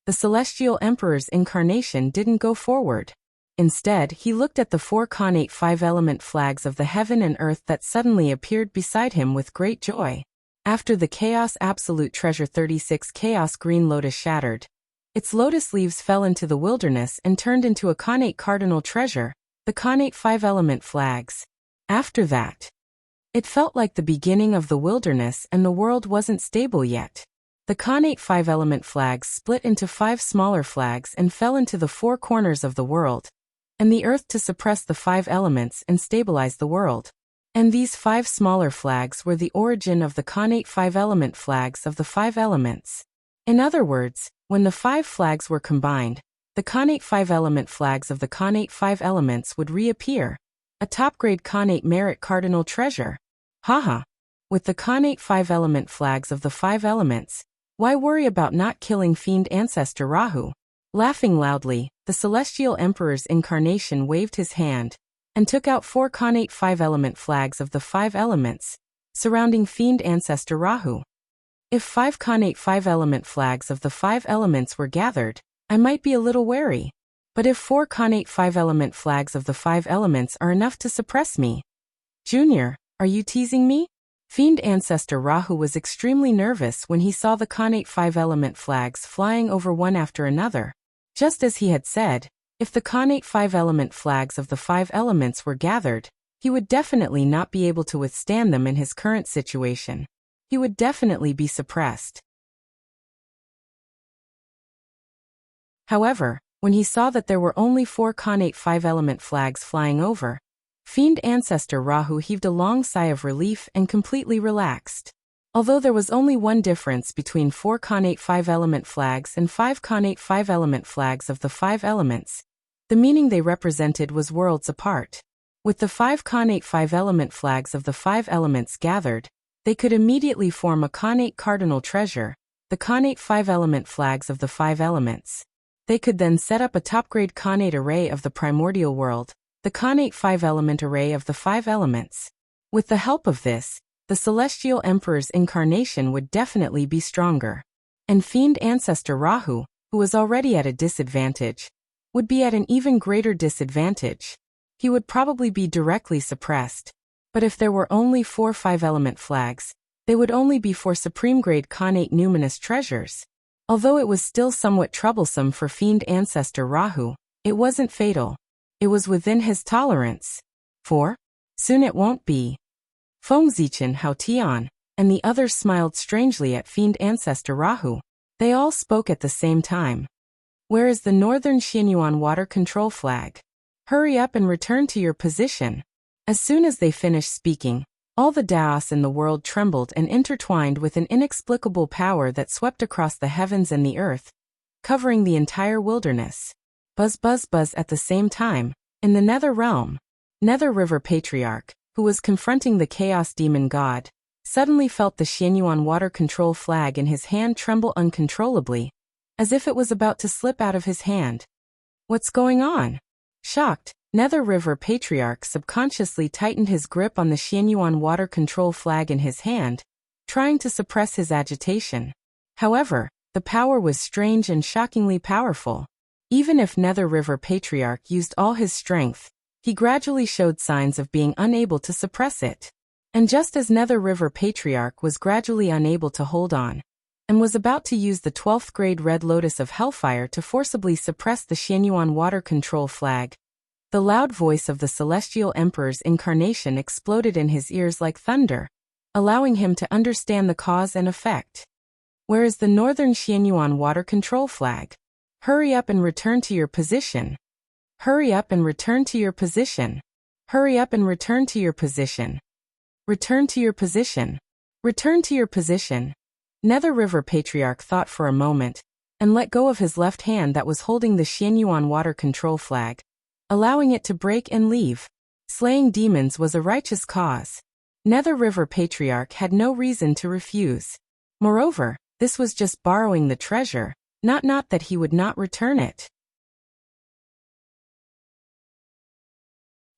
the celestial emperor's incarnation didn't go forward. Instead, he looked at the 4 Khanate 5-element flags of the heaven and earth that suddenly appeared beside him with great joy. After the Chaos Absolute Treasure 36 Chaos Green Lotus shattered, its lotus leaves fell into the wilderness and turned into a Khanate cardinal treasure, the Khanate 5-element flags. After that, it felt like the beginning of the wilderness and the world wasn't stable yet. The Khanate 5-element flags split into 5 smaller flags and fell into the 4 corners of the world, and the earth to suppress the 5 elements and stabilize the world. And these 5 smaller flags were the origin of the Khanate 5-element flags of the 5 elements. In other words, when the 5 flags were combined, the Khanate 5-element flags of the Khanate 5 elements would reappear, a top-grade Khanate merit cardinal treasure. Haha! With the Khanate 5-element flags of the 5 elements, why worry about not killing fiend ancestor Rahu? Laughing loudly, the celestial emperor's incarnation waved his hand, and took out 4 Khanate 5-element flags of the 5 elements, surrounding fiend ancestor Rahu. If 5 Khanate 5-element flags of the 5 elements were gathered, I might be a little wary. But if 4 Khanate 5-element flags of the 5 elements are enough to suppress me. Junior, are you teasing me? Fiend ancestor Rahu was extremely nervous when he saw the Khanate 5-element flags flying over one after another. Just as he had said, if the Khanate 5-element flags of the 5 elements were gathered, he would definitely not be able to withstand them in his current situation. He would definitely be suppressed. However, when he saw that there were only 4 Khanate 5-element flags flying over, fiend ancestor Rahu heaved a long sigh of relief and completely relaxed. Although there was only one difference between 4 Khanate 5-element flags and 5 Khanate 5-element flags of the 5 elements, the meaning they represented was worlds apart. With the 5 Khanate 5-element flags of the 5 elements gathered, they could immediately form a Khanate cardinal treasure, the Khanate 5-element flags of the 5 elements. They could then set up a top-grade Khanate array of the primordial world, the Khanate 5-element array of the 5 elements. With the help of this, the celestial emperor's incarnation would definitely be stronger. And fiend ancestor Rahu, who was already at a disadvantage, would be at an even greater disadvantage. He would probably be directly suppressed. But if there were only 4 5-element flags, they would only be 4 supreme-grade Khanate numinous treasures. Although it was still somewhat troublesome for fiend ancestor Rahu, it wasn't fatal. It was within his tolerance. For soon it won't be. Feng Zichen, Hao Tian, and the others smiled strangely at fiend ancestor Rahu. They all spoke at the same time. Where is the northern Xianyuan water control flag? Hurry up and return to your position. As soon as they finished speaking, all the Daos in the world trembled and intertwined with an inexplicable power that swept across the heavens and the earth, covering the entire wilderness. Buzz buzz buzz at the same time, in the Nether Realm. Nether River Patriarch, who was confronting the Chaos Demon God, suddenly felt the Xianyuan water control flag in his hand tremble uncontrollably, as if it was about to slip out of his hand. What's going on? Shocked, Nether River Patriarch subconsciously tightened his grip on the Xianyuan water control flag in his hand, trying to suppress his agitation. However, the power was strange and shockingly powerful. Even if Nether River Patriarch used all his strength, he gradually showed signs of being unable to suppress it. And just as Nether River Patriarch was gradually unable to hold on, and was about to use the 12th grade Red Lotus of Hellfire to forcibly suppress the Xianyuan water control flag, the loud voice of the Celestial Emperor's incarnation exploded in his ears like thunder, allowing him to understand the cause and effect. Where is the Northern Xianyuan water control flag? Hurry up and return to your position. Hurry up and return to your position. Hurry up and return to your position. Return to your position. Return to your position. Nether River Patriarch thought for a moment, and let go of his left hand that was holding the Xianyuan water control flag, allowing it to break and leave. Slaying demons was a righteous cause. Nether River Patriarch had no reason to refuse. Moreover, this was just borrowing the treasure, not that he would not return it.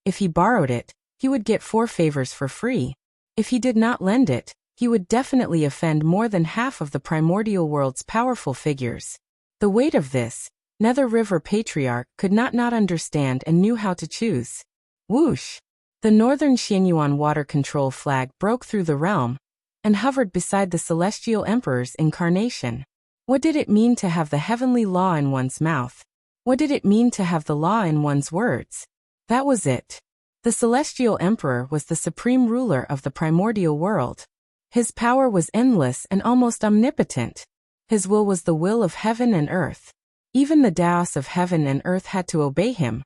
If he borrowed it, he would get 4 favors for free. If he did not lend it, he would definitely offend more than half of the primordial world's powerful figures. The weight of this, Nether River Patriarch could not understand and knew how to choose. Whoosh! The Northern Xianyuan water control flag broke through the realm and hovered beside the Celestial Emperor's incarnation. What did it mean to have the heavenly law in one's mouth? What did it mean to have the law in one's words? That was it. The Celestial Emperor was the supreme ruler of the primordial world. His power was endless and almost omnipotent. His will was the will of heaven and earth. Even the Daos of heaven and earth had to obey him,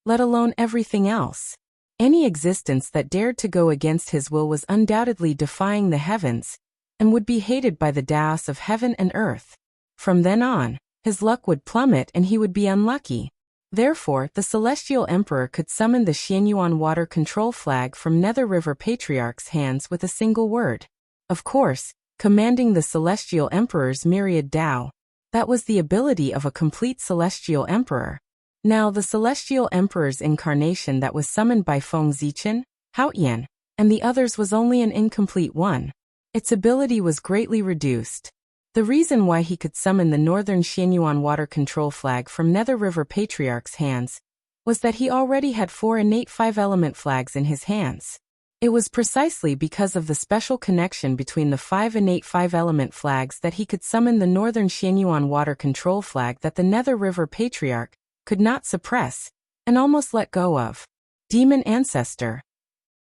let alone everything else. Any existence that dared to go against his will was undoubtedly defying the heavens, and would be hated by the Daos of heaven and earth. From then on, his luck would plummet and he would be unlucky. Therefore, the Celestial Emperor could summon the Xianyuan water control flag from Nether River Patriarch's hands with a single word. Of course, commanding the Celestial Emperor's myriad Tao. That was the ability of a complete Celestial Emperor. Now the Celestial Emperor's incarnation that was summoned by Feng Zichen, Haotian, and the others was only an incomplete one. Its ability was greatly reduced. The reason why he could summon the Northern Xianyuan water control flag from Nether River Patriarch's hands was that he already had 4 innate 5-element flags in his hands. It was precisely because of the special connection between the 5 innate 5-element flags that he could summon the Northern Xianyuan water control flag that the Nether River Patriarch could not suppress and almost let go of. Demon Ancestor.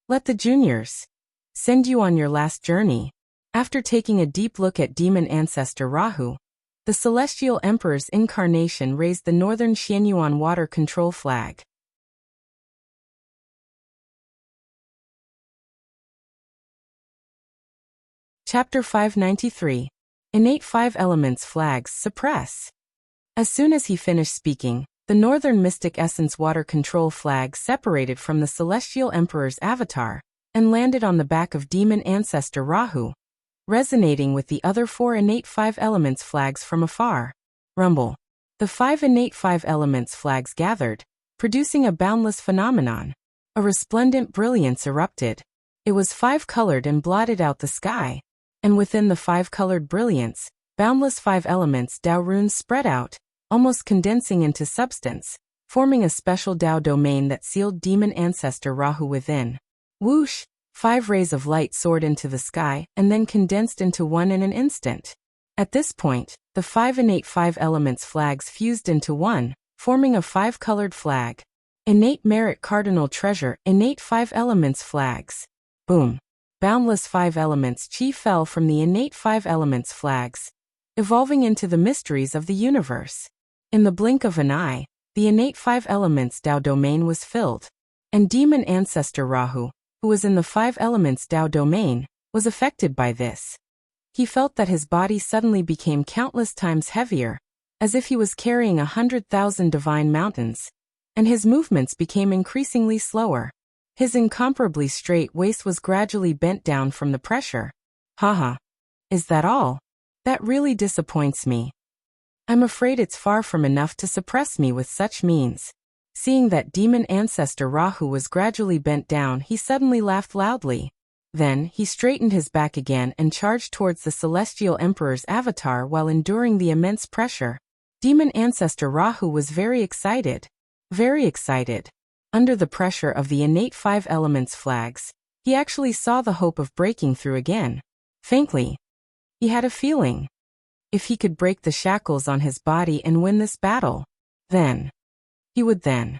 Let the juniors send you on your last journey. After taking a deep look at Demon Ancestor Rahu, the Celestial Emperor's incarnation raised the Northern Xianyuan water control flag. Chapter 593. Innate 5 Elements Flags Suppress. As soon as he finished speaking, the Northern Mystic Essence water control flag separated from the Celestial Emperor's avatar and landed on the back of Demon Ancestor Rahu, resonating with the other 4 innate 5 elements flags from afar. Rumble. The 5 innate 5 elements flags gathered, producing a boundless phenomenon. A resplendent brilliance erupted. It was 5-colored and blotted out the sky. And within the 5-colored brilliance, boundless 5 elements Tao runes spread out, almost condensing into substance, forming a special Tao domain that sealed Demon Ancestor Rahu within. Whoosh! 5 rays of light soared into the sky and then condensed into one in an instant. At this point, the 5 innate 5 elements flags fused into one, forming a 5-colored flag. Innate Merit Cardinal Treasure Innate 5 Elements Flags. Boom! Boundless 5 elements chi fell from the innate 5 elements flags, evolving into the mysteries of the universe. In the blink of an eye, the innate 5 elements Tao domain was filled. And demon ancestor Rahu, who was in the five elements Tao domain, was affected by this. He felt that his body suddenly became countless times heavier, as if he was carrying 100,000 divine mountains, and his movements became increasingly slower. His incomparably straight waist was gradually bent down from the pressure. Haha. Is that all? That really disappoints me. I'm afraid it's far from enough to suppress me with such means. Seeing that demon ancestor Rahu was gradually bent down, he suddenly laughed loudly. Then, he straightened his back again and charged towards the celestial emperor's avatar while enduring the immense pressure. Demon ancestor Rahu was very excited. Very excited. Under the pressure of the innate five elements flags, he actually saw the hope of breaking through again. Faintly. He had a feeling. If he could break the shackles on his body and win this battle, then. He would then.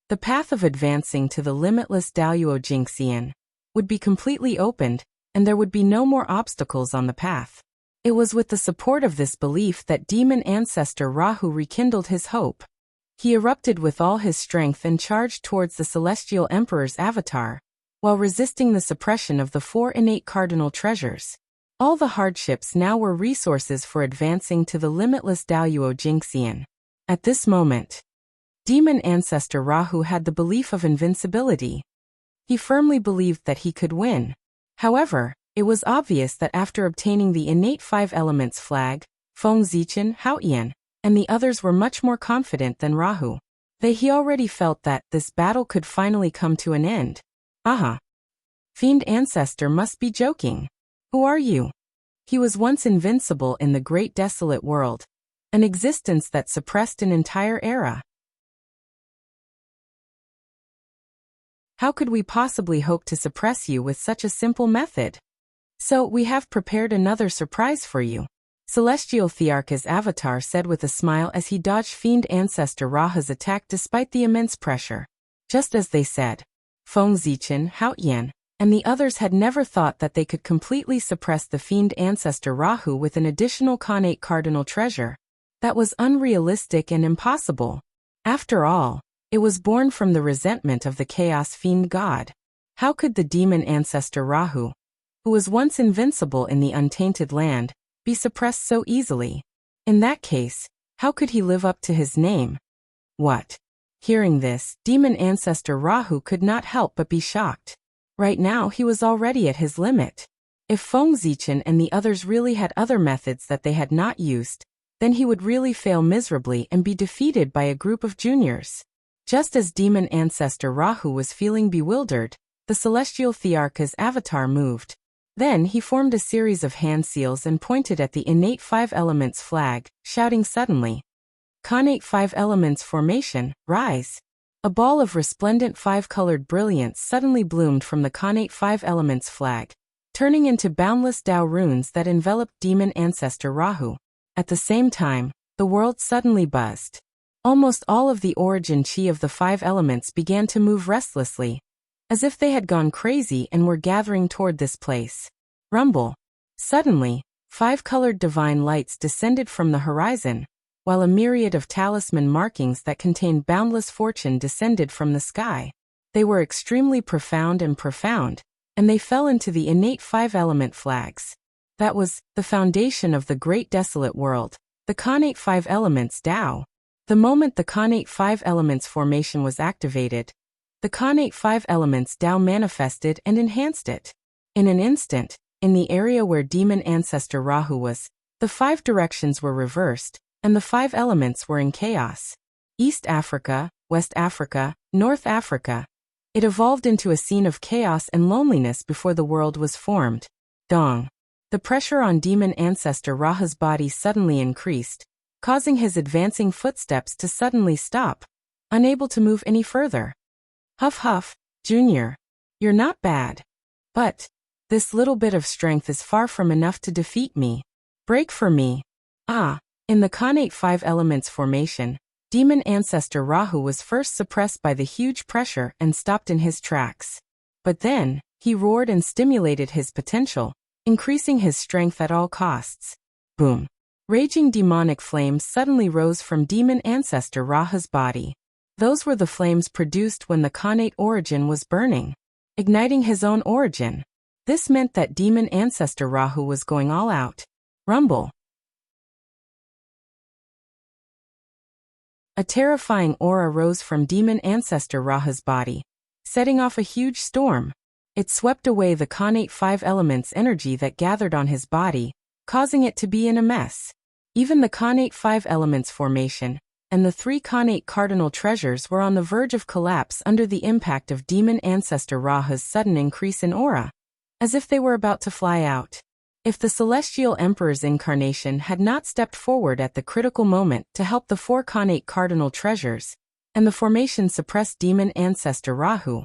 The path of advancing to the limitless Daoyuo Jingxian would be completely opened, and there would be no more obstacles on the path. It was with the support of this belief that demon ancestor Rahu rekindled his hope. He erupted with all his strength and charged towards the celestial emperor's avatar, while resisting the suppression of the four innate cardinal treasures. All the hardships now were resources for advancing to the limitless Daoyuo Jingxian. At this moment, demon ancestor Rahu had the belief of invincibility. He firmly believed that he could win. However, it was obvious that after obtaining the innate five elements flag, Feng Zichen, Haoyan, and the others were much more confident than Rahu. He already felt that this battle could finally come to an end. Aha! Fiend ancestor must be joking. Who are you? He was once invincible in the great desolate world, an existence that suppressed an entire era. How could we possibly hope to suppress you with such a simple method? So, we have prepared another surprise for you. Celestial Thearka's avatar said with a smile as he dodged fiend ancestor Rahu's attack despite the immense pressure. Just as they said, Feng Zichen, Haoyan, and the others had never thought that they could completely suppress the fiend ancestor Rahu with an additional Khanate cardinal treasure. That was unrealistic and impossible. After all, it was born from the resentment of the chaos fiend god. How could the demon ancestor Rahu, who was once invincible in the untainted land, be suppressed so easily? In that case, how could he live up to his name? What? Hearing this, demon ancestor Rahu could not help but be shocked. Right now he was already at his limit. If Feng Zichen and the others really had other methods that they had not used, then he would really fail miserably and be defeated by a group of juniors. Just as demon ancestor Rahu was feeling bewildered, the celestial Thearka's avatar moved. Then he formed a series of hand seals and pointed at the innate five elements flag, shouting suddenly, Khanate five elements formation, rise. A ball of resplendent five-colored brilliance suddenly bloomed from the Khanate five elements flag, turning into boundless Tao runes that enveloped demon ancestor Rahu. At the same time, the world suddenly buzzed. Almost all of the origin chi of the five elements began to move restlessly, as if they had gone crazy and were gathering toward this place. Rumble. Suddenly, five-colored divine lights descended from the horizon, while a myriad of talisman markings that contained boundless fortune descended from the sky. They were extremely profound, and they fell into the innate five-element flags. That was the foundation of the great desolate world, the Khanate five elements Tao. The moment the Khanate five elements formation was activated, the Khanate five elements Tao manifested and enhanced it. In an instant, in the area where demon ancestor Rahu was, the five directions were reversed, and the five elements were in chaos. East Africa, West Africa, North Africa. It evolved into a scene of chaos and loneliness before the world was formed. Dong. The pressure on demon ancestor Rahu's body suddenly increased, causing his advancing footsteps to suddenly stop, unable to move any further. Huff huff, Junior. You're not bad. But this little bit of strength is far from enough to defeat me. Break for me. Ah. In the Khanate five elements formation, demon ancestor Rahu was first suppressed by the huge pressure and stopped in his tracks. But then, he roared and stimulated his potential, increasing his strength at all costs. Boom. Raging demonic flames suddenly rose from demon ancestor Rahu's body. Those were the flames produced when the Khanate origin was burning, igniting his own origin. This meant that demon ancestor Rahu was going all out. Rumble. A terrifying aura rose from demon ancestor Rahu's body, setting off a huge storm. It swept away the Khanate 5 elements energy that gathered on his body, causing it to be in a mess. Even the Khanate 5 elements formation and the 3 Khanate cardinal treasures were on the verge of collapse under the impact of demon ancestor Rahu's sudden increase in aura, as if they were about to fly out. If the celestial emperor's incarnation had not stepped forward at the critical moment to help the 4 Khanate cardinal treasures, and the formation suppressed demon ancestor Rahu,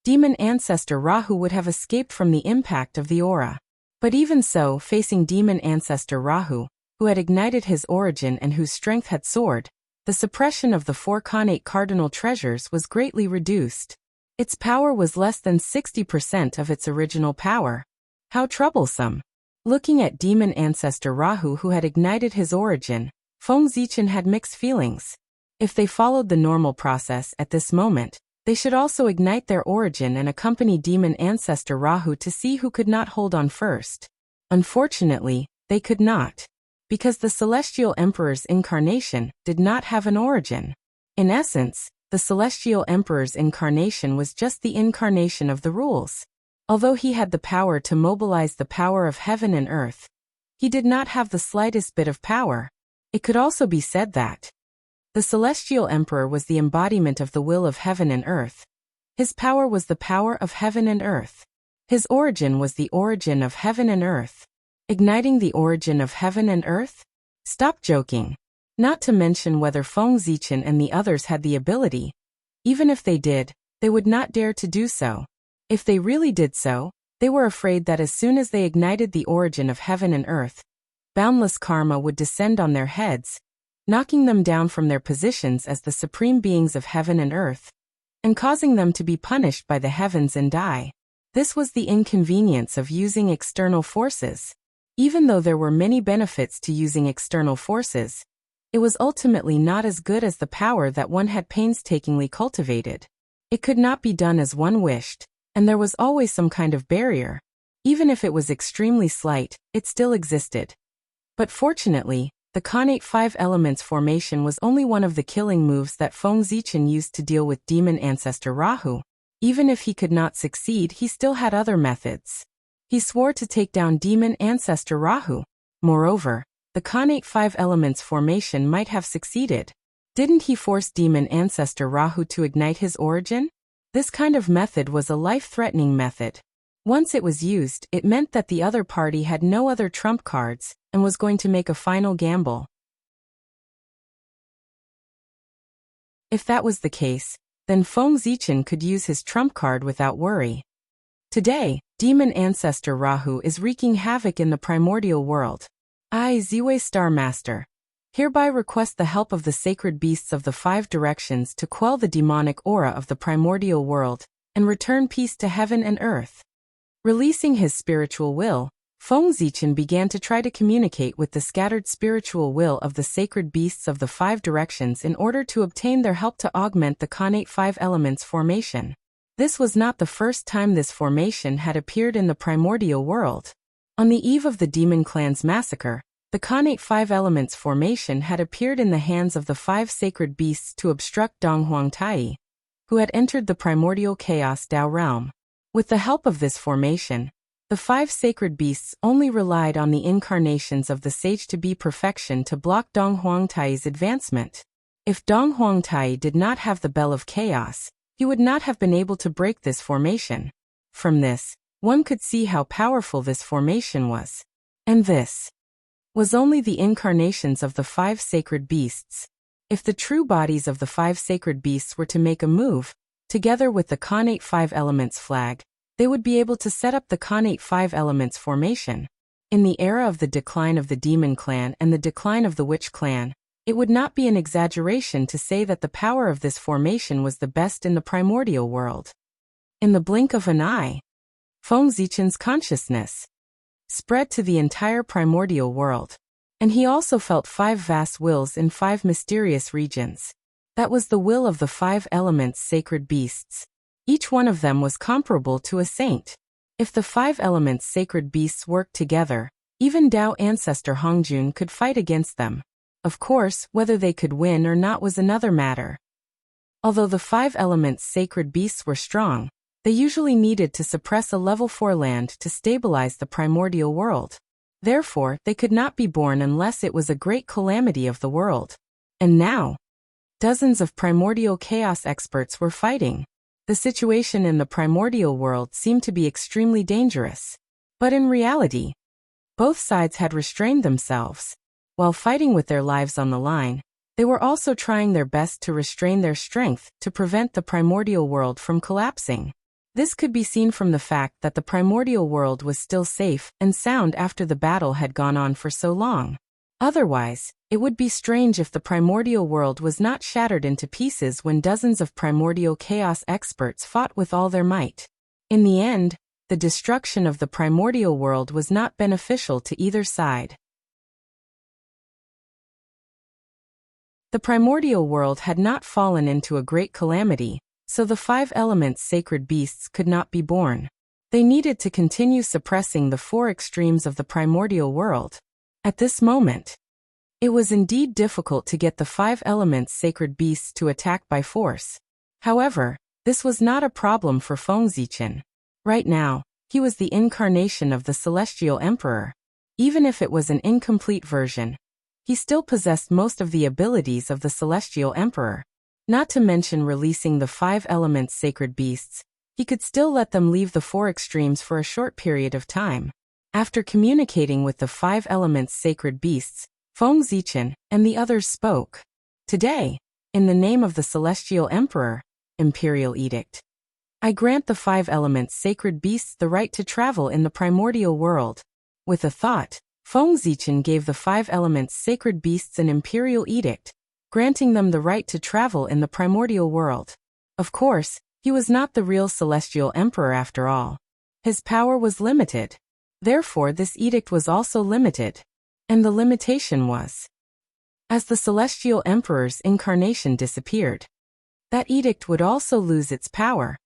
demon ancestor Rahu would have escaped from the impact of the aura. But even so, facing demon ancestor Rahu, who had ignited his origin and whose strength had soared, the suppression of the 4 Khanate cardinal treasures was greatly reduced. Its power was less than 60% of its original power. How troublesome! Looking at demon ancestor Rahu who had ignited his origin, Feng Zichen had mixed feelings. If they followed the normal process at this moment, they should also ignite their origin and accompany demon ancestor Rahu to see who could not hold on first. Unfortunately, they could not, because the celestial emperor's incarnation did not have an origin. In essence, the celestial emperor's incarnation was just the incarnation of the rules. Although he had the power to mobilize the power of heaven and earth, he did not have the slightest bit of power. It could also be said that the celestial emperor was the embodiment of the will of heaven and earth. His power was the power of heaven and earth. His origin was the origin of heaven and earth. Igniting the origin of heaven and earth? Stop joking. Not to mention whether Feng Zichen and the others had the ability. Even if they did, they would not dare to do so. If they really did so, they were afraid that as soon as they ignited the origin of heaven and earth, boundless karma would descend on their heads, knocking them down from their positions as the supreme beings of heaven and earth, and causing them to be punished by the heavens and die. This was the inconvenience of using external forces. Even though there were many benefits to using external forces, it was ultimately not as good as the power that one had painstakingly cultivated. It could not be done as one wished, and there was always some kind of barrier. Even if it was extremely slight, it still existed. But fortunately, the Khanate 5 elements formation was only one of the killing moves that Feng Zichen used to deal with demon ancestor Rahu. Even if he could not succeed, he still had other methods. He swore to take down demon ancestor Rahu. Moreover, the Khanate 5 elements formation might have succeeded. Didn't he force demon ancestor Rahu to ignite his origin? This kind of method was a life-threatening method. Once it was used, it meant that the other party had no other trump cards and was going to make a final gamble. If that was the case, then Feng Zichen could use his trump card without worry. Today, demon ancestor Rahu is wreaking havoc in the primordial world. I, Ziwei Star Master, hereby request the help of the sacred beasts of the 5 directions to quell the demonic aura of the primordial world and return peace to heaven and earth. Releasing his spiritual will, Feng Zichen began to try to communicate with the scattered spiritual will of the sacred beasts of the 5 directions in order to obtain their help to augment the Khanate 5 elements formation. This was not the first time this formation had appeared in the primordial world. On the eve of the Demon Clan's massacre, the Khanate 5 elements formation had appeared in the hands of the 5 sacred beasts to obstruct Donghuang Tai, who had entered the primordial chaos Dao realm. With the help of this formation, the 5 sacred beasts only relied on the incarnations of the sage to be perfection to block Donghuang Tai's advancement. If Donghuang Tai did not have the Bell of Chaos, he would not have been able to break this formation. From this, one could see how powerful this formation was. And this was only the incarnations of the 5 sacred beasts. If the true bodies of the 5 sacred beasts were to make a move, together with the Khanate 5 elements flag, they would be able to set up the Khanate 5 elements formation. In the era of the decline of the Demon Clan and the decline of the Witch Clan, it would not be an exaggeration to say that the power of this formation was the best in the primordial world. In the blink of an eye, Feng Zichen's consciousness spread to the entire primordial world, and he also felt 5 vast wills in 5 mysterious regions. That was the will of the 5 elements sacred beasts. Each one of them was comparable to a saint. If the 5 elements sacred beasts worked together, even Tao ancestor Hongjun could fight against them. Of course, whether they could win or not was another matter. Although the 5 elements sacred beasts were strong, they usually needed to suppress a level 4 land to stabilize the primordial world. Therefore, they could not be born unless it was a great calamity of the world. And now, dozens of primordial chaos experts were fighting. The situation in the primordial world seemed to be extremely dangerous. But in reality, both sides had restrained themselves. While fighting with their lives on the line, they were also trying their best to restrain their strength to prevent the primordial world from collapsing. This could be seen from the fact that the primordial world was still safe and sound after the battle had gone on for so long. Otherwise, it would be strange if the primordial world was not shattered into pieces when dozens of primordial chaos experts fought with all their might. In the end, the destruction of the primordial world was not beneficial to either side. The primordial world had not fallen into a great calamity, so the 5 elements sacred beasts could not be born. They needed to continue suppressing the 4 extremes of the primordial world. At this moment, it was indeed difficult to get the 5 elements sacred beasts to attack by force. However, this was not a problem for Feng Zichen. Right now, he was the incarnation of the Celestial Emperor. Even if it was an incomplete version, he still possessed most of the abilities of the Celestial Emperor. Not to mention releasing the 5 elements sacred beasts, he could still let them leave the 4 extremes for a short period of time. After communicating with the 5 elements sacred beasts, Feng Zichen and the others spoke. Today, in the name of the Celestial Emperor, Imperial Edict, I grant the 5 elements sacred beasts the right to travel in the primordial world. With a thought, Feng Zichen gave the 5 elements sacred beasts an imperial edict, granting them the right to travel in the primordial world. Of course, he was not the real Celestial Emperor after all. His power was limited. Therefore, this edict was also limited. And the limitation was, as the Celestial Emperor's incarnation disappeared, that edict would also lose its power.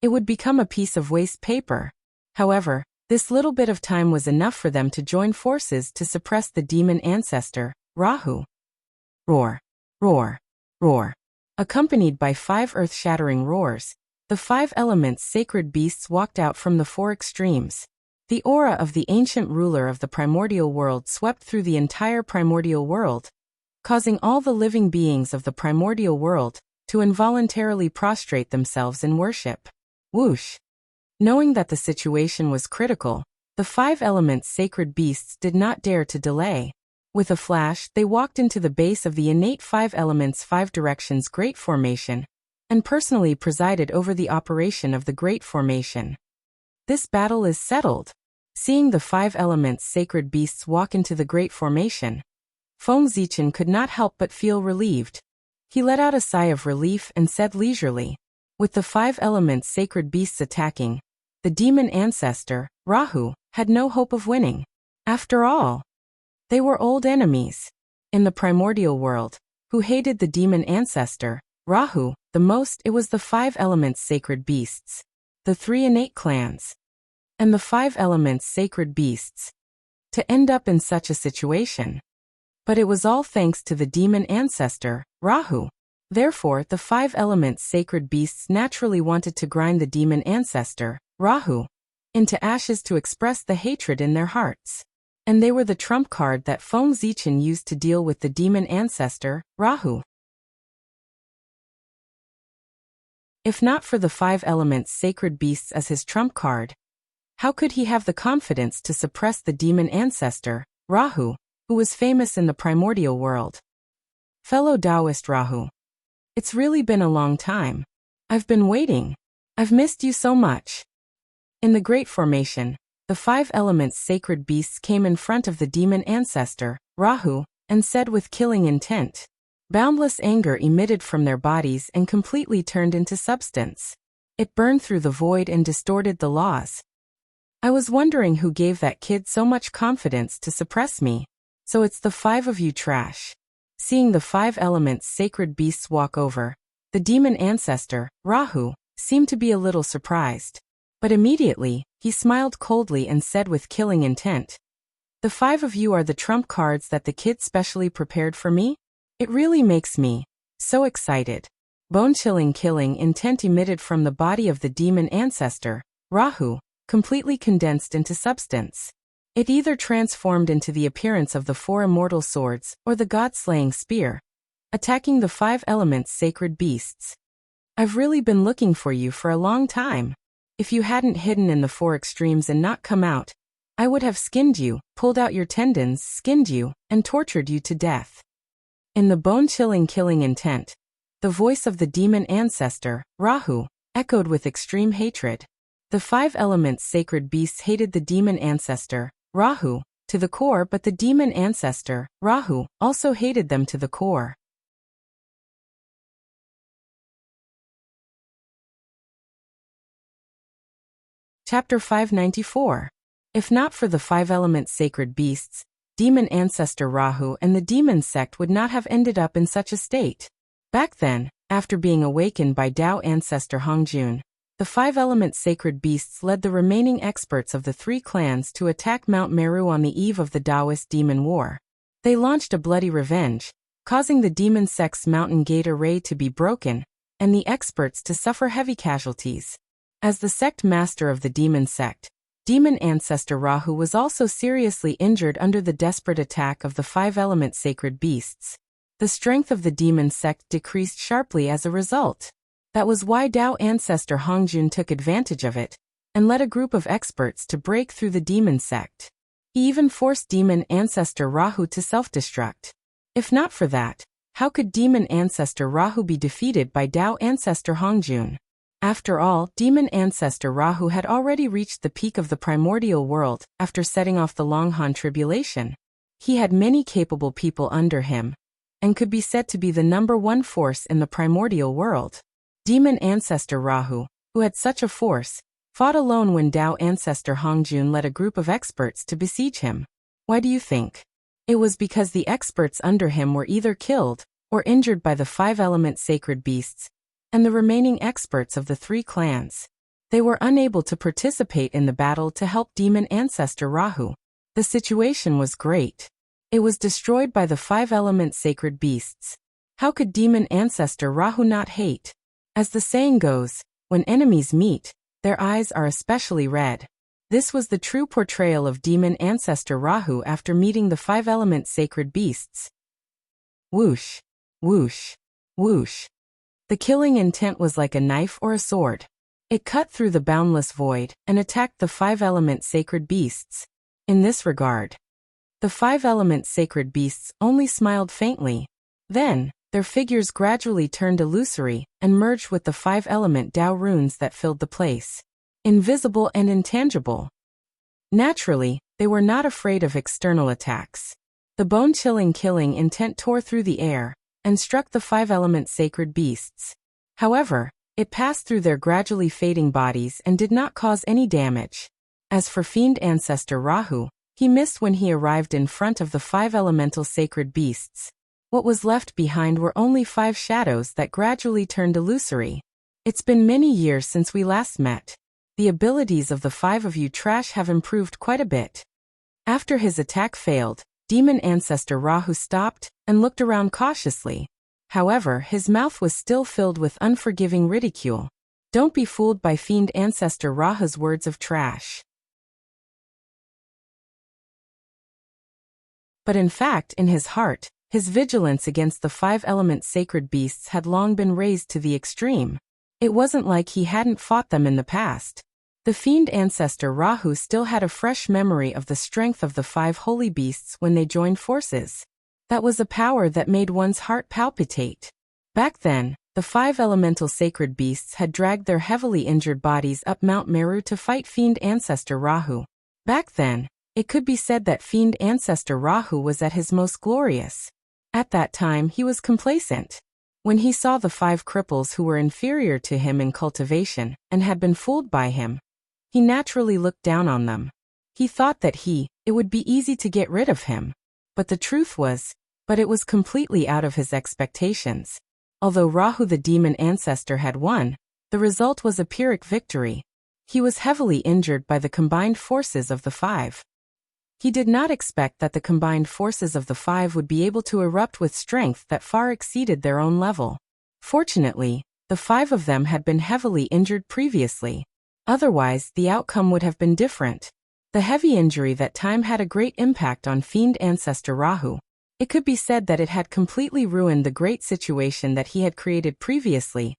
It would become a piece of waste paper. However, this little bit of time was enough for them to join forces to suppress the demon ancestor, Rahu. Roar. Roar, roar. Accompanied by 5 earth-shattering roars, the 5 elements sacred beasts walked out from the 4 extremes. The aura of the ancient ruler of the primordial world swept through the entire primordial world, causing all the living beings of the primordial world to involuntarily prostrate themselves in worship. Whoosh! Knowing that the situation was critical, the 5 elements sacred beasts did not dare to delay. With a flash, they walked into the base of the innate 5 elements 5 directions Great Formation, and personally presided over the operation of the Great Formation. This battle is settled. Seeing the 5 elements sacred beasts walk into the Great Formation, Feng Zichen could not help but feel relieved. He let out a sigh of relief and said leisurely, with the 5 elements sacred beasts attacking, the demon ancestor, Rahu, had no hope of winning. After all, they were old enemies. In the primordial world, who hated the demon ancestor, Rahu, the most? It was the 5 elements sacred beasts, the 3 innate clans, and the 5 elements sacred beasts, to end up in such a situation. But it was all thanks to the demon ancestor, Rahu. Therefore, the 5 elements sacred beasts naturally wanted to grind the demon ancestor, Rahu, into ashes to express the hatred in their hearts. And they were the trump card that Feng Zichen used to deal with the demon ancestor, Rahu. If not for the 5 elements sacred beasts as his trump card, how could he have the confidence to suppress the demon ancestor, Rahu, who was famous in the primordial world? Fellow Taoist Rahu, it's really been a long time. I've been waiting. I've missed you so much. In the Great Formation, the 5 elements sacred beasts came in front of the demon ancestor, Rahu, and said with killing intent. Boundless anger emitted from their bodies and completely turned into substance. It burned through the void and distorted the laws. I was wondering who gave that kid so much confidence to suppress me. So it's the 5 of you trash. Seeing the 5 elements sacred beasts walk over, the demon ancestor, Rahu, seemed to be a little surprised. But immediately, he smiled coldly and said with killing intent, "The 5 of you are the trump cards that the kid specially prepared for me? It really makes me so excited." Bone-chilling killing intent emitted from the body of the demon ancestor, Rahu, completely condensed into substance. It either transformed into the appearance of the 4 immortal swords or the god-slaying spear, attacking the 5 elements sacred beasts. "I've really been looking for you for a long time. If you hadn't hidden in the 4 extremes and not come out, I would have skinned you, pulled out your tendons, skinned you, and tortured you to death." In the bone-chilling killing intent, the voice of the demon ancestor, Rahu, echoed with extreme hatred. The 5 elements sacred beasts hated the demon ancestor, Rahu, to the core, but the demon ancestor, Rahu, also hated them to the core. Chapter 594. If not for the 5 elements sacred beasts, demon ancestor Rahu and the demon sect would not have ended up in such a state. Back then, after being awakened by Tao ancestor Hongjun, the 5 elements sacred beasts led the remaining experts of the 3 clans to attack Mount Meru on the eve of the Taoist demon war. They launched a bloody revenge, causing the demon sect's mountain gate array to be broken, and the experts to suffer heavy casualties. As the sect master of the demon sect, demon ancestor Rahu was also seriously injured under the desperate attack of the 5 elements sacred beasts. The strength of the demon sect decreased sharply as a result. That was why Tao ancestor Hongjun took advantage of it, and led a group of experts to break through the demon sect. He even forced demon ancestor Rahu to self-destruct. If not for that, how could demon ancestor Rahu be defeated by Tao ancestor Hongjun? After all, demon ancestor Rahu had already reached the peak of the primordial world after setting off the Long Han tribulation. He had many capable people under him, and could be said to be the #1 force in the primordial world. Demon ancestor Rahu, who had such a force, fought alone when Tao ancestor Hongjun led a group of experts to besiege him. Why do you think? It was because the experts under him were either killed or injured by the 5 elements sacred beasts, and the remaining experts of the 3 clans. They were unable to participate in the battle to help demon ancestor Rahu. The situation was great. It was destroyed by the 5 elements sacred beasts. How could demon ancestor Rahu not hate? As the saying goes, when enemies meet, their eyes are especially red. This was the true portrayal of demon ancestor Rahu after meeting the 5 elements sacred beasts. Whoosh, whoosh, whoosh. The killing intent was like a knife or a sword. It cut through the boundless void and attacked the 5 elements sacred beasts. In this regard, the 5 elements sacred beasts only smiled faintly. Then, their figures gradually turned illusory and merged with the 5 element Tao runes that filled the place. Invisible and intangible. Naturally, they were not afraid of external attacks. The bone-chilling killing intent tore through the air and struck the 5 elements sacred beasts. However, it passed through their gradually fading bodies and did not cause any damage. As for fiend ancestor Rahu, he missed when he arrived in front of the 5 elemental sacred beasts. What was left behind were only 5 shadows that gradually turned illusory. It's been many years since we last met. The abilities of the 5 of you trash have improved quite a bit. After his attack failed, demon ancestor Rahu stopped and looked around cautiously. However, his mouth was still filled with unforgiving ridicule. Don't be fooled by fiend ancestor Rahu's words of trash. But in fact, in his heart, his vigilance against the 5 elements sacred beasts had long been raised to the extreme. It wasn't like he hadn't fought them in the past. The fiend ancestor Rahu still had a fresh memory of the strength of the 5 holy beasts when they joined forces. That was a power that made one's heart palpitate. Back then, the 5 elemental sacred beasts had dragged their heavily injured bodies up Mount Meru to fight fiend ancestor Rahu. Back then, it could be said that fiend ancestor Rahu was at his most glorious. At that time he was complacent. When he saw the 5 cripples who were inferior to him in cultivation and had been fooled by him, he naturally looked down on them. He thought that it would be easy to get rid of him. But the truth was, But it was completely out of his expectations. Although Rahu the demon ancestor had won, the result was a Pyrrhic victory. He was heavily injured by the combined forces of the five. He did not expect that the combined forces of the five would be able to erupt with strength that far exceeded their own level. Fortunately, the five of them had been heavily injured previously. Otherwise, the outcome would have been different. The heavy injury that time had a great impact on fiend ancestor Rahu. It could be said that it had completely ruined the great situation that he had created previously,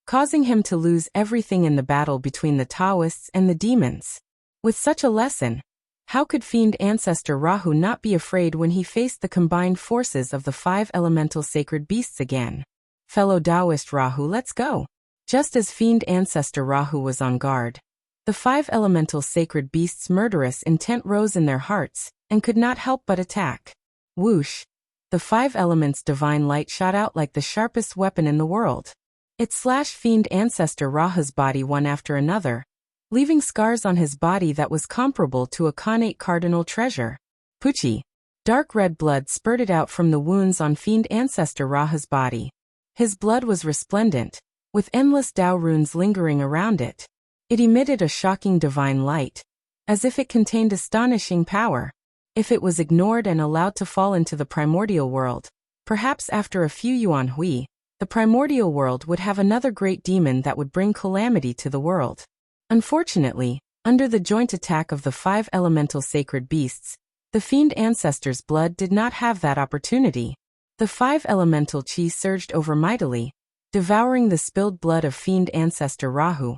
causing him to lose everything in the battle between the Taoists and the demons. With such a lesson, how could fiend ancestor Rahu not be afraid when he faced the combined forces of the five elemental sacred beasts again? Fellow Taoist Rahu, let's go! Just as fiend ancestor Rahu was on guard, the five elemental sacred beasts' murderous intent rose in their hearts and could not help but attack. Whoosh! The five elements' divine light shot out like the sharpest weapon in the world. It slashed fiend ancestor Rahu's body one after another, leaving scars on his body that was comparable to a connate cardinal treasure. Pucci! Dark red blood spurted out from the wounds on fiend ancestor Rahu's body. His blood was resplendent, with endless Tao runes lingering around it. It emitted a shocking divine light, as if it contained astonishing power. If it was ignored and allowed to fall into the primordial world, perhaps after a few yuan hui, the primordial world would have another great demon that would bring calamity to the world. Unfortunately, under the joint attack of the five elemental sacred beasts, the fiend ancestor's blood did not have that opportunity. The five elemental chi surged over mightily, devouring the spilled blood of fiend ancestor Rahu,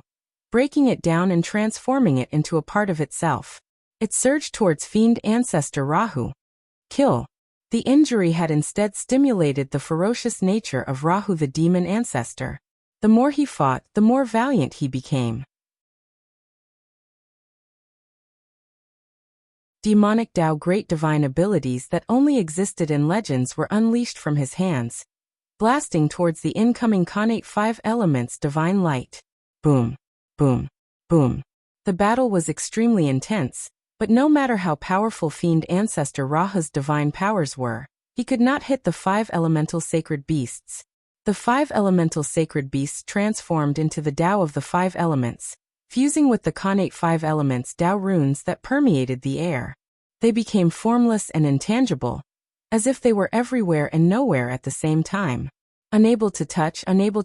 breaking it down and transforming it into a part of itself. It surged towards fiend ancestor Rahu. Kill. The injury had instead stimulated the ferocious nature of Rahu the demon ancestor. The more he fought, the more valiant he became. Demonic Tao great divine abilities that only existed in legends were unleashed from his hands, blasting towards the incoming connate five elements divine light. Boom, boom, boom. The battle was extremely intense, but no matter how powerful fiend ancestor Rahu's divine powers were, he could not hit the five elemental sacred beasts. The five elemental sacred beasts transformed into the Tao of the five elements, fusing with the connate five elements Tao runes that permeated the air. They became formless and intangible, as if they were everywhere and nowhere at the same time. Unable to touch, unable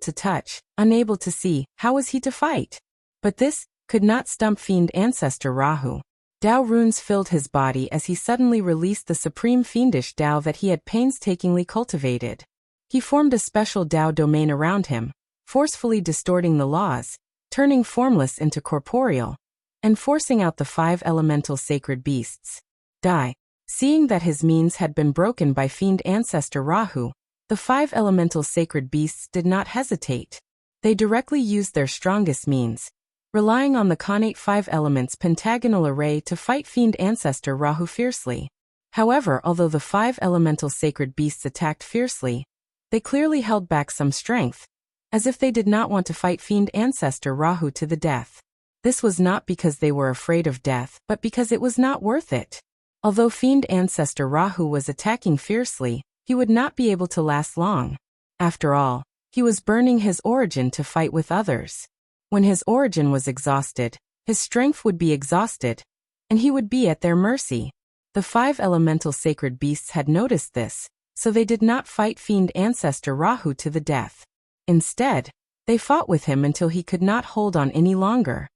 to see, how was he to fight? But this could not stump fiend ancestor Rahu. Tao runes filled his body as he suddenly released the supreme fiendish Tao that he had painstakingly cultivated. He formed a special Tao domain around him, forcefully distorting the laws, turning formless into corporeal, and forcing out the five elemental sacred beasts. Die. Seeing that his means had been broken by fiend ancestor Rahu, the five elemental sacred beasts did not hesitate. They directly used their strongest means, relying on the connate five elements pentagonal array to fight fiend ancestor Rahu fiercely. However, although the five elemental sacred beasts attacked fiercely, they clearly held back some strength, as if they did not want to fight fiend ancestor Rahu to the death. This was not because they were afraid of death, but because it was not worth it. Although fiend ancestor Rahu was attacking fiercely, he would not be able to last long. After all, he was burning his origin to fight with others. When his origin was exhausted, his strength would be exhausted, and he would be at their mercy. The five elemental sacred beasts had noticed this, so they did not fight fiend ancestor Rahu to the death. Instead, they fought with him until he could not hold on any longer.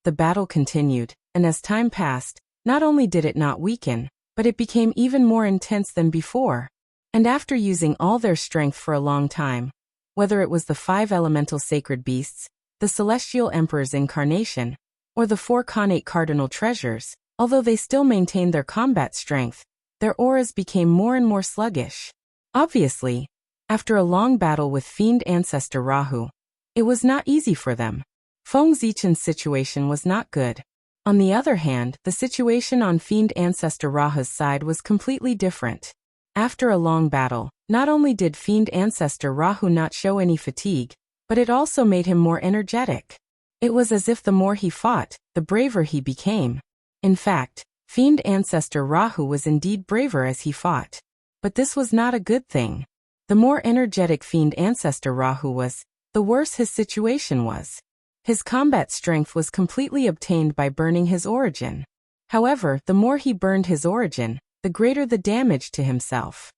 The battle continued, and as time passed, not only did it not weaken, but it became even more intense than before. And after using all their strength for a long time, whether it was the five elemental sacred beasts, the celestial emperor's incarnation, or the four connate cardinal treasures, although they still maintained their combat strength, their auras became more and more sluggish. Obviously, after a long battle with fiend ancestor Rahu, it was not easy for them. Feng Zichen's situation was not good. On the other hand, the situation on fiend ancestor Rahu's side was completely different. After a long battle, not only did fiend ancestor Rahu not show any fatigue, but it also made him more energetic. It was as if the more he fought, the braver he became. In fact, fiend ancestor Rahu was indeed braver as he fought. But this was not a good thing. The more energetic Fiend Ancestor Rahu was, the worse his situation was. His combat strength was completely obtained by burning his origin. However, the more he burned his origin, the greater the damage to himself.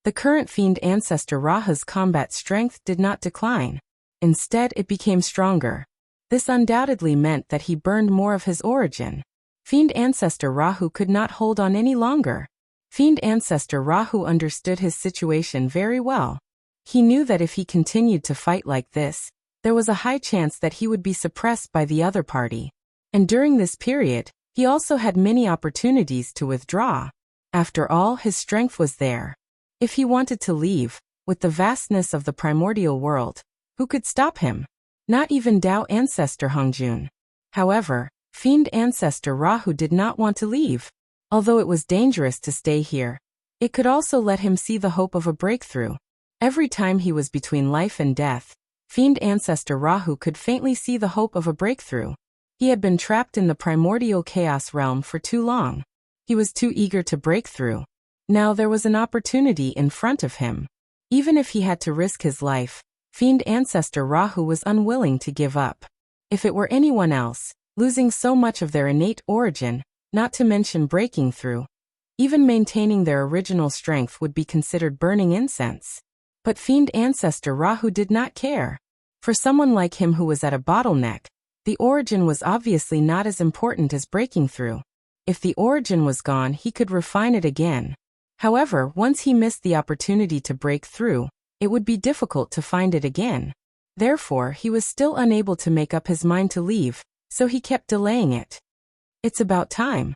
The current Fiend Ancestor Rahu's combat strength did not decline. Instead, it became stronger. This undoubtedly meant that he burned more of his origin. Fiend Ancestor Rahu could not hold on any longer. Fiend Ancestor Rahu understood his situation very well. He knew that if he continued to fight like this, there was a high chance that he would be suppressed by the other party. And during this period, he also had many opportunities to withdraw. After all, his strength was there. If he wanted to leave, with the vastness of the primordial world, who could stop him? Not even Tao Ancestor Hongjun. However, Fiend Ancestor Rahu did not want to leave. Although it was dangerous to stay here, it could also let him see the hope of a breakthrough. Every time he was between life and death, Fiend Ancestor Rahu could faintly see the hope of a breakthrough. He had been trapped in the primordial chaos realm for too long. He was too eager to break through. Now there was an opportunity in front of him. Even if he had to risk his life, Fiend Ancestor Rahu was unwilling to give up. If it were anyone else, losing so much of their innate origin, not to mention breaking through, even maintaining their original strength would be considered burning incense. But Fiend Ancestor Rahu did not care. For someone like him who was at a bottleneck, the origin was obviously not as important as breaking through. If the origin was gone, he could refine it again. However, once he missed the opportunity to break through, it would be difficult to find it again. Therefore, he was still unable to make up his mind to leave, so he kept delaying it. It's about time.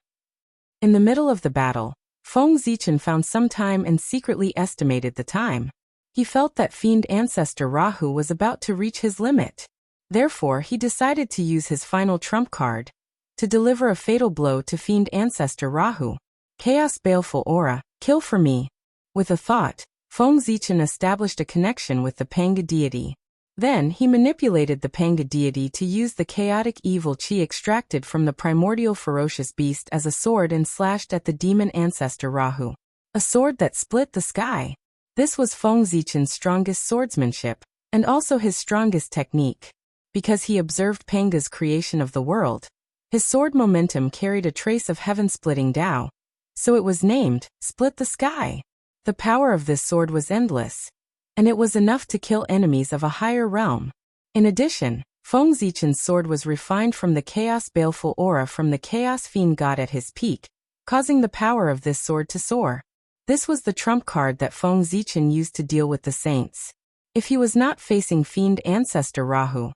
In the middle of the battle, Feng Zichen found some time and secretly estimated the time. He felt that Fiend Ancestor Rahu was about to reach his limit. Therefore, he decided to use his final trump card to deliver a fatal blow to Fiend Ancestor Rahu. Chaos Baleful Aura, kill for me. With a thought, Feng Zichen established a connection with the Panga deity. Then, he manipulated the Panga deity to use the chaotic evil chi extracted from the primordial ferocious beast as a sword and slashed at the demon Ancestor Rahu. A sword that split the sky. This was Feng Zichen's strongest swordsmanship, and also his strongest technique. Because he observed Panga's creation of the world, his sword momentum carried a trace of heaven-splitting Tao. So it was named, Split the Sky. The power of this sword was endless, and it was enough to kill enemies of a higher realm. In addition, Feng Zichen's sword was refined from the Chaos Baleful Aura from the Chaos Fiend God at his peak, causing the power of this sword to soar. This was the trump card that Feng Zichen used to deal with the saints. If he was not facing Fiend Ancestor Rahu,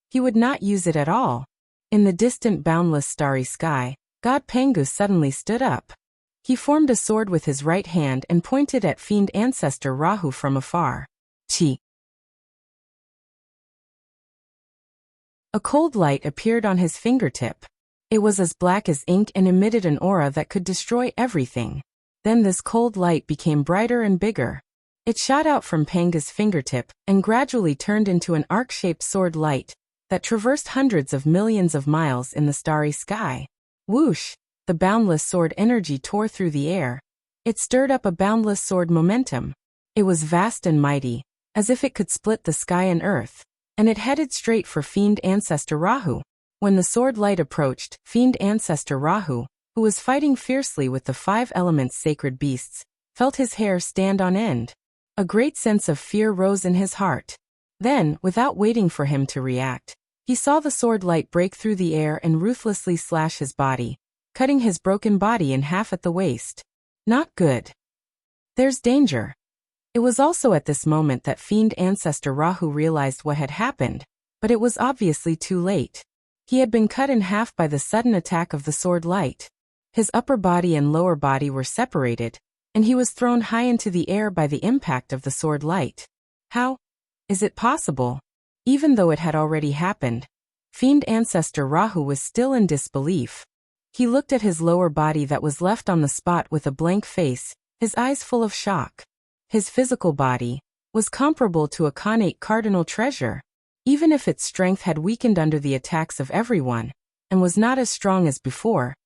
he would not use it at all. In the distant boundless starry sky, God Pangu suddenly stood up. He formed a sword with his right hand and pointed at Fiend Ancestor Rahu from afar. Chi. A cold light appeared on his fingertip. It was as black as ink and emitted an aura that could destroy everything. Then this cold light became brighter and bigger. It shot out from Panga's fingertip and gradually turned into an arc-shaped sword light that traversed hundreds of millions of miles in the starry sky. Whoosh! The boundless sword energy tore through the air. It stirred up a boundless sword momentum. It was vast and mighty, as if it could split the sky and earth, and it headed straight for Fiend Ancestor Rahu. When the sword light approached, Fiend Ancestor Rahu, who was fighting fiercely with the 5 elements sacred beasts, felt his hair stand on end. A great sense of fear rose in his heart. Then, without waiting for him to react, he saw the sword light break through the air and ruthlessly slash his body, cutting his broken body in half at the waist. Not good. There's danger. It was also at this moment that Fiend Ancestor Rahu realized what had happened, but it was obviously too late. He had been cut in half by the sudden attack of the sword light. His upper body and lower body were separated, and he was thrown high into the air by the impact of the sword light. How is it possible? Even though it had already happened, Fiend Ancestor Rahu was still in disbelief. He looked at his lower body that was left on the spot with a blank face, his eyes full of shock. His physical body was comparable to a connate cardinal treasure. Even if its strength had weakened under the attacks of everyone, and was not as strong as before,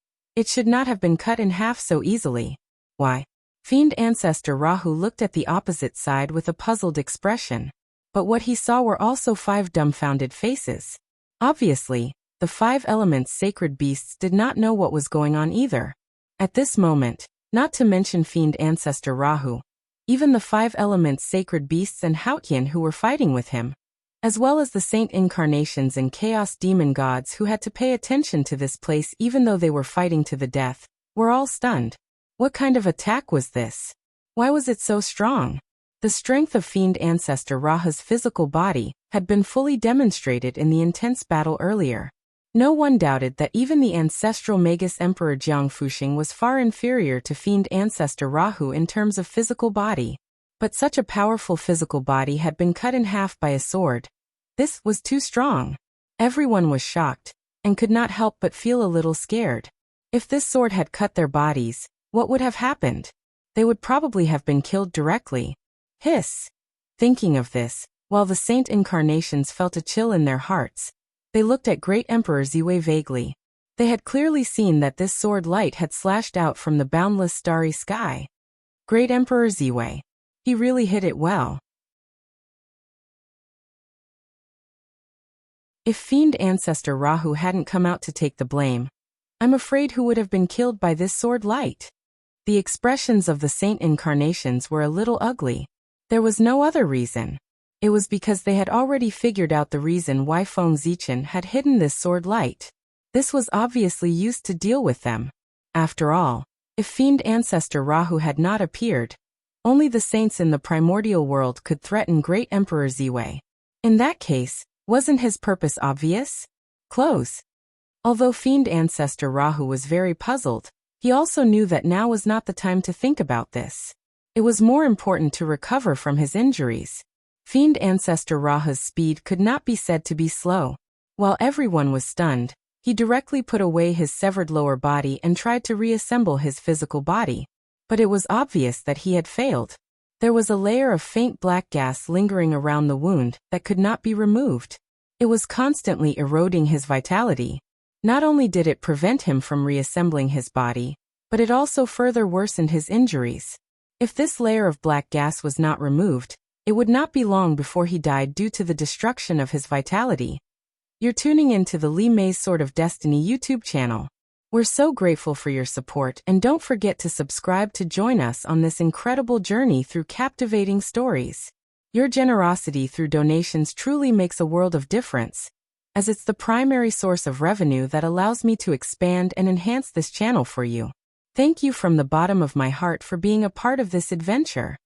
It should not have been cut in half so easily. Why? Fiend Ancestor Rahu looked at the opposite side with a puzzled expression. But what he saw were also 5 dumbfounded faces. Obviously, the 5 elements sacred beasts did not know what was going on either. At this moment, not to mention Fiend Ancestor Rahu, even the 5 elements sacred beasts and Hautyan who were fighting with him, as well as the saint incarnations and chaos demon gods who had to pay attention to this place even though they were fighting to the death, were all stunned. What kind of attack was this? Why was it so strong? The strength of Fiend Ancestor Rahu's physical body had been fully demonstrated in the intense battle earlier. No one doubted that even the ancestral Magus Emperor Jiang Fuxing was far inferior to Fiend Ancestor Rahu in terms of physical body. But such a powerful physical body had been cut in half by a sword. This was too strong. Everyone was shocked, and could not help but feel a little scared. If this sword had cut their bodies, what would have happened? They would probably have been killed directly. Hiss! Thinking of this, while the saint incarnations felt a chill in their hearts, they looked at Great Emperor Ziwei vaguely. They had clearly seen that this sword light had slashed out from the boundless starry sky. Great Emperor Ziwei. He really hit it well. If Fiend Ancestor Rahu hadn't come out to take the blame, I'm afraid who would have been killed by this sword light? The expressions of the saint incarnations were a little ugly. There was no other reason. It was because they had already figured out the reason why Feng Zichen had hidden this sword light. This was obviously used to deal with them. After all, if Fiend Ancestor Rahu had not appeared, only the saints in the primordial world could threaten Great Emperor Ziwei. In that case, wasn't his purpose obvious? Close. Although Fiend Ancestor Rahu was very puzzled, he also knew that now was not the time to think about this. It was more important to recover from his injuries. Fiend Ancestor Rahu's speed could not be said to be slow. While everyone was stunned, he directly put away his severed lower body and tried to reassemble his physical body. But it was obvious that he had failed. There was a layer of faint black gas lingering around the wound that could not be removed. It was constantly eroding his vitality. Not only did it prevent him from reassembling his body, but it also further worsened his injuries. If this layer of black gas was not removed, it would not be long before he died due to the destruction of his vitality. You're tuning into the Li Mei's Sword of Destiny YouTube channel. We're so grateful for your support, and don't forget to subscribe to join us on this incredible journey through captivating stories. Your generosity through donations truly makes a world of difference, as it's the primary source of revenue that allows me to expand and enhance this channel for you. Thank you from the bottom of my heart for being a part of this adventure.